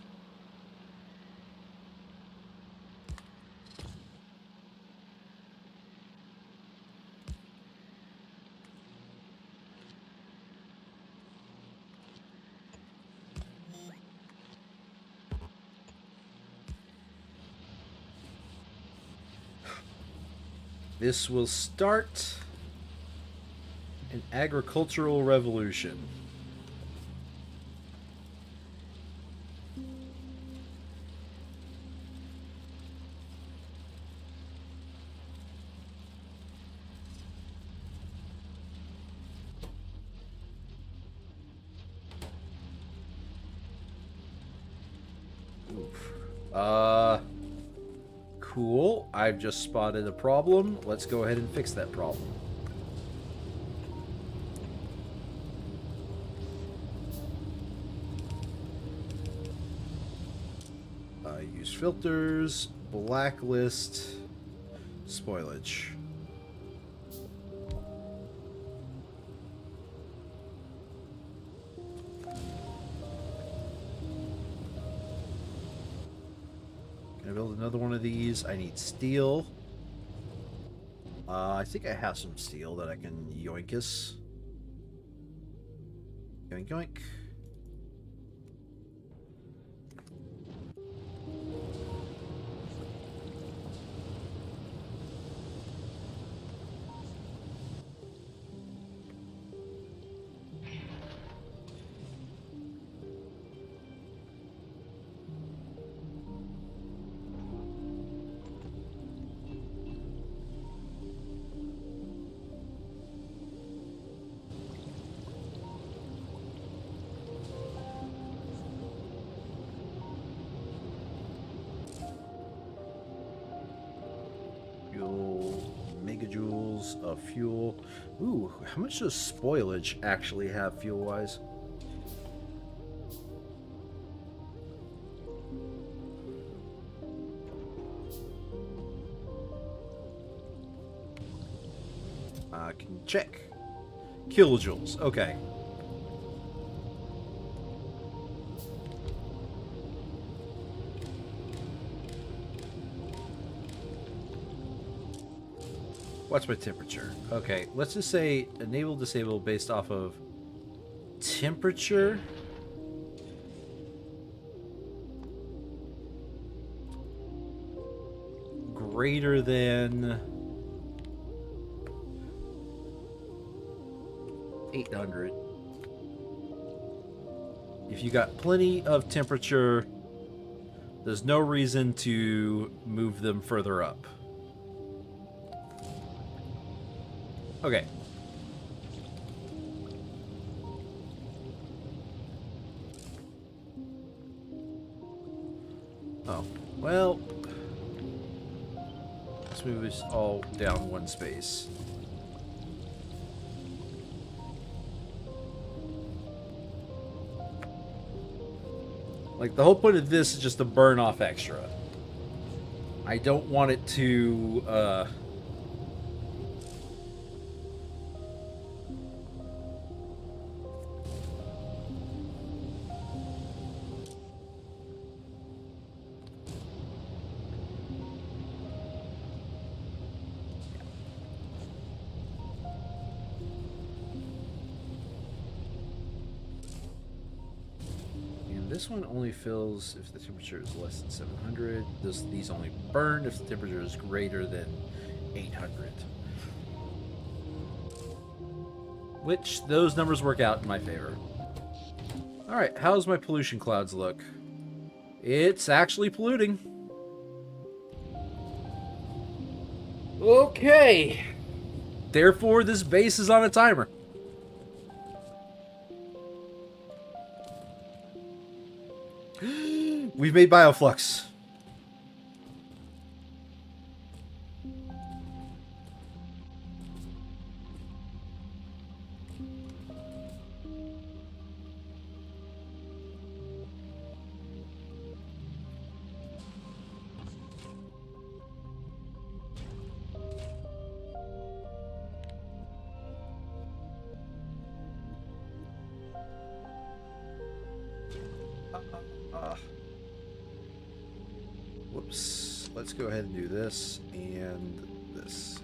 This will start an agricultural revolution. Oof. Cool. I've just spotted a problem. Let's go ahead and fix that problem. Use filters, blacklist, spoilage. Can I build another one of these? I need steel. I think I have some steel that I can yoinkus. Yoink yoink. Megajoules of fuel. Ooh, how much does spoilage actually have fuel-wise? I can check. Kilojoules. Okay. What's my temperature? Okay, let's just say enable, disable based off of temperature. Greater than 800. If you got plenty of temperature, there's no reason to move them further up. Okay. Oh, well, let's move this all down one space. Like, the whole point of this is just to burn off extra. I don't want it to, this one only fills if the temperature is less than 700. These only burn if the temperature is greater than 800. Which, those numbers work out in my favor. Alright, how's my pollution clouds look? It's actually polluting. Okay. Therefore, this base is on a timer. We've made bioflux. Whoops. Let's go ahead and do this and this.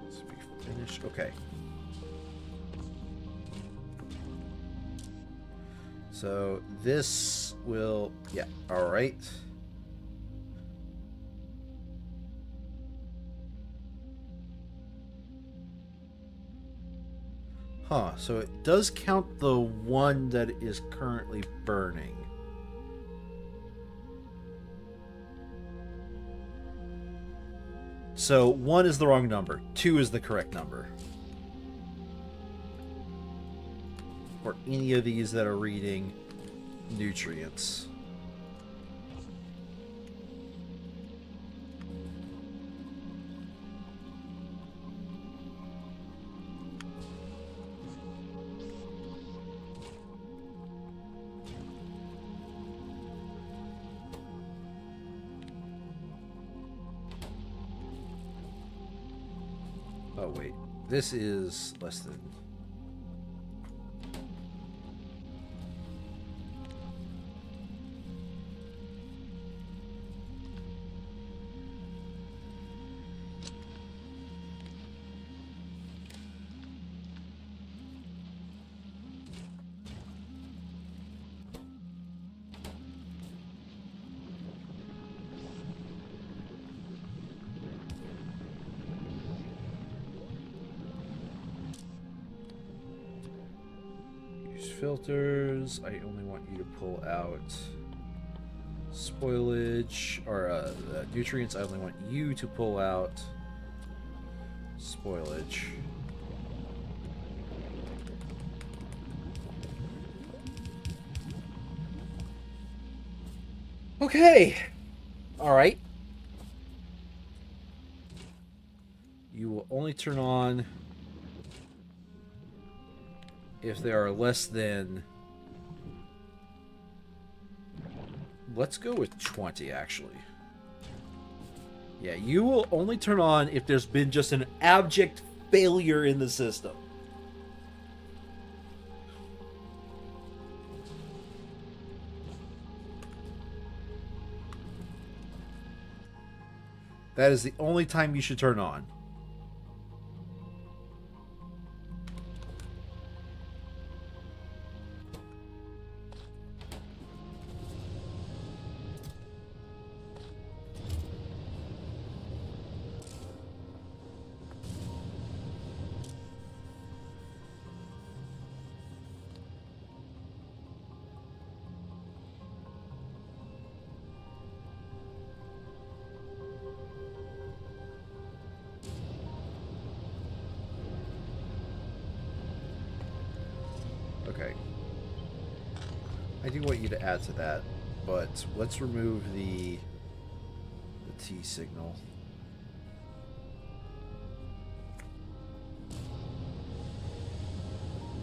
Let's be finished. Okay. So this will, yeah, all right. Huh, so it does count the one that is currently burning. So 1 is the wrong number, 2 is the correct number. For any of these that are reading nutrients. Oh wait, this is less than... filters. I only want you to pull out spoilage or nutrients. I only want you to pull out spoilage. Okay. All right. You will only turn on if there are less than... Let's go with 20, actually. Yeah, you will only turn on if there's been just an abject failure in the system. That is the only time you should turn on. Okay. I do want you to add to that, but let's remove the T signal.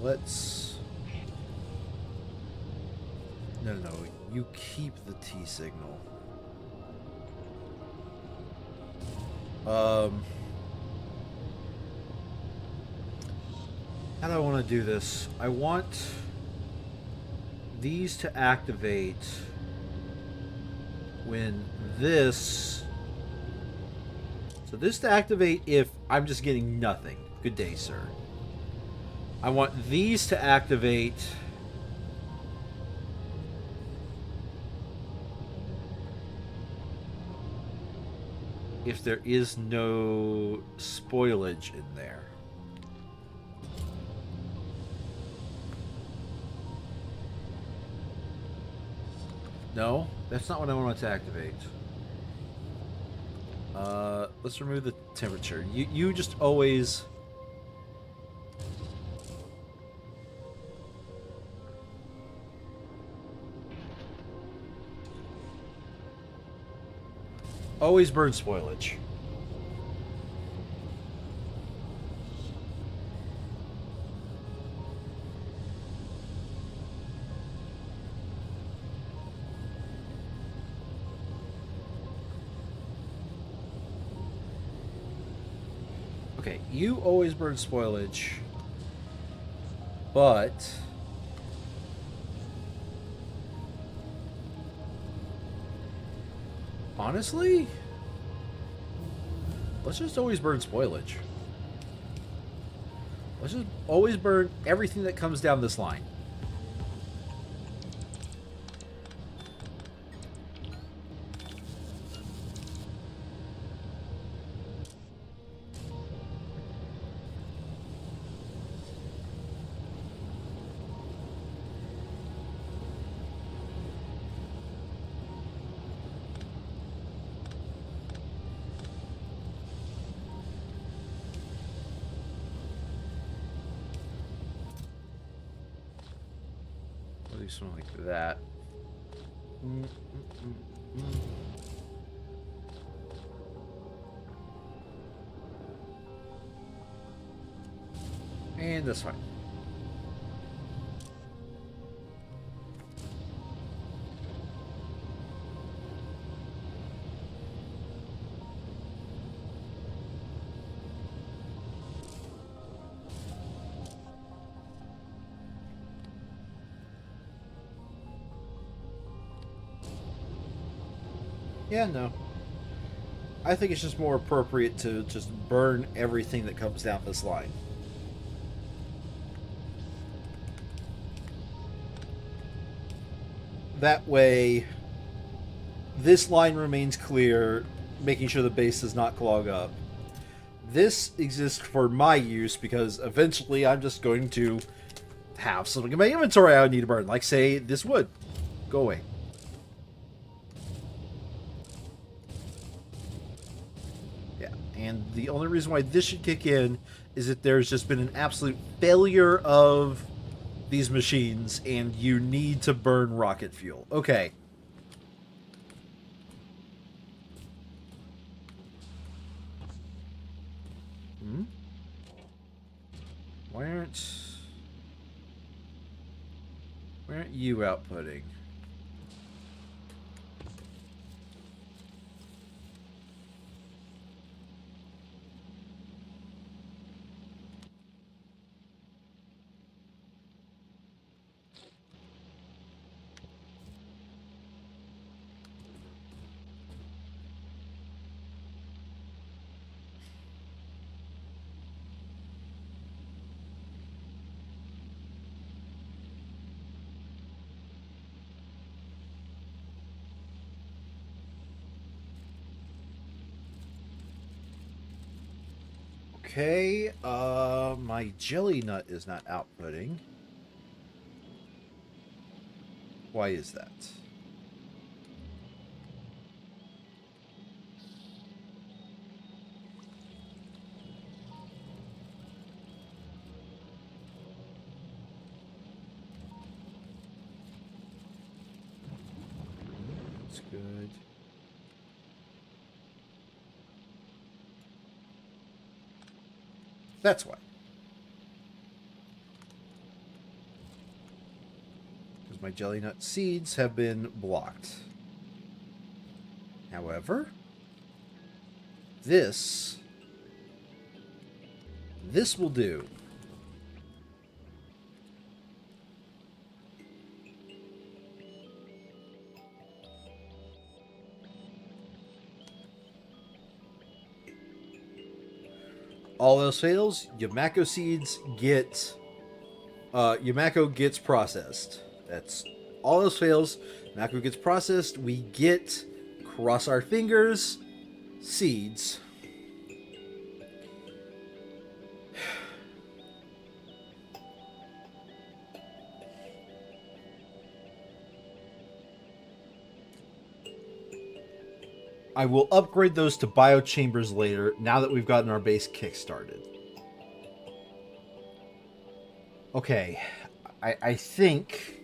Let's... No, you keep the T signal. How do I want to do this? I want these to activate when this... So this to activate if I'm just getting nothing. Good day, sir. I want these to activate if there is no spoilage in there. No, that's not what I want to activate. Let's remove the temperature. You just always... Always burn spoilage. Okay, you always burn spoilage, but honestly, let's just always burn spoilage. Let's just always burn everything that comes down this line. Do something like that. And that's fine. Yeah, no. I think it's just more appropriate to just burn everything that comes down this line. That way, this line remains clear, making sure the base does not clog up. This exists for my use because eventually I'm just going to have something in my inventory I need to burn. Like, say, this wood. Go away. And the only reason why this should kick in is that there's just been an absolute failure of these machines, and you need to burn rocket fuel. Okay. Why aren't you outputting? Okay, my jelly nut is not outputting. Why is that? That's good. That's why. Because my jelly nut seeds have been blocked. However, this will do. All else fails, Yamako seeds get Yamako gets processed. That's all else fails. Yamako gets processed. We get, cross our fingers, seeds. I will upgrade those to biochambers later, now that we've gotten our base kick-started. Okay, I think...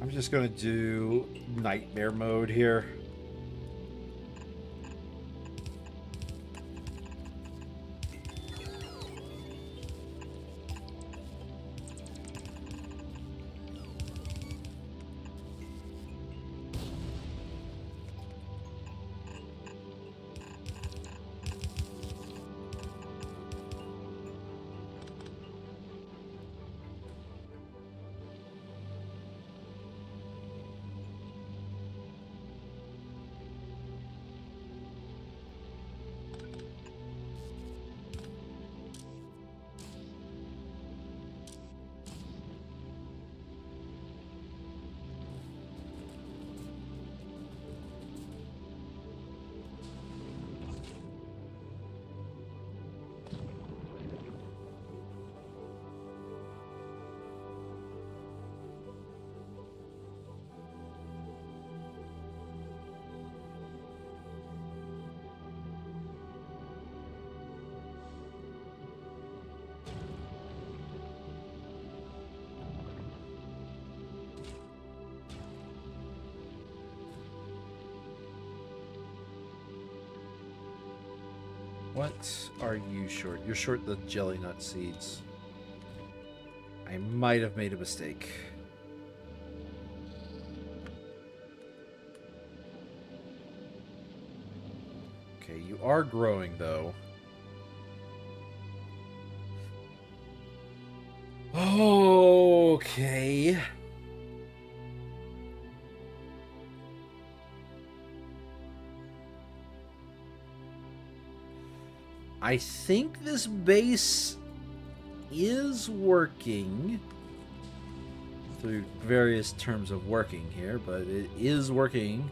I'm just going to do nightmare mode here. What are you short? You're short the jelly nut seeds. I might have made a mistake. Okay, you are growing though. Okay. I think this base is working through various terms of working here, but it is working.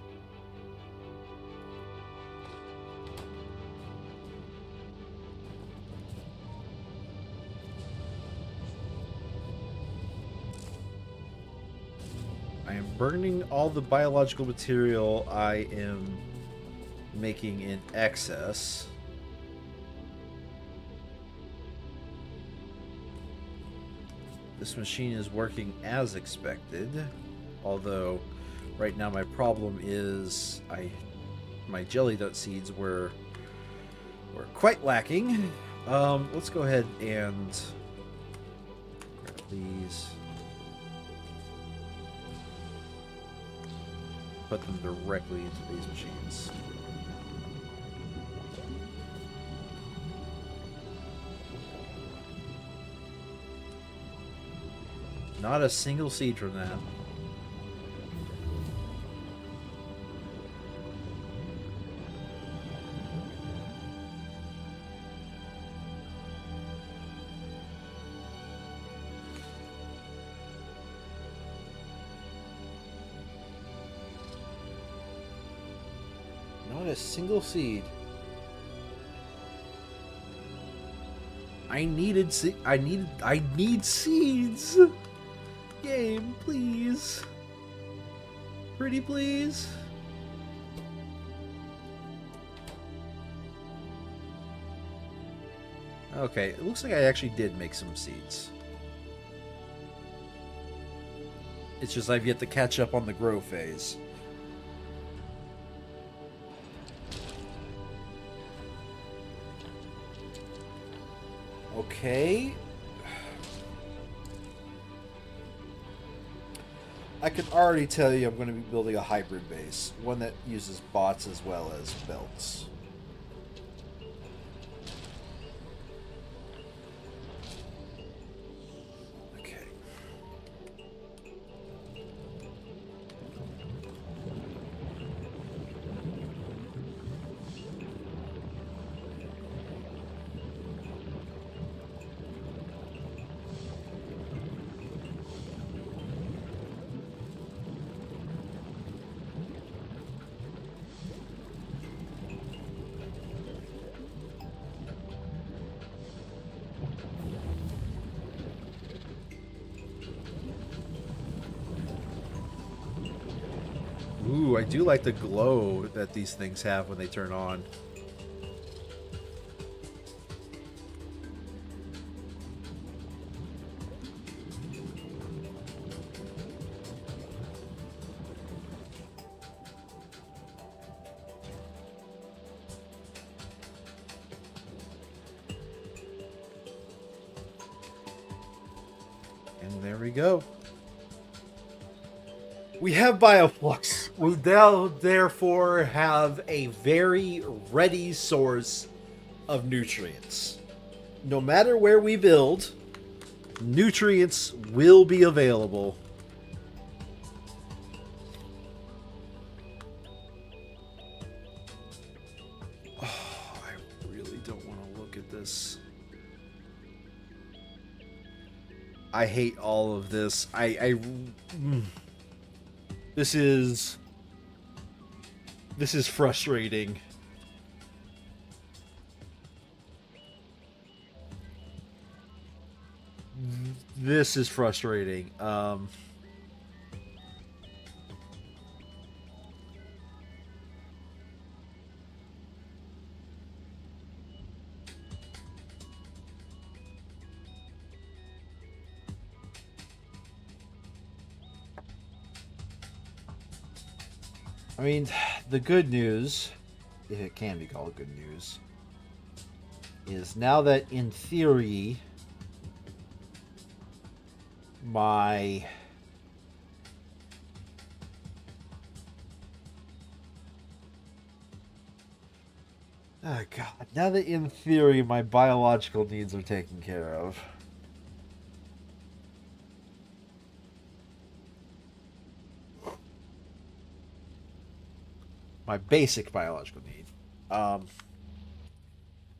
I am burning all the biological material I am making in excess. This machine is working as expected, although right now my problem is my jelly nut seeds were quite lacking. Let's go ahead and grab these, put them directly into these machines. Not a single seed from that. Not a single seed. I need seeds. Game, please. Pretty please. Okay, it looks like I actually did make some seeds. It's just I've yet to catch up on the grow phase. Okay. I can already tell you I'm going to be building a hybrid base. One that uses bots as well as belts. Okay. Ooh, I do like the glow that these things have when they turn on. And there we go. We have bioflux. We now therefore have a very ready source of nutrients. No matter where we build, nutrients will be available. Oh, I really don't want to look at this. I hate all of this. This is frustrating. This is frustrating. I mean, the good news, if it can be called good news, is now that in theory my oh god, now that in theory my biological needs are taken care of. My basic biological need.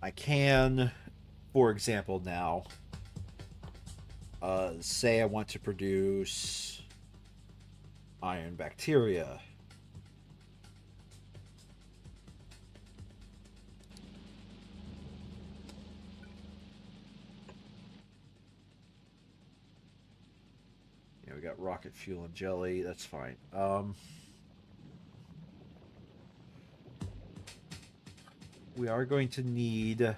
I can, for example, now say I want to produce iron bacteria. Yeah, we got rocket fuel and jelly. That's fine. We are going to need jelly.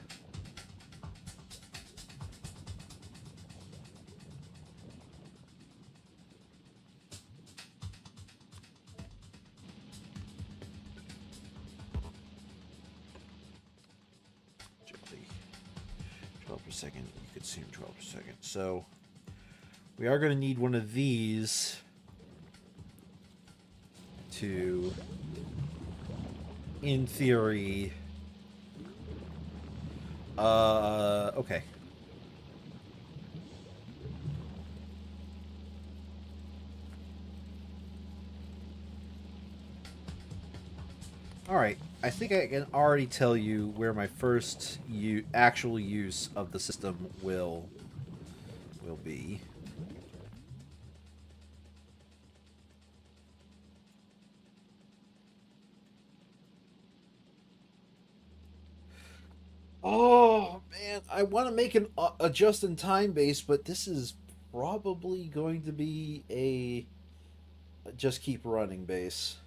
12 per second. You could see 12 per second. So we are going to need one of these to, in theory, okay. Alright, I think I can already tell you where my first actual use of the system will be. Oh man, I want to make a just-in-time base, but this is probably going to be a just keep running base.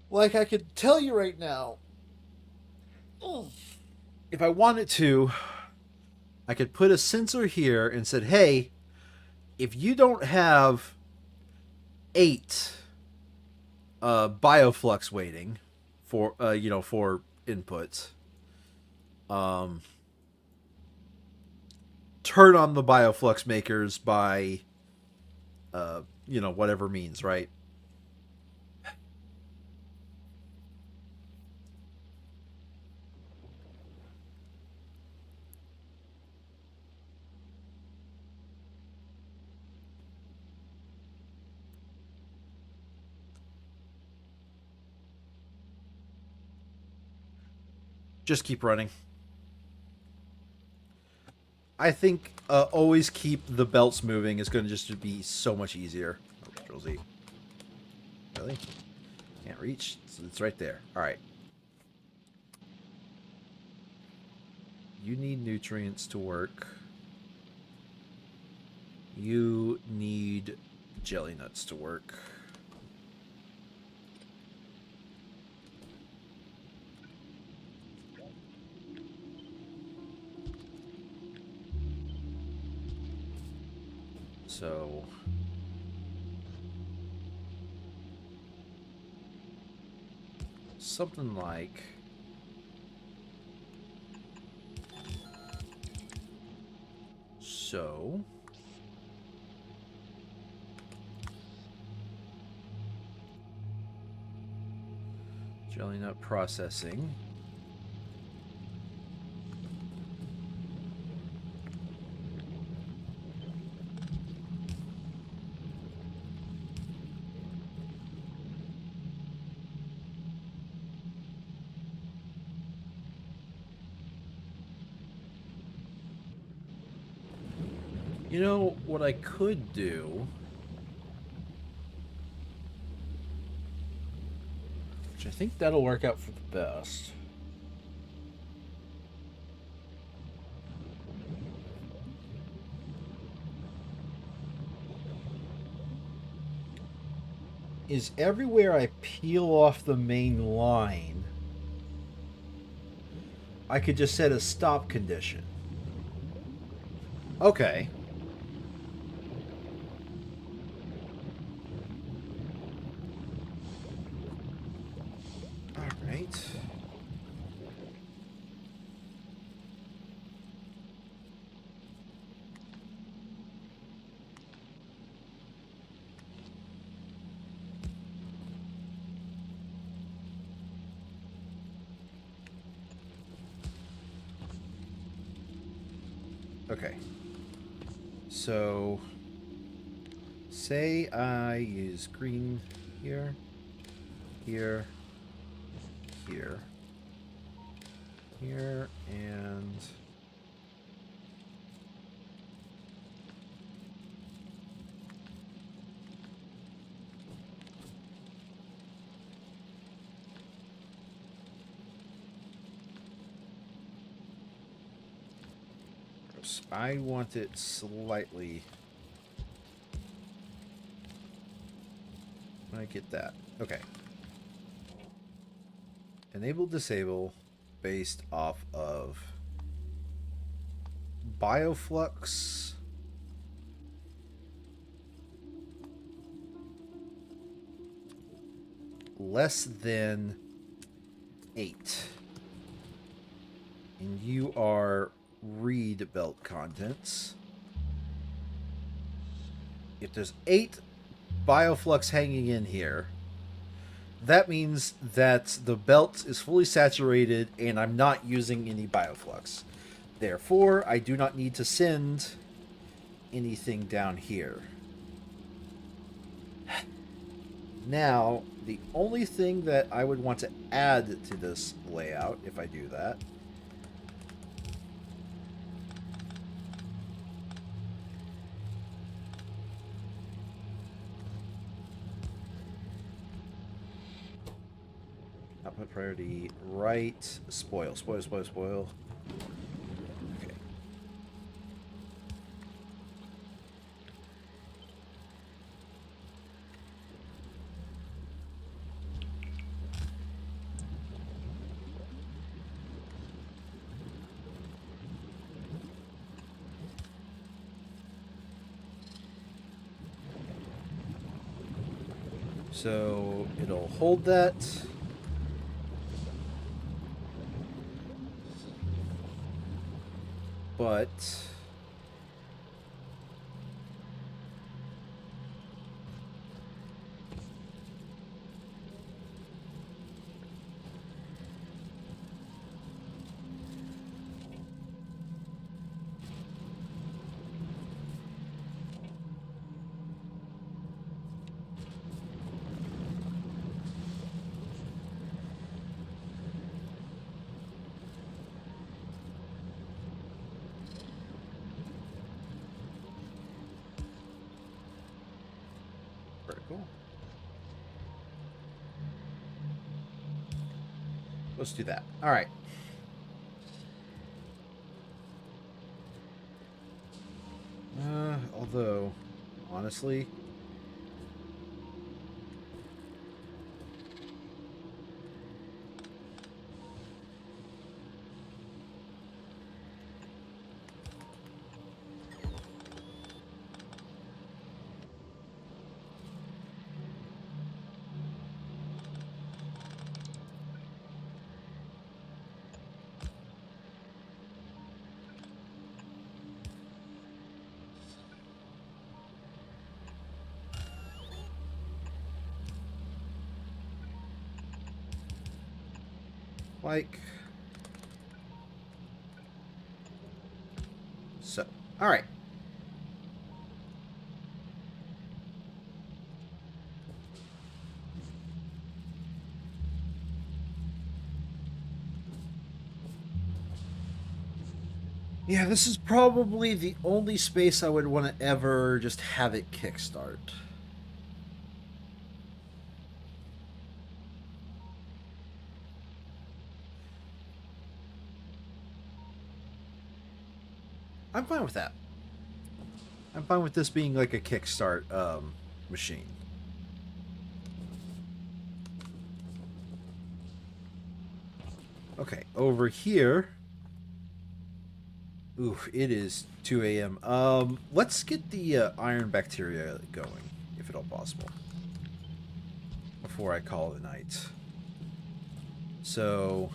Like, I could tell you right now, if I wanted to, I could put a sensor here and said, hey, if you don't have 8 bioflux waiting for for inputs, um, turn on the bioflux makers by whatever means, right? Just keep running. I think always keep the belts moving is going to just be so much easier. Oh, Control Z. Really? Can't reach? So it's right there. All right. You need nutrients to work. You need jelly nuts to work. So something like so. Jelly nut processing. You know what I could do, which I think that'll work out for the best. Is everywhere I peel off the main line, I could just set a stop condition. Okay. All right. Okay. So, say I use green here, here, here, here, and I want it slightly. I get that. Okay. Enable disable based off of bioflux less than 8. And you are read belt contents. If there's 8 bioflux hanging in here, that means that the belt is fully saturated and I'm not using any bioflux. Therefore, I do not need to send anything down here. Now, the only thing that I would want to add to this layout, if I do that, output priority right, spoil. Okay. So it'll hold that. But vertical. Let's do that. All right. Although, honestly, like so. All right. Yeah, this is probably the only space I would want to ever just have it kickstart. I'm fine with that. I'm fine with this being like a kickstart machine. Okay, over here. Ooh, it is 2 a.m. Let's get the iron bacteria going, if at all possible, before I call it a night. So,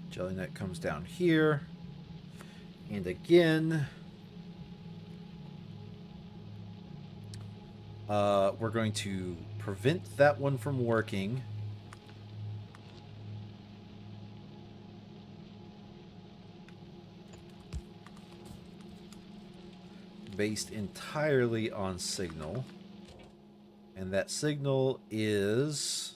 jelly net comes down here, and again, we're going to prevent that one from working. Based entirely on signal, and that signal is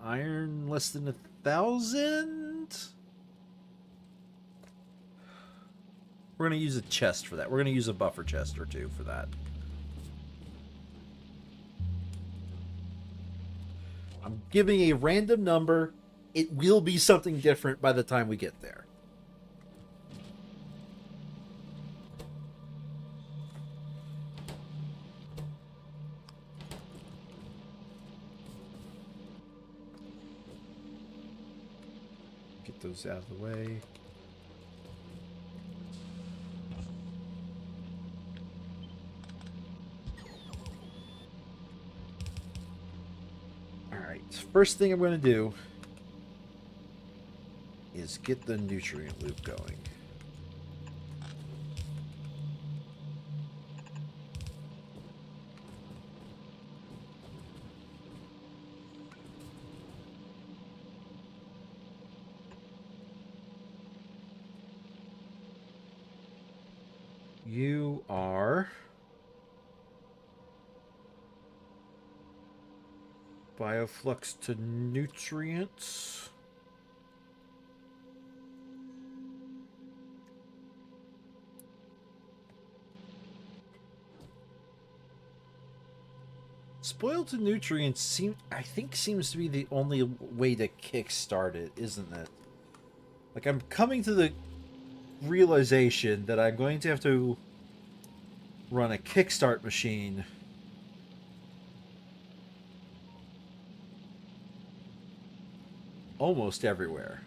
iron less than 1,000. We're going to use a chest for that. We're going to use a buffer chest or two for that. I'm giving a random number. It will be something different by the time we get there. Get those out of the way. First thing I'm going to do is get the nutrient loop going. You are bioflux to nutrients. Spoiled to nutrients I think seems to be the only way to kickstart it, isn't it? Like, I'm coming to the realization that I'm going to have to run a kickstart machine almost everywhere.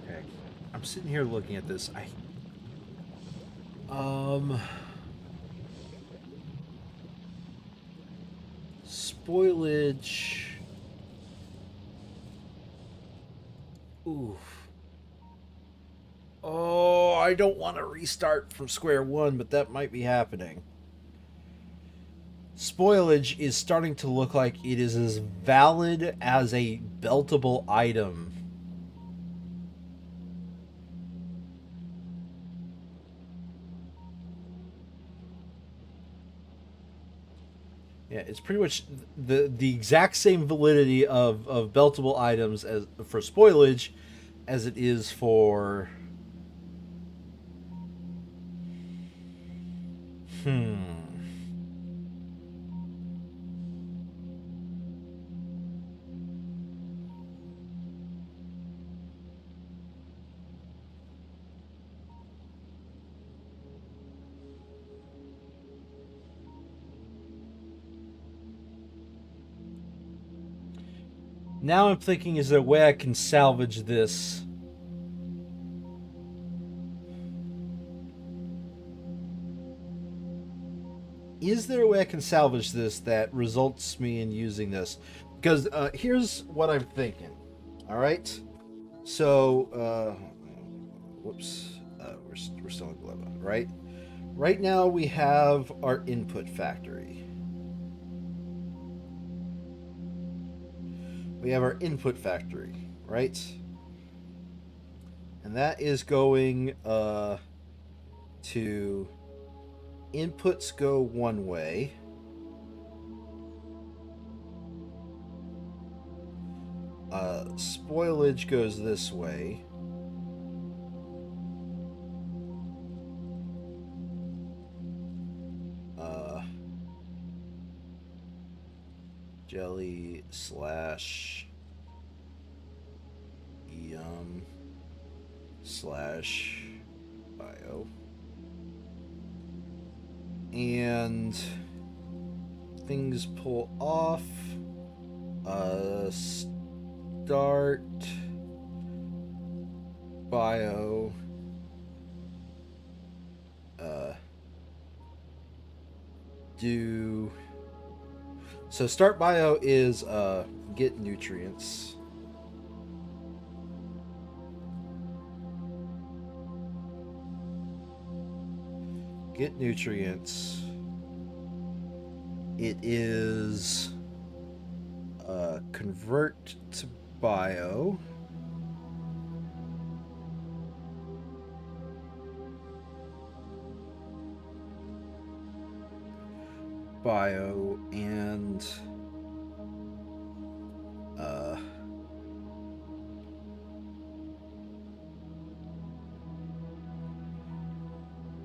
Okay. I'm sitting here looking at this. Spoilage. Oof. Oh, I don't want to restart from square one, but that might be happening. Spoilage is starting to look like it is as valid as a beltable item. Yeah, it's pretty much the exact same validity of beltable items as for spoilage as it is for Now I'm thinking, is there a way I can salvage this? Is there a way I can salvage this that results me in using this? Because here's what I'm thinking. All right. So, whoops. We're still in Glebba, right? Right now we have our input factory. We have our input factory, right? And that is going to inputs go one way. Spoilage goes this way. Jelly slash yum slash bio. And things pull off. Start bio. Do so. Start bio is get nutrients. Get nutrients. It is convert to bio. bio and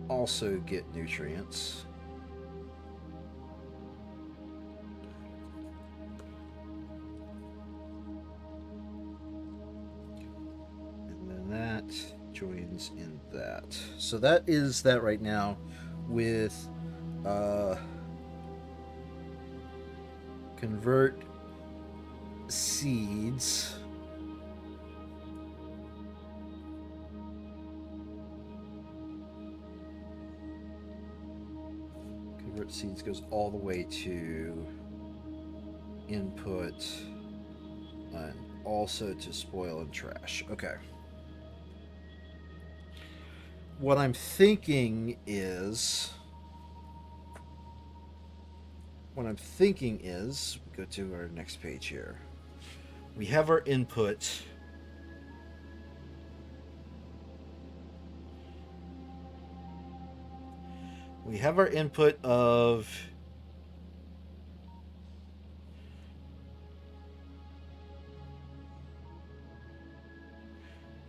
also get nutrients. And then that joins in that. So that is that right now with convert seeds. Convert seeds goes all the way to input and also to spoil and trash. Okay. What I'm thinking is go to our next page here. We have our input. We have our input of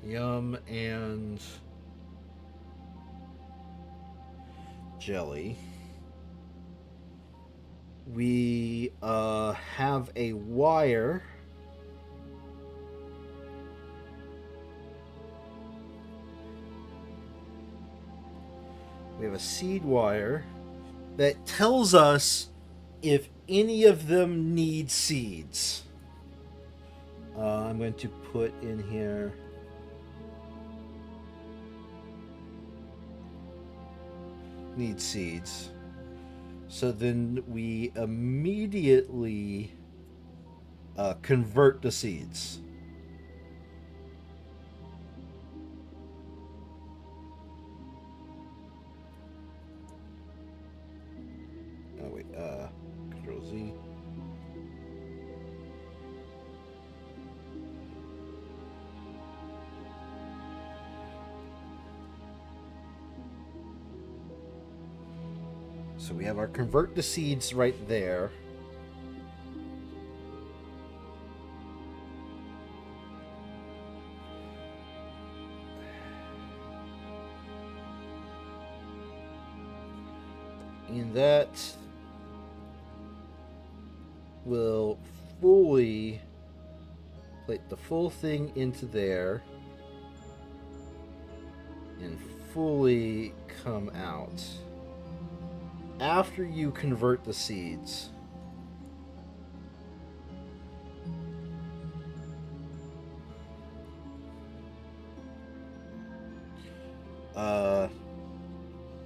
yum and jelly. We have a wire. We have a seed wire that tells us if any of them need seeds. I'm going to put in here need seeds. So then we immediately convert the seeds. Oh wait, Control Z. So we have our convert the seeds right there. And that will fully plate the full thing into there and fully come out. After you convert the seeds,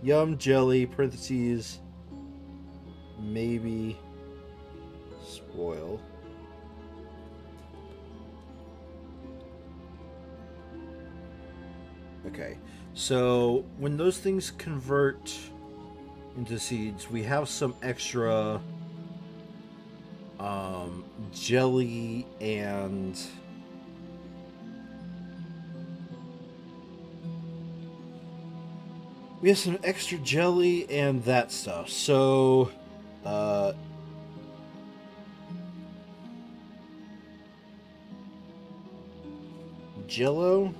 yum, jelly, parentheses, maybe spoil. Okay, so when those things convert into seeds, we have some extra jelly and that stuff. So Jello,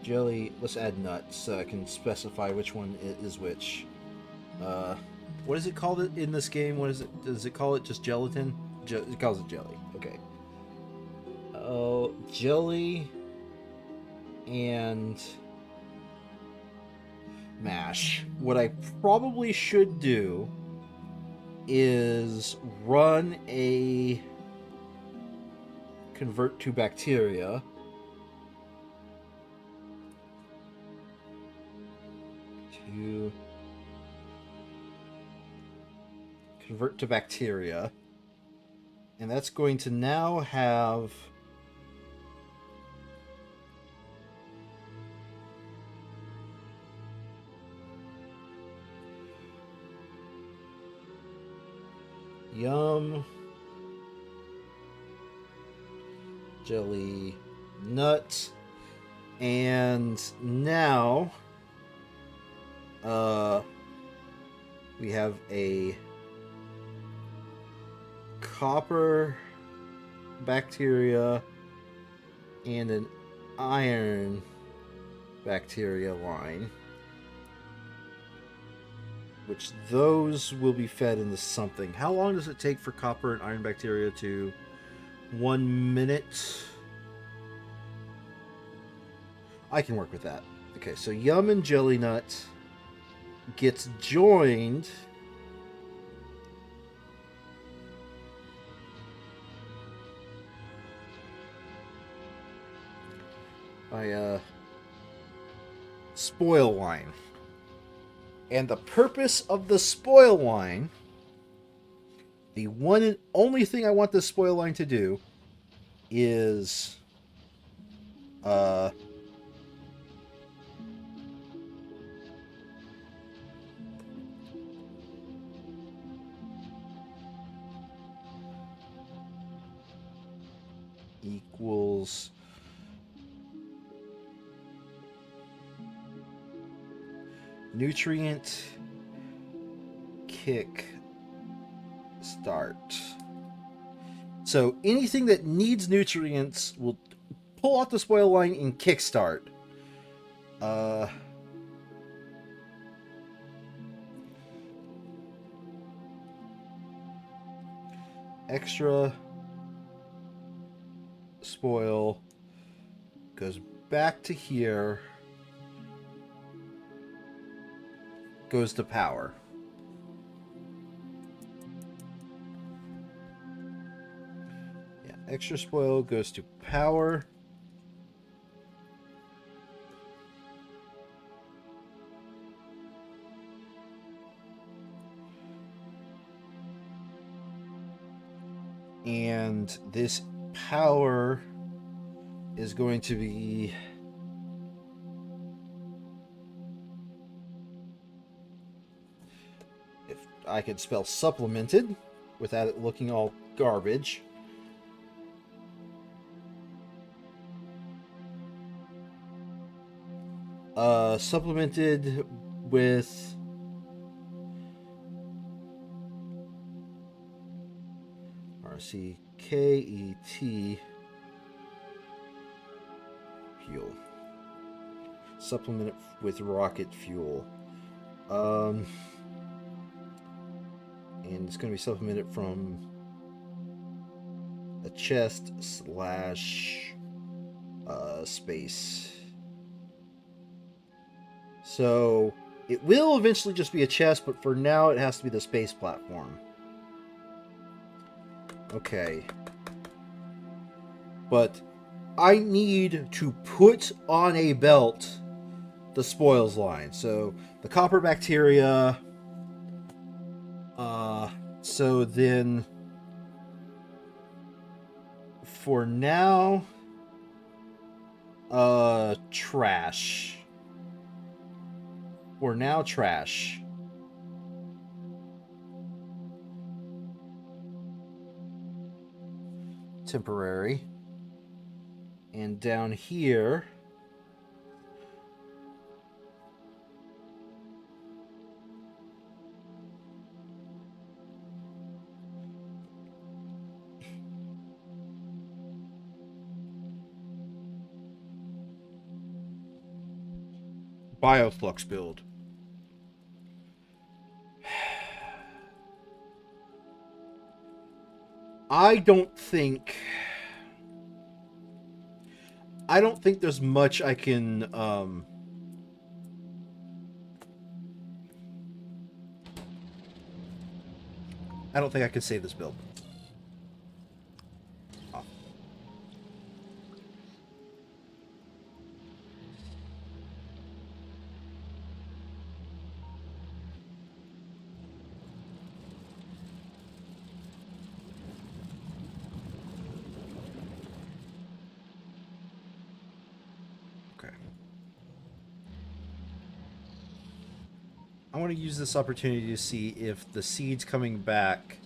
jelly, let's add nuts so I can specify which one is which. What is it called in this game? What is it? Does it call it just gelatin? It calls it jelly. Okay. Oh, jelly and mash. What I probably should do is run a convert to bacteria. To convert to bacteria. And that's going to now have yum, jelly, nut, and now We have a copper bacteria and an iron bacteria line, which those will be fed into something. How long does it take for copper and iron bacteria to 1 minute? I can work with that. Okay, so Yum and Jelly Nut gets joined by a spoil line. And the purpose of the spoil line, the one and only thing I want this spoil line to do is equals nutrient kick start. So anything that needs nutrients will pull off the spoil line and kickstart. Extra spoil goes back to here, goes to power. Yeah, extra spoil goes to power. And this power is going to be if I could spell supplemented without it looking all garbage. Supplemented with RCKET fuel. Supplement it with rocket fuel. And it's going to be supplemented from a chest slash space. So it will eventually just be a chest, but for now it has to be the space platform. Okay. But I need to put on a belt the spoils line. So the copper bacteria. So then for now, trash. For now, trash. Temporary. And down here, bioflux build. I don't think there's much I can I don't think I can save this build. Oh. Okay. I want to use this opportunity to see if the seeds coming back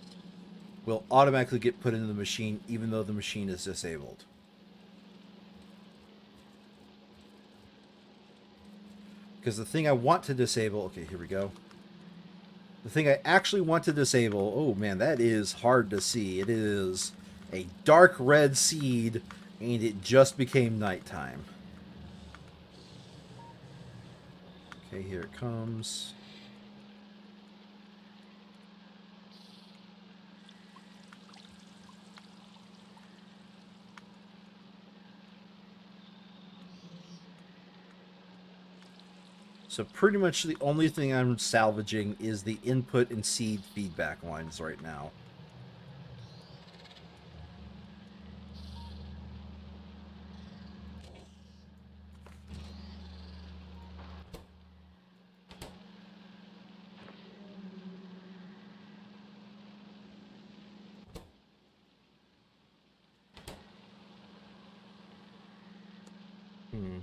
will automatically get put into the machine even though the machine is disabled. Because the thing I want to disable... Okay, here we go. The thing I actually want to disable, oh man, that is hard to see. It is a dark red seed, and it just became nighttime. Okay, here it comes. So pretty much the only thing I'm salvaging is the input and seed feedback lines right now. Hmm.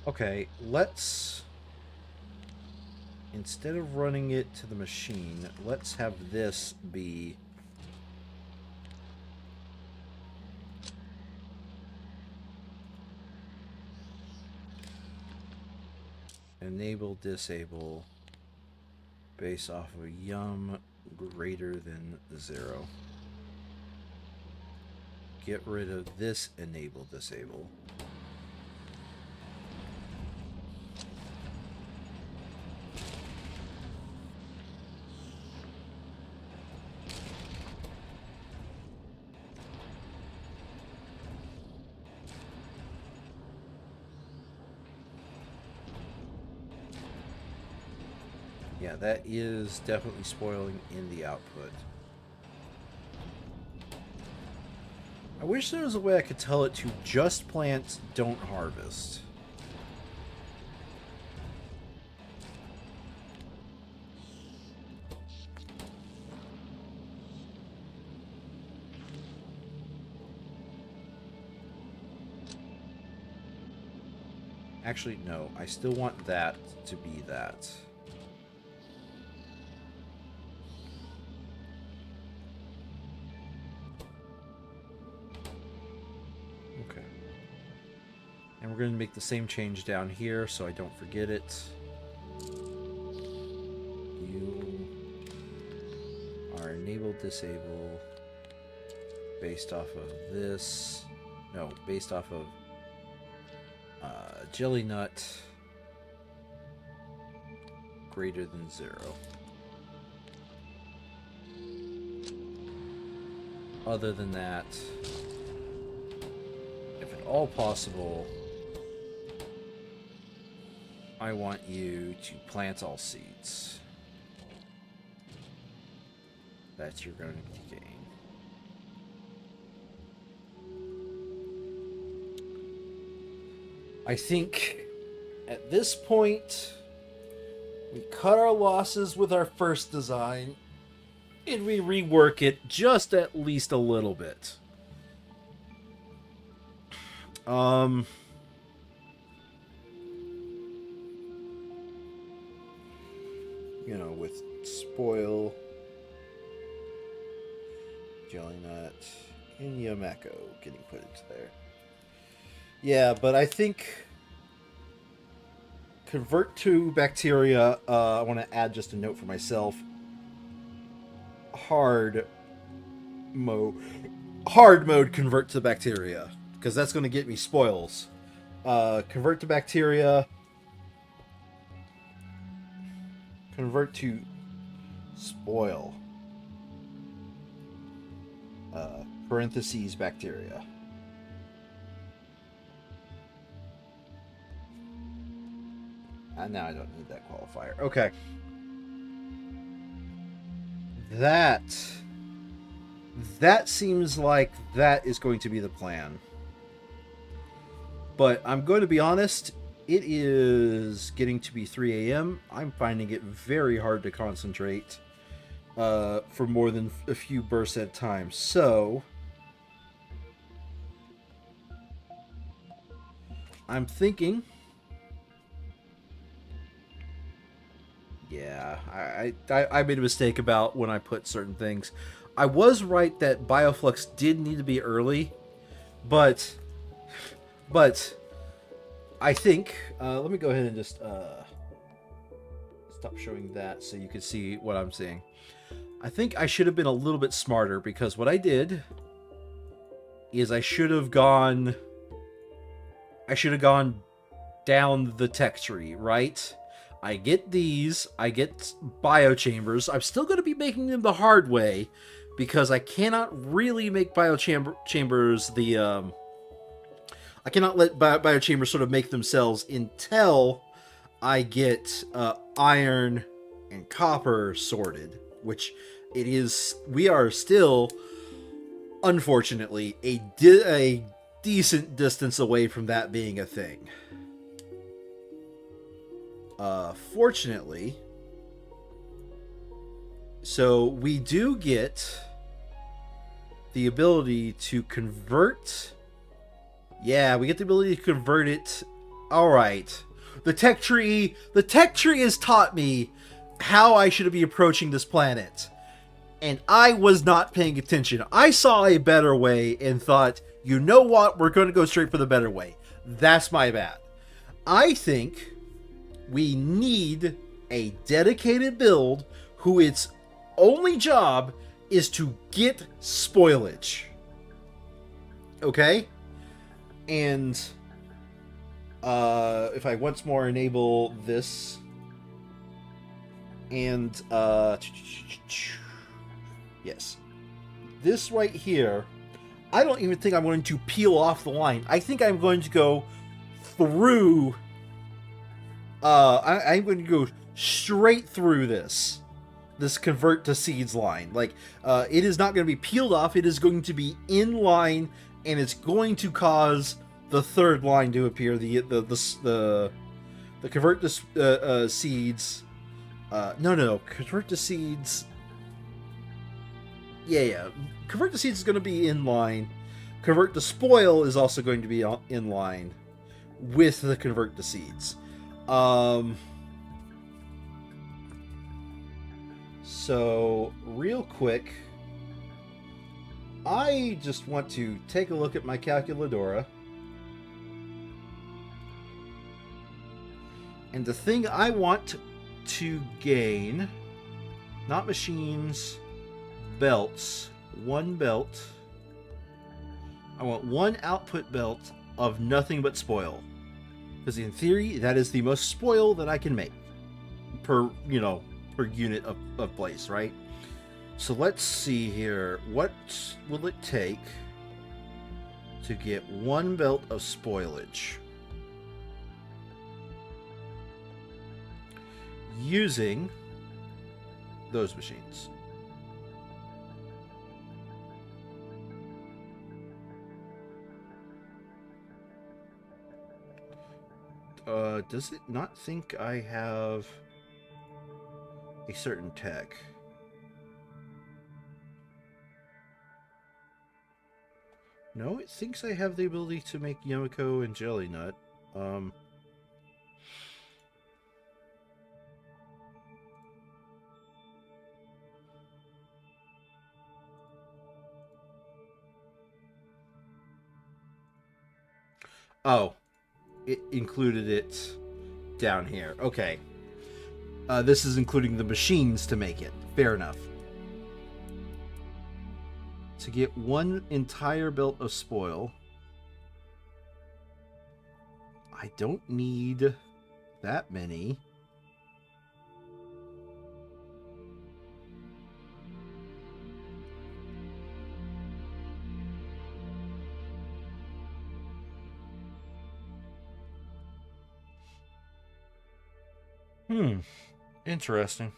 Okay, let's... Instead of running it to the machine, let's have this be... Enable, disable, based off of yum greater than 0. Get rid of this enable, disable. Yeah, that is definitely spoiling in the output. I wish there was a way I could tell it to just plant, don't harvest. Actually, no. I still want that to be that. Okay. And we're going to make the same change down here so I don't forget it. You are enable, disable based off of this. No, based off of jelly nut greater than 0. Other than that, if at all possible, I want you to plant all seeds that you're going to gain. I think at this point, we cut our losses with our first design, and we rework it just at least a little bit. You know, with spoil, jelly nut, and Yamako getting put into there. Yeah, but I think convert to bacteria. I want to add just a note for myself. Hard mode convert to bacteria, because that's going to get me spoils. Convert to bacteria. Convert to spoil. Parentheses bacteria. And now I don't need that qualifier. Okay. That seems like that is going to be the plan. But I'm going to be honest, it is getting to be 3 a.m. I'm finding it very hard to concentrate for more than a few bursts at a time. So I'm thinking, yeah, I made a mistake about when I put certain things. I was right that Bioflux did need to be early, but I think let me go ahead and just stop showing that so you can see what I'm seeing. I think I should have been a little bit smarter, because what I did is I should have gone down the tech tree, right? I get these, I get biochambers. I'm still going to be making them the hard way, because I cannot really make biochambers the I cannot let biochambers sort of make themselves until I get iron and copper sorted, which we are still, unfortunately, a decent distance away from that being a thing. Fortunately, so we do get the ability to convert. Yeah, we get the ability to convert it. All right. The tech tree has taught me how I should be approaching this planet. And I was not paying attention. I saw a better way and thought, you know what? We're going to go straight for the better way. That's my bad. I think we need a dedicated build who its only job is to get spoilage. Okay? And if I once more enable this, and yes, this right here, I don't even think I'm going to peel off the line. I think I'm going to go through. I'm going to go straight through this convert to seeds line. Like, it is not going to be peeled off. It is going to be in line, and it's going to cause the third line to appear. The convert to seeds. No. Convert to seeds. Yeah. Convert to seeds is going to be in line. Convert to spoil is also going to be in line with the convert to seeds. So real quick, I just want to take a look at my calculadora. And the thing I want to gain, not machines, belts, one belt. I want one output belt of nothing but spoil. Because in theory, that is the most spoil that I can make per unit of place, right? So let's see here. What will it take to get one belt of spoilage? Using those machines. Does it not think I have a certain tech? No, it thinks I have the ability to make Yumiko and Jelly Nut. Oh, it included it down here. Okay. This is including the machines to make it. Fair enough. To get one entire belt of spoil, I don't need that many. Interesting.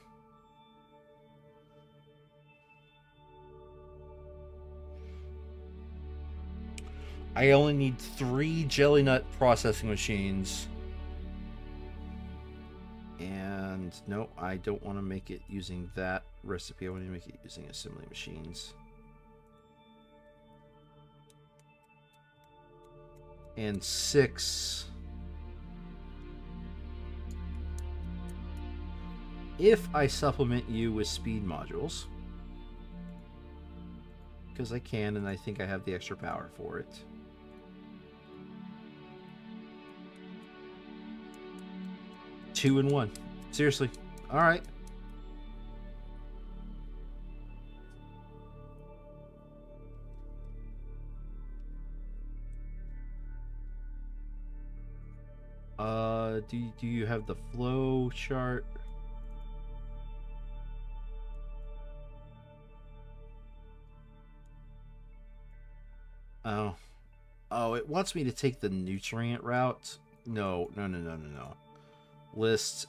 I only need 3 jelly nut processing machines. And no, I don't want to make it using that recipe. I want to make it using assembly machines. And 6. If I supplement you with speed modules. because I can, and I think I have the extra power for it. Two and one. Seriously. All right. Do you have the flow chart? Oh. Oh, it wants me to take the nutrient route. No. List,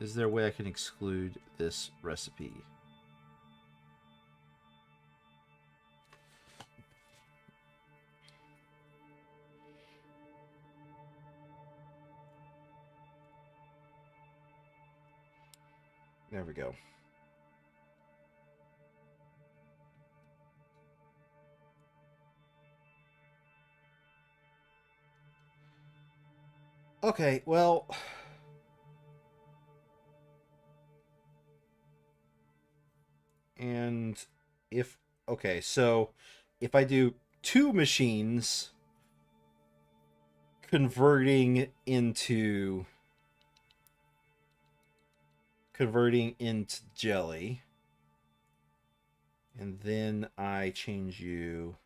is there a way I can exclude this recipe? There we go. Okay, well, and if, okay, so if I do 2 machines converting into jelly, and then I change you,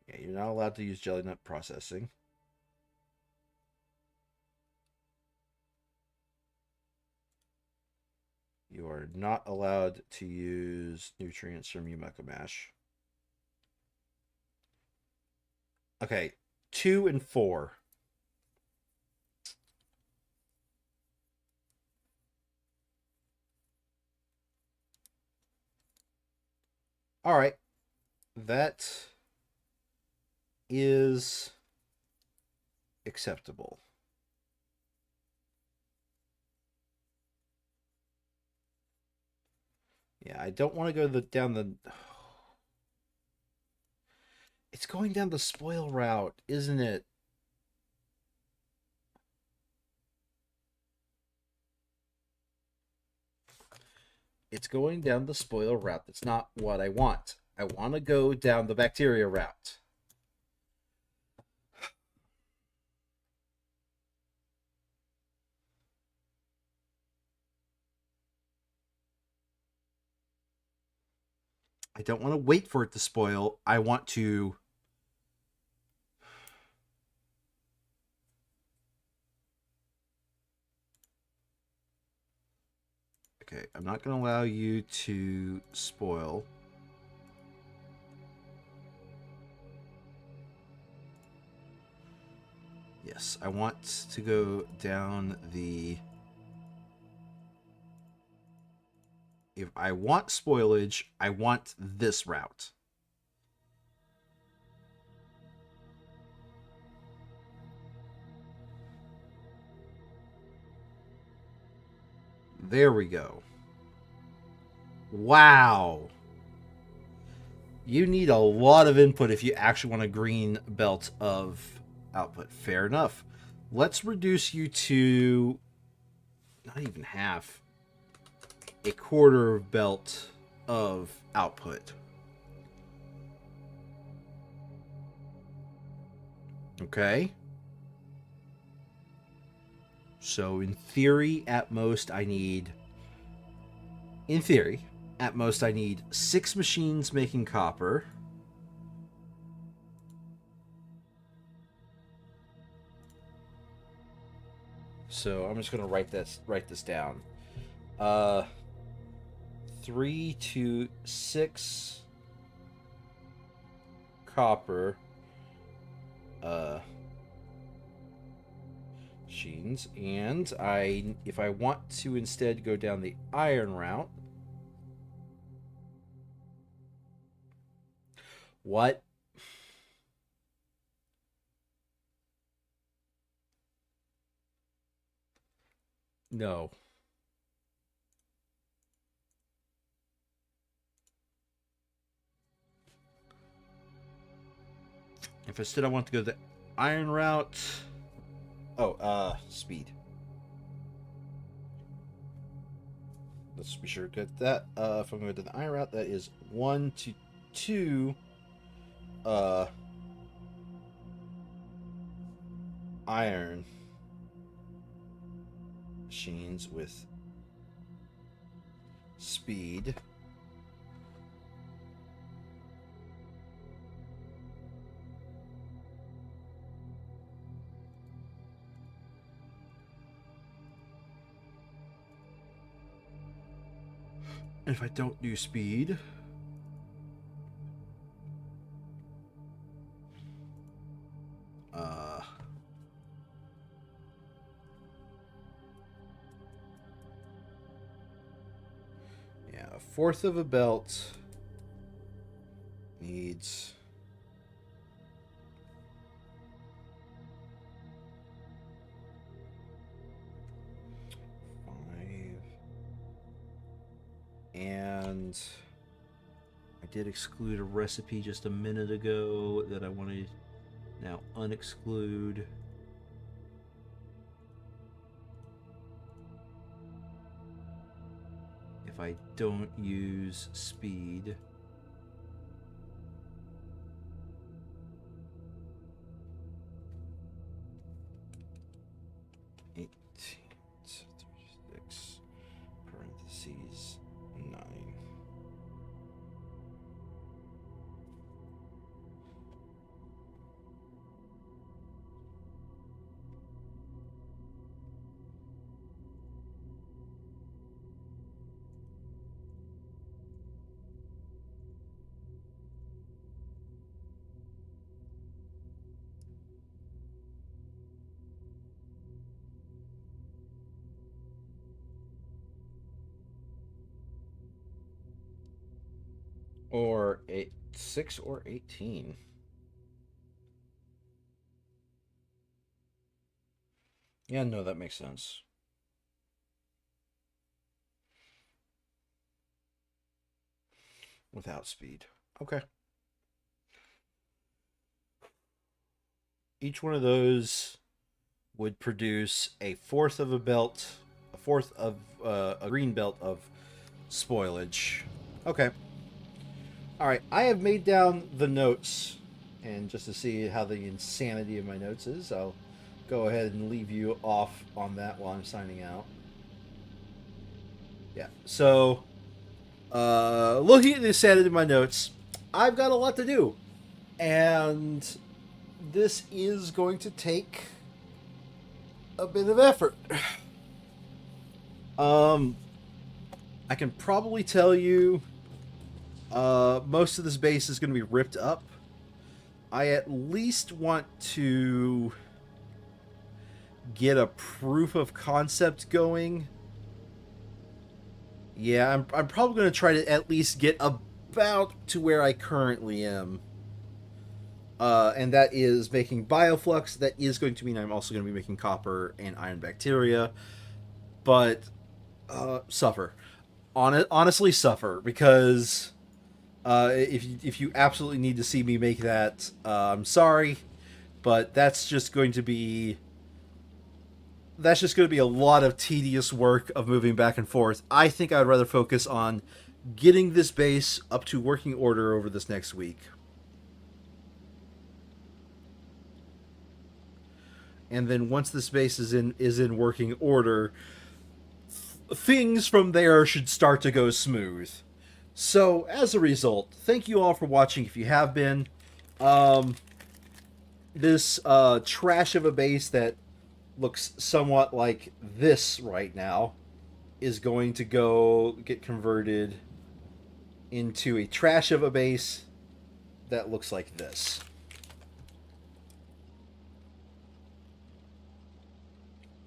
yeah, you're not allowed to use jelly nut processing. You are not allowed to use nutrients from Yumeko Mash. Okay, 2 and 4. All right. That is acceptable. Yeah, I don't want to go down the... It's going down the spoil route, isn't it? It's going down the spoil route. That's not what I want. I want to go down the bacteria route. I don't want to wait for it to spoil. I want to... Okay, I'm not going to allow you to spoil. Yes, I want to go down the... If I want spoilage, I want this route. There we go. Wow. You need a lot of input if you actually want a green belt of output. Fair enough. Let's reduce you to not even half. A quarter belt of output. Okay. So in theory, at most I need... In theory, at most I need 6 machines making copper. So I'm just going to write this down. 3 to 6 copper machines, and if I want to instead go down the iron route, what? No. If instead I want to go the iron route... Oh, speed. let's be sure to get that. If I'm going to the iron route, that is 1 to 2 iron machines with speed. And if I don't do speed, yeah, a fourth of a belt needs 5. And I did exclude a recipe just a minute ago that I want to now unexclude. If I don't use speed, parentheses 9. Or 6 or 18. Yeah, no, that makes sense. Without speed. Okay. Each one of those would produce a fourth of a belt, a fourth of a green belt of spoilage. Okay. All right, I have made down the notes, and just to see how the insanity of my notes is, I'll go ahead and leave you off on that while I'm signing out. Yeah, so looking at the insanity of my notes, I've got a lot to do, and this is going to take a bit of effort. I can probably tell you most of this base is going to be ripped up. I at least want to get a proof of concept going. Yeah, I'm probably going to try to at least get about to where I currently am. And that is making bioflux. That is going to mean I'm also going to be making copper and iron bacteria. But suffer. Honestly, suffer. Because if you absolutely need to see me make that, I'm sorry. But that's just going to be a lot of tedious work of moving back and forth. I think I'd rather focus on getting this base up to working order over this next week. And then once this base is in working order, things from there should start to go smooth. So, as a result, thank you all for watching if you have been. This trash of a base that looks somewhat like this right now is going to go get converted into a trash of a base that looks like this.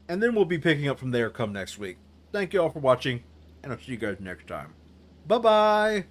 And then we'll be picking up from there come next week. Thank you all for watching, and I'll see you guys next time. Bye-bye!